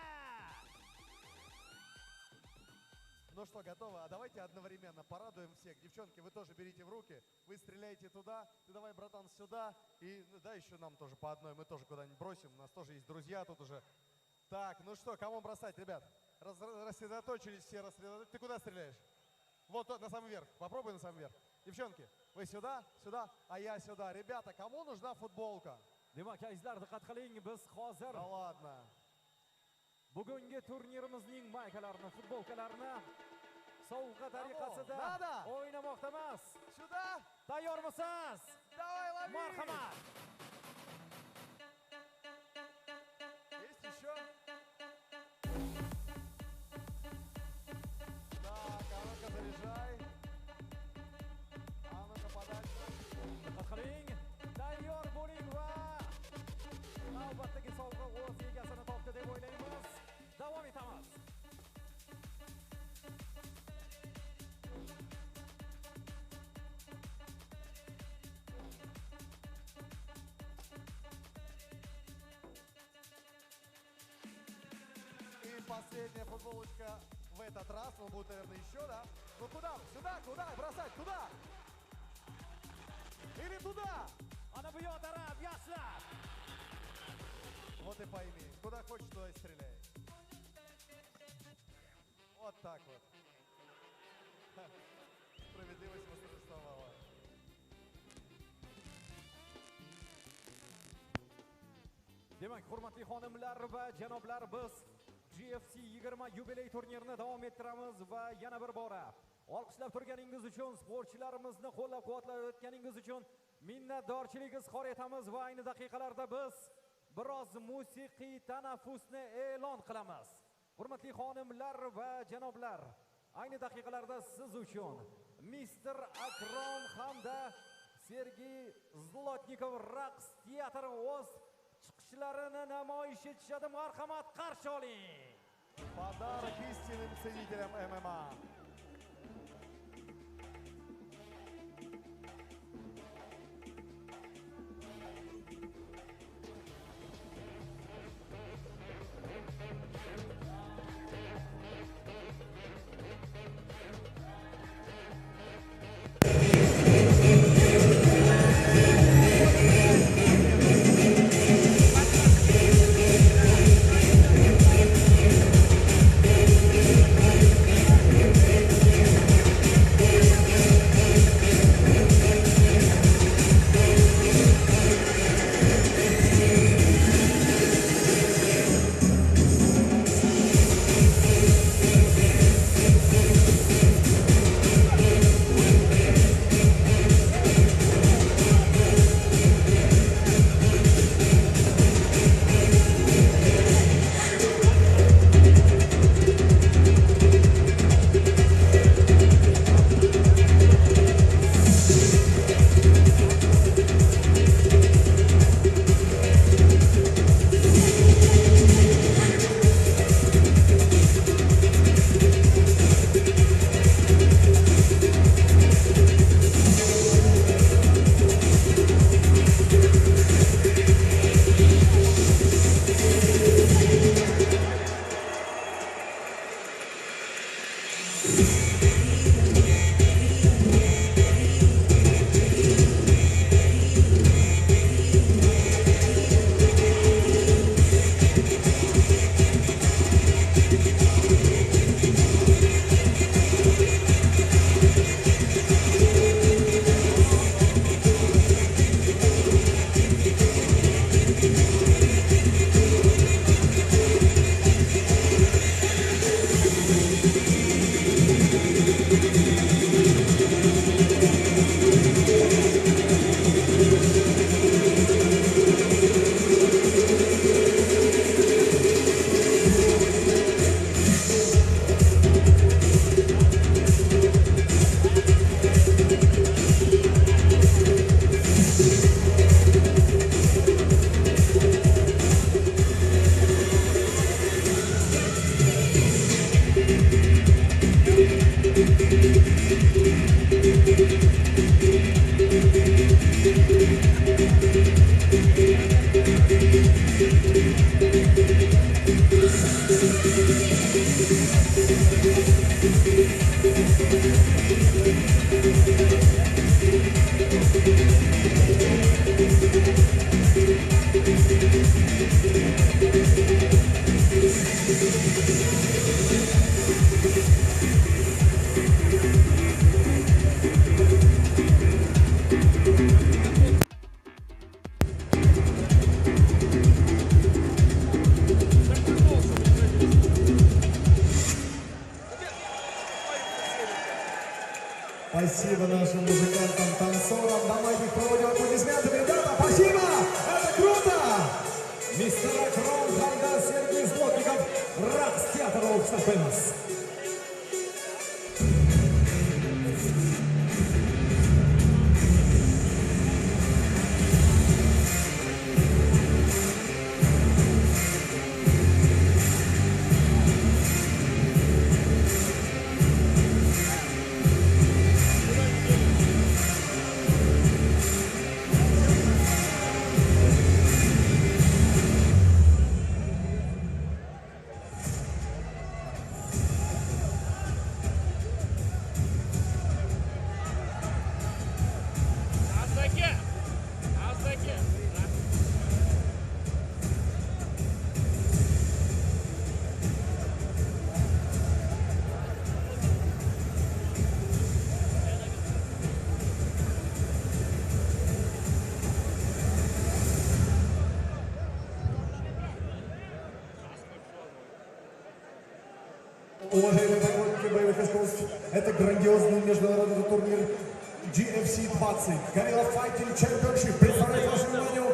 Ну что, готово? А давайте одновременно порадуем всех. Девчонки, вы тоже берите в руки. Вы стреляете туда. Ты давай, братан, сюда. И да, еще нам тоже по одной. Мы тоже куда-нибудь бросим. У нас тоже есть друзья тут уже. Так, ну что, кому бросать, ребят? Рассредоточились все, рассредоточились. Ты куда стреляешь? Вот на самый верх. Попробуй на самый верх. Девчонки, вы сюда, сюда, а я сюда. Ребята, кому нужна футболка? Demak, azizlar, diqqat qiling, biz hozir Да ладно. bugungi turnirimizning maykalarini, futbolkalarini sovg'a tariqasida o'ynamoqdamiz. Сюда. Tayyormisiz? Давай, лови. Marhamat. Есть еще? Так, а ну-ка заряжай. А ну-ка подальше. Diqqat qiling, tayyor bo'ling va navbatdagi sovg'a o'z egasini topdi deb o'ylaymiz. Davom etamiz. И последняя футболочка в этот раз. Ну, будет, наверное, еще, да? Ну, куда? Сюда, куда? Бросать, куда? Или туда? Ana bu yoq taraf, yoshlar. Вот и пойми. Куда хочешь, туда и стреляй. Вот так вот. Справедливость восторжествовала. Demak, hurmatli xonimlar va janoblar, biz GFC 20 yubiley turnirini davom ettiramiz va yana bir bora olqishlab turganingiz uchun, sportchilarimizni qo'llab-quvvatlayotganingiz uchun minnatdorchilik izhor etamiz va ayni daqiqalarda biz biroz musiqiy tanaffusni e'lon qilamiz. Hurmatli xonimlar va janoblar, ayni daqiqalarda siz uchun Mr. Akrom hamda Sergey Zlotnikov raqs teatri o'z chiqishlarini namoyish etishadi. Marhamat, qarshi oling. Подарок истинным ценителям ММА. Спасибо нашим музыкантам, танцорам. Давайте их проводим аплодисменты. Ребята, спасибо! Это круто! Мистер Акрон, Хамда, Сергей Злотников, ракс театр All-Star Famous. Уважаемые поклонники боевых искусств, это грандиозный международный турнир GFC 20 Gorilla Fighting Championship. Представляет вашему вниманию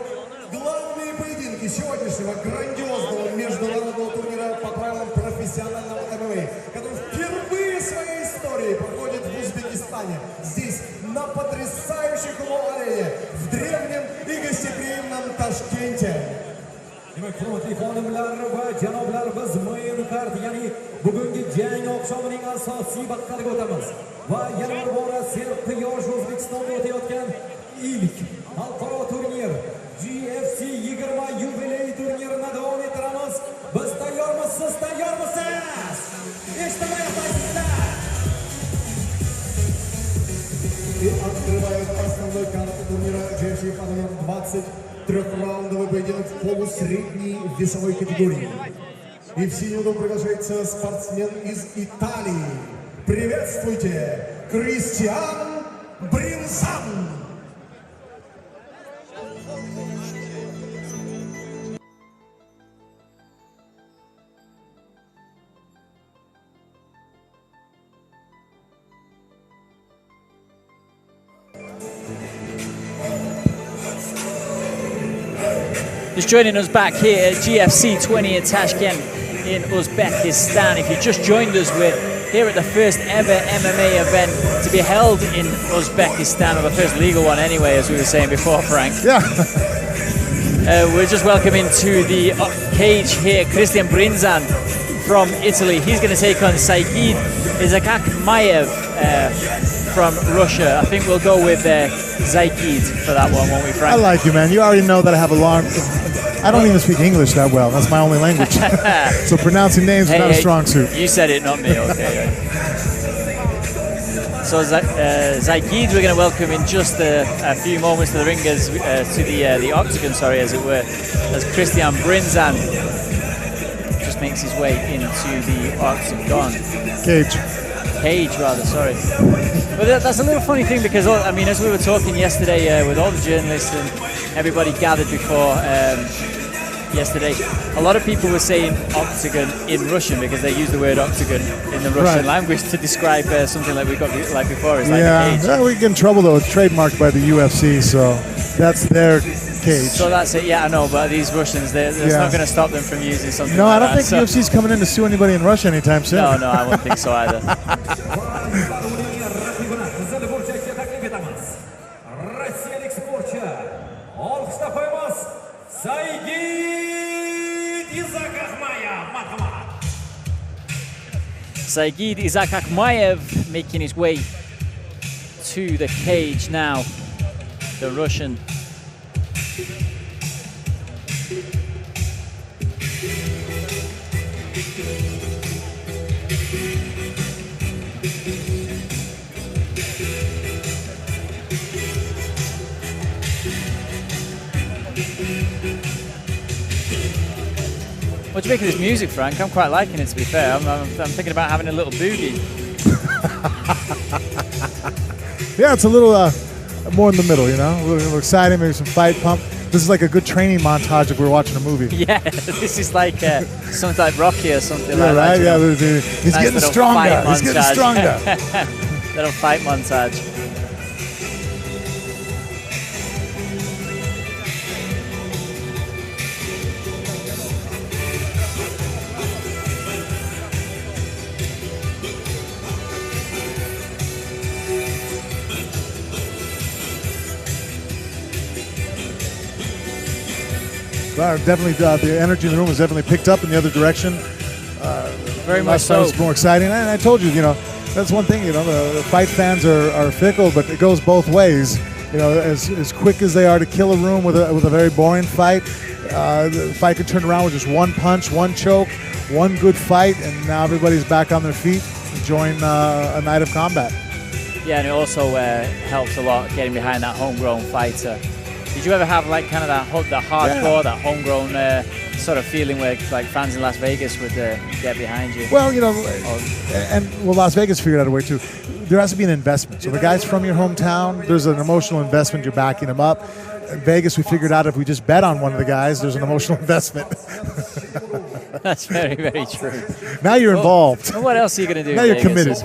главные поединки сегодняшнего грандиозного международного турнира по правилам профессионального ММА, который впервые в своей истории проходит в Узбекистане. Здесь на потрясающей арене в древнем и гостеприимном Ташкенте. Demak, hurmatli xonimlar va janoblar, biz main kart, ya'ni bugungi jang oqshomining asosiy vaqtlariga o'tamiz. Va yana bir bora serqi yosh O'zbekistonda o'tayotgan ilk xalqaro turnir GFC 20 yubiley turnirini davom ettiramiz. Biz tayyormiz, siz tayyormisiz? Eshitmayapsizlar? И открывает основной карт турнира GFC 20 трехраундовый поединок в полусредней весовой категории. И в синюю приглашается спортсмен из Италии. Приветствуйте, Кристиан Бринзан! Just joining us back here at GFC 20 in Tashkent in Uzbekistan. If you just joined us, we're here at the first ever MMA event to be held in Uzbekistan, or the first legal one anyway, as we were saying before, Frank. Yeah. We're just welcoming to the cage here Christian Brinzan from Italy. He's going to take on Saigid Izakakmayev from Russia. I think we'll go with Zaigid for that one, won't we, Frank? I like you, man. You already know that I have a long... I don't even speak English that well. That's my only language. So pronouncing names is not a strong suit. You said it, not me. Okay. So Zaigid, we're going to welcome in just a few moments to the ring, as to the octagon, sorry, as it were, as Christian Brinzan just makes his way into the octagon. Cage, rather, sorry. But that's a little funny thing, because, I mean, as we were talking yesterday with all the journalists and everybody gathered before yesterday, a lot of people were saying octagon in Russian because they use the word octagon in the Russian language to describe something like we got like before. It's like a cage. We get in trouble though. It's trademarked by the UFC, so that's their cage. So that's it. Yeah, I know, but these Russians, that's not going to stop them from using something. No, like I don't think UFC's coming in to sue anybody in Russia anytime soon. No, I wouldn't think so either. Saigid Izakakmayev making his way to the cage now, the Russian. What do you make of this music, Frank? I'm quite liking it, to be fair. I'm thinking about having a little boogie. Yeah, it's a little more in the middle, you know? A little exciting, maybe some fight pump. This is like a good training montage if we're watching a movie. Yeah, this is like something like Rocky or something like right? that. Yeah, he's getting stronger. He's getting stronger. Little fight montage. Definitely, the energy in the room has definitely picked up in the other direction. Very much so. It's more exciting. And I told you, you know, that's one thing. You know, the fight fans are fickle, but it goes both ways. You know, as quick as they are to kill a room with a very boring fight, the fight could turn around with just one punch, one choke, one good fight, and now everybody's back on their feet, enjoying a night of combat. Yeah, and it also helps a lot getting behind that homegrown fighter. Did you ever have like kind of that hardcore, that homegrown sort of feeling where like fans in Las Vegas would get behind you? Well, you know, Las Vegas figured out a way too. There has to be an investment. So the guy's from your hometown, there's an emotional investment, you're backing him up. In Vegas, we figured out if we just bet on one of the guys, there's an emotional investment. That's very, very true. Now you're involved. Well, what else are you going to do? Now you're committed.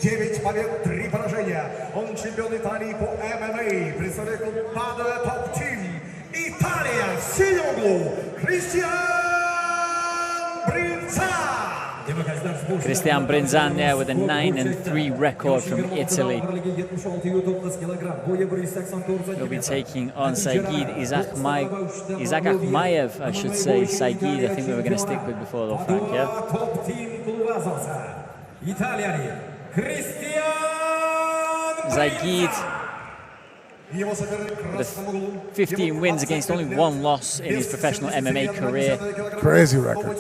9 побед, 3 поражения. Он чемпион Италии по ММА. Представляет клуб Падова Топ Тим. Италия в синем углу. Кристиан Бринзан. Christian Brinzan there with a 9-3 record from Italy. He'll be taking on Saigid Isakhmayev, I should say. Saigid, I think we were going to stick with before though, Frank, yeah? Saigid with 15 wins against only 1 loss in his professional MMA career. Crazy record.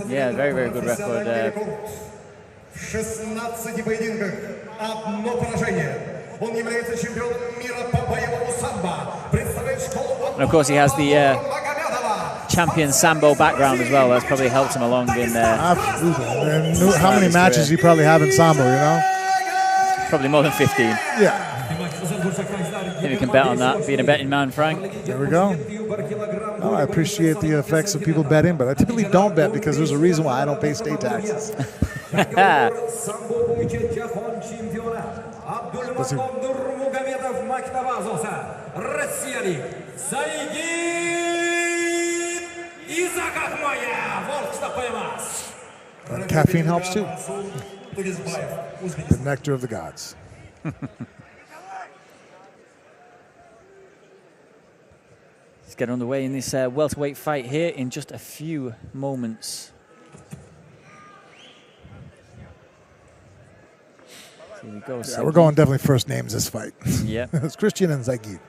Yeah, very, very good record. And of course, he has the champion Sambo background as well. That's probably helped him along in how many matches he probably have in Sambo, you know? Probably more than 15. Yeah. I think we can bet on that, being a betting man, Frank. There we go. Oh, I appreciate the effects of people betting, but I typically don't bet because there's a reason why I don't pay state taxes. Caffeine helps too. The nectar of the gods. Let's get underway in this welterweight fight here in just a few moments. Here we go. Yeah, we're going definitely first names this fight. Yeah. It's Christian and Saigid.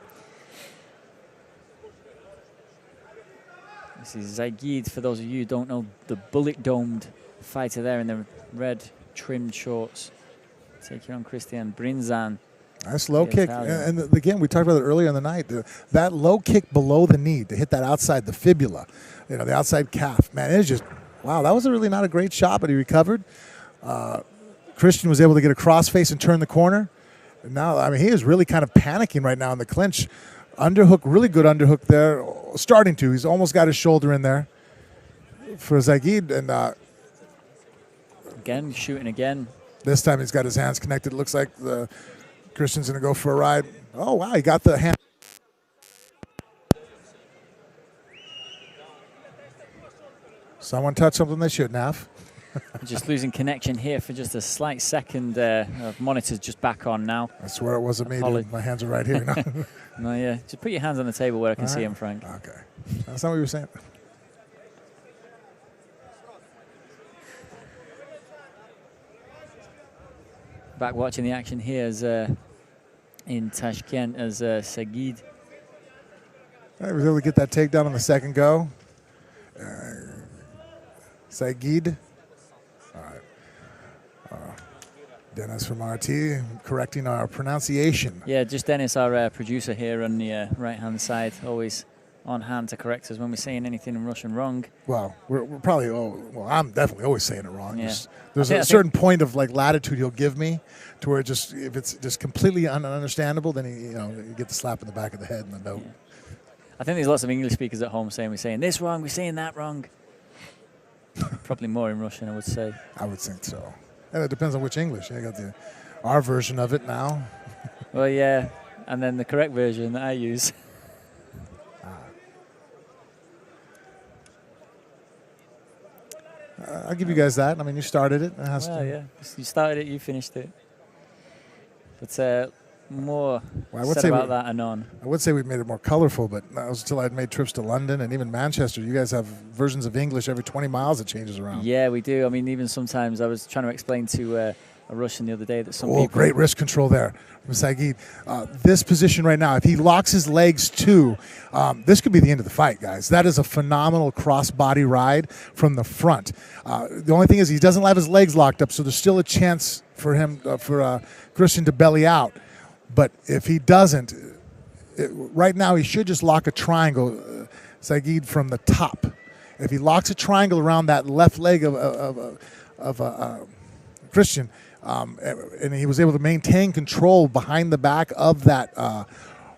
This is Saigid, for those of you who don't know, the bullet-domed fighter there in the red trimmed shorts. Taking on Christian Brinzan. Nice low kick. And again, we talked about it earlier in the night. That low kick below the knee to hit that outside, the fibula, you know, the outside calf. Man, it's just, wow, that was really not a great shot, but he recovered. Christian was able to get a crossface and turn the corner. And now, I mean, he is really kind of panicking right now in the clinch. Underhook, really good underhook there. Starting to. He's almost got his shoulder in there for Saigid. And again, shooting again. This time he's got his hands connected. It looks like the Christian's going to go for a ride. Oh, wow, he got the hand. Someone touched something they shouldn't have. Just losing connection here for just a slight second. Monitor's just back on now. I swear it wasn't me, dude. My hands are right here. No, yeah. Just put your hands on the table where I can see them, Frank. Okay. That's not what you were saying. Back watching the action here as in Tashkent as Saigid. I was able to get that takedown on the second go. Saigid. All right. Dennis from RT correcting our pronunciation. Yeah, just Dennis, our producer here on the right-hand side, always on hand to correct us when we're saying anything in Russian wrong. Well, we're probably, well, I'm definitely always saying it wrong. Yeah. There's a certain point of like latitude he'll give me to where just, if it's just completely ununderstandable, then you get the slap in the back of the head and the note. Yeah. I think there's lots of English speakers at home saying we're saying this wrong, we're saying that wrong. Probably more in Russian, I would say. I would think so. And it depends on which English. I got our version of it now. Well, yeah, and then the correct version that I use. I'll give you guys that. I mean, you started it. Well, yeah, you started it, you finished it. But more said about that anon. I would say we've made it more colorful, but that was until I'd made trips to London and even Manchester. You guys have versions of English every 20 miles. It changes around. Yeah, we do. I mean, even sometimes I was trying to explain to a Russian the other day that some people... Great wrist control there from Saigid. This position right now, if he locks his legs too, this could be the end of the fight, guys. That is a phenomenal cross-body ride from the front. The only thing is he doesn't have his legs locked up, so there's still a chance for him, for Christian to belly out. But if he doesn't, right now he should just lock a triangle, Saigid, from the top. If he locks a triangle around that left leg of Christian, and he was able to maintain control behind the back of that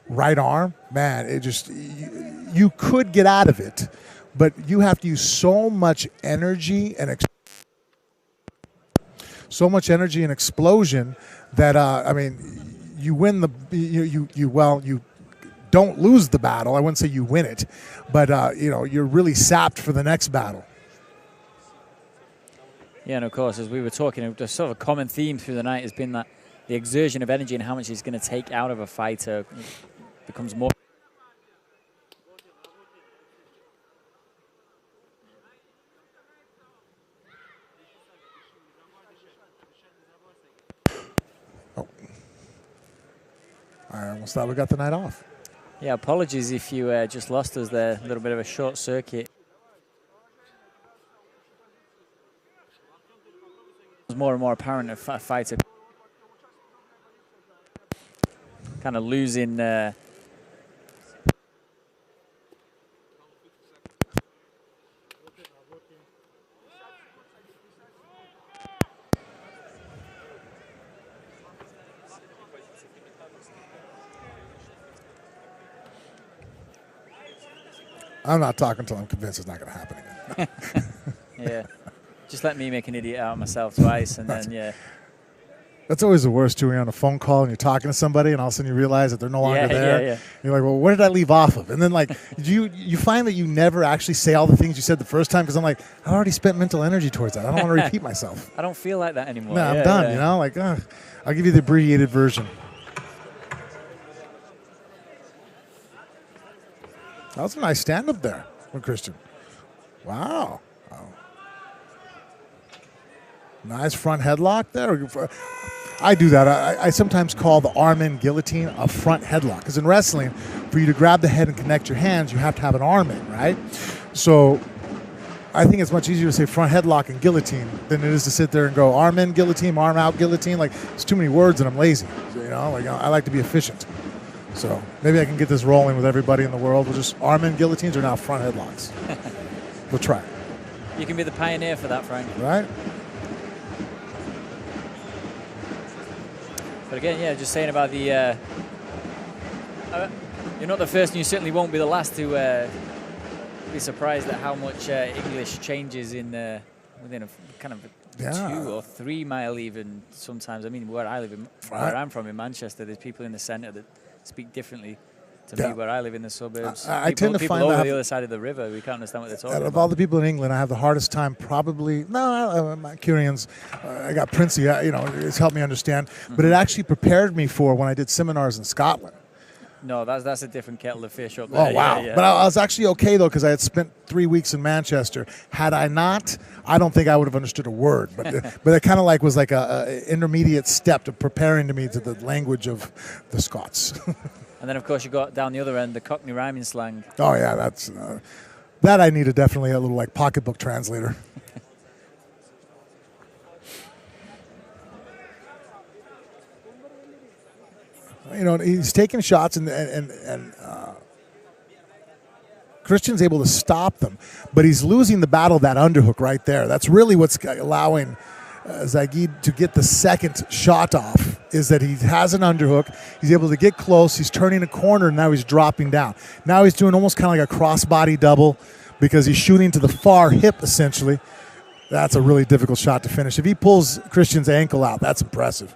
right arm, man, it just, you could get out of it, but you have to use so much energy and explosion that, I mean, you win you don't lose the battle. I wouldn't say you win it, but you're really sapped for the next battle. Yeah, and of course, as we were talking, the sort of a common theme through the night has been that the exertion of energy and how much it's going to take out of a fighter becomes more. I almost thought we got the night off. Yeah, apologies if you just lost us there. A little bit of a short circuit. It's more and more apparent a fighter kind of losing. I'm not talking until I'm convinced it's not going to happen again. Yeah, just let me make an idiot out of myself twice, and then yeah. That's always the worst too. When you're on a phone call and you're talking to somebody, and all of a sudden you realize that they're no longer there. Yeah. You're like, well, where did I leave off of? And then like, you find that you never actually say all the things you said the first time because I'm like, I already spent mental energy towards that. I don't want to repeat myself. I don't feel like that anymore. No, I'm done. You know, like, I'll give you the abbreviated version. That was a nice stand-up there from Christian. Wow. Nice front headlock there. I do that. I sometimes call the arm-in guillotine a front headlock. Because in wrestling, for you to grab the head and connect your hands, you have to have an arm in, right? So I think it's much easier to say front headlock and guillotine than it is to sit there and go arm-in guillotine, arm-out guillotine. Like, it's too many words and I'm lazy. You know, like I like to be efficient. So maybe I can get this rolling with everybody in the world. We'll just arm-in guillotines are now front headlocks. We'll try it. You can be the pioneer for that, Frank. Right? But again, yeah, just saying about the... you're not the first and you certainly won't be the last to be surprised at how much English changes in within a kind of a 2 or 3 mile even sometimes. I mean, where I live, where I'm from in Manchester, there's people in the centre that speak differently to me where I live in the suburbs. I tend to people find over that the other side of the river, we can't understand what they're talking about. Of all the people in England, I have the hardest time probably. No, my Curians, I got Princey, you know, it's helped me understand. But it actually prepared me for when I did seminars in Scotland. No, that's a different kettle of fish up there. Oh, wow. Yeah. But I was actually okay, though, because I had spent 3 weeks in Manchester. Had I not, I don't think I would have understood a word. But it kind of like was like a intermediate step to preparing to me to the language of the Scots. And then, of course, you got down the other end, the Cockney rhyming slang. Oh, yeah, that's that I needed definitely a little like pocketbook translator. You know, he's taking shots and Christian's able to stop them, but he's losing the battle of that underhook right there. That's really what's allowing Zagid to get the second shot off, is that he has an underhook. He's able to get close. He's turning a corner, and now he's dropping down. Now he's doing almost kind of like a crossbody double because he's shooting to the far hip, essentially. That's a really difficult shot to finish. If he pulls Christian's ankle out, that's impressive.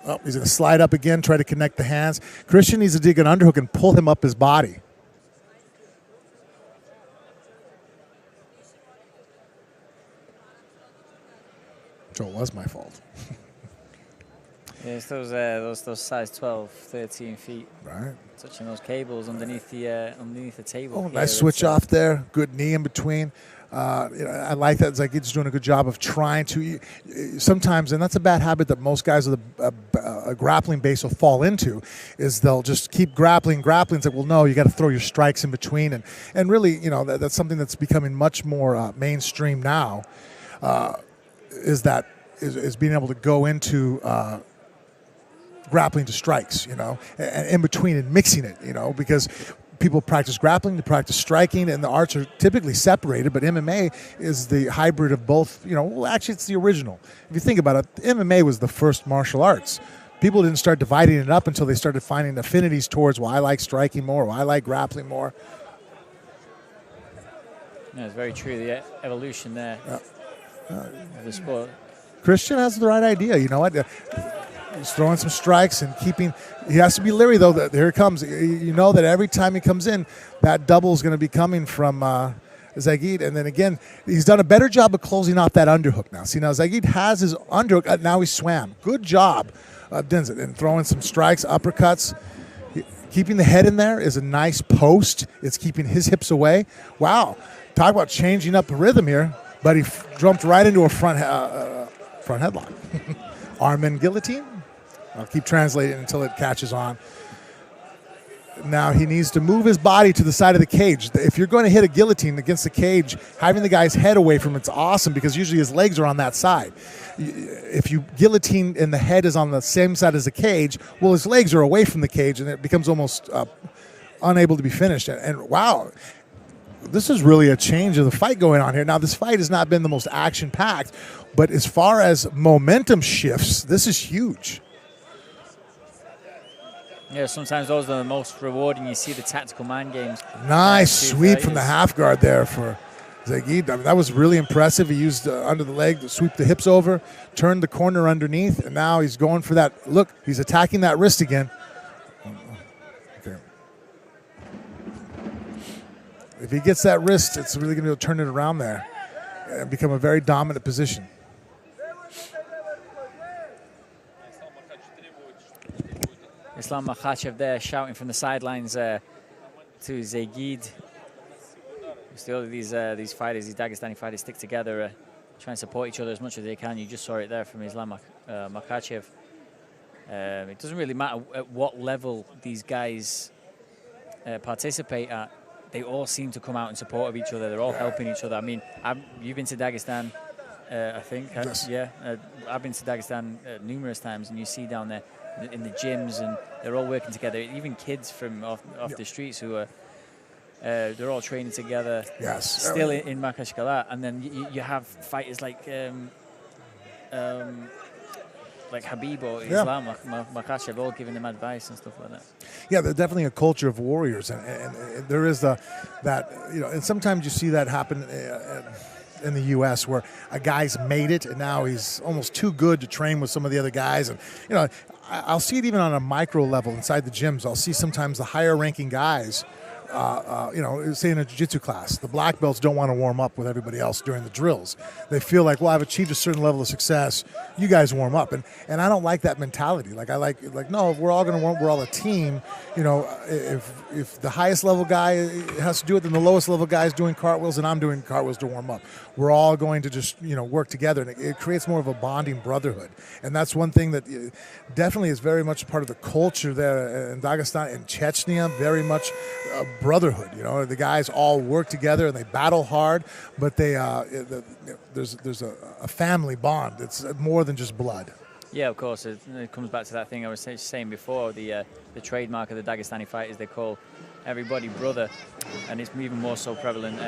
Oh, he's going to slide up again, try to connect the hands. Christian needs to dig an underhook and pull him up his body. So it was my fault. Yeah, it's those size 12, 13 feet. Right. Touching those cables underneath the table. Oh, nice switch off there. Good knee in between. You know, I like that. Zagid's doing a good job of trying to. Sometimes, and that's a bad habit that most guys with a grappling base will fall into, is they'll just keep grappling. It's like, well, no, you got to throw your strikes in between, and really, you know, that's something that's becoming much more mainstream now. Is being able to go into grappling to strikes, you know, and in between and mixing it, you know, because people practice grappling, they practice striking, and the arts are typically separated, but MMA is the hybrid of both, you know. Well, actually, it's the original. If you think about it, MMA was the first martial arts. People didn't start dividing it up until they started finding affinities towards, well, I like striking more, or I like grappling more. Yeah, it's very true, the evolution there of the sport. Christian has the right idea, you know what? He's throwing some strikes and keeping. He has to be leery, though. That here it comes. You know that every time he comes in, that double is going to be coming from Zagid, and then again, he's done a better job of closing off that underhook now. See, now Zagid has his underhook. Now he swam. Good job, Denzit, and throwing some strikes, uppercuts. Keeping the head in there is a nice post. It's keeping his hips away. Wow. Talk about changing up the rhythm here, but he jumped right into a front headlock. Arm in guillotine. I'll keep translating until it catches on. Now he needs to move his body to the side of the cage. If you're going to hit a guillotine against the cage, having the guy's head away from it's awesome because usually his legs are on that side. If you guillotine and the head is on the same side as the cage, well, his legs are away from the cage and it becomes almost unable to be finished. And wow, this is really a change of the fight going on here. Now, this fight has not been the most action-packed, but as far as momentum shifts, this is huge. Yeah, sometimes those are the most rewarding. You see the tactical mind games. Nice sweep from the half guard there for Zagid. I mean, that was really impressive. He used under the leg to sweep the hips over, turned the corner underneath, and now he's going for that. Look, he's attacking that wrist again. Okay. If he gets that wrist, it's really going to be able to turn it around there and become a very dominant position. Islam Makhachev there shouting from the sidelines to Zagid. Still, these fighters, these Dagestani fighters, stick together, try and support each other as much as they can. You just saw it there from Islam Makhachev. It doesn't really matter at what level these guys participate at. They all seem to come out in support of each other. They're all helping each other. I mean, you've been to Dagestan, I think. Yes. Yeah, I've been to Dagestan numerous times, and you see down there in the gyms, and they're all working together. Even kids from off the streets who are, they're all training together. Yes. Still in Makashkala, and then you have fighters like Habib or Islam Makhachev, all giving them advice and stuff like that. Yeah, they're definitely a culture of warriors, and there is that, you know, and sometimes you see that happen in the U.S. where a guy's made it and now he's almost too good to train with some of the other guys, and you know, I'll see it even on a micro level inside the gyms. I'll see sometimes the higher ranking guys, you know, say in a jiu-jitsu class, the black belts don't want to warm up with everybody else during the drills. They feel like, well, I've achieved a certain level of success. You guys warm up, and I don't like that mentality. Like I like no, if we're all going to warm, we're all a team. You know, if the highest level guy has to do it, then the lowest level guy is doing cartwheels, and I'm doing cartwheels to warm up. We're all going to just, you know, work together, and it creates more of a bonding brotherhood. And that's one thing that definitely is very much part of the culture there in Dagestan and Chechnya. Very much brotherhood. You know, the guys all work together and they battle hard, but they there's a family bond. It's more than just blood. Yeah, of course. It comes back to that thing I was saying before. The trademark of the Dagestani fighters, they call everybody brother, and it's even more so prevalent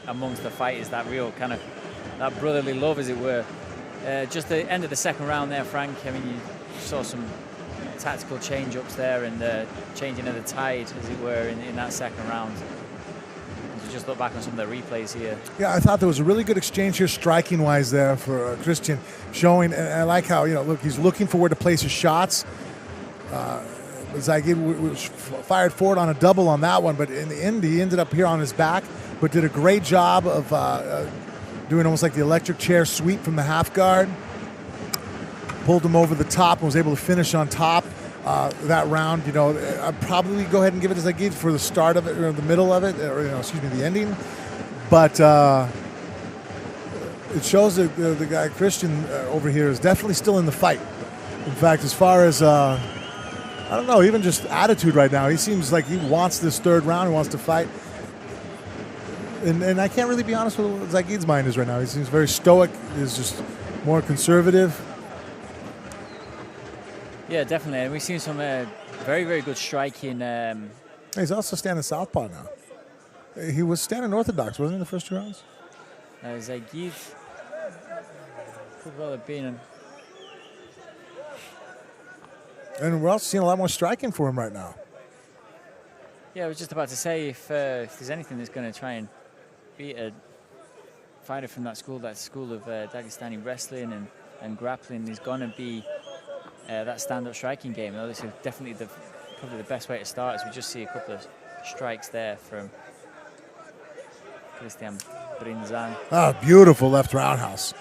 amongst the fighters. That real kind of that brotherly love, as it were. Just the end of the second round there, Frank. I mean, you saw some tactical change-ups there and changing of the tide, as it were, in that second round. As you just look back on some of the replays here. Yeah, I thought there was a really good exchange here, striking-wise there for Christian, showing, and I like how, you know, look, he's looking for where to place his shots. Zagid fired forward on a double on that one, but in the end, he ended up here on his back, but did a great job of doing almost like the electric chair sweep from the half guard. Pulled him over the top and was able to finish on top that round. You know, I'd probably go ahead and give it to Zagid for the start of it, or the middle of it, or, you know, excuse me, the ending. But it shows that the guy Christian over here is definitely still in the fight. In fact, as far as I don't know, even just attitude right now, he seems like he wants this third round. He wants to fight. And I can't really be honest with what Zagid's mind is right now. He seems very stoic. He's just more conservative. Yeah, definitely. And we've seen some very, very good striking. He's also standing southpaw now. He was standing orthodox, wasn't he, in the first 2 rounds? Zagid could well have been. And we're also seeing a lot more striking for him right now. Yeah, I was just about to say, if there's anything that's going to try and beat a fighter from that school of Dagestani wrestling and grappling, is going to be that stand-up striking game. This is definitely probably the best way to start, as we just see a couple of strikes there from Christian Brinzan. Oh, beautiful left roundhouse.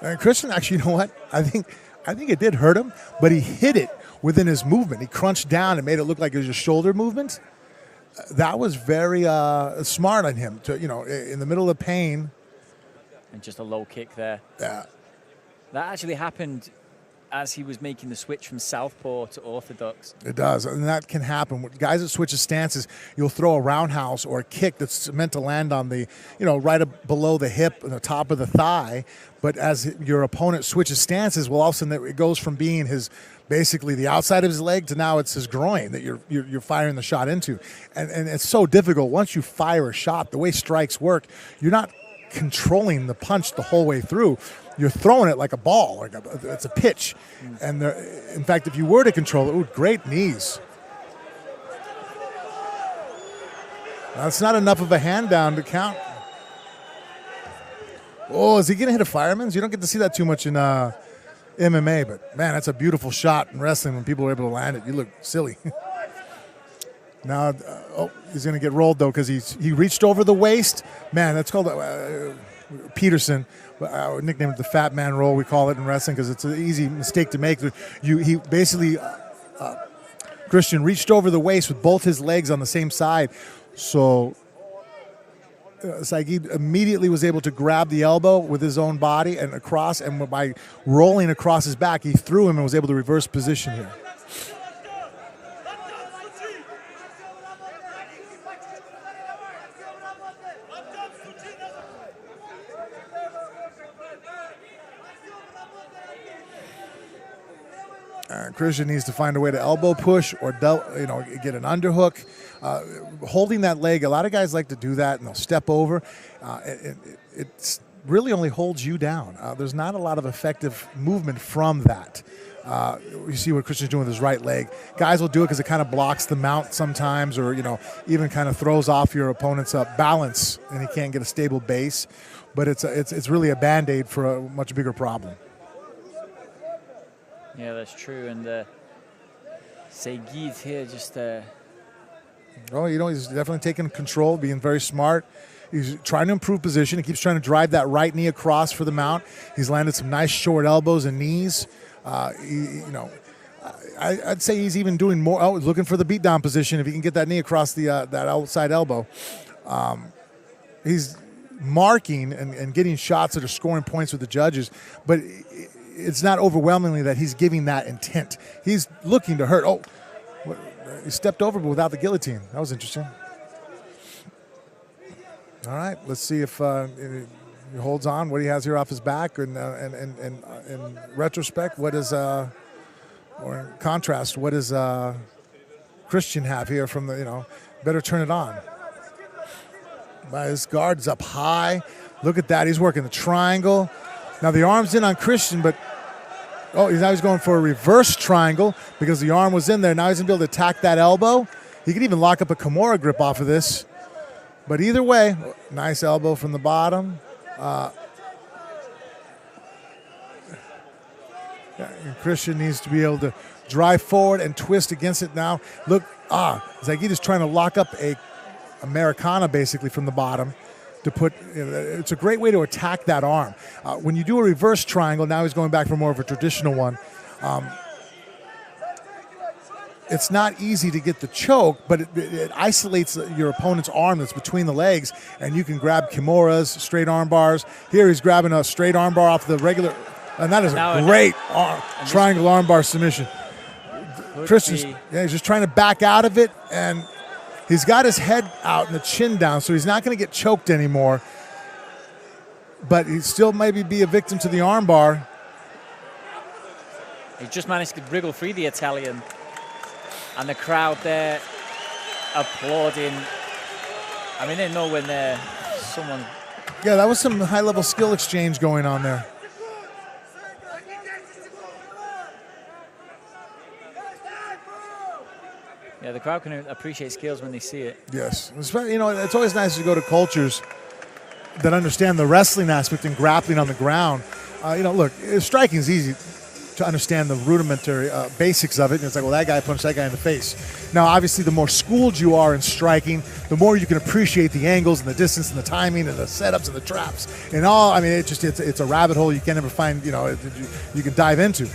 And Christian, actually, you know what? I think it did hurt him, but he hit it within his movement. He crunched down and made it look like it was a shoulder movement. That was very smart on him to, in the middle of pain. And just a low kick there. Yeah. That actually happened as he was making the switch from southpaw to orthodox. It does, and that can happen. With guys that switch stances, you'll throw a roundhouse or a kick that's meant to land on the, right below the hip and the top of the thigh. But as your opponent switches stances, well, all of a sudden it goes from being basically the outside of his leg to now it's his groin that you're firing the shot into. And it's so difficult. Once you fire a shot, the way strikes work, you're not controlling the punch the whole way through. You're throwing it like a ball, it's a pitch. And in fact, if you were to control it, great knees. That's not enough of a hand down to count. Oh, is he going to hit a fireman's? You don't get to see that too much in MMA, but man, that's a beautiful shot in wrestling when people are able to land it. You look silly. Now, he's going to get rolled, though, because he reached over the waist. Man, that's called Peterson. Nicknamed the Fat Man Roll, we call it in wrestling, because it's an easy mistake to make. He basically, Christian reached over the waist with both his legs on the same side. So Saeed immediately was able to grab the elbow with his own body and across, and by rolling across his back, he threw him and was able to reverse position here. Christian needs to find a way to elbow push or get an underhook. Holding that leg, a lot of guys like to do that, and they'll step over. It really only holds you down. There's not a lot of effective movement from that. You see what Christian's doing with his right leg. Guys will do it because it kind of blocks the mount sometimes, or even kind of throws off your opponent's balance, and he can't get a stable base. But it's really a Band-Aid for a much bigger problem. Yeah, that's true. And Saeed here just... he's definitely taking control, being very smart. He's trying to improve position. He keeps trying to drive that right knee across for the mount. He's landed some nice short elbows and knees. I'd say he's even doing more. Looking for the beatdown position. If he can get that knee across that outside elbow. He's marking and getting shots that are scoring points with the judges, but it's not overwhelmingly that he's giving that intent. He's looking to hurt. He stepped over, but without the guillotine. That was interesting. All right, let's see if he holds on. What he has here off his back, and in retrospect, what is, or in contrast, what does Christian have here from the, better turn it on. His guard's up high. Look at that. He's working the triangle. Now the arm's in on Christian, but he's going for a reverse triangle because the arm was in there. Now he's going to be able to attack that elbow. He could even lock up a Kimura grip off of this. But either way, nice elbow from the bottom. Christian needs to be able to drive forward and twist against it now. Look, Zaguita's trying to lock up a Americana basically from the bottom. It's a great way to attack that arm. When you do a reverse triangle, now he's going back for more of a traditional one. It's not easy to get the choke, but it isolates your opponent's arm that's between the legs, and you can grab Kimuras, straight arm bars. Here he's grabbing a straight arm bar off the regular, and that is a great triangle arm bar submission. Christian's, he's just trying to back out of it, and he's got his head out and the chin down, so he's not going to get choked anymore. But he still maybe be a victim to the armbar. He just managed to wriggle free the Italian. And the crowd there applauding. I mean, they know when someone... Yeah, that was some high-level skill exchange going on there. Yeah, the crowd can appreciate skills when they see it. Yes. It's always nice to go to cultures that understand the wrestling aspect and grappling on the ground. Look, striking is easy. to understand the rudimentary basics of it. And it's like, well, that guy punched that guy in the face. Now, obviously, the more schooled you are in striking, the more you can appreciate the angles and the distance and the timing and the setups and the traps and all. I mean, it's a rabbit hole you can never find, you can dive into.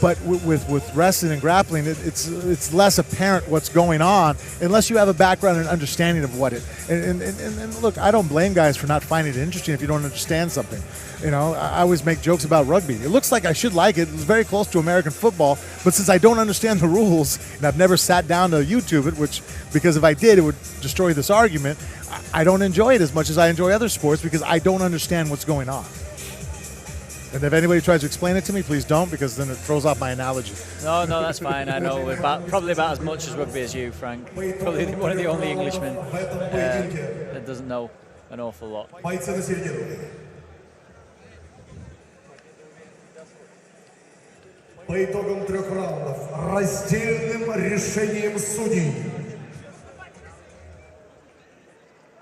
But with wrestling and grappling, it's less apparent what's going on unless you have a background and understanding of what it. And look, I don't blame guys for not finding it interesting if you don't understand something. I always make jokes about rugby. It looks like I should like it. It's very close to American football, but since I don't understand the rules and I've never sat down to YouTube it, because if I did, it would destroy this argument. I don't enjoy it as much as I enjoy other sports because I don't understand what's going on. And if anybody tries to explain it to me, please don't, because then it throws off my analogy. No, that's fine. I know we're probably about as much as rugby as you, Frank. Probably one of the only Englishmen that doesn't know an awful lot. По итогам 3 раундов раздельным решением судей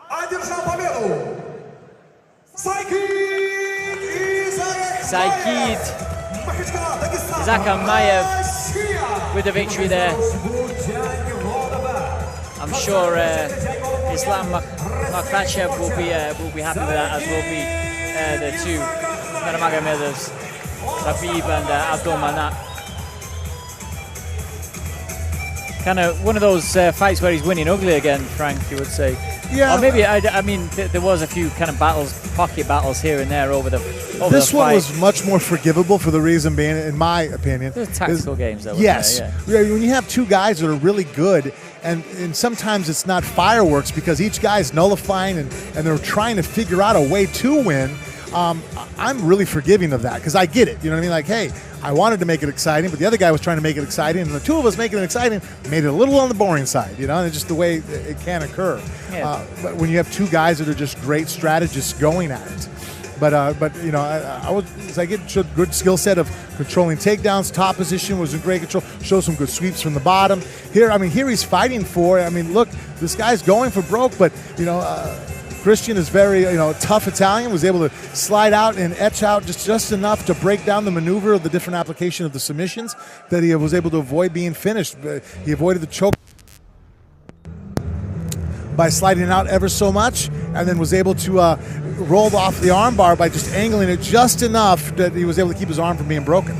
одержал победу Saikid Zakamayev with the victory there. I'm sure Islam Makhachev will be happy with that, as will be the two Nurmagomedovs, Khabib and Abdul Manap. Kind of one of those fights where he's winning ugly again, Frank, you would say. Yeah. Or maybe, I mean, there was a few kind of pocket battles here and there over the This the one fight. was much more forgivable for the reason being, in my opinion. Those tactical games, though. Yes. Yeah. When you have two guys that are really good, and sometimes it's not fireworks because each guy's nullifying and they're trying to figure out a way to win, I'm really forgiving of that because I get it. You know what I mean? Like, hey, I wanted to make it exciting, but the other guy was trying to make it exciting, and the two of us making it exciting made it a little on the boring side, and it's just the way it can occur. Yeah. But when you have two guys that are just great strategists going at it, I showed good skill set of controlling takedowns. Top position was in great control. Showed some good sweeps from the bottom. Here he's fighting for. Look, this guy's going for broke, but Christian is very, tough Italian, was able to slide out and etch out just enough to break down the maneuver of the different application of the submissions that he was able to avoid being finished. He avoided the choke by sliding out ever so much, and then was able to roll off the armbar by just angling it just enough that he was able to keep his arm from being broken.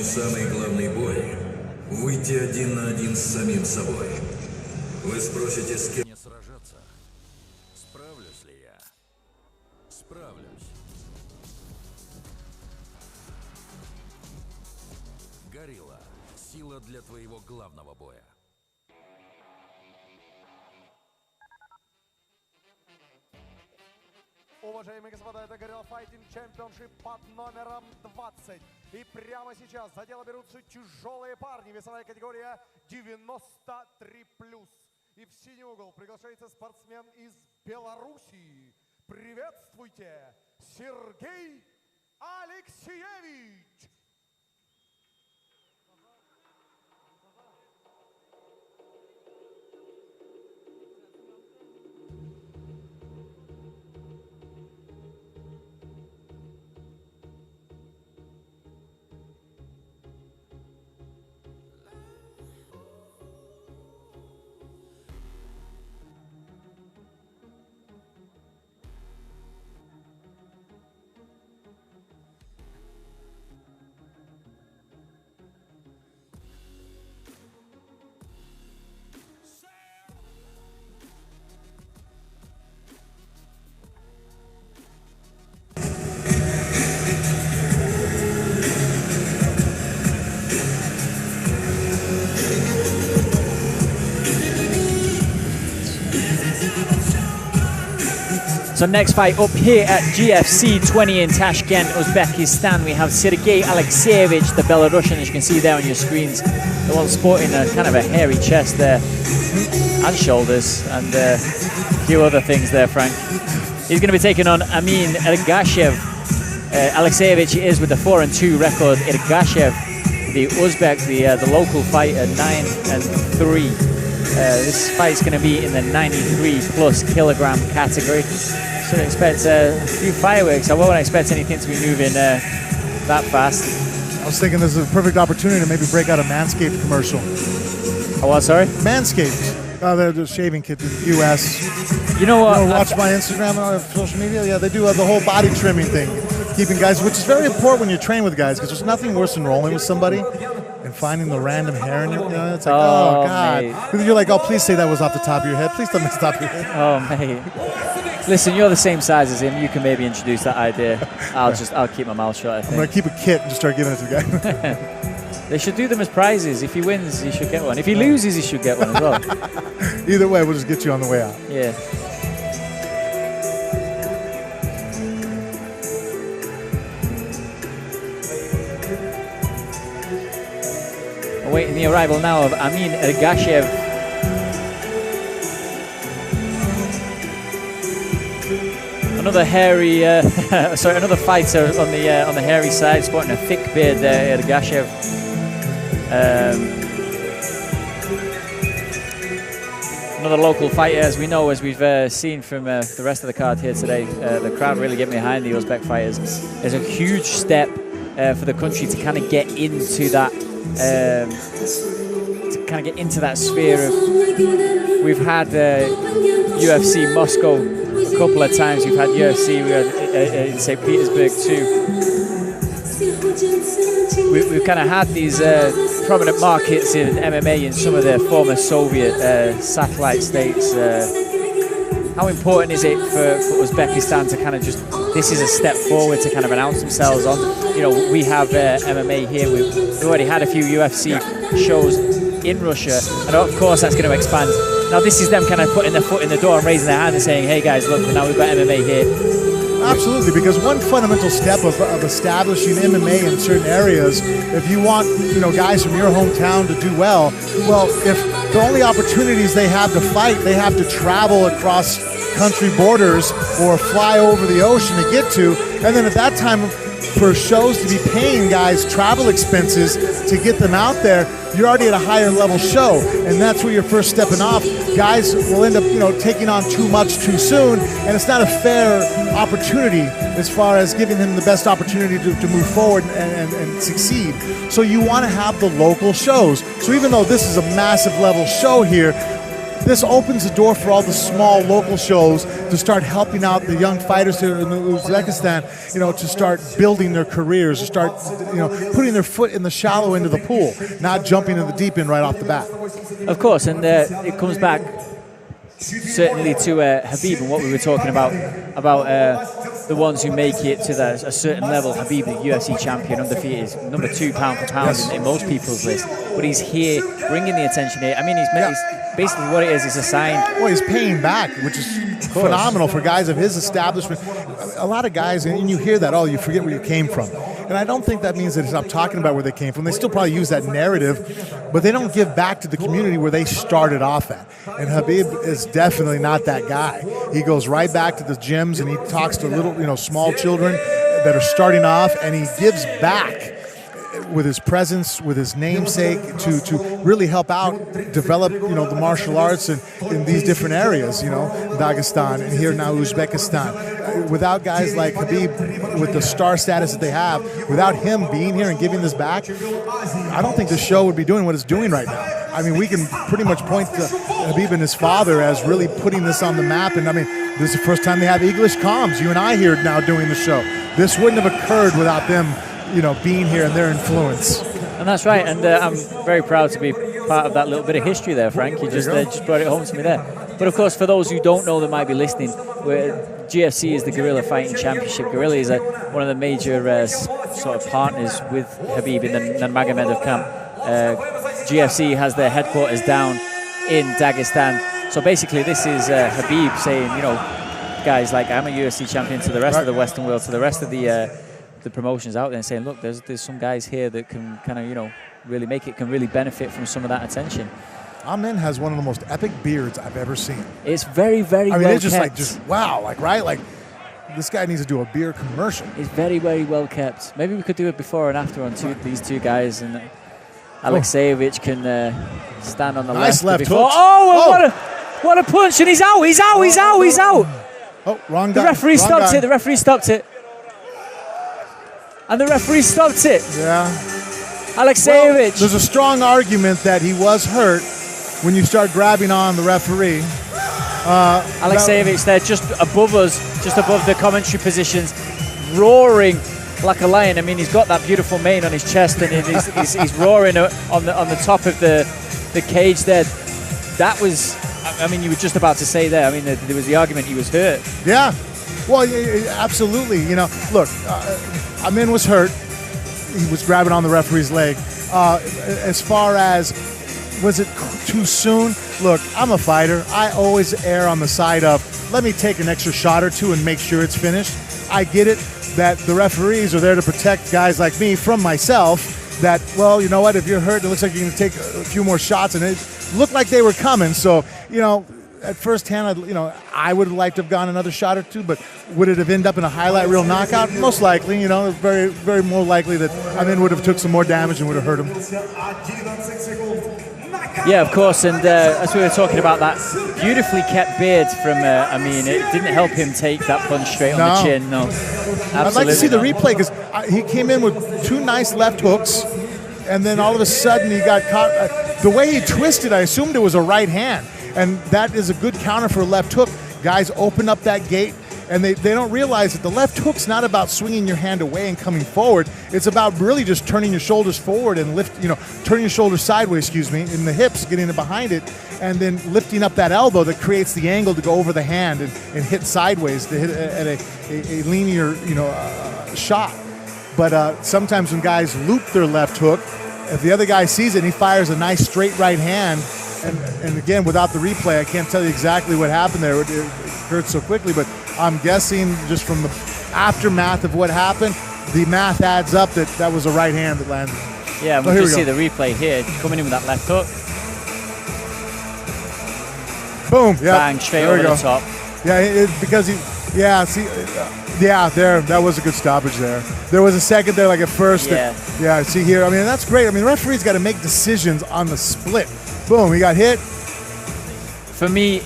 Самый главный бой – выйти 1 на 1 с самим собой. Вы спросите, с кем мне сражаться? Справлюсь ли я? Справлюсь. Горилла. Сила для твоего главного боя. Уважаемые господа, это Gorilla Fighting Championship под номером 20. И прямо сейчас за дело берутся тяжелые парни. Весовая категория 93+. И в синий угол приглашается спортсмен из Белоруссии. Приветствуйте, Сергей Алексеевич! So next fight up here at GFC 20 in Tashkent, Uzbekistan, we have Sergey Alexeyevich, the Belarusian, as you can see there on your screens. The one sporting a kind of a hairy chest there, and shoulders, and a few other things there, Frank. He's going to be taking on Amin Ergashev. Alexeyevich is with the 4-2 record. Ergashev, the Uzbek, the local fighter, 9-3. This fight's going to be in the 93+ kilogram category. Should expect a few fireworks. I won't expect anything to be moving that fast. I was thinking this is a perfect opportunity to maybe break out a Manscaped commercial. Oh, what, sorry? Manscaped. They're the shaving kit in the U.S. You know what? Watch my Instagram on social media. Yeah, they do the whole body trimming thing, keeping guys, which is very important when you train with guys, because there's nothing worse than rolling with somebody and finding the random hair in your, it's like, oh God. Mate. You're like, oh, please say that was off the top of your head. Please tell me it's off your head. Oh, mate. Listen, you're the same size as him. You can maybe introduce that idea. I'll keep my mouth shut, I think. I'm going to keep a kit and just start giving it to the guy. They should do them as prizes. If he wins, he should get one. If he loses, he should get one as well. Either way, we'll just get you on the way out. Yeah. Awaiting the arrival now of Amin Ergashev. Another hairy, another fighter on the hairy side, sporting a thick beard there, Ergashev. Another local fighter, as we know, as we've seen from the rest of the card here today. The crowd really getting behind the Uzbek fighters. There's a huge step for the country to kind of get into that, sphere of. We've had UFC Moscow a couple of times. We've had UFC. We had in St. Petersburg too. We've kind of had these prominent markets in MMA in some of the former Soviet satellite states. How important is it for Uzbekistan to kind of just, this is a step forward to kind of announce themselves on? You know, we have MMA here. We've already had a few UFC shows in Russia, and of course that's going to expand. Now this is them kind of putting their foot in the door and raising their hand and saying, hey guys, look, now we've got MMA here. Absolutely, because one fundamental step of establishing MMA in certain areas, if you want, guys from your hometown to do well, if the only opportunities they have to fight, they have to travel across country borders or fly over the ocean to get to, and then at that time, for shows to be paying guys travel expenses to get them out there, you're already at a higher level show, and that's where you're first stepping off. Guys will end up, taking on too much too soon, and it's not a fair opportunity as far as giving them the best opportunity to move forward and succeed. So you want to have the local shows. So even though this is a massive level show here, this opens the door for all the small local shows to start helping out the young fighters here in Uzbekistan, to start building their careers, to start, putting their foot in the shallow end of the pool, not jumping in the deep end right off the bat. Of course, and it comes back certainly to Khabib and what we were talking about the ones who make it to a certain level. Khabib, the UFC champion, undefeated, is number 2 pound for pound in most people's list. But he's here, bringing the attention here. I mean, he's basically what it is a sign. Well, he's paying back, which is phenomenal for guys of his establishment. A lot of guys, and you hear that, you forget where you came from. And I don't think that means that I'm talking about where they came from. They still probably use that narrative, but they don't give back to the community where they started off at. And Khabib is definitely not that guy. He goes right back to the gyms and he talks to little, small children that are starting off, and he gives back with his presence, with his namesake, to really help out, develop, the martial arts in these different areas, Dagestan and here now Uzbekistan. Without guys like Khabib, with the star status that they have, without him being here and giving this back, I don't think the show would be doing what it's doing right now. I mean, we can pretty much point to Khabib and his father as really putting this on the map. And I mean, this is the first time they have English comms. You and I here now doing the show. This wouldn't have occurred without them, being here and their influence. And that's right. And I'm very proud to be part of that little bit of history there, Frank. You just brought it home to me there. But of course, for those who don't know that might be listening, GFC is the Guerrilla Fighting Championship. Guerrilla is one of the major sort of partners with Khabib in the Nurmagomedov camp. GFC has their headquarters down in Dagestan, So basically, this is Khabib saying, you know, guys, like, I'm a UFC champion to the rest of the Western world, to the rest of the promotions out there, and saying, look, there's some guys here that can kind of, you know, really make it, can really benefit from some of that attention. Amin has one of the most epic beards I've ever seen. It's very, very well kept. I mean, it's just like, wow, like, right? Like, this guy needs to do a beer commercial. It's very, very well kept. Maybe we could do it before and after on these two guys, and Alexeyevich can stand on the nice left. Hook. Oh, what a punch, and he's out, he's out. Oh, wrong guy. The referee stopped it. And the referee stopped it. Yeah. Alexeyevich. Well, there's a strong argument that he was hurt when you start grabbing on the referee. Alexeyevich there, just above us, just above the commentary positions, roaring like a lion. I mean, he's got that beautiful mane on his chest, and he's roaring on the top of the cage there. That was, I mean, you were just about to say there. I mean, there was the argument he was hurt. Yeah, well, absolutely. You know, look, Amin was hurt. He was grabbing on the referee's leg. As far as, was it too soon? Look, I'm a fighter. I always err on the side of, let me take an extra shot or two and make sure it's finished. I get it that the referees are there to protect guys like me from myself, that, well, you know what, if you're hurt, it looks like you're going to take a few more shots, and it looked like they were coming. So, you know, at first hand, I would have liked to have gone another shot or two, but would it have ended up in a highlight reel knockout? Most likely, you know, very, very more likely that Amin would have took some more damage and would have hurt him. Yeah, of course, and as we were talking about that beautifully kept beard from Amin, it didn't help him take that punch straight on the chin, no. Absolutely. I'd like to see the replay, because he came in with two nice left hooks, and then all of a sudden he got caught. The way he twisted, I assumed it was a right hand, and that is a good counter for a left hook. Guys open up that gate, and they don't realize that the left hook's not about swinging your hand away and coming forward. It's about really just turning your shoulders forward and turning your shoulders sideways, in the hips, getting it behind it, and then lifting up that elbow that creates the angle to go over the hand and hit sideways to hit at a linear, shot. But sometimes when guys loop their left hook, if the other guy sees it and he fires a nice straight right hand, and again, without the replay, I can't tell you exactly what happened there. It occurred so quickly, but I'm guessing just from the aftermath of what happened, the math adds up that was a right hand that landed. Yeah, and we can see the replay here, coming in with that left hook. Boom, yeah. Bang, straight over the top. Yeah, that was a good stoppage there. There was a second there, like at first. Yeah. See here, I mean, that's great. I mean, referees got to make decisions on the split. Boom, he got hit. For me,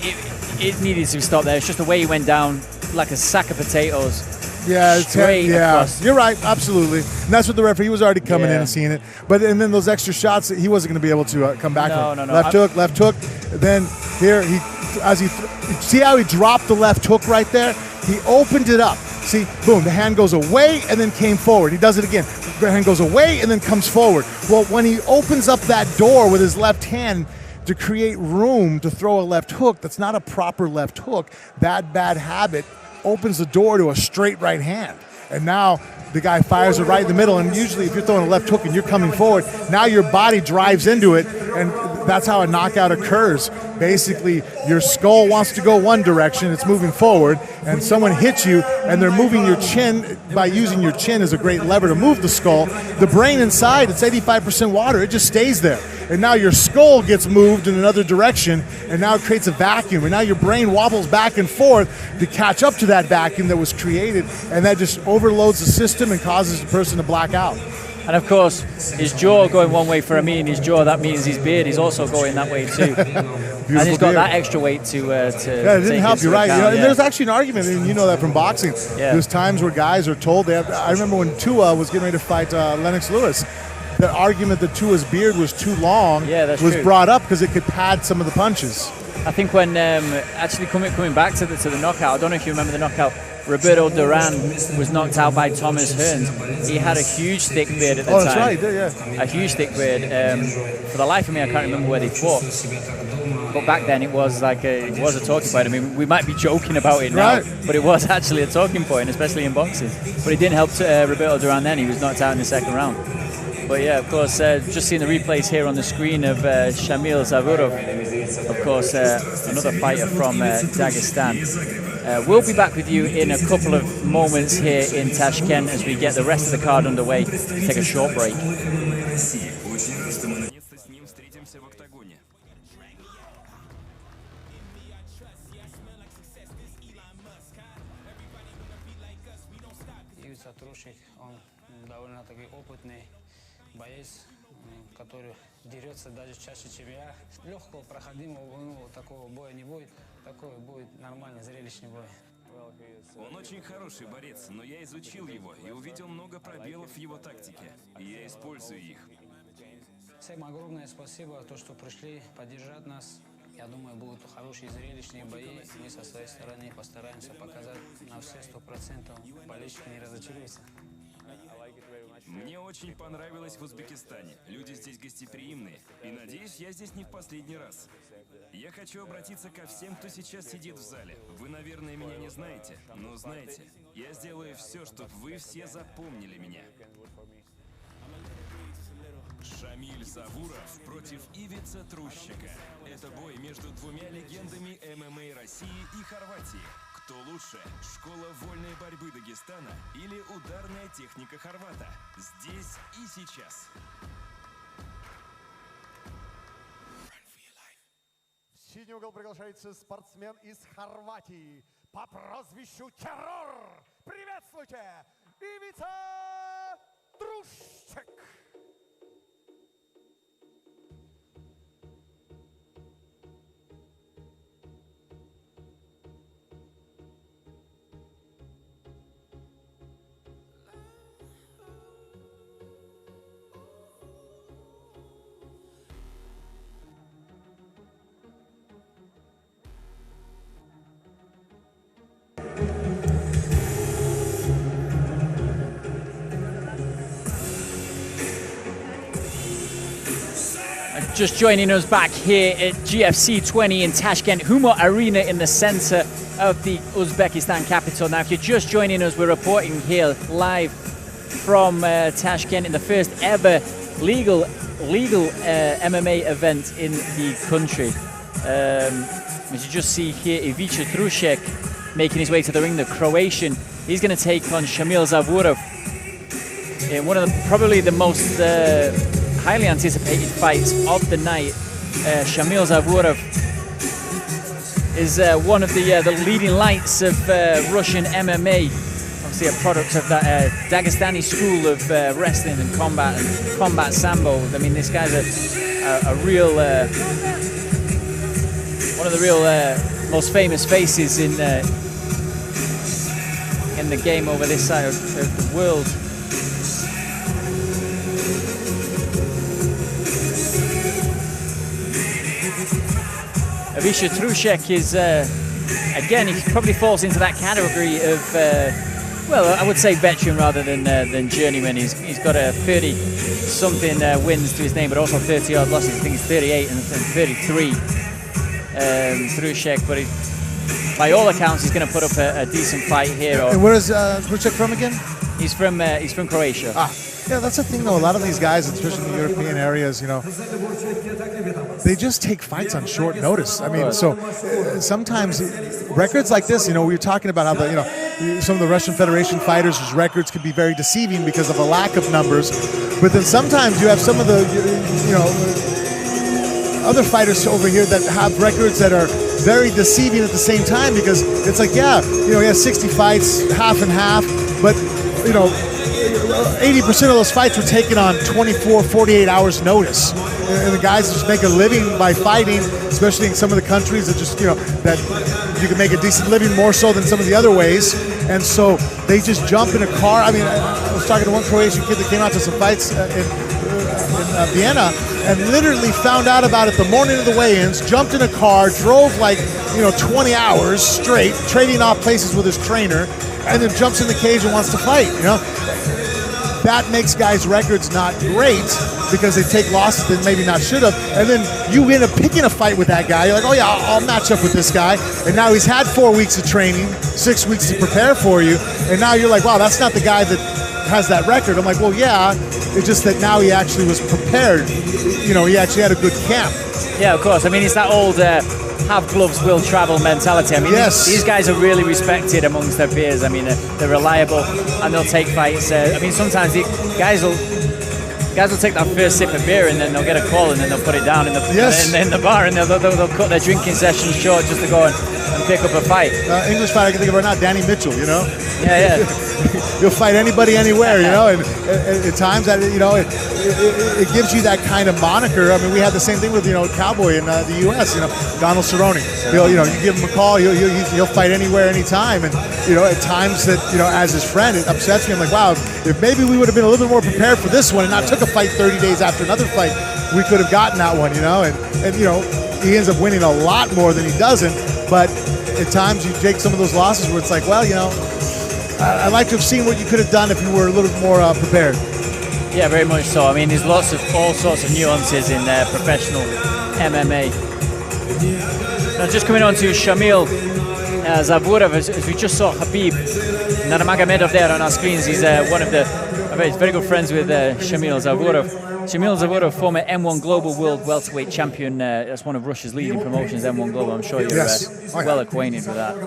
it needed to stop there. It's just the way he went down like a sack of potatoes. Yeah, straight across. You're right, absolutely. And that's what the referee, he was already coming in and seeing it. And then those extra shots, he wasn't going to be able to come back from. No. Left hook. Then here, see how he dropped the left hook right there? He opened it up. See, boom, the hand goes away and then came forward. He does it again. The hand goes away and then comes forward. Well, when he opens up that door with his left hand to create room to throw a left hook, that's not a proper left hook. That bad habit opens the door to a straight right hand. And now the guy fires it right in the middle. And usually if you're throwing a left hook and you're coming forward, now your body drives into it, and that's how a knockout occurs. Basically, your skull wants to go one direction, it's moving forward, and someone hits you, and they're moving your chin. By using your chin as a great lever to move the skull, the brain inside, it's 85% water, it just stays there. And now your skull gets moved in another direction, and now it creates a vacuum, and now your brain wobbles back and forth to catch up to that vacuum that was created, and that just overloads the system and causes the person to black out. And of course, his jaw going one way for Amin, his jaw, that means his beard is also going that way too. And he's got that extra weight to it didn't help you, right? And there's actually an argument, and you know that from boxing. Yeah. There's times where guys are told I remember when Tua was getting ready to fight Lennox Lewis, the argument that Tua's beard was too long was brought up because it could pad some of the punches. I think when actually coming back to the knockout, I don't know if you remember the knockout, Roberto Duran was knocked out by Thomas Hearns. He had a huge thick beard at the time. Oh, that's right, yeah. A huge thick beard. For the life of me, I can't remember where they fought. But back then, it was a talking point. I mean, we might be joking about it now, but it was actually a talking point, especially in boxing. But it didn't help Roberto Duran then. He was knocked out in the second round. But yeah, of course, just seeing the replays here on the screen of Shamil Zavurov. of course, another fighter from Dagestan. We'll be back with you in a couple of moments here in Tashkent as we get the rest of the card underway. Take a short break. довольно-таки опытный боец, который дерется даже чаще, чем я. Легкого, проходимого такого боя не будет. Такой будет нормальный, зрелищный бой. Он очень хороший борец, но я изучил его и увидел много пробелов в его тактике. И я использую их. Всем огромное спасибо, то, что пришли поддержать нас. Я думаю, будут хорошие зрелищные бои. Мы со своей стороны постараемся показать на все 100%. Болельщики не разочаруются. Мне очень понравилось в Узбекистане. Люди здесь гостеприимные. И надеюсь, я здесь не в последний раз. Я хочу обратиться ко всем, кто сейчас сидит в зале. Вы, наверное, меня не знаете, но знаете, я сделаю все, чтобы вы все запомнили меня. Шамиль Завуров против Ивица Трущика. Это бой между двумя легендами ММА России и Хорватии. Кто лучше? Школа вольной борьбы Дагестана или ударная техника хорвата? Здесь и сейчас. В синий угол приглашается спортсмен из Хорватии по прозвищу Террор. Приветствуйте, Ивица Трущик. Just joining us back here at GFC 20 in Tashkent, Huma Arena in the center of the Uzbekistan capital. Now, if you're just joining us, we're reporting here live from Tashkent in the first ever legal MMA event in the country. As you just see here, Ivica Trusek making his way to the ring, the Croatian. He's going to take on Shamil Zavurov in one of probably the most highly anticipated fights of the night. Shamil Zavurov is one of the leading lights of Russian MMA. Obviously a product of that Dagestani school of wrestling and combat sambo. I mean, this guy's a real, one of the real most famous faces in the game over this side of the world. Ivica Trusek is, again, he probably falls into that category of, well, I would say veteran rather than journeyman. He's got a 30-something wins to his name, but also 30-odd losses. I think he's 38 and 33, Trusek, but by all accounts, he's going to put up a decent fight here. And where is Trusek from again? He's from Croatia. Yeah, that's the thing though. A lot of these guys, especially in the European areas, you know, they just take fights on short notice. I mean, so sometimes records like this, you know, we were talking about how the, you know, some of the Russian Federation fighters' records can be very deceiving because of a lack of numbers. But then sometimes you have some of the, you know, other fighters over here that have records that are very deceiving at the same time, because it's like, yeah, you know, he has 60 fights, half and half, but, you know, 80% of those fights were taken on 24, 48 hours notice. And the guys just make a living by fighting, especially in some of the countries that just, you know, that you can make a decent living more so than some of the other ways. And so they just jump in a car. I mean, I was talking to one Croatian kid that came out to some fights in Vienna and literally found out about it the morning of the weigh-ins, jumped in a car, drove like, you know, 20 hours straight, trading off places with his trainer, and then jumps in the cage and wants to fight, you know? That makes guys' records not great because they take losses that maybe not should have. And then you end up picking a fight with that guy. You're like, oh yeah, I'll match up with this guy. And now he's had 4 weeks of training, 6 weeks to prepare for you. And now you're like, wow, that's not the guy that has that record. I'm like, well, yeah, it's just that now he actually was prepared. You know, he actually had a good camp. Yeah, of course. I mean, it's that old have gloves, will travel mentality. I mean, these guys are really respected amongst their peers. I mean, they're reliable and they'll take fights. I mean, sometimes the guys will take that first sip of beer and then they'll get a call and then they'll put it down in the bar and they'll cut their drinking session short just to go and pick up a fight. English fight I can think of right now, Danny Mitchell, you know? Yeah. You'll fight anybody, anywhere, you know? And at times, you know, it gives you that kind of moniker. I mean, we had the same thing with, you know, Cowboy in the U.S., you know, Donald Cerrone. You know, you give him a call, he'll fight anywhere, anytime. And, you know, at times that, you know, as his friend, it upsets me. I'm like, wow, if maybe we would have been a little bit more prepared for this one and not took a fight 30 days after another fight, we could have gotten that one, you know? And you know, he ends up winning a lot more than he doesn't. But at times you take some of those losses where it's like, well, you know, I'd like to have seen what you could have done if you were a little bit more prepared. Yeah, very much so. I mean, there's all sorts of nuances in professional MMA. Now, just coming on to Shamil Zavurov, as we just saw Khabib Nurmagomedov there on our screens. He's he's very good friends with Shamil Zavurov. Shamil Zavurov, former M1 Global World Welterweight Champion. That's one of Russia's leading promotions, M1 Global. I'm sure you're well acquainted with that.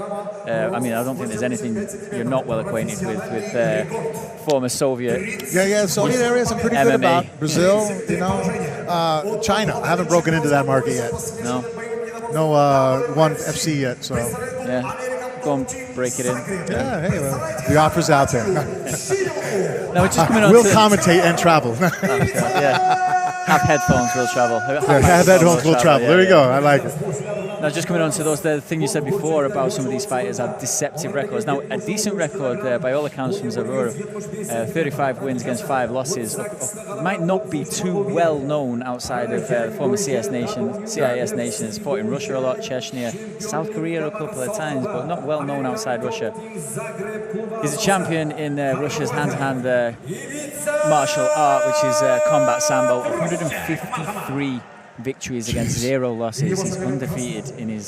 I mean, I don't think there's anything you're not well acquainted with former Soviet. Yeah, Soviet areas I'm pretty MMA. good about. Brazil, you know, China. I haven't broken into that market yet. No one FC yet, so. Yeah, go and break it in. Yeah, hey, well, the offer's out there. Now we're just coming on we'll to... commentate and travel. Yeah. Have headphones, will travel. Have headphones, will travel. There you go. I like it. Now, just coming on to the thing you said before about some of these fighters have deceptive records. Now, a decent record by all accounts from Zavurov, 35 wins against 5 losses. Might not be too well known outside of former CIS nations. Fought in Russia a lot, Chechnya, South Korea a couple of times, but not well known outside Russia. He's a champion in Russia's hand-to-hand martial art, which is combat sambo. 153 victories against 0 losses. He's undefeated in his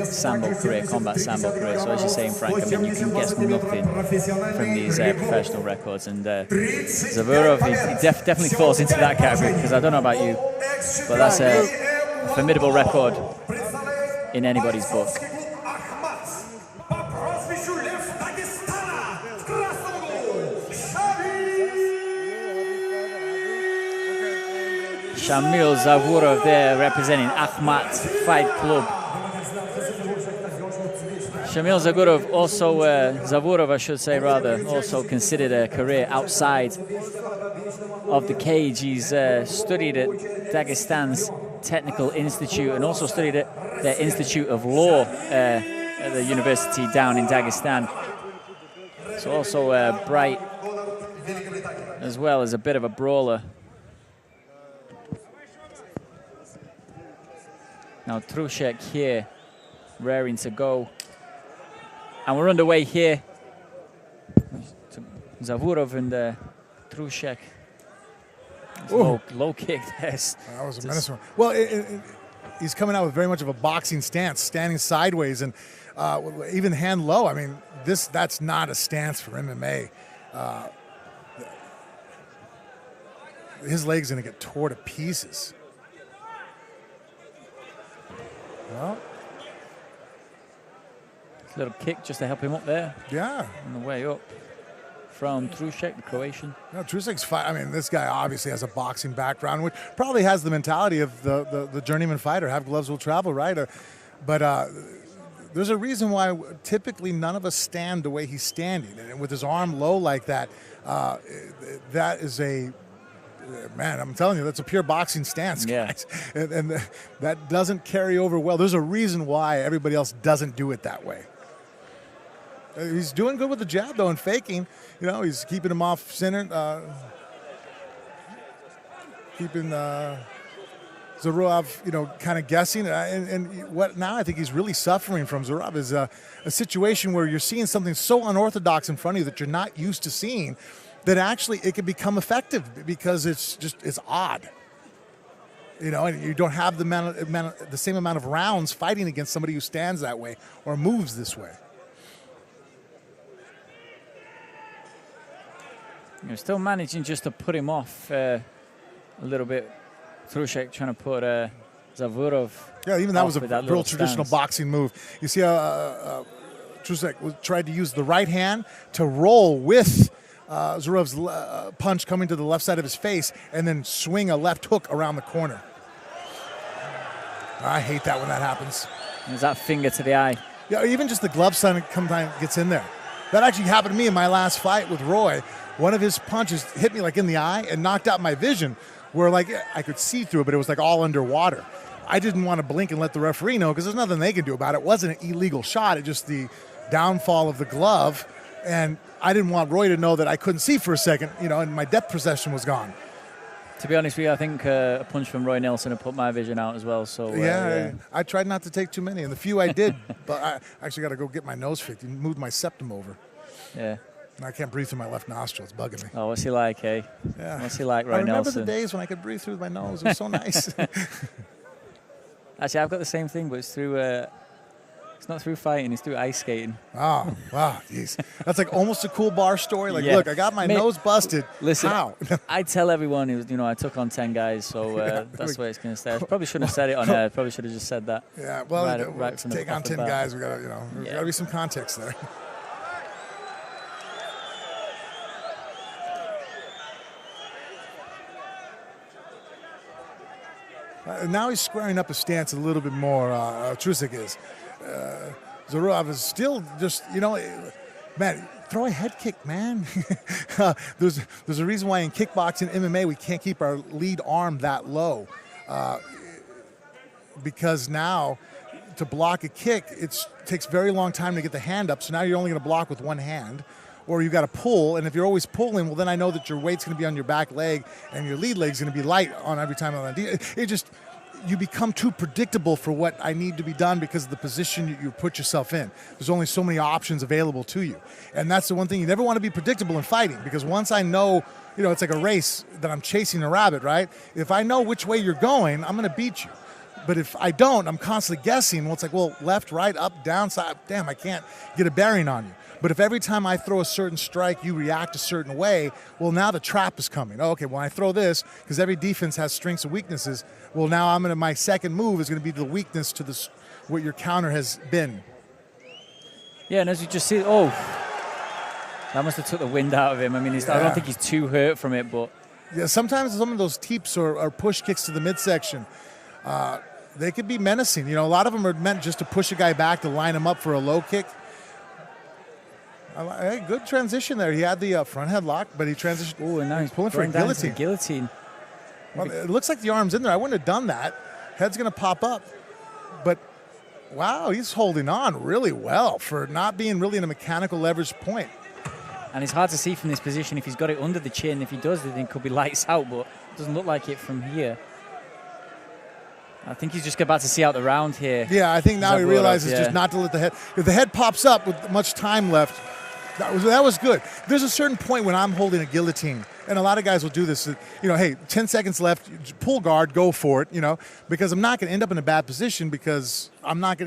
sambo career, combat sambo career. So as you're saying, Frank, I mean, you can guess nothing from these professional records. And Zavurov, he definitely falls into that category, because I don't know about you, but that's a formidable record in anybody's book. Shamil Zavurov there representing Akhmat Fight Club. Shamil Zavurov also, also considered a career outside of the cage. He's studied at Dagestan's Technical Institute and also studied at the Institute of Law at the university down in Dagestan. So also bright, as well as a bit of a brawler. Now Trushek here, raring to go. And we're underway here. Zavurov and Trushek. Low kick there. That was a menace one. Well, he's coming out with very much of a boxing stance, standing sideways and even hand low. I mean, that's not a stance for MMA. His leg's going to get tore to pieces. Well, little kick just to help him up there. Yeah. On the way up from Trushek, the Croatian. No, Trushek's fight. I mean, this guy obviously has a boxing background, which probably has the mentality of the journeyman fighter. Have gloves, will travel, right? But there's a reason why typically none of us stand the way he's standing, and with his arm low like that, that is a. Man, I'm telling you, that's a pure boxing stance, guys. Yeah. And that doesn't carry over well. There's a reason why everybody else doesn't do it that way. He's doing good with the jab, though, and faking. You know, he's keeping him off center. Keeping Zavurov, you know, kind of guessing. And what now I think he's really suffering from, Zavurov, is a situation where you're seeing something so unorthodox in front of you that you're not used to seeing, that actually it can become effective because it's odd. You know, and you don't have the same amount of rounds fighting against somebody who stands that way or moves this way. You're still managing just to put him off a little bit. Trushek trying to put Zavurov. Yeah, even that was a real traditional stance. boxing move. You see how Trushek tried to use the right hand to roll with Zavurov's punch coming to the left side of his face and then swing a left hook around the corner. I hate that when that happens. There's that finger to the eye. Yeah, even just the glove sometimes gets in there. That actually happened to me in my last fight with Roy. One of his punches hit me like in the eye and knocked out my vision, where like I could see through it, but it was like all underwater. I didn't want to blink and let the referee know because there's nothing they can do about it. It wasn't an illegal shot. It just the downfall of the glove. And I didn't want Roy to know that I couldn't see for a second, and my depth perception was gone. To be honest with you, I think a punch from Roy Nelson would put my vision out as well. So yeah, I tried not to take too many, and the few I did, but I actually got to go get my nose fixed. He moved my septum over. Yeah. And I can't breathe through my left nostril. It's bugging me. Oh, what's he like, eh? Yeah. What's he like, Roy I remember Nelson? the days when I could breathe through my nose. It was so nice. Actually, I've got the same thing, but it's through. It's not through fighting; it's through ice skating. Oh, wow, jeez. That's like almost a cool bar story. Like, Yeah. look, I got my nose busted. Listen, How? I tell everyone, it was, I took on 10 guys, so that's where it's going to stay. I probably shouldn't have said it on air. Probably should have just said that. Yeah, well, right from the take on off the 10 bat. guys. We got to, there's got to be some context there. Now he's squaring up his stance a little bit more, Trushek is. Zavurov is still just, man, throw a head kick, man. There's a reason why in kickboxing, MMA, we can't keep our lead arm that low. Because now, to block a kick, it takes very long time to get the hand up, so now you're only going to block with one hand. Or you got to pull, and if you're always pulling, well, then I know that your weight's going to be on your back leg, and your lead leg's going to be light on every time. You become too predictable for what I need to be done because of the position you put yourself in. There's only so many options available to you. And that's the one thing, you never want to be predictable in fighting, because once I know, it's like a race that I'm chasing a rabbit, right? If I know which way you're going, I'm going to beat you. But if I don't, I'm constantly guessing. Well, it's like, left, right, up, down, side. Damn, I can't get a bearing on you. But if every time I throw a certain strike, you react a certain way, well, now the trap is coming. Oh, okay, when I throw this, because every defense has strengths and weaknesses, well, now my second move is going to be the weakness to what your counter has been. Yeah, and as you just see, that must have took the wind out of him. I mean, I don't think he's too hurt from it, but... Yeah, sometimes some of those teeps or push kicks to the midsection, they could be menacing. A lot of them are meant just to push a guy back to line him up for a low kick. Hey, good transition there. He had the front headlock, but he transitioned. Oh, and now he's pulling for a guillotine. Guillotine. Well, it looks like the arm's in there. I wouldn't have done that. Head's going to pop up. But, wow, he's holding on really well for not being really in a mechanical leverage point. And it's hard to see from this position if he's got it under the chin. If he does, then it could be lights out, but it doesn't look like it from here. I think he's just about to see out the round here. Yeah, I think now he realizes just not to let the head. If the head pops up with much time left, that was good. There's a certain point when I'm holding a guillotine, and a lot of guys will do this. Hey, 10 seconds left, pull guard, go for it. Because I'm not going to end up in a bad position because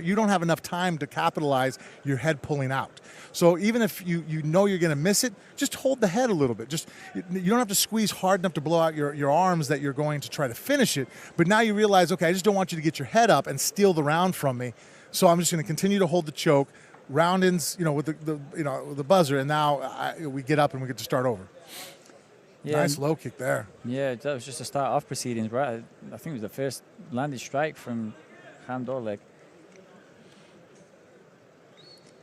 you don't have enough time to capitalize your head pulling out. So even if you know you're going to miss it, just hold the head a little bit. You don't have to squeeze hard enough to blow out your arms that you're going to try to finish it. But now you realize, okay, I just don't want you to get your head up and steal the round from me. So I'm just going to continue to hold the choke. Round ends, with the buzzer, and now we get up and we get to start over. Yeah, nice low kick there. Yeah, that was just a start off proceedings, right? I think it was the first landed strike from hand or leg.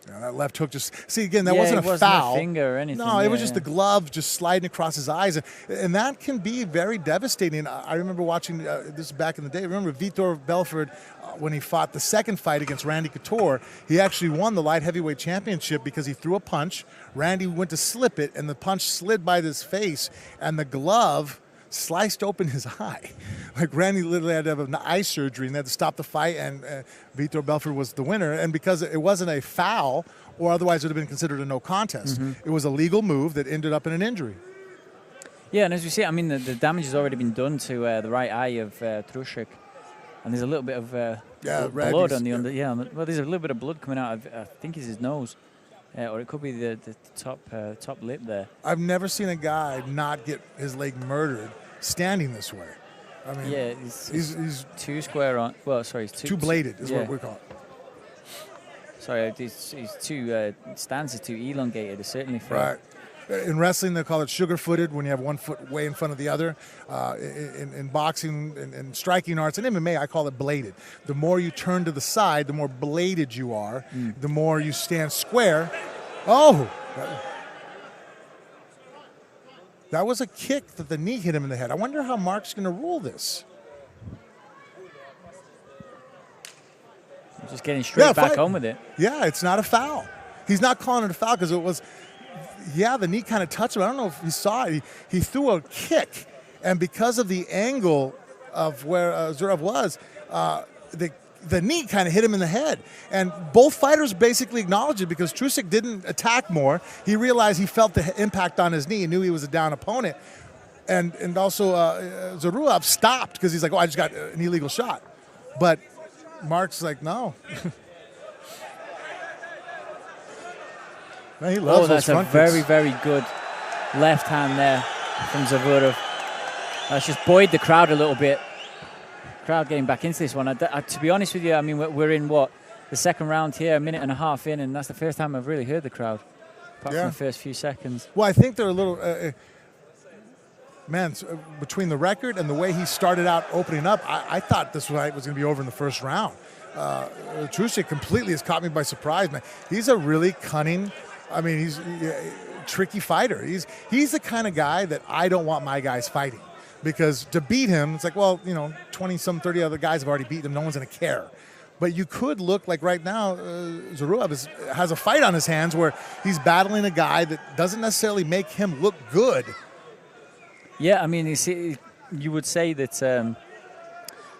Yeah, that left hook that wasn't a foul. A finger or anything. No, it was just the glove just sliding across his eyes. And that can be very devastating. I remember watching this back in the day. Remember Vitor Belfort, when he fought the second fight against Randy Couture, he actually won the light heavyweight championship because he threw a punch. Randy went to slip it, and the punch slid by his face, and the glove sliced open his eye. Like Randy literally had to have an eye surgery, and they had to stop the fight, and Vitor Belfort was the winner. And because it wasn't a foul, or otherwise it would have been considered a no contest, it was a legal move that ended up in an injury. Yeah, and as you see, I mean, the damage has already been done to the right eye of Trushek. And there's a little bit of blood on the under. Yeah, well, there's a little bit of blood coming out of, I think it's his nose. or it could be the top lip there. I've never seen a guy not get his leg murdered standing this way. I mean, yeah, he's two square on. Well, sorry, he's two bladed is what we call it. Sorry, he's too stance is too elongated. It's certainly for right. In wrestling, they call it sugar-footed when you have one foot way in front of the other. In boxing and striking arts and MMA, I call it bladed. The more you turn to the side, the more bladed you are. The more you stand square. Oh! That was a kick that the knee hit him in the head. I wonder how Mark's going to rule this. Just getting straight back on with it. Yeah, it's not a foul. He's not calling it a foul because it was... Yeah, the knee kind of touched him. I don't know if you saw it. He threw a kick, and because of the angle of where Zurab was, the knee kind of hit him in the head. And both fighters basically acknowledged it because Trusic didn't attack more. He realized he felt the impact on his knee and knew he was a down opponent. And also Zurab stopped because he's like, oh, I just got an illegal shot. But Mark's like, no. Man, he loves that's those a front very, kicks. very good left hand there from Zavurov. That's just buoyed the crowd a little bit. Crowd getting back into this one. To be honest with you, I mean, we're in the second round here, a minute and a half in, and that's the first time I've really heard the crowd, apart from the first few seconds. Well, I think they're a little... between the record and the way he started out opening up, I thought this fight was going to be over in the first round. Trusic completely has caught me by surprise, man. He's a really cunning... I mean, he's a tricky fighter. He's the kind of guy that I don't want my guys fighting because to beat him, it's like, well, 20-some, 30 other guys have already beaten him. No one's going to care. But you could look like right now, Zurab has a fight on his hands where he's battling a guy that doesn't necessarily make him look good. Yeah, I mean, you would say that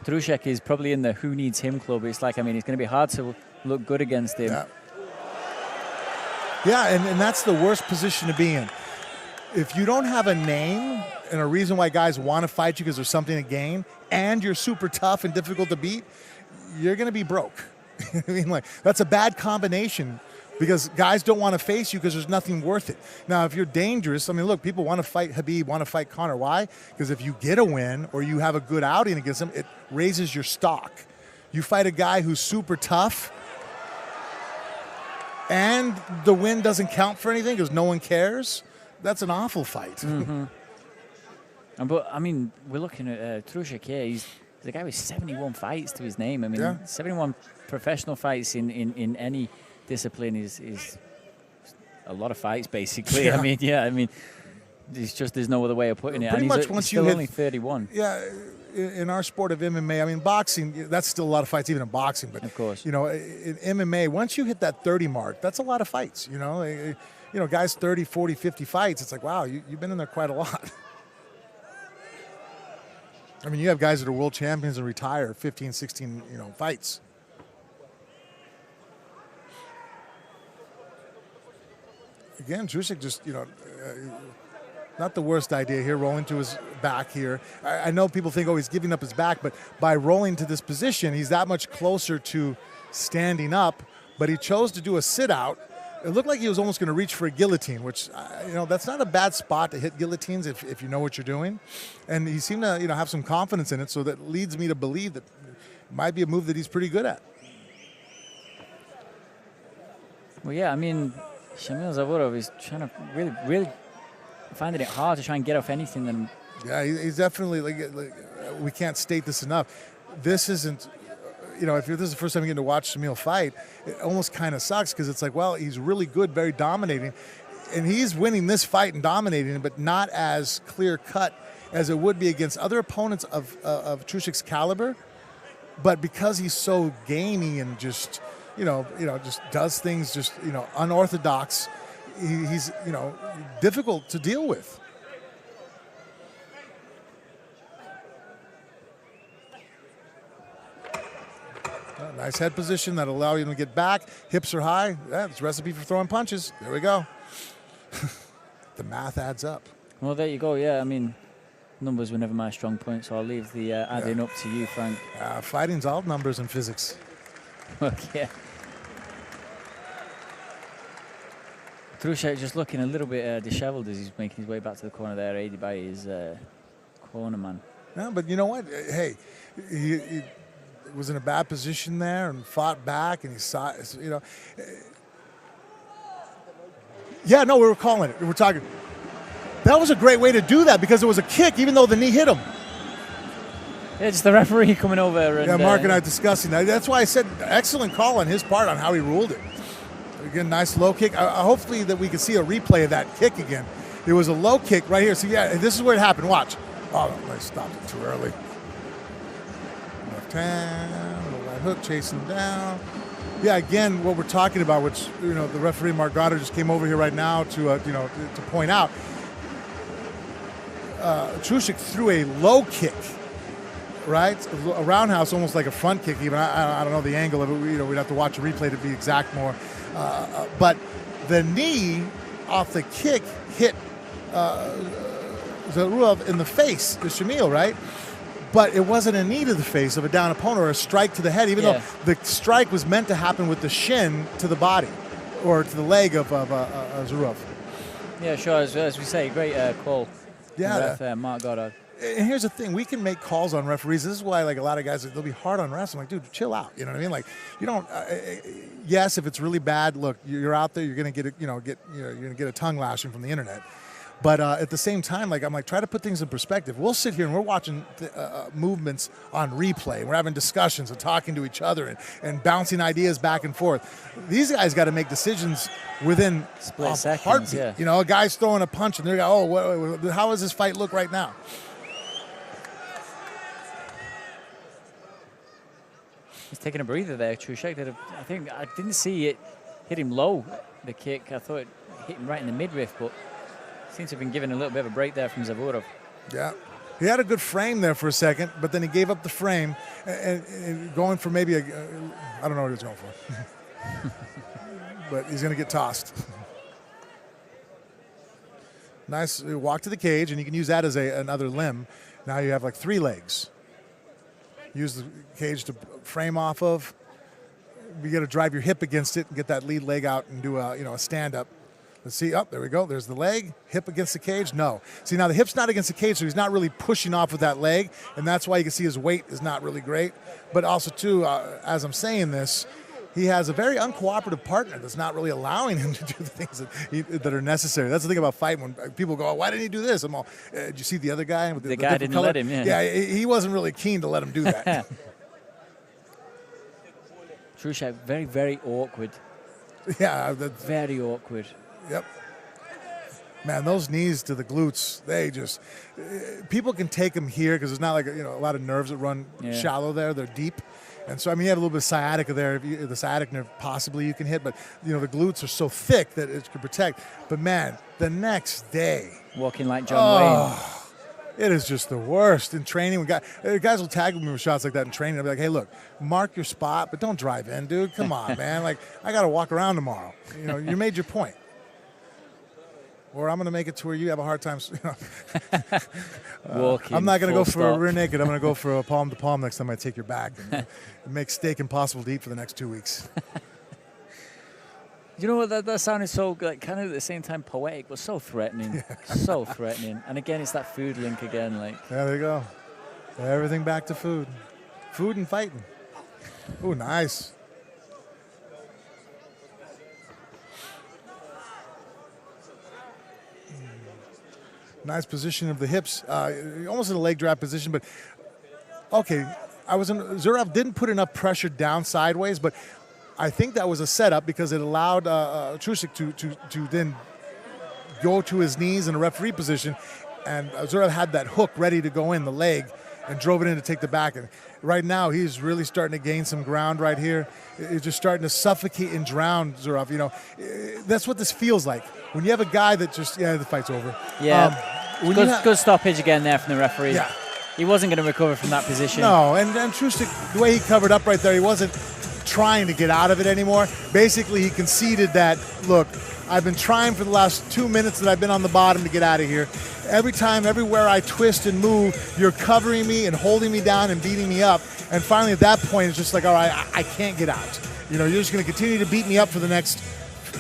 Trusic is probably in the who needs him club. It's like, I mean, it's going to be hard to look good against him. Yeah, and that's the worst position to be in. If you don't have a name and a reason why guys want to fight you because there's something to gain, and you're super tough and difficult to beat, you're going to be broke. I mean, like, that's a bad combination because guys don't want to face you because there's nothing worth it. Now, if you're dangerous, I mean, look, people want to fight Khabib, want to fight Conor. Why? Because if you get a win or you have a good outing against him, it raises your stock. You fight a guy who's super tough, and the win doesn't count for anything because no one cares, that's an awful fight. But, I mean, we're looking at Trusic here. He's a guy with 71 fights to his name. I mean, 71 professional fights in any discipline is a lot of fights, basically. Yeah. I mean, it's just there's no other way of putting it. Pretty and much once he's you still hit only 31. Yeah, in our sport of MMA, I mean, boxing, that's still a lot of fights, even in boxing. But, of course, in MMA, once you hit that 30 mark, that's a lot of fights, guys 30, 40, 50 fights, it's like, wow, you've been in there quite a lot. I mean, you have guys that are world champions and retire 15, 16, fights. Again, Trusic just, not the worst idea here, rolling to his back here. I know people think, oh, he's giving up his back, but by rolling to this position, he's that much closer to standing up, but he chose to do a sit-out. It looked like he was almost going to reach for a guillotine, which, that's not a bad spot to hit guillotines if you know what you're doing. And he seemed to, have some confidence in it, so that leads me to believe that it might be a move that he's pretty good at. Well, yeah, I mean, Shamil Zavurov is trying to really finding it hard to try and get off anything. Yeah, he's definitely, like we can't state this enough. This isn't, if this is the first time you get to watch Shamil fight, it almost kind of sucks because it's like, well, he's really good, very dominating, and he's winning this fight and dominating, but not as clear-cut as it would be against other opponents of Trusic's caliber. But because he's so gamey and just, just does things just, unorthodox, he's, difficult to deal with. Nice head position that'll allow you to get back. Hips are high. That's a recipe for throwing punches. There we go. The math adds up. Well, there you go. Yeah, I mean, numbers were never my strong point, so I'll leave the adding up to you, Frank. Fighting's all numbers and physics. Okay. Trushek just looking a little bit disheveled as he's making his way back to the corner there, aided by his corner man. Yeah, but you know what? Hey, he was in a bad position there and fought back, and he saw, you know. Yeah, no, we were calling it. We were talking. That was a great way to do that because it was a kick, even though the knee hit him. Yeah, just the referee coming over. And, yeah, Mark and I discussing that. That's why I said excellent call on his part on how he ruled it. Again, nice low kick. Hopefully that we can see a replay of that kick again. It was a low kick right here. So, yeah, this is where it happened. Watch. Oh, I stopped it too early. Left hand, the right hook, chasing him down. Yeah, again, what we're talking about, which, you know, the referee, Mark Goddard, just came over here right now to, you know, to point out. Trushek threw a low kick, right? A roundhouse, almost like a front kick even. I don't know the angle of it. You know, we'd have to watch a replay to be exact more. But the knee off the kick hit Zarurov in the face, the Shamil, right? But it wasn't a knee to the face of a down opponent or a strike to the head, even though the strike was meant to happen with the shin to the body or to the leg of Zarurov. Yeah, sure. As we say, great call. Yeah. Ref, Mark Goddard. And here's the thing, we can make calls on referees. This is why, like, a lot of guys, they'll be hard on refs. I'm like, dude, chill out. You know what I mean? Like, you don't. Yes, if it's really bad, look, you're out there. You're gonna get you're gonna get a tongue lashing from the internet. But at the same time, like, I'm like, try to put things in perspective. We'll sit here and we're watching movements on replay. We're having discussions and talking to each other and bouncing ideas back and forth. These guys got to make decisions within split seconds. Heartbeat. Yeah. You know, a guy's throwing a punch and they're like, oh, how does this fight look right now? He's taking a breather there, Trushek. I think I didn't see it hit him low, the kick. I thought it hit him right in the midriff, but seems to have been given a little bit of a break there from Zavorov. Yeah. He had a good frame there for a second, but then he gave up the frame and going for maybe I don't know what he was going for. But he's going to get tossed. Nice walk to the cage, and you can use that as another limb. Now you have like 3 legs. Use the cage to frame off of. You got to drive your hip against it and get that lead leg out and do a stand-up. Let's see. Oh, there we go. There's the leg. Hip against the cage. No. See, now the hip's not against the cage, so he's not really pushing off with that leg, and that's why you can see his weight is not really great. But also, too, as I'm saying this, he has a very uncooperative partner that's not really allowing him to do the things that are necessary. That's the thing about fighting. When people go, oh, why didn't he do this? I'm all, did you see the other guy? With the guy didn't color? let him, yeah. Yeah, he wasn't really keen to let him do that. Trushek, very, very awkward. Yeah. Very awkward. Yep. Man, those knees to the glutes, they just, people can take them here because there's not like, a lot of nerves that run shallow there. They're deep. And so, I mean, you have a little bit of sciatica there. The sciatic nerve possibly you can hit, but, the glutes are so thick that it can protect. But, man, the next day. Walking like John Wayne. It is just the worst in training. Guys will tag me with shots like that in training. I'll be like, hey, look, mark your spot, but don't drive in, dude. Come on, man. Like, I got to walk around tomorrow. You made your point. Or I'm going to make it to where you have a hard time. Walking. I'm not going to go for a rear naked. I'm going to go for a palm to palm next time I take your back. And make steak impossible to eat for the next 2 weeks. You know what? That sounded so like, kind of at the same time poetic, but so threatening. So threatening. And again, it's that food link again. Like. Yeah, there you go. Everything back to food. Food and fighting. Oh, nice. Nice position of the hips, almost in a leg drop position, but okay. Zurab didn't put enough pressure down sideways, but I think that was a setup because it allowed Trushek to then go to his knees in a referee position, and Zurab had that hook ready to go in the leg and drove it in to take the back. And right now, he's really starting to gain some ground right here. He's just starting to suffocate and drown Zurab. That's what this feels like. When you have a guy that just, the fight's over. Yeah, good stoppage again there from the referee. Yeah. He wasn't going to recover from that position. No, and Trushek, the way he covered up right there, he wasn't trying to get out of it anymore. Basically, he conceded that, look, I've been trying for the last 2 minutes that I've been on the bottom to get out of here. Every time, everywhere I twist and move, you're covering me and holding me down and beating me up. And finally, at that point, it's just like, all right, I can't get out. You're just going to continue to beat me up for the next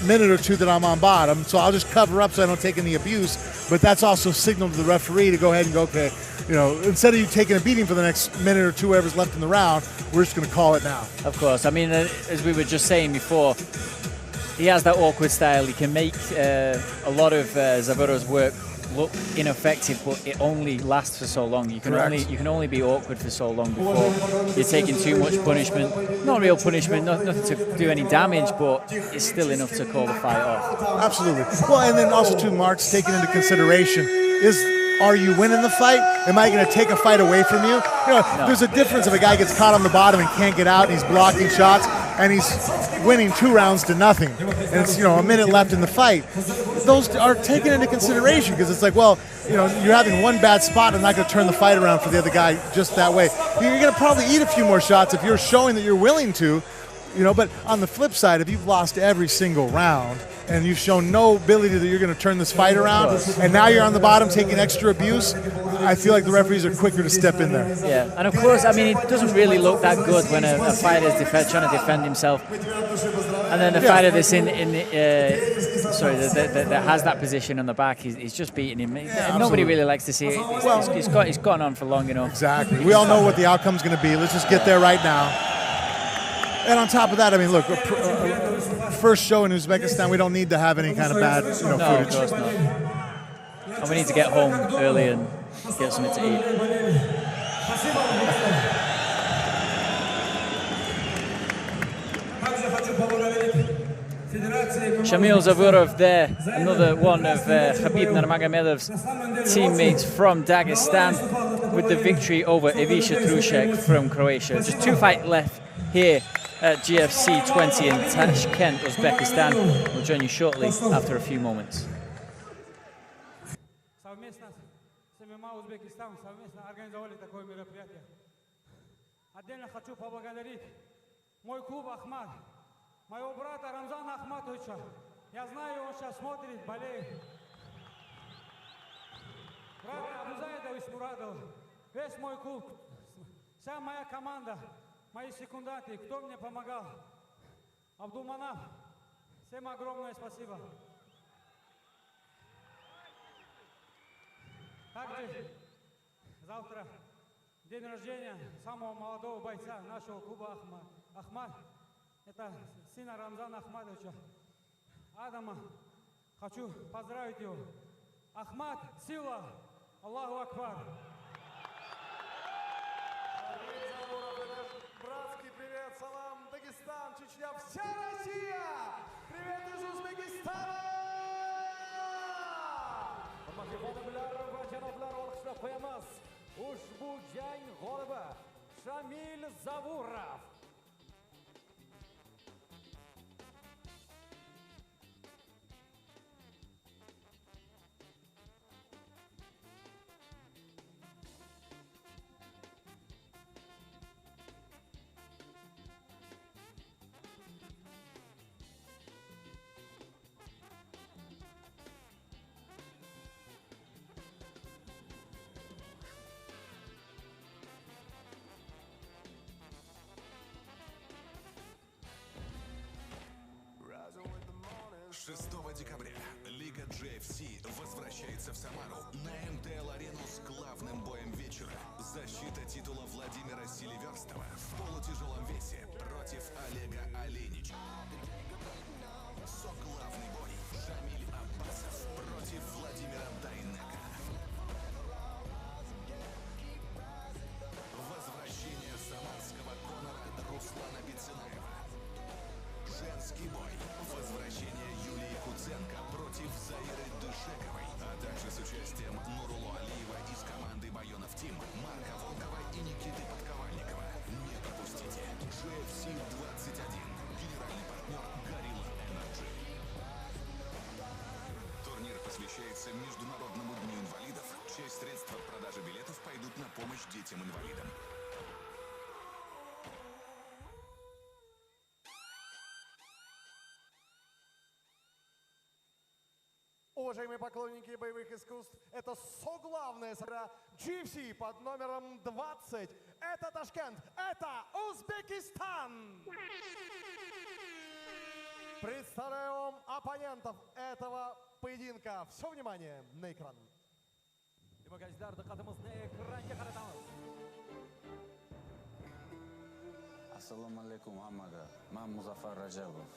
minute or two that I'm on bottom, so I'll just cover up so I don't take any abuse. But that's also a signal to the referee to go ahead and go, okay, instead of you taking a beating for the next minute or two, whatever's left in the round, we're just going to call it now. Of course. I mean, as we were just saying before, he has that awkward style. He can make a lot of Zavurov's work look ineffective, but it only lasts for so long. You can only be awkward for so long before you're taking too much punishment. Not real punishment, nothing to do any damage, but it's still enough to call the fight off. Absolutely. Well, and then also too, Mark's taken into consideration are you winning the fight? Am I going to take a fight away from you? No. There's a difference if a guy gets caught on the bottom and can't get out and he's blocking shots and he's winning 2 rounds to nothing. And it's, a minute left in the fight. Those are taken into consideration because it's like, well, you're having one bad spot and I'm not going to turn the fight around for the other guy just that way. You're going to probably eat a few more shots if you're showing that you're willing to, but on the flip side, if you've lost every single round and you've shown no ability that you're going to turn this fight around, and now you're on the bottom taking extra abuse, I feel like the referees are quicker to step in there. Yeah, and of course, I mean, it doesn't really look that good when a fighter is trying to defend himself, and then the fighter that's that has that position on the back, he's just beating him. Nobody really likes to see it. It's gone on for long enough. Exactly. We all know what the outcome's going to be. Let's just get there right now. And on top of that, I mean, look, first show in Uzbekistan, we don't need to have any kind of bad footage. No, of course not. And we need to get home early and get something to eat. Shamil Zavurov there, another one of Khabib Nurmagomedov's teammates from Dagestan with the victory over Ivica Trušek from Croatia. Just 2 fights left here at GFC 20 in Tashkent, Uzbekistan. We'll join you shortly after a few moments. Совместно с ММА Узбекистан совместно организовали такое мероприятие. Отдельно хочу поблагодарить мой клуб «Ахмат», моего брата Рамзана Ахматовича. Я знаю, он сейчас смотрит, болеет. Брат Абузаидович Мурадов, весь мой клуб, вся моя команда, мои секунданты, кто мне помогал. Абдулманап, всем огромное спасибо. Также завтра день рождения самого молодого бойца нашего клуба Ахмат. Это сына Рамзана Ахматовича, Адама. Хочу поздравить его. Ахмат, сила! Аллаху Акбар! Братский привет, салам, Дагестан, Чечня, вся Россия! Привет из Узбекистана! Ushbu jang g'olibi Shamil Zavurov. Декабря Лига GFC возвращается в Самару на МТЛ-арену с главным боем вечера. Защита титула Владимира Селиверстова в полутяжелом весе против Олега Оленича. Соглавный бой Шамиль Аббасов против Владимира Дайнека. Возвращение самарского Конора Руслана Бицынаева. Женский бой. Возвращение Юлии Куценко против Заиры Дышековой, а также с участием Нурулу Алиева из команды Байонов Тим, Марка Волкова и Никиты Подковальникова. Не пропустите. GFC 21. Генеральный партнер Горилла Энерджи. Турнир посвящается Международному дню инвалидов. Часть средств от продажи билетов пойдут на помощь детям-инвалидам. Уважаемые поклонники боевых искусств, это соглавная сыра GFC под номером 20. Это Ташкент, это Узбекистан. Представляем оппонентов этого поединка. Все внимание на экран. Assalomu alaykum hammaga. Men Muzaffar Rajabov.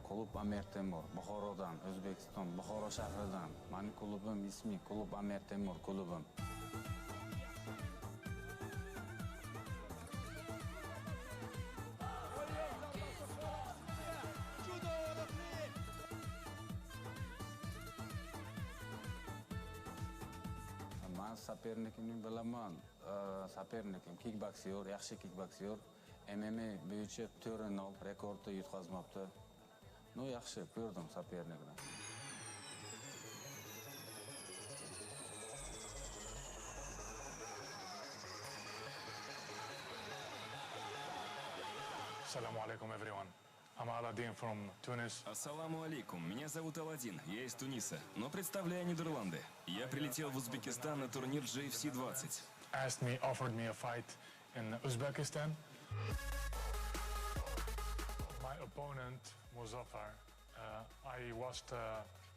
Klub Amir Temur, Buxorodan, O'zbekiston, Buxoro shahridan. Mening klubim ismi Klub Amir Temur klubim. Men sapernikimni bilaman. Sapernikim kickboksyor, yaxshi kickboksyor. MMA bo'yicha 4-0 rekordni yutqazmoqda. No yaxshi ko'rdim sapernikni. Assalamu alaikum everyone. I'm Aladin from Tunis. Ассаламу алейкум. Меня зовут Аладдин. Я из Туниса, но представляю Нидерланды. Я прилетел в Узбекистан на турнир GFC 20. Offered me a fight in Uzbekistan. My opponent Muzaffar. I watched.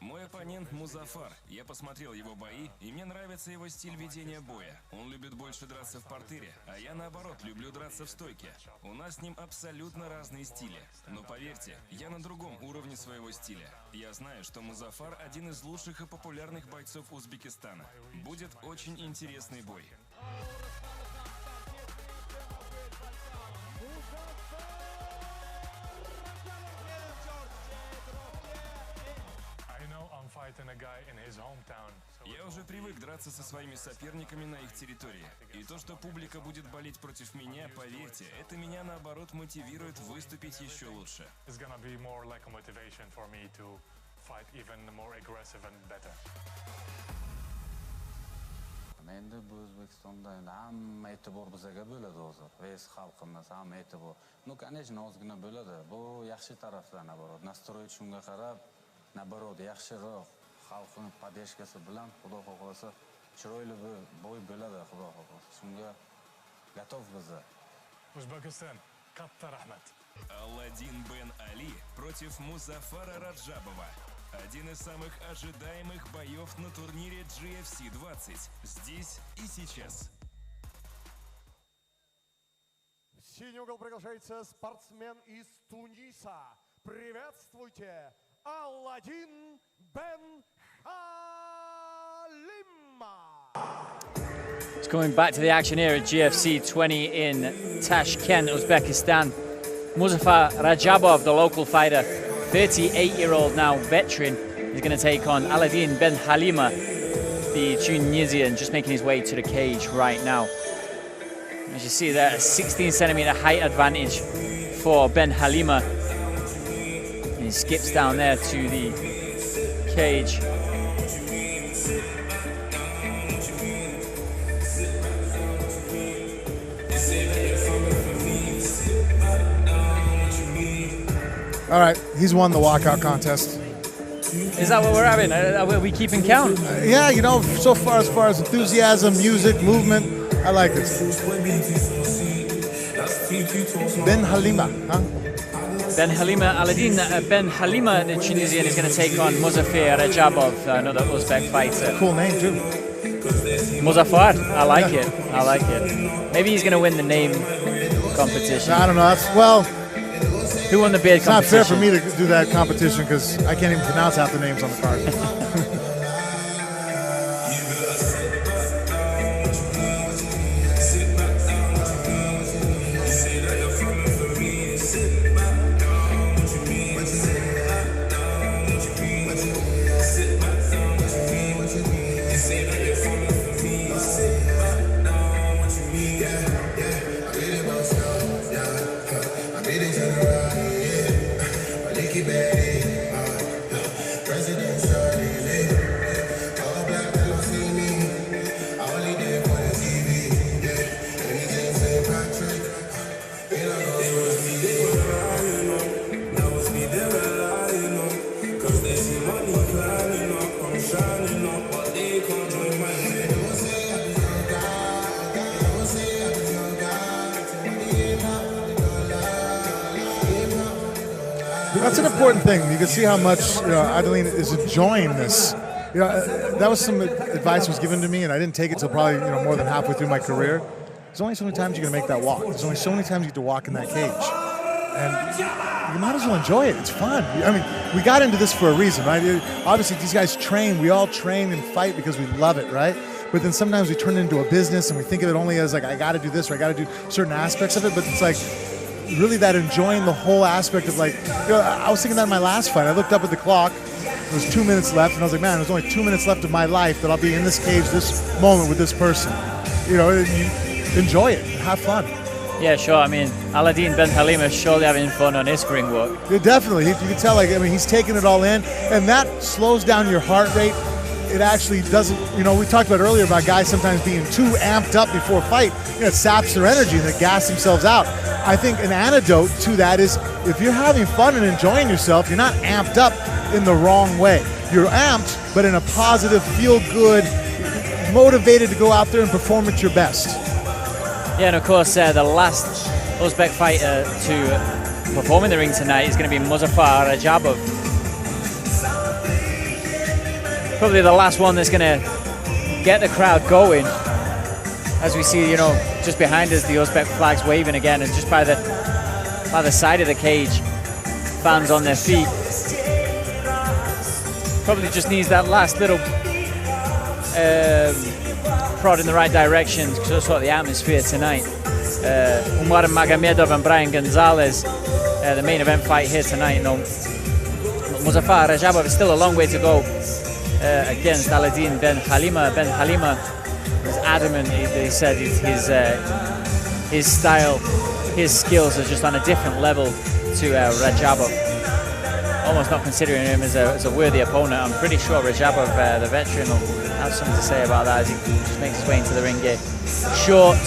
Мой оппонент Музафар. Я посмотрел его бои, и мне нравится его стиль ведения боя. Он любит больше драться в партере, а я наоборот люблю драться в стойке. У нас с ним абсолютно разные стили. Но поверьте, я на другом уровне своего стиля. Я знаю, что Музафар один из лучших и популярных бойцов Узбекистана. Будет очень интересный бой. Я уже привык драться со своими соперниками на их территории. И то, что публика будет болеть против меня, поверьте, это меня наоборот мотивирует выступить еще лучше. Endi bu O'zbekistonda hamma e'tibor bizga bo'ladi hozir. Res xalqimiz hamma e'tibor. Ну, конечно, ozgina bo'ladi. Bu yaxshi tarafdan naborot. Nastroy shunga qarab, naborot yaxshiroq xalqning podдержкасы bilan Xudo xohlasa chiroyli bo'y bo'ladi, Xudo xohlasa. Shunga готов biz. O'zbekiston, katta rahmat. Аладдин Бен Али против Музафара Раджабова. Один из самых ожидаемых боев на турнире GFC 20. Здесь и сейчас. В синий угол приглашается спортсмен из Туниса. Приветствуйте, Аладдин Бен Халима. It's coming back to the action here at GFC 20 in Tashkent, Uzbekistan. Muzaffar Rajabov, the local fighter, 38-year-old now veteran, is going to take on Aladin Ben Halima, the Tunisian, just making his way to the cage right now. As you see there, a 16-centimeter height advantage for Ben Halima. And he skips down there to the cage. All right, he's won the walkout contest. Is that what we're having? Are we keeping count? Yeah, you know, so far as enthusiasm, music, movement, I like it. Ben Halima, huh? Ben Halima, Aladin Ben Halima, the Tunisian, is going to take on Muzaffar Rajabov, another Uzbek fighter. Cool name too. Muzaffar, I like it. I like it. Maybe he's going to win the name competition. I don't know. Who won the beard it's competition? It's not fair for me to do that competition because I can't even pronounce half the names on the card. President, That's an important thing. You can see how much Adeline is enjoying this. That was some advice was given to me, and I didn't take it till probably more than halfway through my career. There's only so many times you're gonna make that walk. There's only so many times you get to walk in that cage, and you might as well enjoy it. It's fun. I mean, we got into this for a reason, right? Obviously, these guys train. We all train and fight because we love it, right? But then sometimes we turn it into a business, and we think of it only as like, I got to do this or I got to do certain aspects of it. But it's like really that enjoying the whole aspect of like, I was thinking that in my last fight. I looked up at the clock. There was 2 minutes left, and I was like, man, there's only 2 minutes left of my life that I'll be in this cage, this moment with this person. You enjoy it, have fun. Yeah, sure. I mean, Aladdin Ben Halima is surely having fun on his ring walk. Yeah, definitely. You can tell, he's taking it all in, and that slows down your heart rate. It actually doesn't, we talked about earlier about guys sometimes being too amped up before a fight. It saps their energy and they gas themselves out. I think an antidote to that is if you're having fun and enjoying yourself, you're not amped up in the wrong way. You're amped, but in a positive, feel-good, motivated to go out there and perform at your best. Yeah, and of course, the last Uzbek fighter to perform in the ring tonight is going to be Muzaffar Rajabov. Probably the last one that's going to get the crowd going. As we see, just behind us, the Uzbek flag's waving again, and just by the side of the cage, fans on their feet. Probably just needs that last little prod in the right direction to sort of the atmosphere tonight. Umar Magomedov and Brian Gonzalez, the main event fight here tonight. Muzaffar Rajabov is still a long way to go against Aladdin Ben Halima. Ben Halima was adamant. He said his style, his skills are just on a different level to Rajabov. Almost not considering him as a worthy opponent. I'm pretty sure Rajabov, the veteran, will have something to say about that as he just makes his way into the ring here. Short,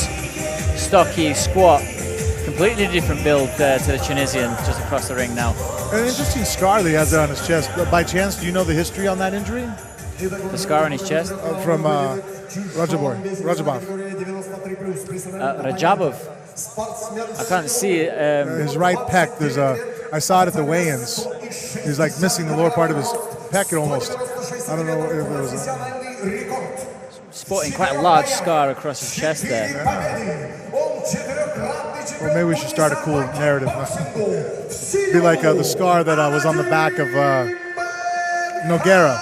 stocky, squat, completely different build to the Tunisian just across the ring now. An interesting scar that he has there on his chest. By chance, do you know the history on that injury? The scar on his chest? From Rajabov. Rajabov? I can't see it. His right pec, I saw it at the weigh-ins. He's like missing the lower part of his pec almost. I don't know if it was... Sporting quite a large scar across his chest there. Or maybe we should start a cool narrative. Be like the scar that was on the back of Nogueira.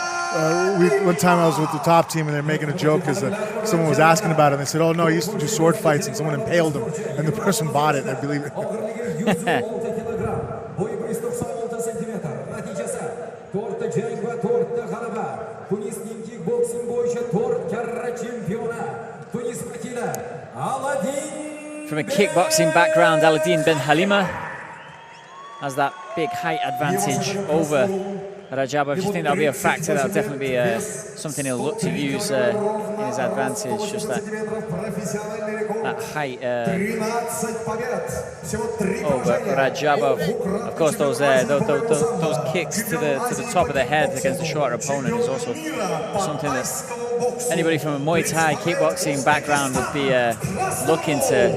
One time I was with the top team and they're making a joke because someone was asking about it and they said, oh no, I used to do sword fights and someone impaled him and the person bought it and I believe it. From a kickboxing background, Aladdin Ben Halima has that big height advantage over Rajabov. Do you think that'll be a factor? That'll definitely be something he'll look to use in his advantage, just that height over Rajabov. Of course, those kicks to the top of the head against the shorter opponent is also something that anybody from a Muay Thai kickboxing background would be looking to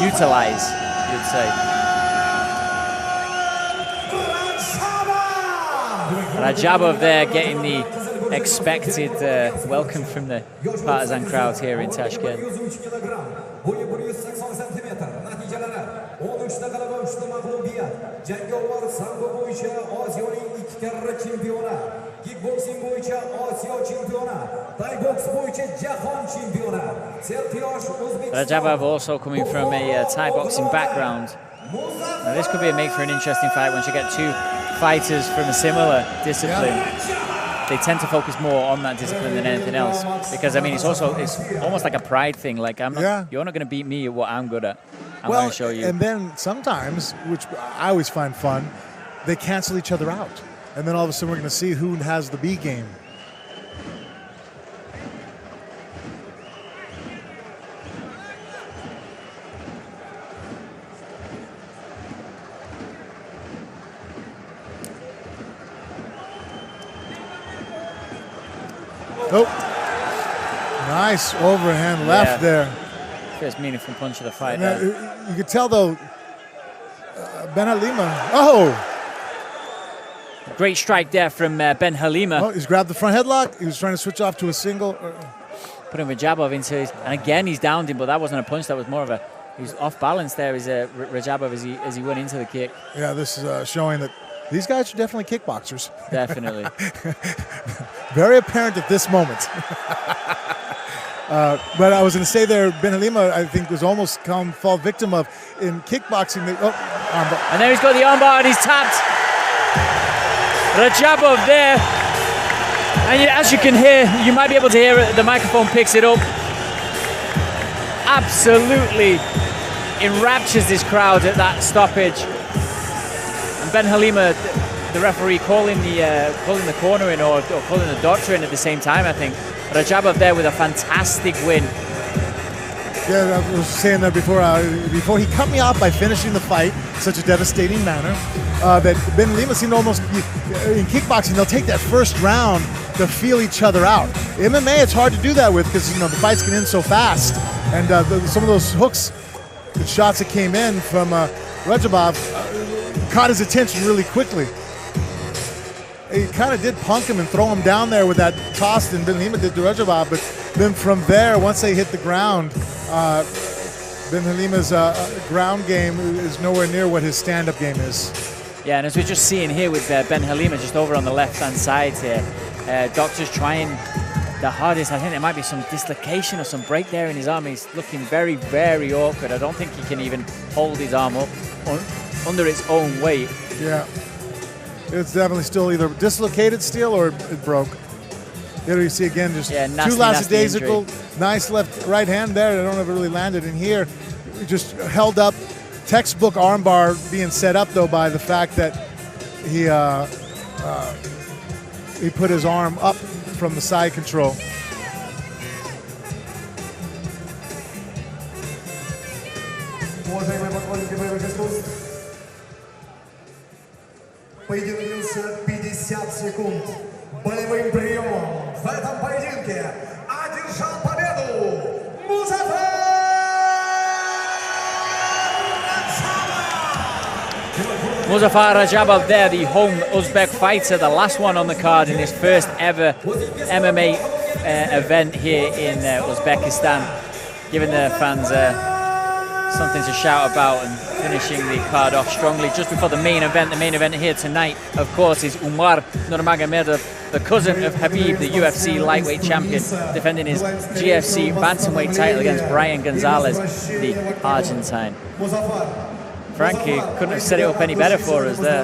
utilize, you'd say. Rajabov there getting the expected welcome from the partisan crowd here in Tashkent. Rajabov also coming from a Thai boxing background. Now this could be a make for an interesting fight once you get two fighters from a similar discipline. They tend to focus more on that discipline than anything else, because I mean it's almost like a pride thing. Like you're not going to beat me at what I'm good at. I'm going to show you. And then sometimes, which I always find fun, they cancel each other out, and then all of a sudden we're going to see who has the B game. Oh, nice overhand left there. First meaningful punch of the fight. You could tell though, Ben Halima. Oh, Great strike there from Ben Halima. Oh, he's grabbed the front headlock. He was trying to switch off to a single. Putting Rajabov into his, and again he's downed him, but that wasn't a punch. That was more of a, he was off balance there as Rajabov as he went into the kick. Yeah, this is showing that these guys are definitely kickboxers. Definitely. Very apparent at this moment. But I was going to say there, Ben Halima, I think, was almost fall victim of in kickboxing. Armbar. And there he's got the armbar and he's tapped. Rajabov there. And as you can hear, you might be able to hear it, the microphone picks it up. Absolutely enraptures this crowd at that stoppage. And Ben Halima, the referee, calling the corner in or calling the doctor in at the same time, I think. Rajabov there with a fantastic win. Yeah, I was saying that before he cut me off by finishing the fight in such a devastating manner, that Ben Halima seemed almost, in kickboxing, they'll take that first round to feel each other out. MMA, it's hard to do that with because, the fights can end so fast. And some of those hooks, the shots that came in from Rajabov caught his attention really quickly. He kind of did punk him and throw him down there with that toss, and Ben Halima did to Rajabov, but then from there, once they hit the ground, Ben Halima's ground game is nowhere near what his stand-up game is. Yeah, and as we're just seeing here with Ben Halima just over on the left-hand side here, doctor's trying the hardest. I think there might be some dislocation or some break there in his arm. He's looking very, very awkward. I don't think he can even hold his arm up under its own weight. Yeah. It's definitely still either dislocated still or it broke. Here you see again just two lackadaisical, nice right hand there. I don't know if it really landed in here. Just held up, textbook armbar being set up though by the fact that he put his arm up from the side control. Поединок длился 50 секунд. Болевым приемом в этом поединке одержал победу Muzaffar Rajabov there, the home Uzbek fighter, the last one on the card in his first ever MMA event here in Uzbekistan, giving the fans something to shout about and finishing the card off strongly just before the main event. The main event here tonight, of course, is Umar Nurmagomedov, the cousin of Habib, the UFC lightweight champion, defending his GFC bantamweight title against Brian Gonzalez, the Argentine. Frankie couldn't have set it up any better for us there.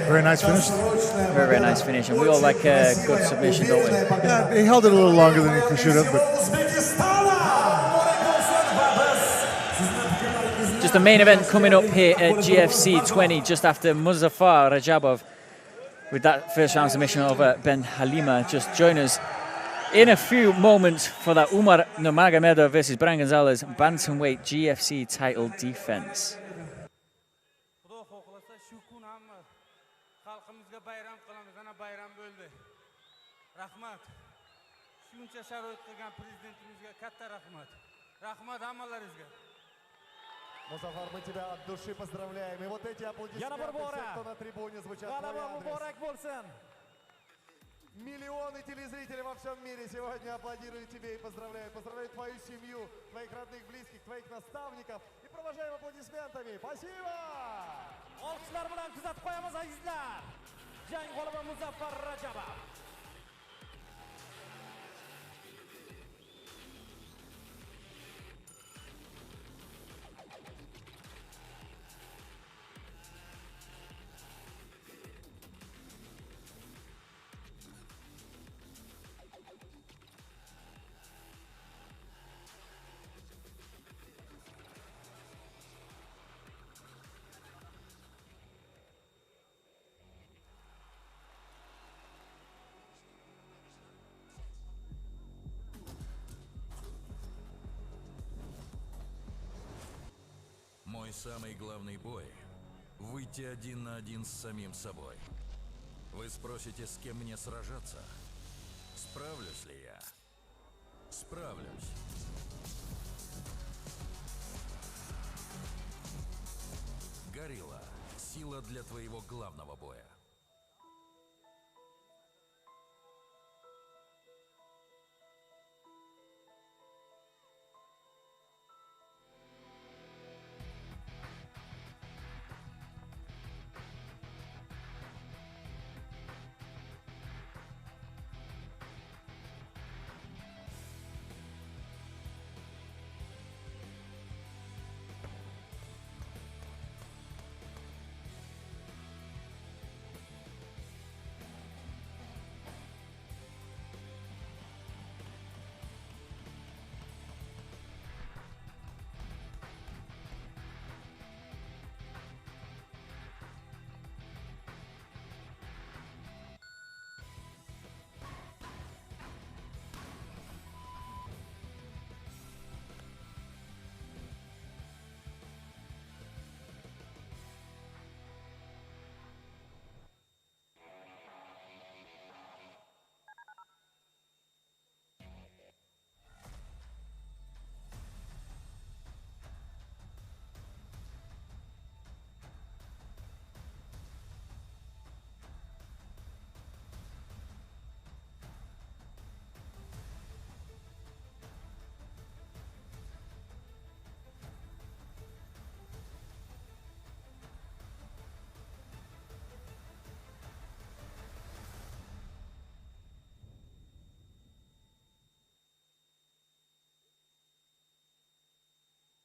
Very nice finish. Very, very nice finish, and we all like a good submission, don't we? Yeah, he held it a little longer than he should have, but just the main event coming up here at GFC 20, just after Muzaffar Rajabov with that first round submission over Ben Halima. Just join us in a few moments for that Umar Nurmagomedov versus Brian Gonzalez bantamweight GFC title defense. Музафар, мы тебя от души поздравляем. И вот эти аплодисменты, все, кто на трибуне, звучат в твой адрес. Миллионы телезрителей во всем мире сегодня аплодируют тебе и поздравляют. Поздравляют твою семью, твоих родных, близких, твоих наставников. И провожаем аплодисментами. Спасибо! Olqishlar bilan kuzatib qo'yamiz azizlar. Jang g'olibi Muzaffar Rajabov. Мой самый главный бой – выйти один на один с самим собой. Вы спросите, с кем мне сражаться? Справлюсь ли я? Справлюсь. Горилла – сила для твоего главного боя.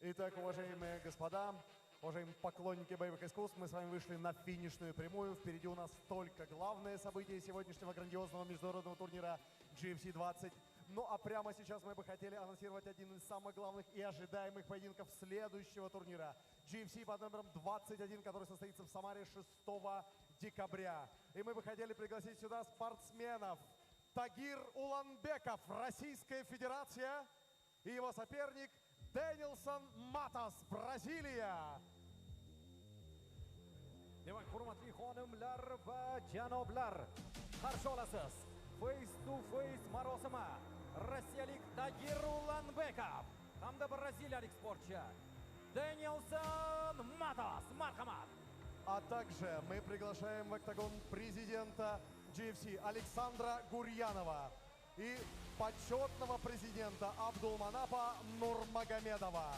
Итак, уважаемые господа, уважаемые поклонники боевых искусств, мы с вами вышли на финишную прямую. Впереди у нас только главное событие сегодняшнего грандиозного международного турнира GFC 20. Ну а прямо сейчас мы бы хотели анонсировать один из самых главных и ожидаемых поединков следующего турнира. GFC под номером 21, который состоится в Самаре 6 декабря. И мы бы хотели пригласить сюда спортсменов. Тагир Уланбеков, Российская Федерация, и его соперник Дэнилсон Матас, Бразилия. Demak, hurmatli xonimlar va janoblar, qarshi olasiz face to face marosimi rossiyalik Tagir Ulanbekov hamda braziliyalik sportchi Dэнилсон Матас. Marhamat. А также мы приглашаем в октагон президента GFC Александра Гурьянова и почетного президента Абдулманапа Нурмагомедова.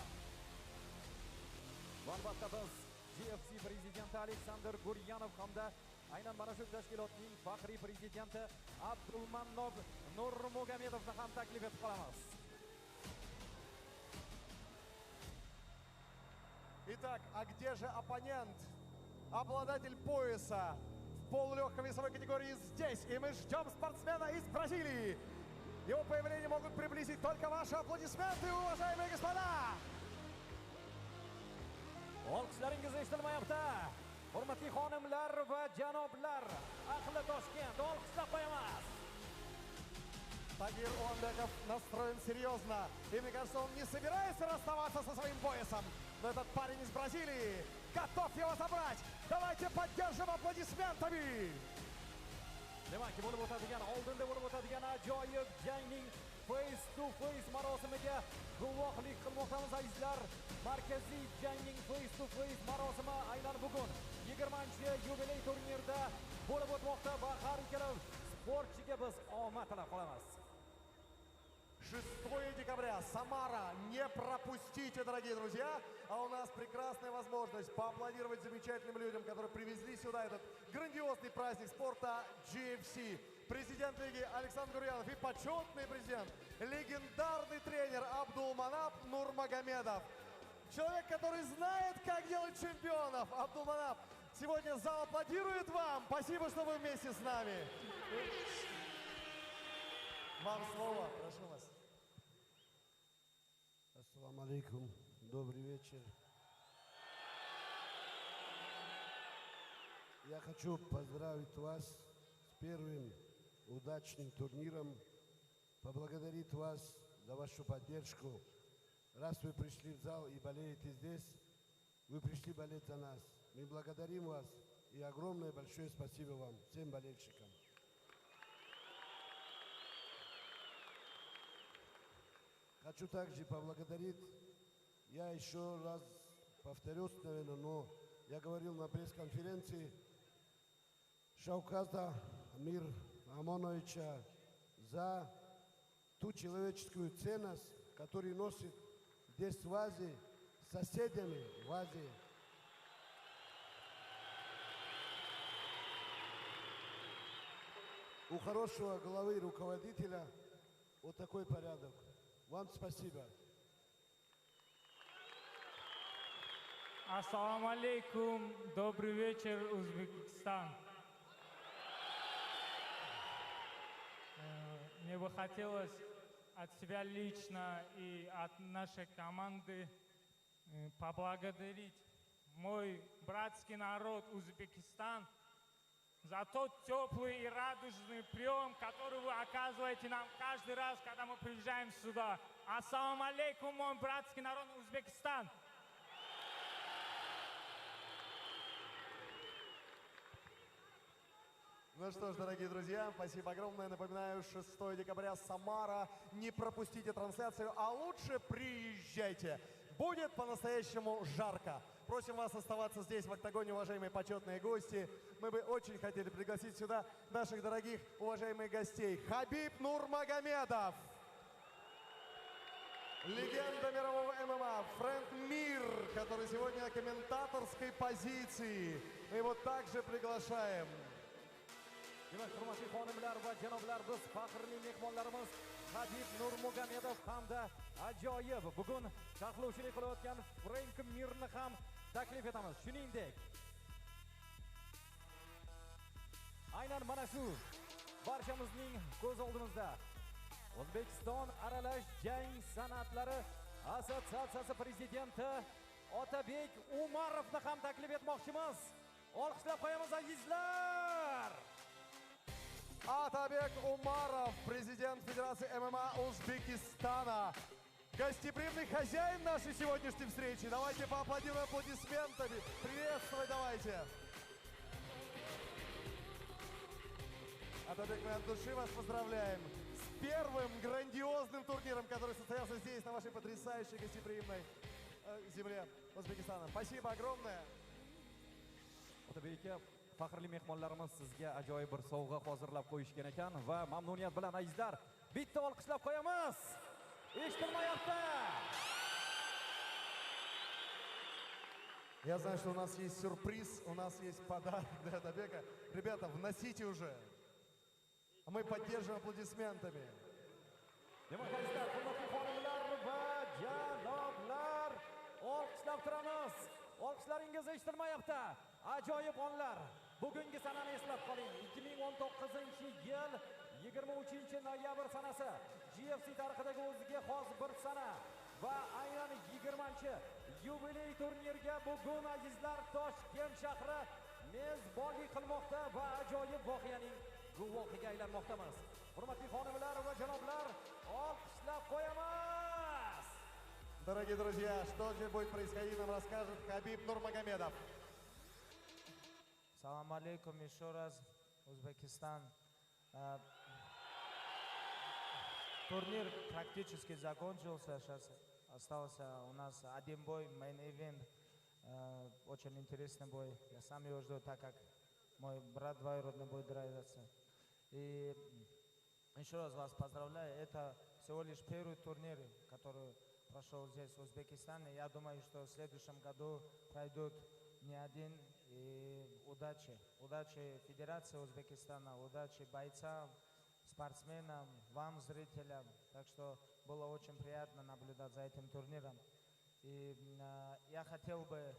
GFC prezidenti Aleksandr Guryanov hamda aynan mana shu tashkilotning faxriy prezidenti Abdulmanop Nurmagomedovni ham taklif etib qolamiz. Итак, а где же оппонент? Обладатель пояса в полулегкой весовой категории здесь. И мы ждем спортсмена из Бразилии. Его появление могут приблизить только ваши аплодисменты, уважаемые господа. Olqishlaringiz eshitilmayapti. Hurmatli xonimlar va janoblar, ahli Toshkent, olqishlab qo'yamiz. Тагир Уланбеков настроен серьезно. И мне кажется, он не собирается расставаться со своим поясом. Но этот парень из Бразилии готов его забрать. Давайте поддержим аплодисментами. Demak, bo'lib o'tadigan, oldinda bo'lib o'tadigan ajoyib jangning face to face marosimiga guvohlik qilmoqdamiz azizlar. Markaziy jangning face to face marosimi aynan bugun 20-yubiley turnirida bo'lib o'tmoqda va har ikkala sportchiga biz omad tilab qolamiz. 6 декабря, Самара. Не пропустите, дорогие друзья. А у нас прекрасная возможность поаплодировать замечательным людям, которые привезли сюда этот грандиозный праздник спорта GFC. Президент лиги Александр Гурьянов и почетный президент, легендарный тренер Абдулманап Нурмагомедов. Человек, который знает, как делать чемпионов. Абдулманап, сегодня зал аплодирует вам. Спасибо, что вы вместе с нами. Вам слово, прошу вас. Ассаламу алейкум, добрый вечер. Я хочу поздравить вас с первым удачным турниром, поблагодарить вас за вашу поддержку. Раз вы пришли в зал и болеете здесь, вы пришли болеть за нас. Мы благодарим вас и огромное большое спасибо вам, всем болельщикам. Хочу также поблагодарить, я еще раз повторюсь, наверное, но я говорил на пресс-конференции Шауката Амир Амоновича за ту человеческую ценность, которую носит здесь в Азии, с соседями в Азии. У хорошего главы руководителя вот такой порядок. Вам спасибо. Ассаламу алейкум. Добрый вечер, Узбекистан. Мне бы хотелось от себя лично и от нашей команды поблагодарить мой братский народ Узбекистан за тот теплый и радужный прием, который вы оказываете нам каждый раз, когда мы приезжаем сюда. Ассаламу алейкум, мой братский народ Узбекистан. Ну что ж, дорогие друзья, спасибо огромное. Напоминаю, 6 декабря, Самара. Не пропустите трансляцию, а лучше приезжайте. Будет по-настоящему жарко. Просим вас оставаться здесь, в октагоне, уважаемые почетные гости. Мы бы очень хотели пригласить сюда наших дорогих, уважаемых гостей. Хабиб Нурмагомедов. Легенда мирового ММА. Фрэнк Мир, который сегодня на комментаторской позиции. Мы его также приглашаем. Demak, hurmatli xonimlar va janoblar, biz faxrli mehmonlarimiz Hабиб Nurmagomedov hamda ajoyib bugun sharhlovchilik qilayotgan Frank Mirni ham taklif etamiz. Shuningdek, aynan mana shu barchamizning ko'z oldimizda O'zbekiston aralash jang san'atlari assotsiatsiyasi prezidenti Otabek Umarovni ham taklif etmoqchimiz. Olqishlab qo'yamiz azizlar. Otabek Umarov, президент Федерации ММА Узбекистана. Гостеприимный хозяин нашей сегодняшней встречи. Давайте поаплодируем аплодисментами. Приветствуй, давайте. Отобек, мы от души вас поздравляем с первым грандиозным турниром, который состоялся здесь, на вашей потрясающей гостеприимной земле Узбекистана. Спасибо огромное. Otabek, faxrli mehmonlarimiz sizga ajoyib bir sovg'a hozirlab qo'yishgan ekan va mamnuniyat bilan azizlar bitta olqishlab qo'yamiz. Eshitilmayapti. Я знаю, что у нас есть сюрприз, у нас есть подарок для Отобека. Ребята, вносите уже. А мы поддержим аплодисментами. Demak, azizlar, hurmatli xonimlar va janoblar, olqishlab turamiz. Olqishlaringiz eshitilmayapti. Ajoyib onlar. Bugungi sanani eslab qoling. 2019-yil 23-noyabr sanasi. GFC tarixidagi o'ziga xos bir sana va aynan 20-yubiley turnirga bugun azizlar Toshkent shahri mezbonlik qilmoqda va ajoyib voqeaning guvohiga aylanmoqdamiz. Hurmatli xonimlar va janoblar, olqishlab qo'yamiz. Дорогие друзья, что же будет происходить, нам расскажет Хабиб Нурмагомедов. Салам алейкум еще раз, Узбекистан. Турнир практически закончился, сейчас остался у нас один бой, мейн-ивент, очень интересный бой. Я сам его жду, так как мой брат двоюродный будет драться. И еще раз вас поздравляю, это всего лишь первый турнир, который прошел здесь, в Узбекистане. Я думаю, что в следующем году пройдут не один. И удачи. Удачи Федерации Узбекистана, удачи бойцам, спортсменам, вам, зрителям. Так что было очень приятно наблюдать за этим турниром. И я хотел бы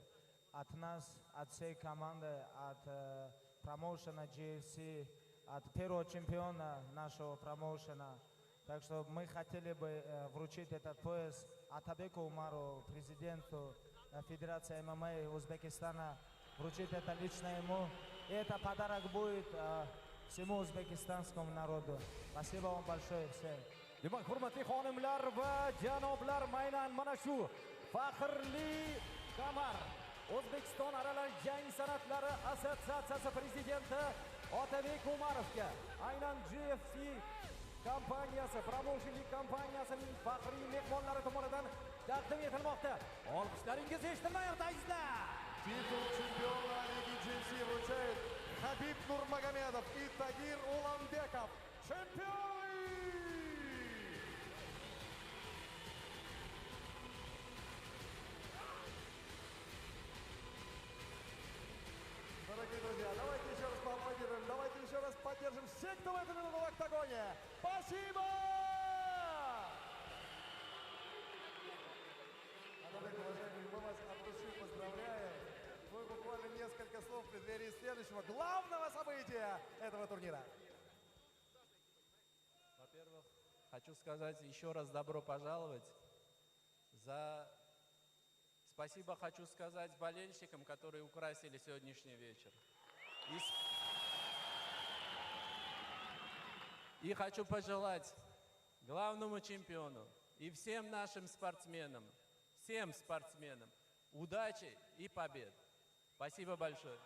от нас, от всей команды, от промоушена GFC, от первого чемпиона нашего промоушена. Так что мы хотели бы вручить этот пояс Отабеку Умарову, президенту Федерации ММА Узбекистана, вручить это лично ему. И это подарок будет всему узбекистанскому народу. Спасибо вам большое всем. Demak, hurmatli xonimlar va janoblar, maynan mana shu faxrli kamar O'zbekiston aralash jang san'atlari assotsiatsiyasi prezidenti Otabek Umarovga aynan GFC kompaniyasi, promotionlik kompaniyasining faxriy mehmonlari tomonidan taqdim etilmoqda. Olqishlaringiz eshitilmayapti azizlar. Титул чемпиона Лиги GFC вручает Хабиб Нурмагомедов и Тагир Уламбеков. Чемпионы! Дорогие друзья, давайте еще раз поаплодируем, давайте еще раз поддержим всех, кто в эту минуту в октагоне. Спасибо! Уважаемые, мы вас от души поздравляем. Вы буквально несколько слов в преддверии следующего главного события этого турнира. Во-первых, хочу сказать еще раз добро пожаловать. Спасибо хочу сказать болельщикам, которые украсили сегодняшний вечер. И хочу пожелать главному чемпиону и всем нашим спортсменам, удачи и побед. Спасибо большое.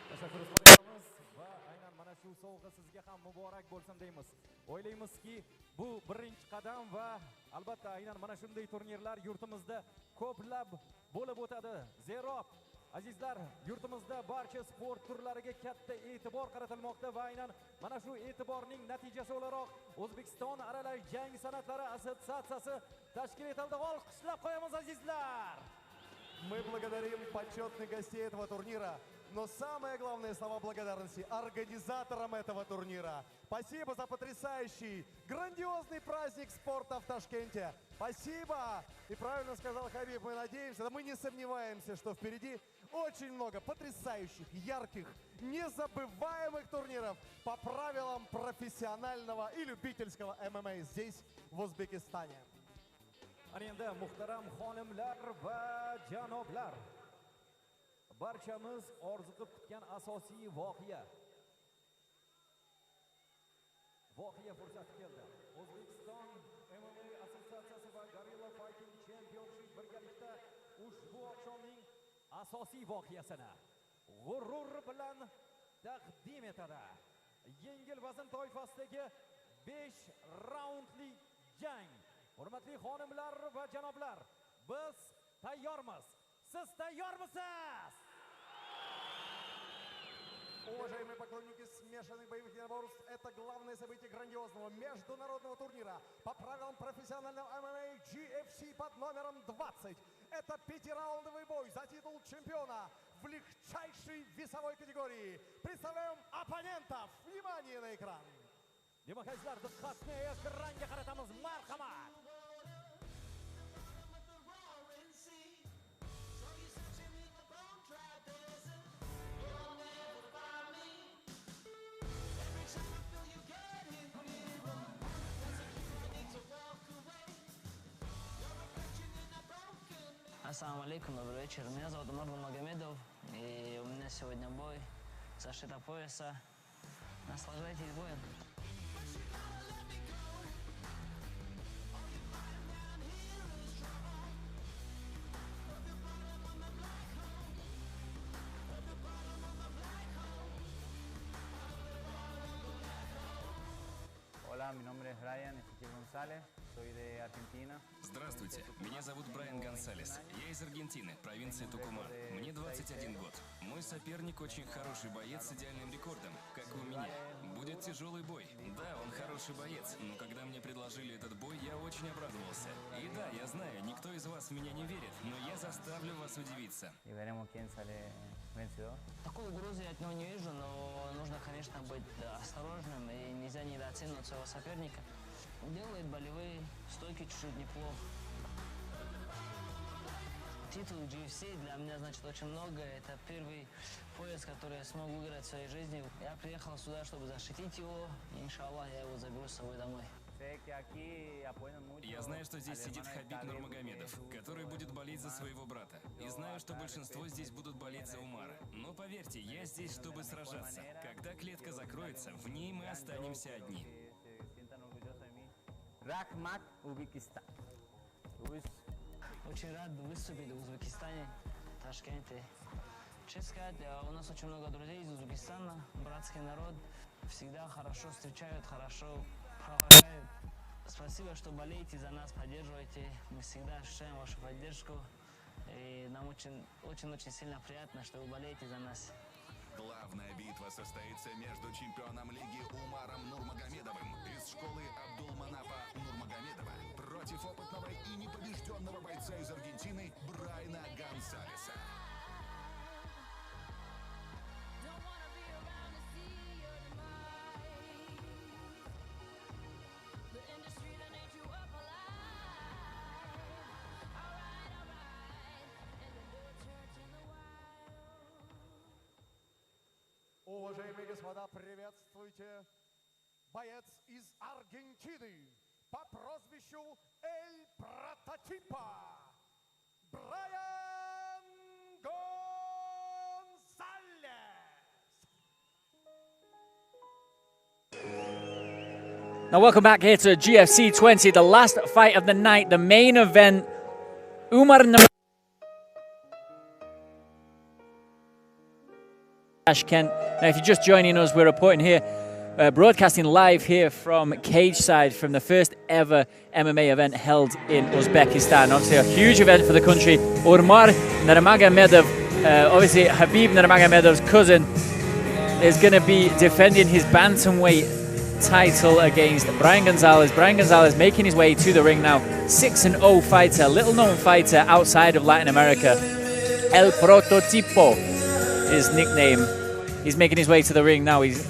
Tashakkur qilamiz va aynan mana shu sovg'a sizga ham muborak bo'lsin deymiz. O'ylaymizki, bu birinchi qadam va albatta aynan mana shunday turnirlar yurtimizda ko'plab bo'lib o'tadi. Zero azizlar, yurtimizda barcha sport turlariga katta e'tibor qaratilmoqda va aynan mana shu e'tiborning natijasi o'laroq O'zbekiston aralash jang san'atlari assotsiatsiyasi tashkil etildi. Olqishlab qo'yamiz azizlar. Мы благодарим почетных гостей этого турнира. Но самое главное слова благодарности организаторам этого турнира. Спасибо за потрясающий, грандиозный праздник спорта в Ташкенте. Спасибо! И правильно сказал Хабиб, мы надеемся, да мы не сомневаемся, что впереди очень много потрясающих, ярких, незабываемых турниров по правилам профессионального и любительского ММА здесь, в Узбекистане. Endi muhtaram xonimlar va janoblar, barchamiz orziqib kutgan asosiy voqea fursati keldi. O'zbekiston MMA assotsiatsiyasi va Gorilla Fighting Championship birgalikda ushbu oqshomning asosiy voqeasini g'urur bilan taqdim etadi. Yengil vazn toifasidagi 5 raundli jang. Hurmatli xonimlar va janoblar, biz tayyormiz. Siz tayyormisiz? Уважаемые поклонники смешанных боевых единоборств, это главное событие грандиозного международного турнира по правилам профессионального ММА GFC под номером 20. Это 5-раундовый бой за титул чемпиона в легчайшей весовой категории. Представляем оппонентов. Внимание на экран. Demokratlar, diqqatni ekranga qaratamiz. Marhamat. Ассаламу алейкум, добрый вечер. Меня зовут Умар Нурмагомедов, и у меня сегодня бой защита пояса. Наслаждайтесь боем. Hola, mi nombre es Brian Ezequiel González, soy de Argentina. Здравствуйте, меня зовут Брайан Гонсалес. Я из Аргентины, провинции Тукуман. Мне 21 год. Мой соперник очень хороший боец с идеальным рекордом, как и у меня. Будет тяжелый бой. Да, он хороший боец, но когда мне предложили этот бой, я очень обрадовался. И да, я знаю, никто из вас в меня не верит, но я заставлю вас удивиться. Y veremos quién sale vencedor. Такой угрозы я от него не вижу, но нужно, конечно, быть осторожным и нельзя недооценивать своего соперника. Делает болевые стойки чуть-чуть неплохо. Титул GFC для меня значит очень много. Это первый пояс, который я смог выиграть в своей жизни. Я приехал сюда, чтобы защитить его. И, иншаллах, я его заберу с собой домой. Я знаю, что здесь сидит Хабиб Нурмагомедов, который будет болеть за своего брата. И знаю, что большинство здесь будут болеть за Умара. Но поверьте, я здесь, чтобы сражаться. Когда клетка закроется, в ней мы останемся одни. Рахмат, Узбекистан. Очень рад выступить в Узбекистане, Ташкенте. Честно сказать, у нас очень много друзей из Узбекистана, братский народ. Всегда хорошо встречают, хорошо провожают. Спасибо, что болеете за нас, поддерживаете. Мы всегда ощущаем вашу поддержку. И нам очень-очень сильно приятно, что вы болеете за нас. Главная битва состоится между чемпионом лиги Умаром Нурмагомедовым из школы Абдулманапа Нурмагомедова против опытного и непобежденного бойца из Аргентины Брайана Гонсалеса. Уважаемые господа, приветствуйте. Боец из Аргентины по прозвищу Эль Прототипа Брайан Гонсалес. Now welcome back here to GFC 20, the last fight of the night, the main event. Umar Tashkent. Now, if you're just joining us, we're reporting here, broadcasting live here from cage side from the first ever MMA event held in Uzbekistan. Obviously, a huge event for the country. Umar Nurmagomedov, obviously Habib Nurmagomedov's cousin, is going to be defending his bantamweight title against Brian Gonzalez. Brian Gonzalez making his way to the ring now. 6-0 fighter, little known fighter outside of Latin America. El Prototipo. his nickname. He's making his way to the ring now. He's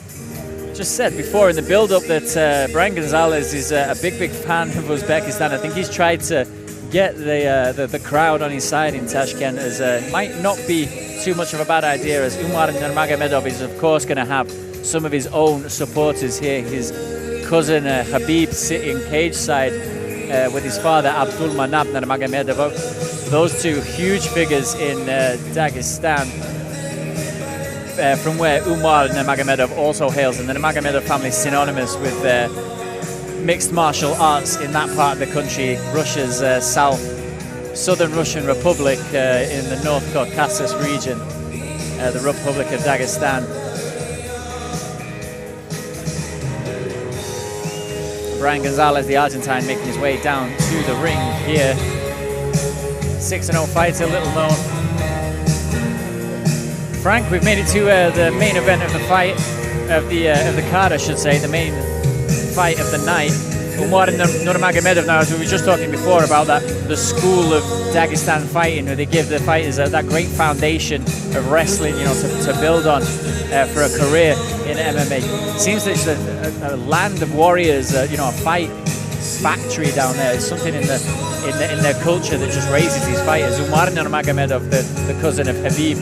just said before in the build-up that Brian Gonzalez is a big fan of Uzbekistan. I think he's tried to get the crowd on his side in Tashkent, as might not be too much of a bad idea, as Umar Nurmagomedov is of course going to have some of his own supporters here. His cousin Harbib sitting cage side with his father Abdul Manap Nurmagomedov. Those two huge figures in Dagestan, from where Umar Nurmagomedov also hails, and the Nurmagomedov family is synonymous with mixed martial arts in that part of the country, Russia's southern Russian Republic in the North Caucasus region, the Republic of Dagestan. Brian Gonzalez, the Argentine, making his way down to the ring here. 6-0 fighter, little known. Frank, we've made it to the main event of the fight, of the card, I should say, the main fight of the night. Umar Nurmagomedov, now, as we were just talking before about that, the school of Dagestan fighting, where they give the fighters that great foundation of wrestling, you know, to build on for a career in MMA. Seems that it's a land of warriors, you know, a fight factory down there. It's something in their culture that just raises these fighters. Umar Nurmagomedov, the cousin of Harbib,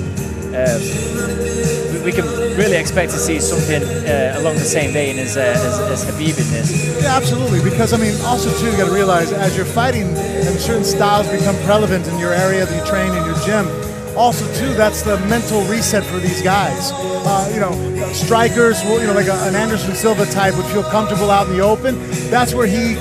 we can really expect to see something along the same vein as Harbib in this. Yeah, absolutely. Because I mean, also too, you got to realize as you're fighting and certain styles become prevalent in your area that you train in your gym. Also too, that's the mental reset for these guys. You know, strikers, you know, like an Anderson Silva type would feel comfortable out in the open. That's where he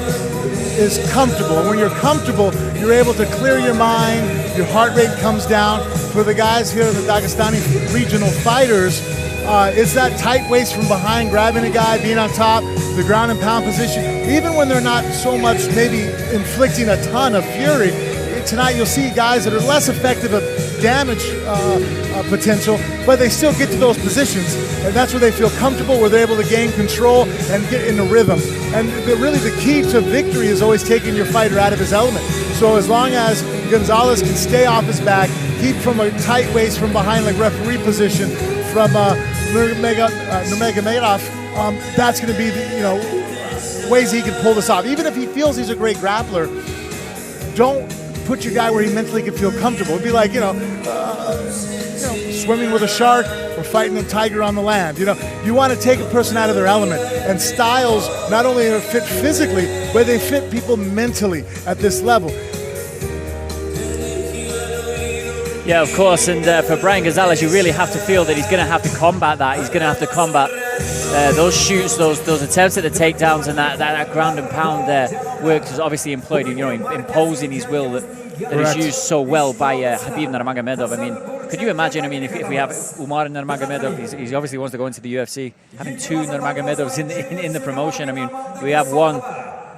is comfortable. And when you're comfortable, you're able to clear your mind, your heart rate comes down. For the guys here, the Dagestani regional fighters, it's that tight waist from behind, grabbing a guy, being on top, the ground and pound position. Even when they're not so much maybe inflicting a ton of fury, tonight you'll see guys that are less effective of damage potential, but they still get to those positions, and that's where they feel comfortable, where they're able to gain control and get in the rhythm. And really the key to victory is always taking your fighter out of his element. So as long as Gonzalez can stay off his back, keep from a tight waist from behind, like referee position from Nurmagomedov, that's going to be the, you know, ways he can pull this off. Even if he feels he's a great grappler, don't put your guy where he mentally can feel comfortable. It'd be like, you know, swimming with a shark or fighting a tiger on the land. You know, you want to take a person out of their element. And styles not only are fit physically, but they fit people mentally at this level. Yeah, of course, and for Brian Gonzalez, you really have to feel that he's going to have to combat that. He's going to have to combat those shoots, those attempts at the takedowns, and that ground and pound work is obviously employed, you know, imposing his will that is used so well by Harbib Nurmagomedov. I mean, could you imagine, I mean, if we have Umar Nurmagomedov, he obviously wants to go into the UFC, having two Nurmagomedovs in the promotion. I mean, we have one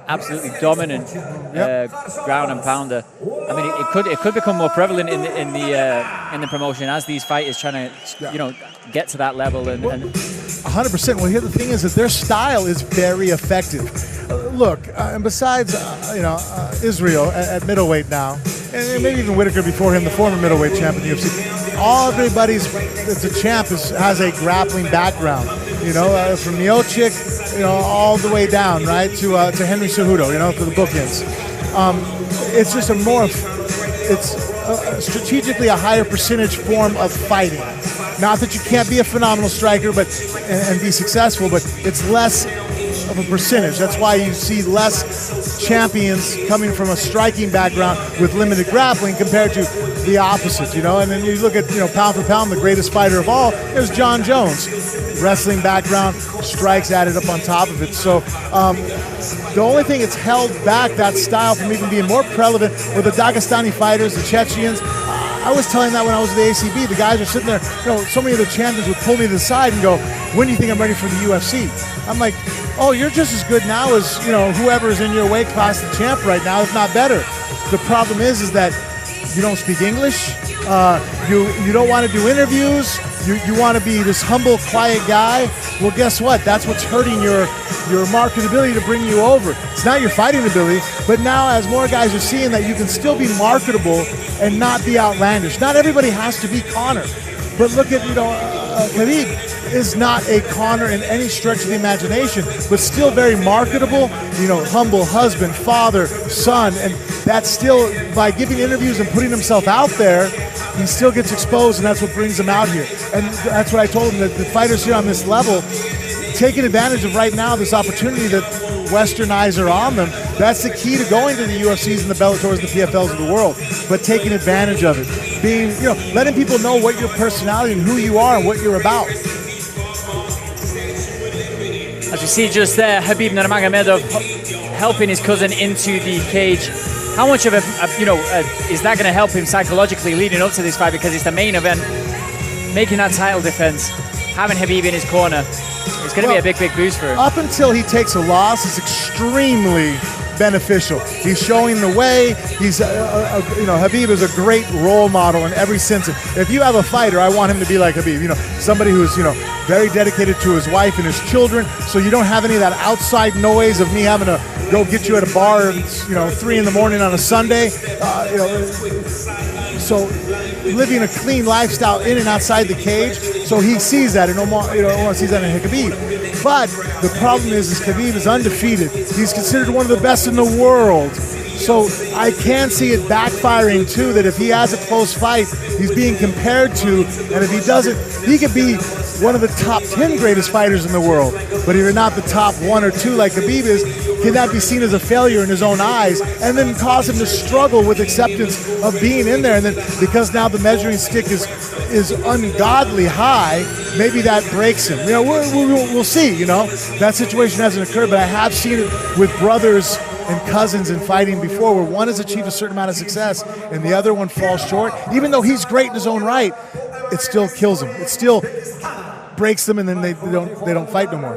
absolutely dominant ground and pounder. I mean, it could become more prevalent in the promotion as these fighters trying to, you know, get to that level. And 100%. Well, here the thing is that their style is very effective. Look, and besides, you know, Israel at middleweight now, and maybe even Whitaker before him, the former middleweight champ in the UFC. That's a champ has a grappling background. You know, from Miocic, you know, all the way down, right, to Henry Cejudo, you know, for the bookends. It's just it's strategically a higher percentage form of fighting. Not that you can't be a phenomenal striker, and be successful, but it's less of a percentage. That's why you see less champions coming from a striking background with limited grappling compared to the opposite, you know. And then you look at, you know, pound for pound, the greatest fighter of all, there's John Jones. Wrestling background, strikes added up on top of it. So the only thing that's held back that style from even being more prevalent were the Dagestani fighters, the Chechens. I was telling that when I was at the ACB, the guys are sitting there, you know, so many of the champions would pull me to the side and go, when do you think I'm ready for the UFC? I'm like, oh, you're just as good now as, you know, whoever's in your weight class, the champ right now, if not better. The problem is that you don't speak English, you don't want to do interviews, you want to be this humble, quiet guy. Well, guess what? That's what's hurting your marketability to bring you over. It's not your fighting ability, but now as more guys are seeing that you can still be marketable and not be outlandish. Not everybody has to be Conor. But look at, Khabib is not a Conor in any stretch of the imagination, but still very marketable, humble husband, father, son, and that's still, by giving interviews and putting himself out there, he still gets exposed, and that's what brings him out here. And that's what I told him, that the fighters here on this level, taking advantage of right now this opportunity that Western eyes are on them, that's the key to going to the UFCs and the Bellators and the PFLs of the world, but taking advantage of it. Being, letting people know what your personality and who you are and what you're about. As we see just there, Khabib Nurmagomedov helping his cousin into the cage. How much of is that going to help him psychologically leading up to this fight, because it's the main event, making that title defense, having Khabib in his corner, it's going to be a big boost for him. Up until he takes a loss, it's extremely beneficial. He's showing the way. He's, Khabib is a great role model in every sense. If you have a fighter, I want him to be like Khabib. Somebody who's, very dedicated to his wife and his children, so you don't have any of that outside noise of me having to go get you at a bar at 3 in the morning on a Sunday. So living a clean lifestyle in and outside the cage. So he sees that, and Omar sees that in Khabib. But the problem is Khabib is undefeated. He's considered one of the best in the world. So I can see it backfiring too, that if he has a close fight, he's being compared to, and if he doesn't, he could be one of the top 10 greatest fighters in the world. But if you're not the top 1 or 2 like Khabib is, can that be seen as a failure in his own eyes, and then cause him to struggle with acceptance of being in there? And then because now the measuring stick is ungodly high, maybe that breaks him. We'll see. That situation hasn't occurred, but I have seen it with brothers and cousins in fighting before, where one has achieved a certain amount of success and the other one falls short. Even though he's great in his own right, it still kills him. It still breaks them, and then they don't fight no more.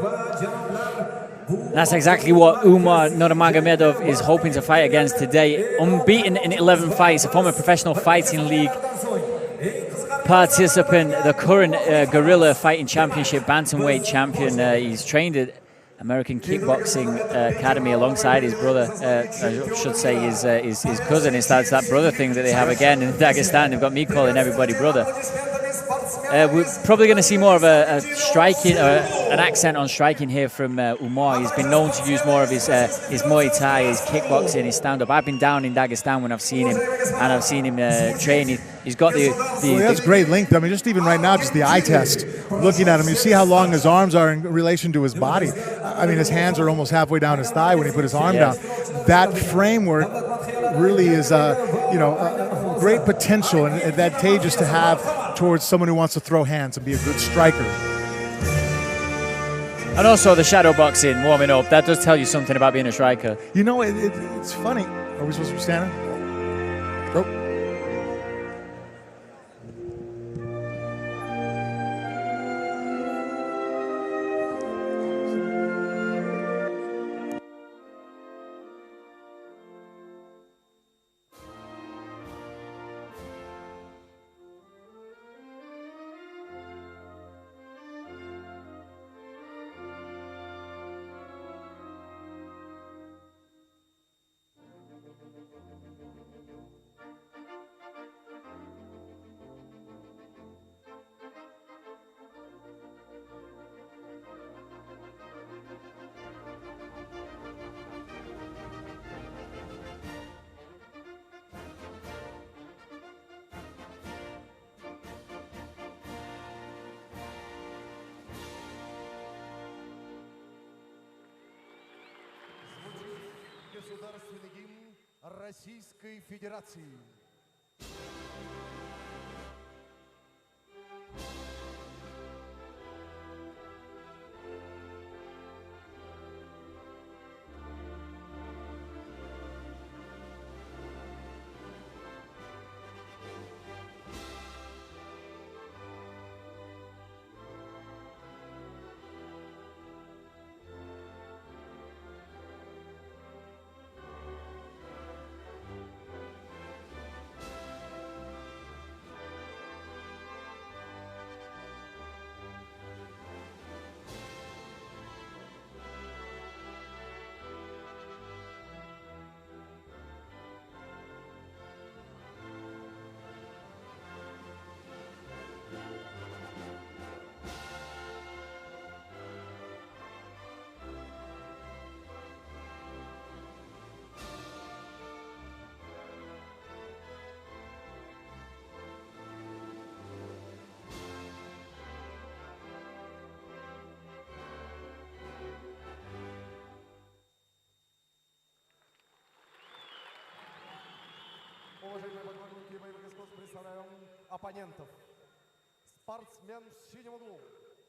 That's exactly what Umar Nurmagomedov is hoping to fight against today. Unbeaten in 11 fights, a former professional fighting league participant, the current Guerrilla Fighting Championship bantamweight champion. He's trained at American Kickboxing Academy alongside his brother, I should say his cousin. It's that brother thing that they have again in Dagestan. They've got me calling everybody brother. We're probably going to see more of a striking, an accent on striking here from Umar. He's been known to use more of his Muay Thai, his kickboxing, his stand-up. I've been down in Dagestan when I've seen him, and I've seen him train. He's got he has great length. I mean, just even right now, just the eye test, looking at him, you see how long his arms are in relation to his body. I mean, his hands are almost halfway down his thigh when he put his arm down. That framework really is, great potential and advantageous to have towards someone who wants to throw hands and be a good striker. And also the shadow boxing, warming up, that does tell you something about being a striker. It's funny. Are we supposed to be standing? Nope. Государственный гимн Российской Федерации. Представляем оппонентов. Спортсмен в синем углу.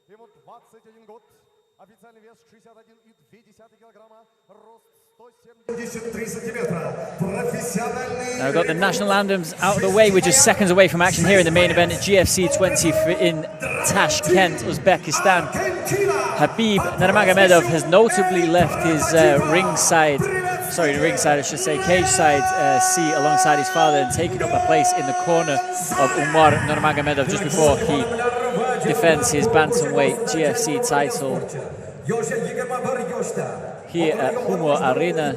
Ему 21 год. Официальный вес 61,2 килограмма. Рост 173 сантиметра. Профессиональный. Now we've got the national anthems out of the way. We're just seconds away from action here in the main event at GFC 20 in Tashkent, Uzbekistan. Habib Nurmagomedov has notably left his ringside, I should say, cage side seat alongside his father and taken up a place in the corner of Umar Nurmagomedov just before he defends his bantamweight GFC title here at Humo Arena.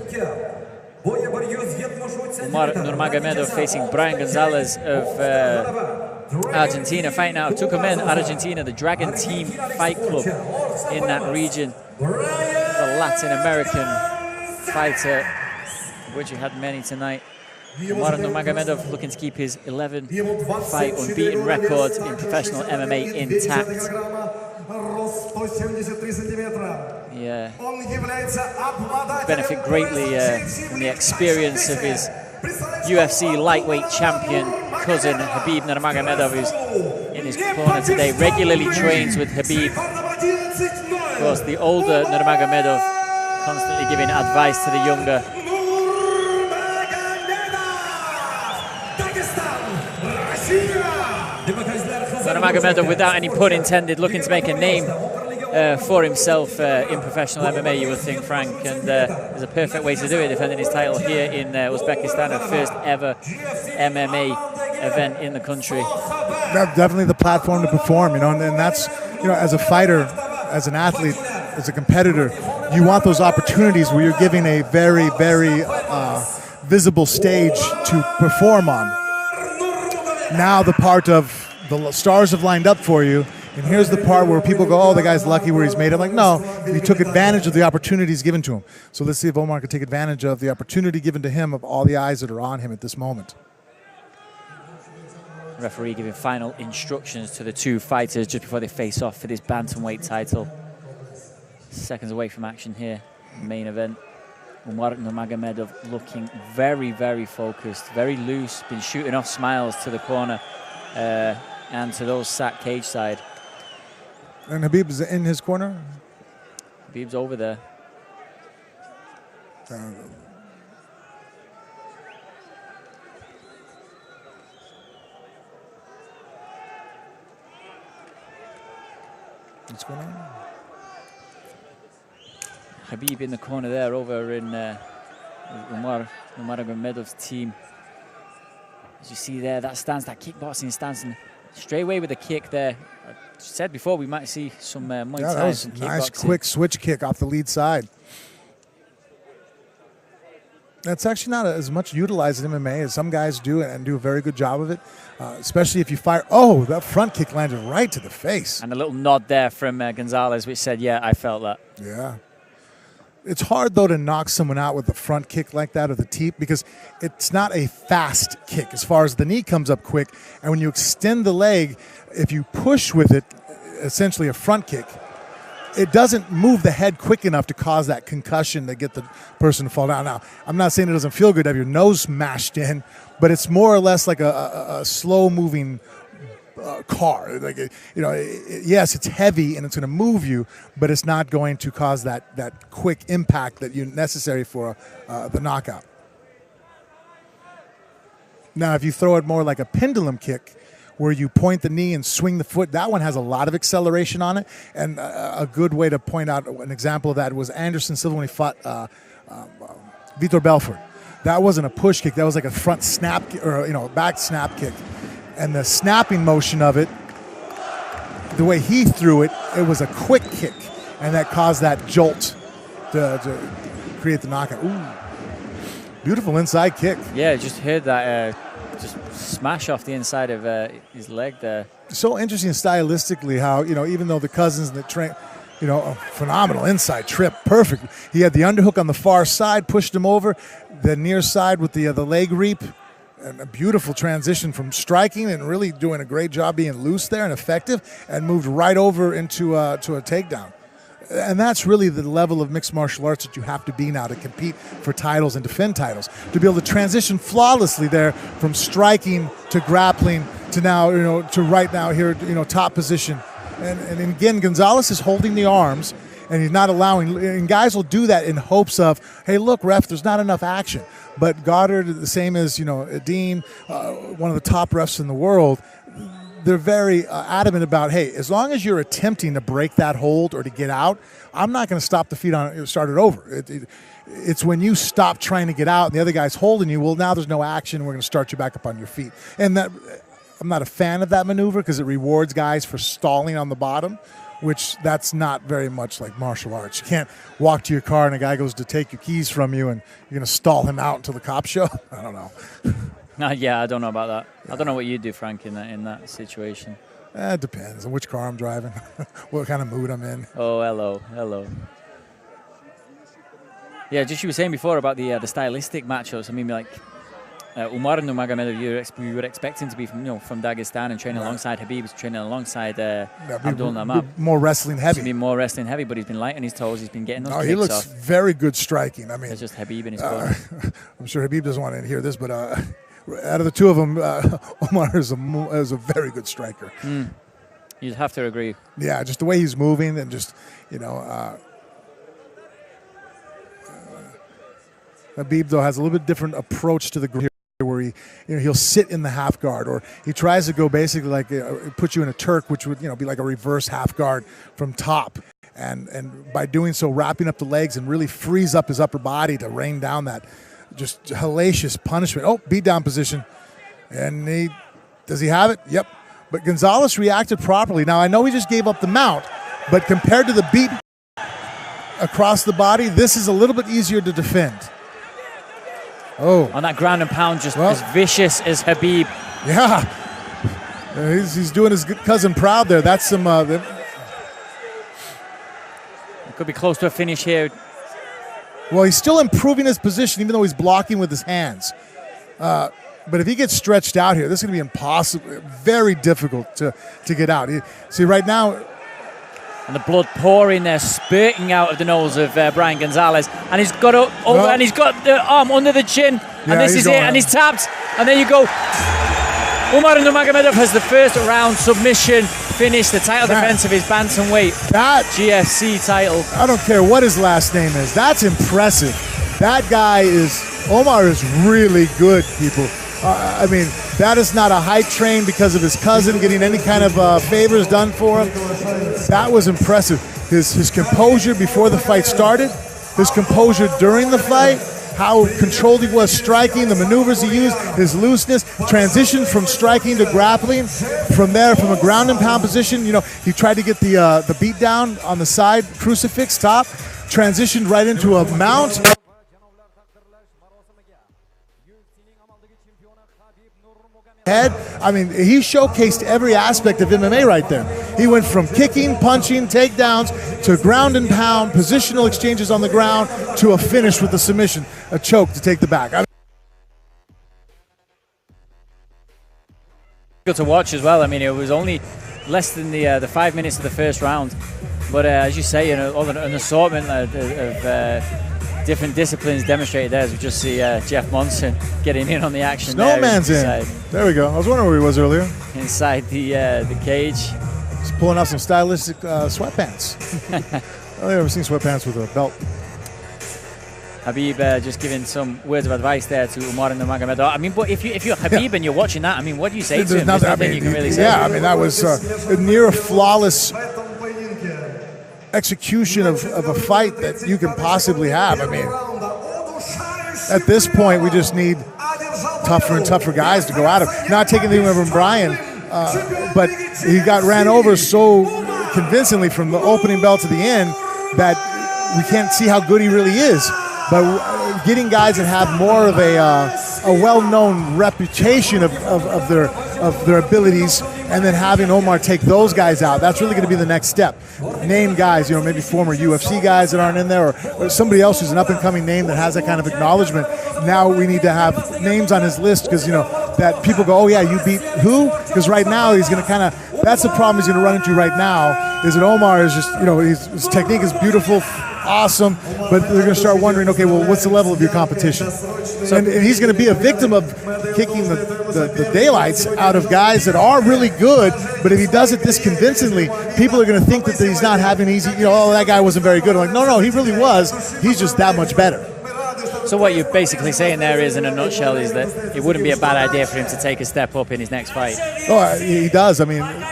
Umar Nurmagomedov facing Brian Gonzalez of Argentina, fighting out of Tucumán, Argentina, the Dragon Team Fight Club in that region. The Latin American fighter, of which we had many tonight. Umar Nurmagomedov looking to keep his 11-fight unbeaten record in professional MMA intact. Yeah, benefit greatly from the experience of his UFC lightweight champion cousin Habib Nurmagomedov, who's in his corner today, regularly trains with Habib. Of course, the older Nurmagomedov constantly giving advice to the younger. Nurmagomedov, without any pun intended, looking to make a name for himself in professional MMA, you would think, Frank, and there's a perfect way to do it, defending his title here in Uzbekistan, a first ever MMA event in the country. That's definitely the platform to perform, you know, and that's, you know, as a fighter, as an athlete, as a competitor, you want those opportunities where you're giving a very, very visible stage to perform on. Now the part of the stars have lined up for you, and here's the part where people go, oh, the guy's lucky where he's made it. I'm like, no, he took advantage of the opportunities given to him. So let's see if Omar can take advantage of the opportunity given to him, of all the eyes that are on him at this moment. Referee giving final instructions to the two fighters just before they face off for this bantamweight title. Seconds away from action here, main event. Umar Nurmagomedov looking very, very focused, very loose, been shooting off smiles to the corner and to those sat cage side. And Habib's in his corner? Habib's over there. What's going on? Habib in the corner there, over in Umar Nurmagomedov's team. As you see there, that stance, that kickboxing stance, and straight away with a kick there. I said before we might see some Muay Thai, that was some a nice kickboxing. quick switch kick off the lead side. That's actually not as much utilized in MMA as some guys do, and do a very good job of it, especially if you fire. Oh, that front kick landed right to the face. And a little nod there from Gonzalez, which said, yeah, I felt that. Yeah. It's hard, though, to knock someone out with a front kick like that, or the teep, because it's not a fast kick as far as the knee comes up quick. And when you extend the leg, if you push with it, essentially a front kick, it doesn't move the head quick enough to cause that concussion to get the person to fall down. Now, I'm not saying it doesn't feel good to have your nose smashed in, but it's more or less like a slow-moving car. Like, you know, yes, it's heavy and it's going to move you, but it's not going to cause that quick impact that you necessary for the knockout. Now, if you throw it more like a pendulum kick, where you point the knee and swing the foot, that one has a lot of acceleration on it. And a good way to point out an example of that was Anderson Silva when he fought Vitor Belfort. That wasn't a push kick. That was like a front snap, or, you know, back snap kick. And the snapping motion of it, the way he threw it, it was a quick kick, and that caused that jolt to create the knockout. Ooh, beautiful inside kick. Yeah, just heard that just smash off the inside of his leg there. So interesting stylistically how, you know, even though the cousins and the train, you know, a phenomenal inside trip, perfect. He had the underhook on the far side, pushed him over, the near side with the leg reap. And a beautiful transition from striking and really doing a great job being loose there and effective, and moved right over into to a takedown. And that's really the level of mixed martial arts that you have to be now to compete for titles and defend titles. To be able to transition flawlessly there from striking to grappling to now, to right now here, top position. And again, Gonzalez is holding the arms, and he's not allowing, and guys will do that in hopes of, hey, look, ref, there's not enough action. But Goddard, the same as, Dean, one of the top refs in the world, they're very adamant about, hey, as long as you're attempting to break that hold or to get out, I'm not going to stop the feet on it, start it over. It's when you stop trying to get out and the other guy's holding you, well, now there's no action, we're going to start you back up on your feet. And that, I'm not a fan of that maneuver because it rewards guys for stalling on the bottom, which that's not very much like martial arts. You can't walk to your car and a guy goes to take your keys from you and you're going to stall him out until the cops show. I don't know. Yeah, I don't know about that. Yeah. I don't know what you'd do, Frank, in that situation. It depends on which car I'm driving, what kind of mood I'm in. Oh, hello. Yeah, just you were saying before about the stylistic matchups. I mean, like Umar Nurmagomedov, you were expecting to be from Dagestan and training alongside Habib, training alongside Abdul Namab. More wrestling heavy. He's been more wrestling heavy, but he's been light on his toes. He's been getting those kicks he looks off. very good striking. I mean, it's just Habib in his corner. I'm sure Habib doesn't want to hear this, but out of the two of them, Omar is a very good striker. You'd have to agree. Yeah, just the way he's moving and just, Habib, though, has a little bit different approach to the group where he'll sit in the half guard, or he tries to go basically like put you in a Turk, which would be like a reverse half guard from top. And by doing so, wrapping up the legs and really frees up his upper body to rain down that just hellacious punishment. Oh, beat down position. And does he have it? Yep. But Gonzalez reacted properly. Now, I know he just gave up the mount, but compared to the beat across the body, this is a little bit easier to defend. Oh. On that ground and pound, just as vicious as Habib. Yeah. He's doing his cousin proud there. That's some... it could be close to a finish here. Well, he's still improving his position, even though he's blocking with his hands. But if he gets stretched out here, this is going to be impossible, very difficult to get out. See, right now... And the blood pouring there, spurting out of the nose of Brian Gonzalez. And he's got and he's got the arm under the chin. And this is it, and he's tapped. And there you go. Umar Nurmagomedov has the first round submission finish, the title defense of his bantamweight GFC title. I don't care what his last name is. That's impressive. That guy Omar is really good, people. I mean, that is not a hype train because of his cousin getting any kind of favors done for him. That was impressive. His composure before the fight started, his composure during the fight, how controlled he was striking, the maneuvers he used, his looseness, transition from striking to grappling. From there, from a ground and pound position, he tried to get the beat down on the side, crucifix top, transitioned right into a mount. I mean, he showcased every aspect of MMA right there. He went from kicking, punching, takedowns, to ground and pound, positional exchanges on the ground, to a finish with a submission, a choke to take the back. Good to watch as well. I mean, it was only less than the 5 minutes of the first round. But as you say, an assortment of different disciplines demonstrated there, as we just see Jeff Monson getting in on the action. Snowman's in. There we go. I was wondering where he was earlier. Inside the cage. He's pulling out some stylistic sweatpants. I've never seen sweatpants with a belt. Habib just giving some words of advice there to Umar Nurmagomedov. I mean, but if you're Habib and you're watching that, I mean, what do you say to him? There's nothing you can really say. Yeah, I mean, that was near a flawless execution of a fight that you can possibly have. I mean, at this point, we just need tougher and tougher guys to go at him. Not taking anything away from Brian, but he got ran over so convincingly from the opening bell to the end that we can't see how good he really is. But getting guys that have more of a well-known reputation of their abilities, and then having Omar take those guys out, that's really going to be the next step. Name guys, maybe former UFC guys that aren't in there, or somebody else who's an up-and-coming name that has that kind of acknowledgement. Now we need to have names on his list because, that people go, oh yeah, you beat who? Because right now he's going to kind of that's the problem he's going to run into right now, is that Omar is just, you know, his technique is beautiful, awesome, but they're going to start wondering, okay, well, what's the level of your competition? And he's going to be a victim of kicking the daylights out of guys that are really good, but if he does it this convincingly, people are going to think that he's not having easy, you know, oh, that guy wasn't very good. I'm like, no, he really was. He's just that much better. So what you're basically saying there is, in a nutshell, is that it wouldn't be a bad idea for him to take a step up in his next fight. Oh, he does. I mean, a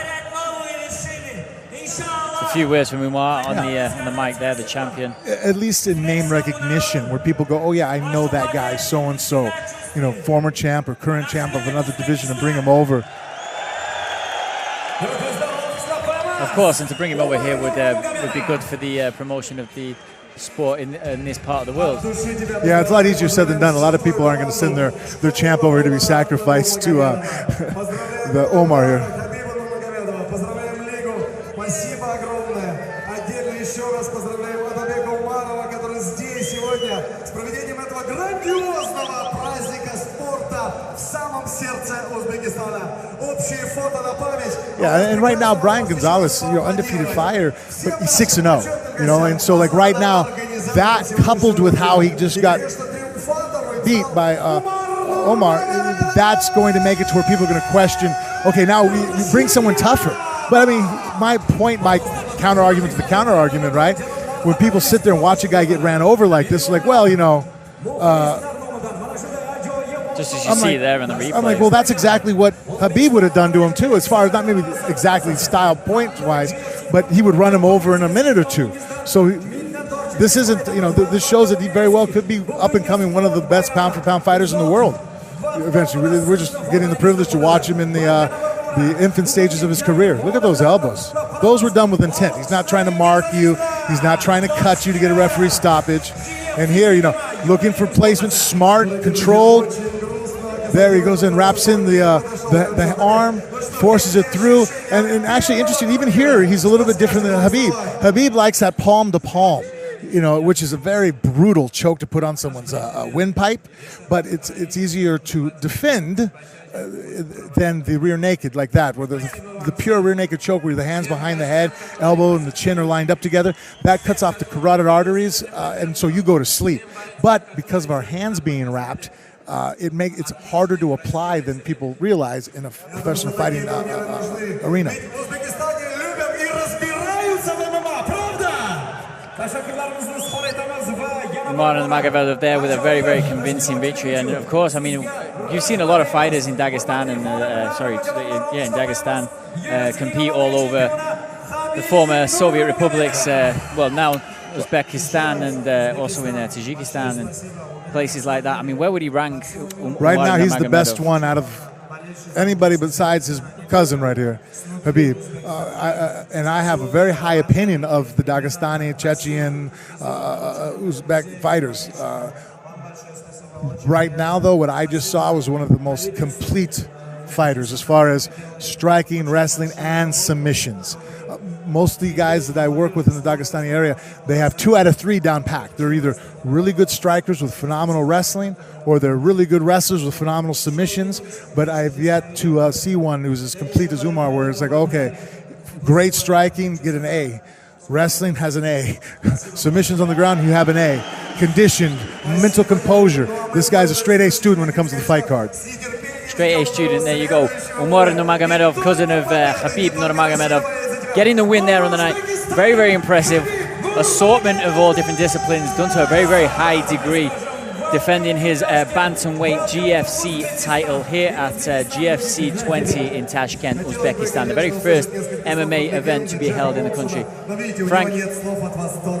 few words from Umar on the mic there, the champion. At least in name recognition, where people go, oh yeah, I know that guy, so and so, you know, former champ or current champ of another division, and bring him over. Of course, and to bring him over here would be good for the promotion of the sport in this part of the world. Yeah, it's a lot easier said than done. A lot of people aren't going to send their champ over to be sacrificed to the Omar here. Yeah, and right now Brian Gonzalez, you know, undefeated fighter, but he's 6-0, you know, and so like right now, that coupled with how he just got beat by Omar, that's going to make it to where people are going to question, okay, now we bring someone tougher. But I mean, my counter argument to the counter argument, right? When people sit there and watch a guy get ran over like this, like, well, you know, just as you see there in the replay. I'm like, well, that's exactly what Khabib would have done to him too, as far as not maybe exactly style point-wise, but he would run him over in a minute or two. So this isn't, you know, this shows that he very well could be up and coming one of the best pound-for-pound fighters in the world. Eventually, we're just getting the privilege to watch him in the infant stages of his career. Look at those elbows. Those were done with intent. He's not trying to mark you. He's not trying to cut you to get a referee stoppage. And here, you know, looking for placement, smart, controlled. There he goes and wraps in the arm, forces it through. And actually interesting, even here, he's a little bit different than Khabib. Khabib likes that palm to palm, you know, which is a very brutal choke to put on someone's windpipe. But it's easier to defend than the rear naked like that, where the pure rear naked choke where the hands behind the head, elbow and the chin are lined up together, that cuts off the carotid arteries, and so you go to sleep. But because of our hands being wrapped, it's harder to apply than people realize in a professional fighting arena. Umar Nurmagomedov there with a very, very convincing victory. And of course, I mean, you've seen a lot of fighters in Dagestan and in Dagestan compete all over the former Soviet republics. Well, now Uzbekistan and also in Tajikistan and places like that. I mean, where would he rank? Right now, he's the best one out of anybody besides his cousin right here, Khabib. And I have a very high opinion of the Dagestani, Chechen, Uzbek fighters. Right now, though, what I just saw was one of the most complete fighters as far as striking, wrestling, and submissions. Most of the guys that I work with in the Dagestani area, they have 2 out of 3 down packed. They're either really good strikers with phenomenal wrestling, or they're really good wrestlers with phenomenal submissions. But I've yet to see one who's as complete as Umar, where it's like, okay, great striking, get an A. Wrestling has an A. Submissions on the ground, you have an A. Conditioned, mental composure. This guy's a straight A student when it comes to the fight card. Straight A student, there you go. Umar Nurmagomedov, cousin of Khabib Nurmagomedov, getting the win there on the night. Very, very impressive. Assortment of all different disciplines, done to a very, very high degree. Defending his bantamweight GFC title here at GFC 20 in Tashkent, Uzbekistan. The very first MMA event to be held in the country. Frank,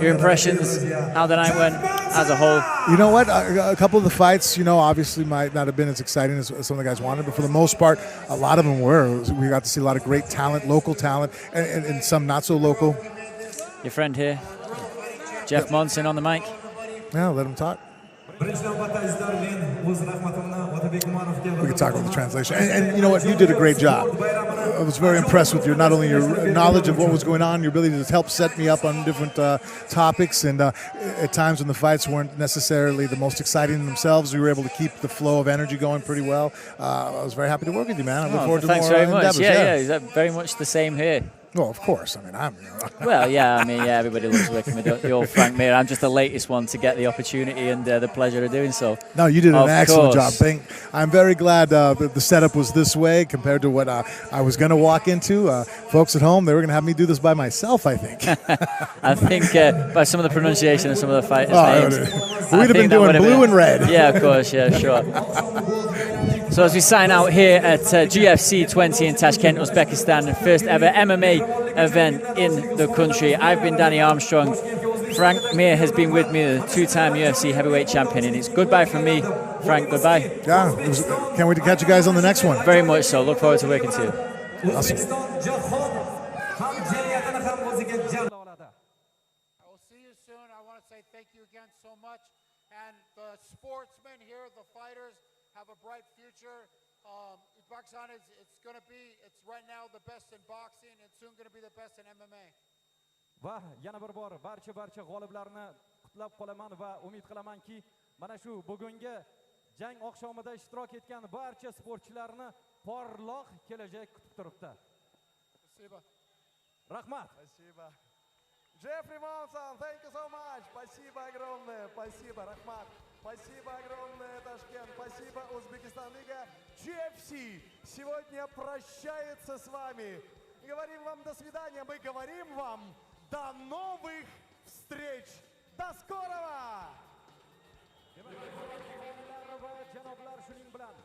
your impressions, how the night went as a whole? You know what? A couple of the fights, you know, obviously might not have been as exciting as some of the guys wanted, but for the most part, a lot of them were. We got to see a lot of great talent, local talent, and some not so local. Your friend here, Jeff Monson on the mic. Yeah, let him talk. Birinchidan batayizlar men o'z rahmatimni We could talk about the translation. And you know what? You did a great job. I was very impressed with not only your knowledge of what was going on, your ability to help set me up on different topics, and at times when the fights weren't necessarily the most exciting in themselves, you were able to keep the flow of energy going pretty well. I was very happy to work with you, man. I look forward to thanks more very much. endeavors. Yeah, very much the same here. Well, of course. I mean, Well, yeah, everybody loves working with the old Frank Mir. I'm just the latest one to get the opportunity and the pleasure of doing so. No, you did an excellent job. I'm very glad that the setup was this way compared to what I was going to walk into. Folks at home, they were going to have me do this by myself, I think. I think by some of the pronunciation of some of the fighters' names. We'd have been doing blue and red. Yeah, of course, yeah, sure. So as we sign out here at GFC 20 in Tashkent, Uzbekistan, the first ever MMA event in the country, I've been Danny Armstrong. Frank Mir has been with me, the two-time UFC heavyweight champion, and it's goodbye from me. Frank, goodbye. Yeah, can't wait to catch you guys on the next one. Very much so. Look forward to working to you. Awesome. I will see you soon. I want to say thank you again so much. And the sportsmen here, the fighters, have a bright future. Uzbekistan it's right now the best in boxing and soon going to be the best in MMA. Va yana bir bor barcha g'oliblarni qutlab qolaman va umid qilamanki, mana shu bugungi jang oqshomida ishtirok etgan barcha sportchilarni porloq kelajak kutib turibdi. Спасибо. Rahmat. Спасибо. Jeffrey Monson, thank you so much. Спасибо огромное. Спасибо, Рахмат. Спасибо огромное, Ташкент. Спасибо, Узбекистан. Лига GFC сегодня прощается с вами. Говорим вам до свидания. Мы говорим вам до новых встреч. До скорого! Janoblar, shuning bilan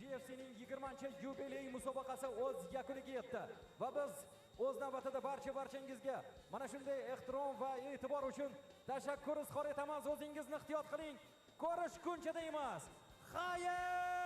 GFC'ning 20-yubiley musobaqasi o'z yakuniga yetdi va biz o'z navbatida barchangizga mana shunday ehtirom va e'tibor uchun tashakkur izhor etamiz. O'zingizni ehtiyot qiling. Ko'rishguncha deymiz. Xayr!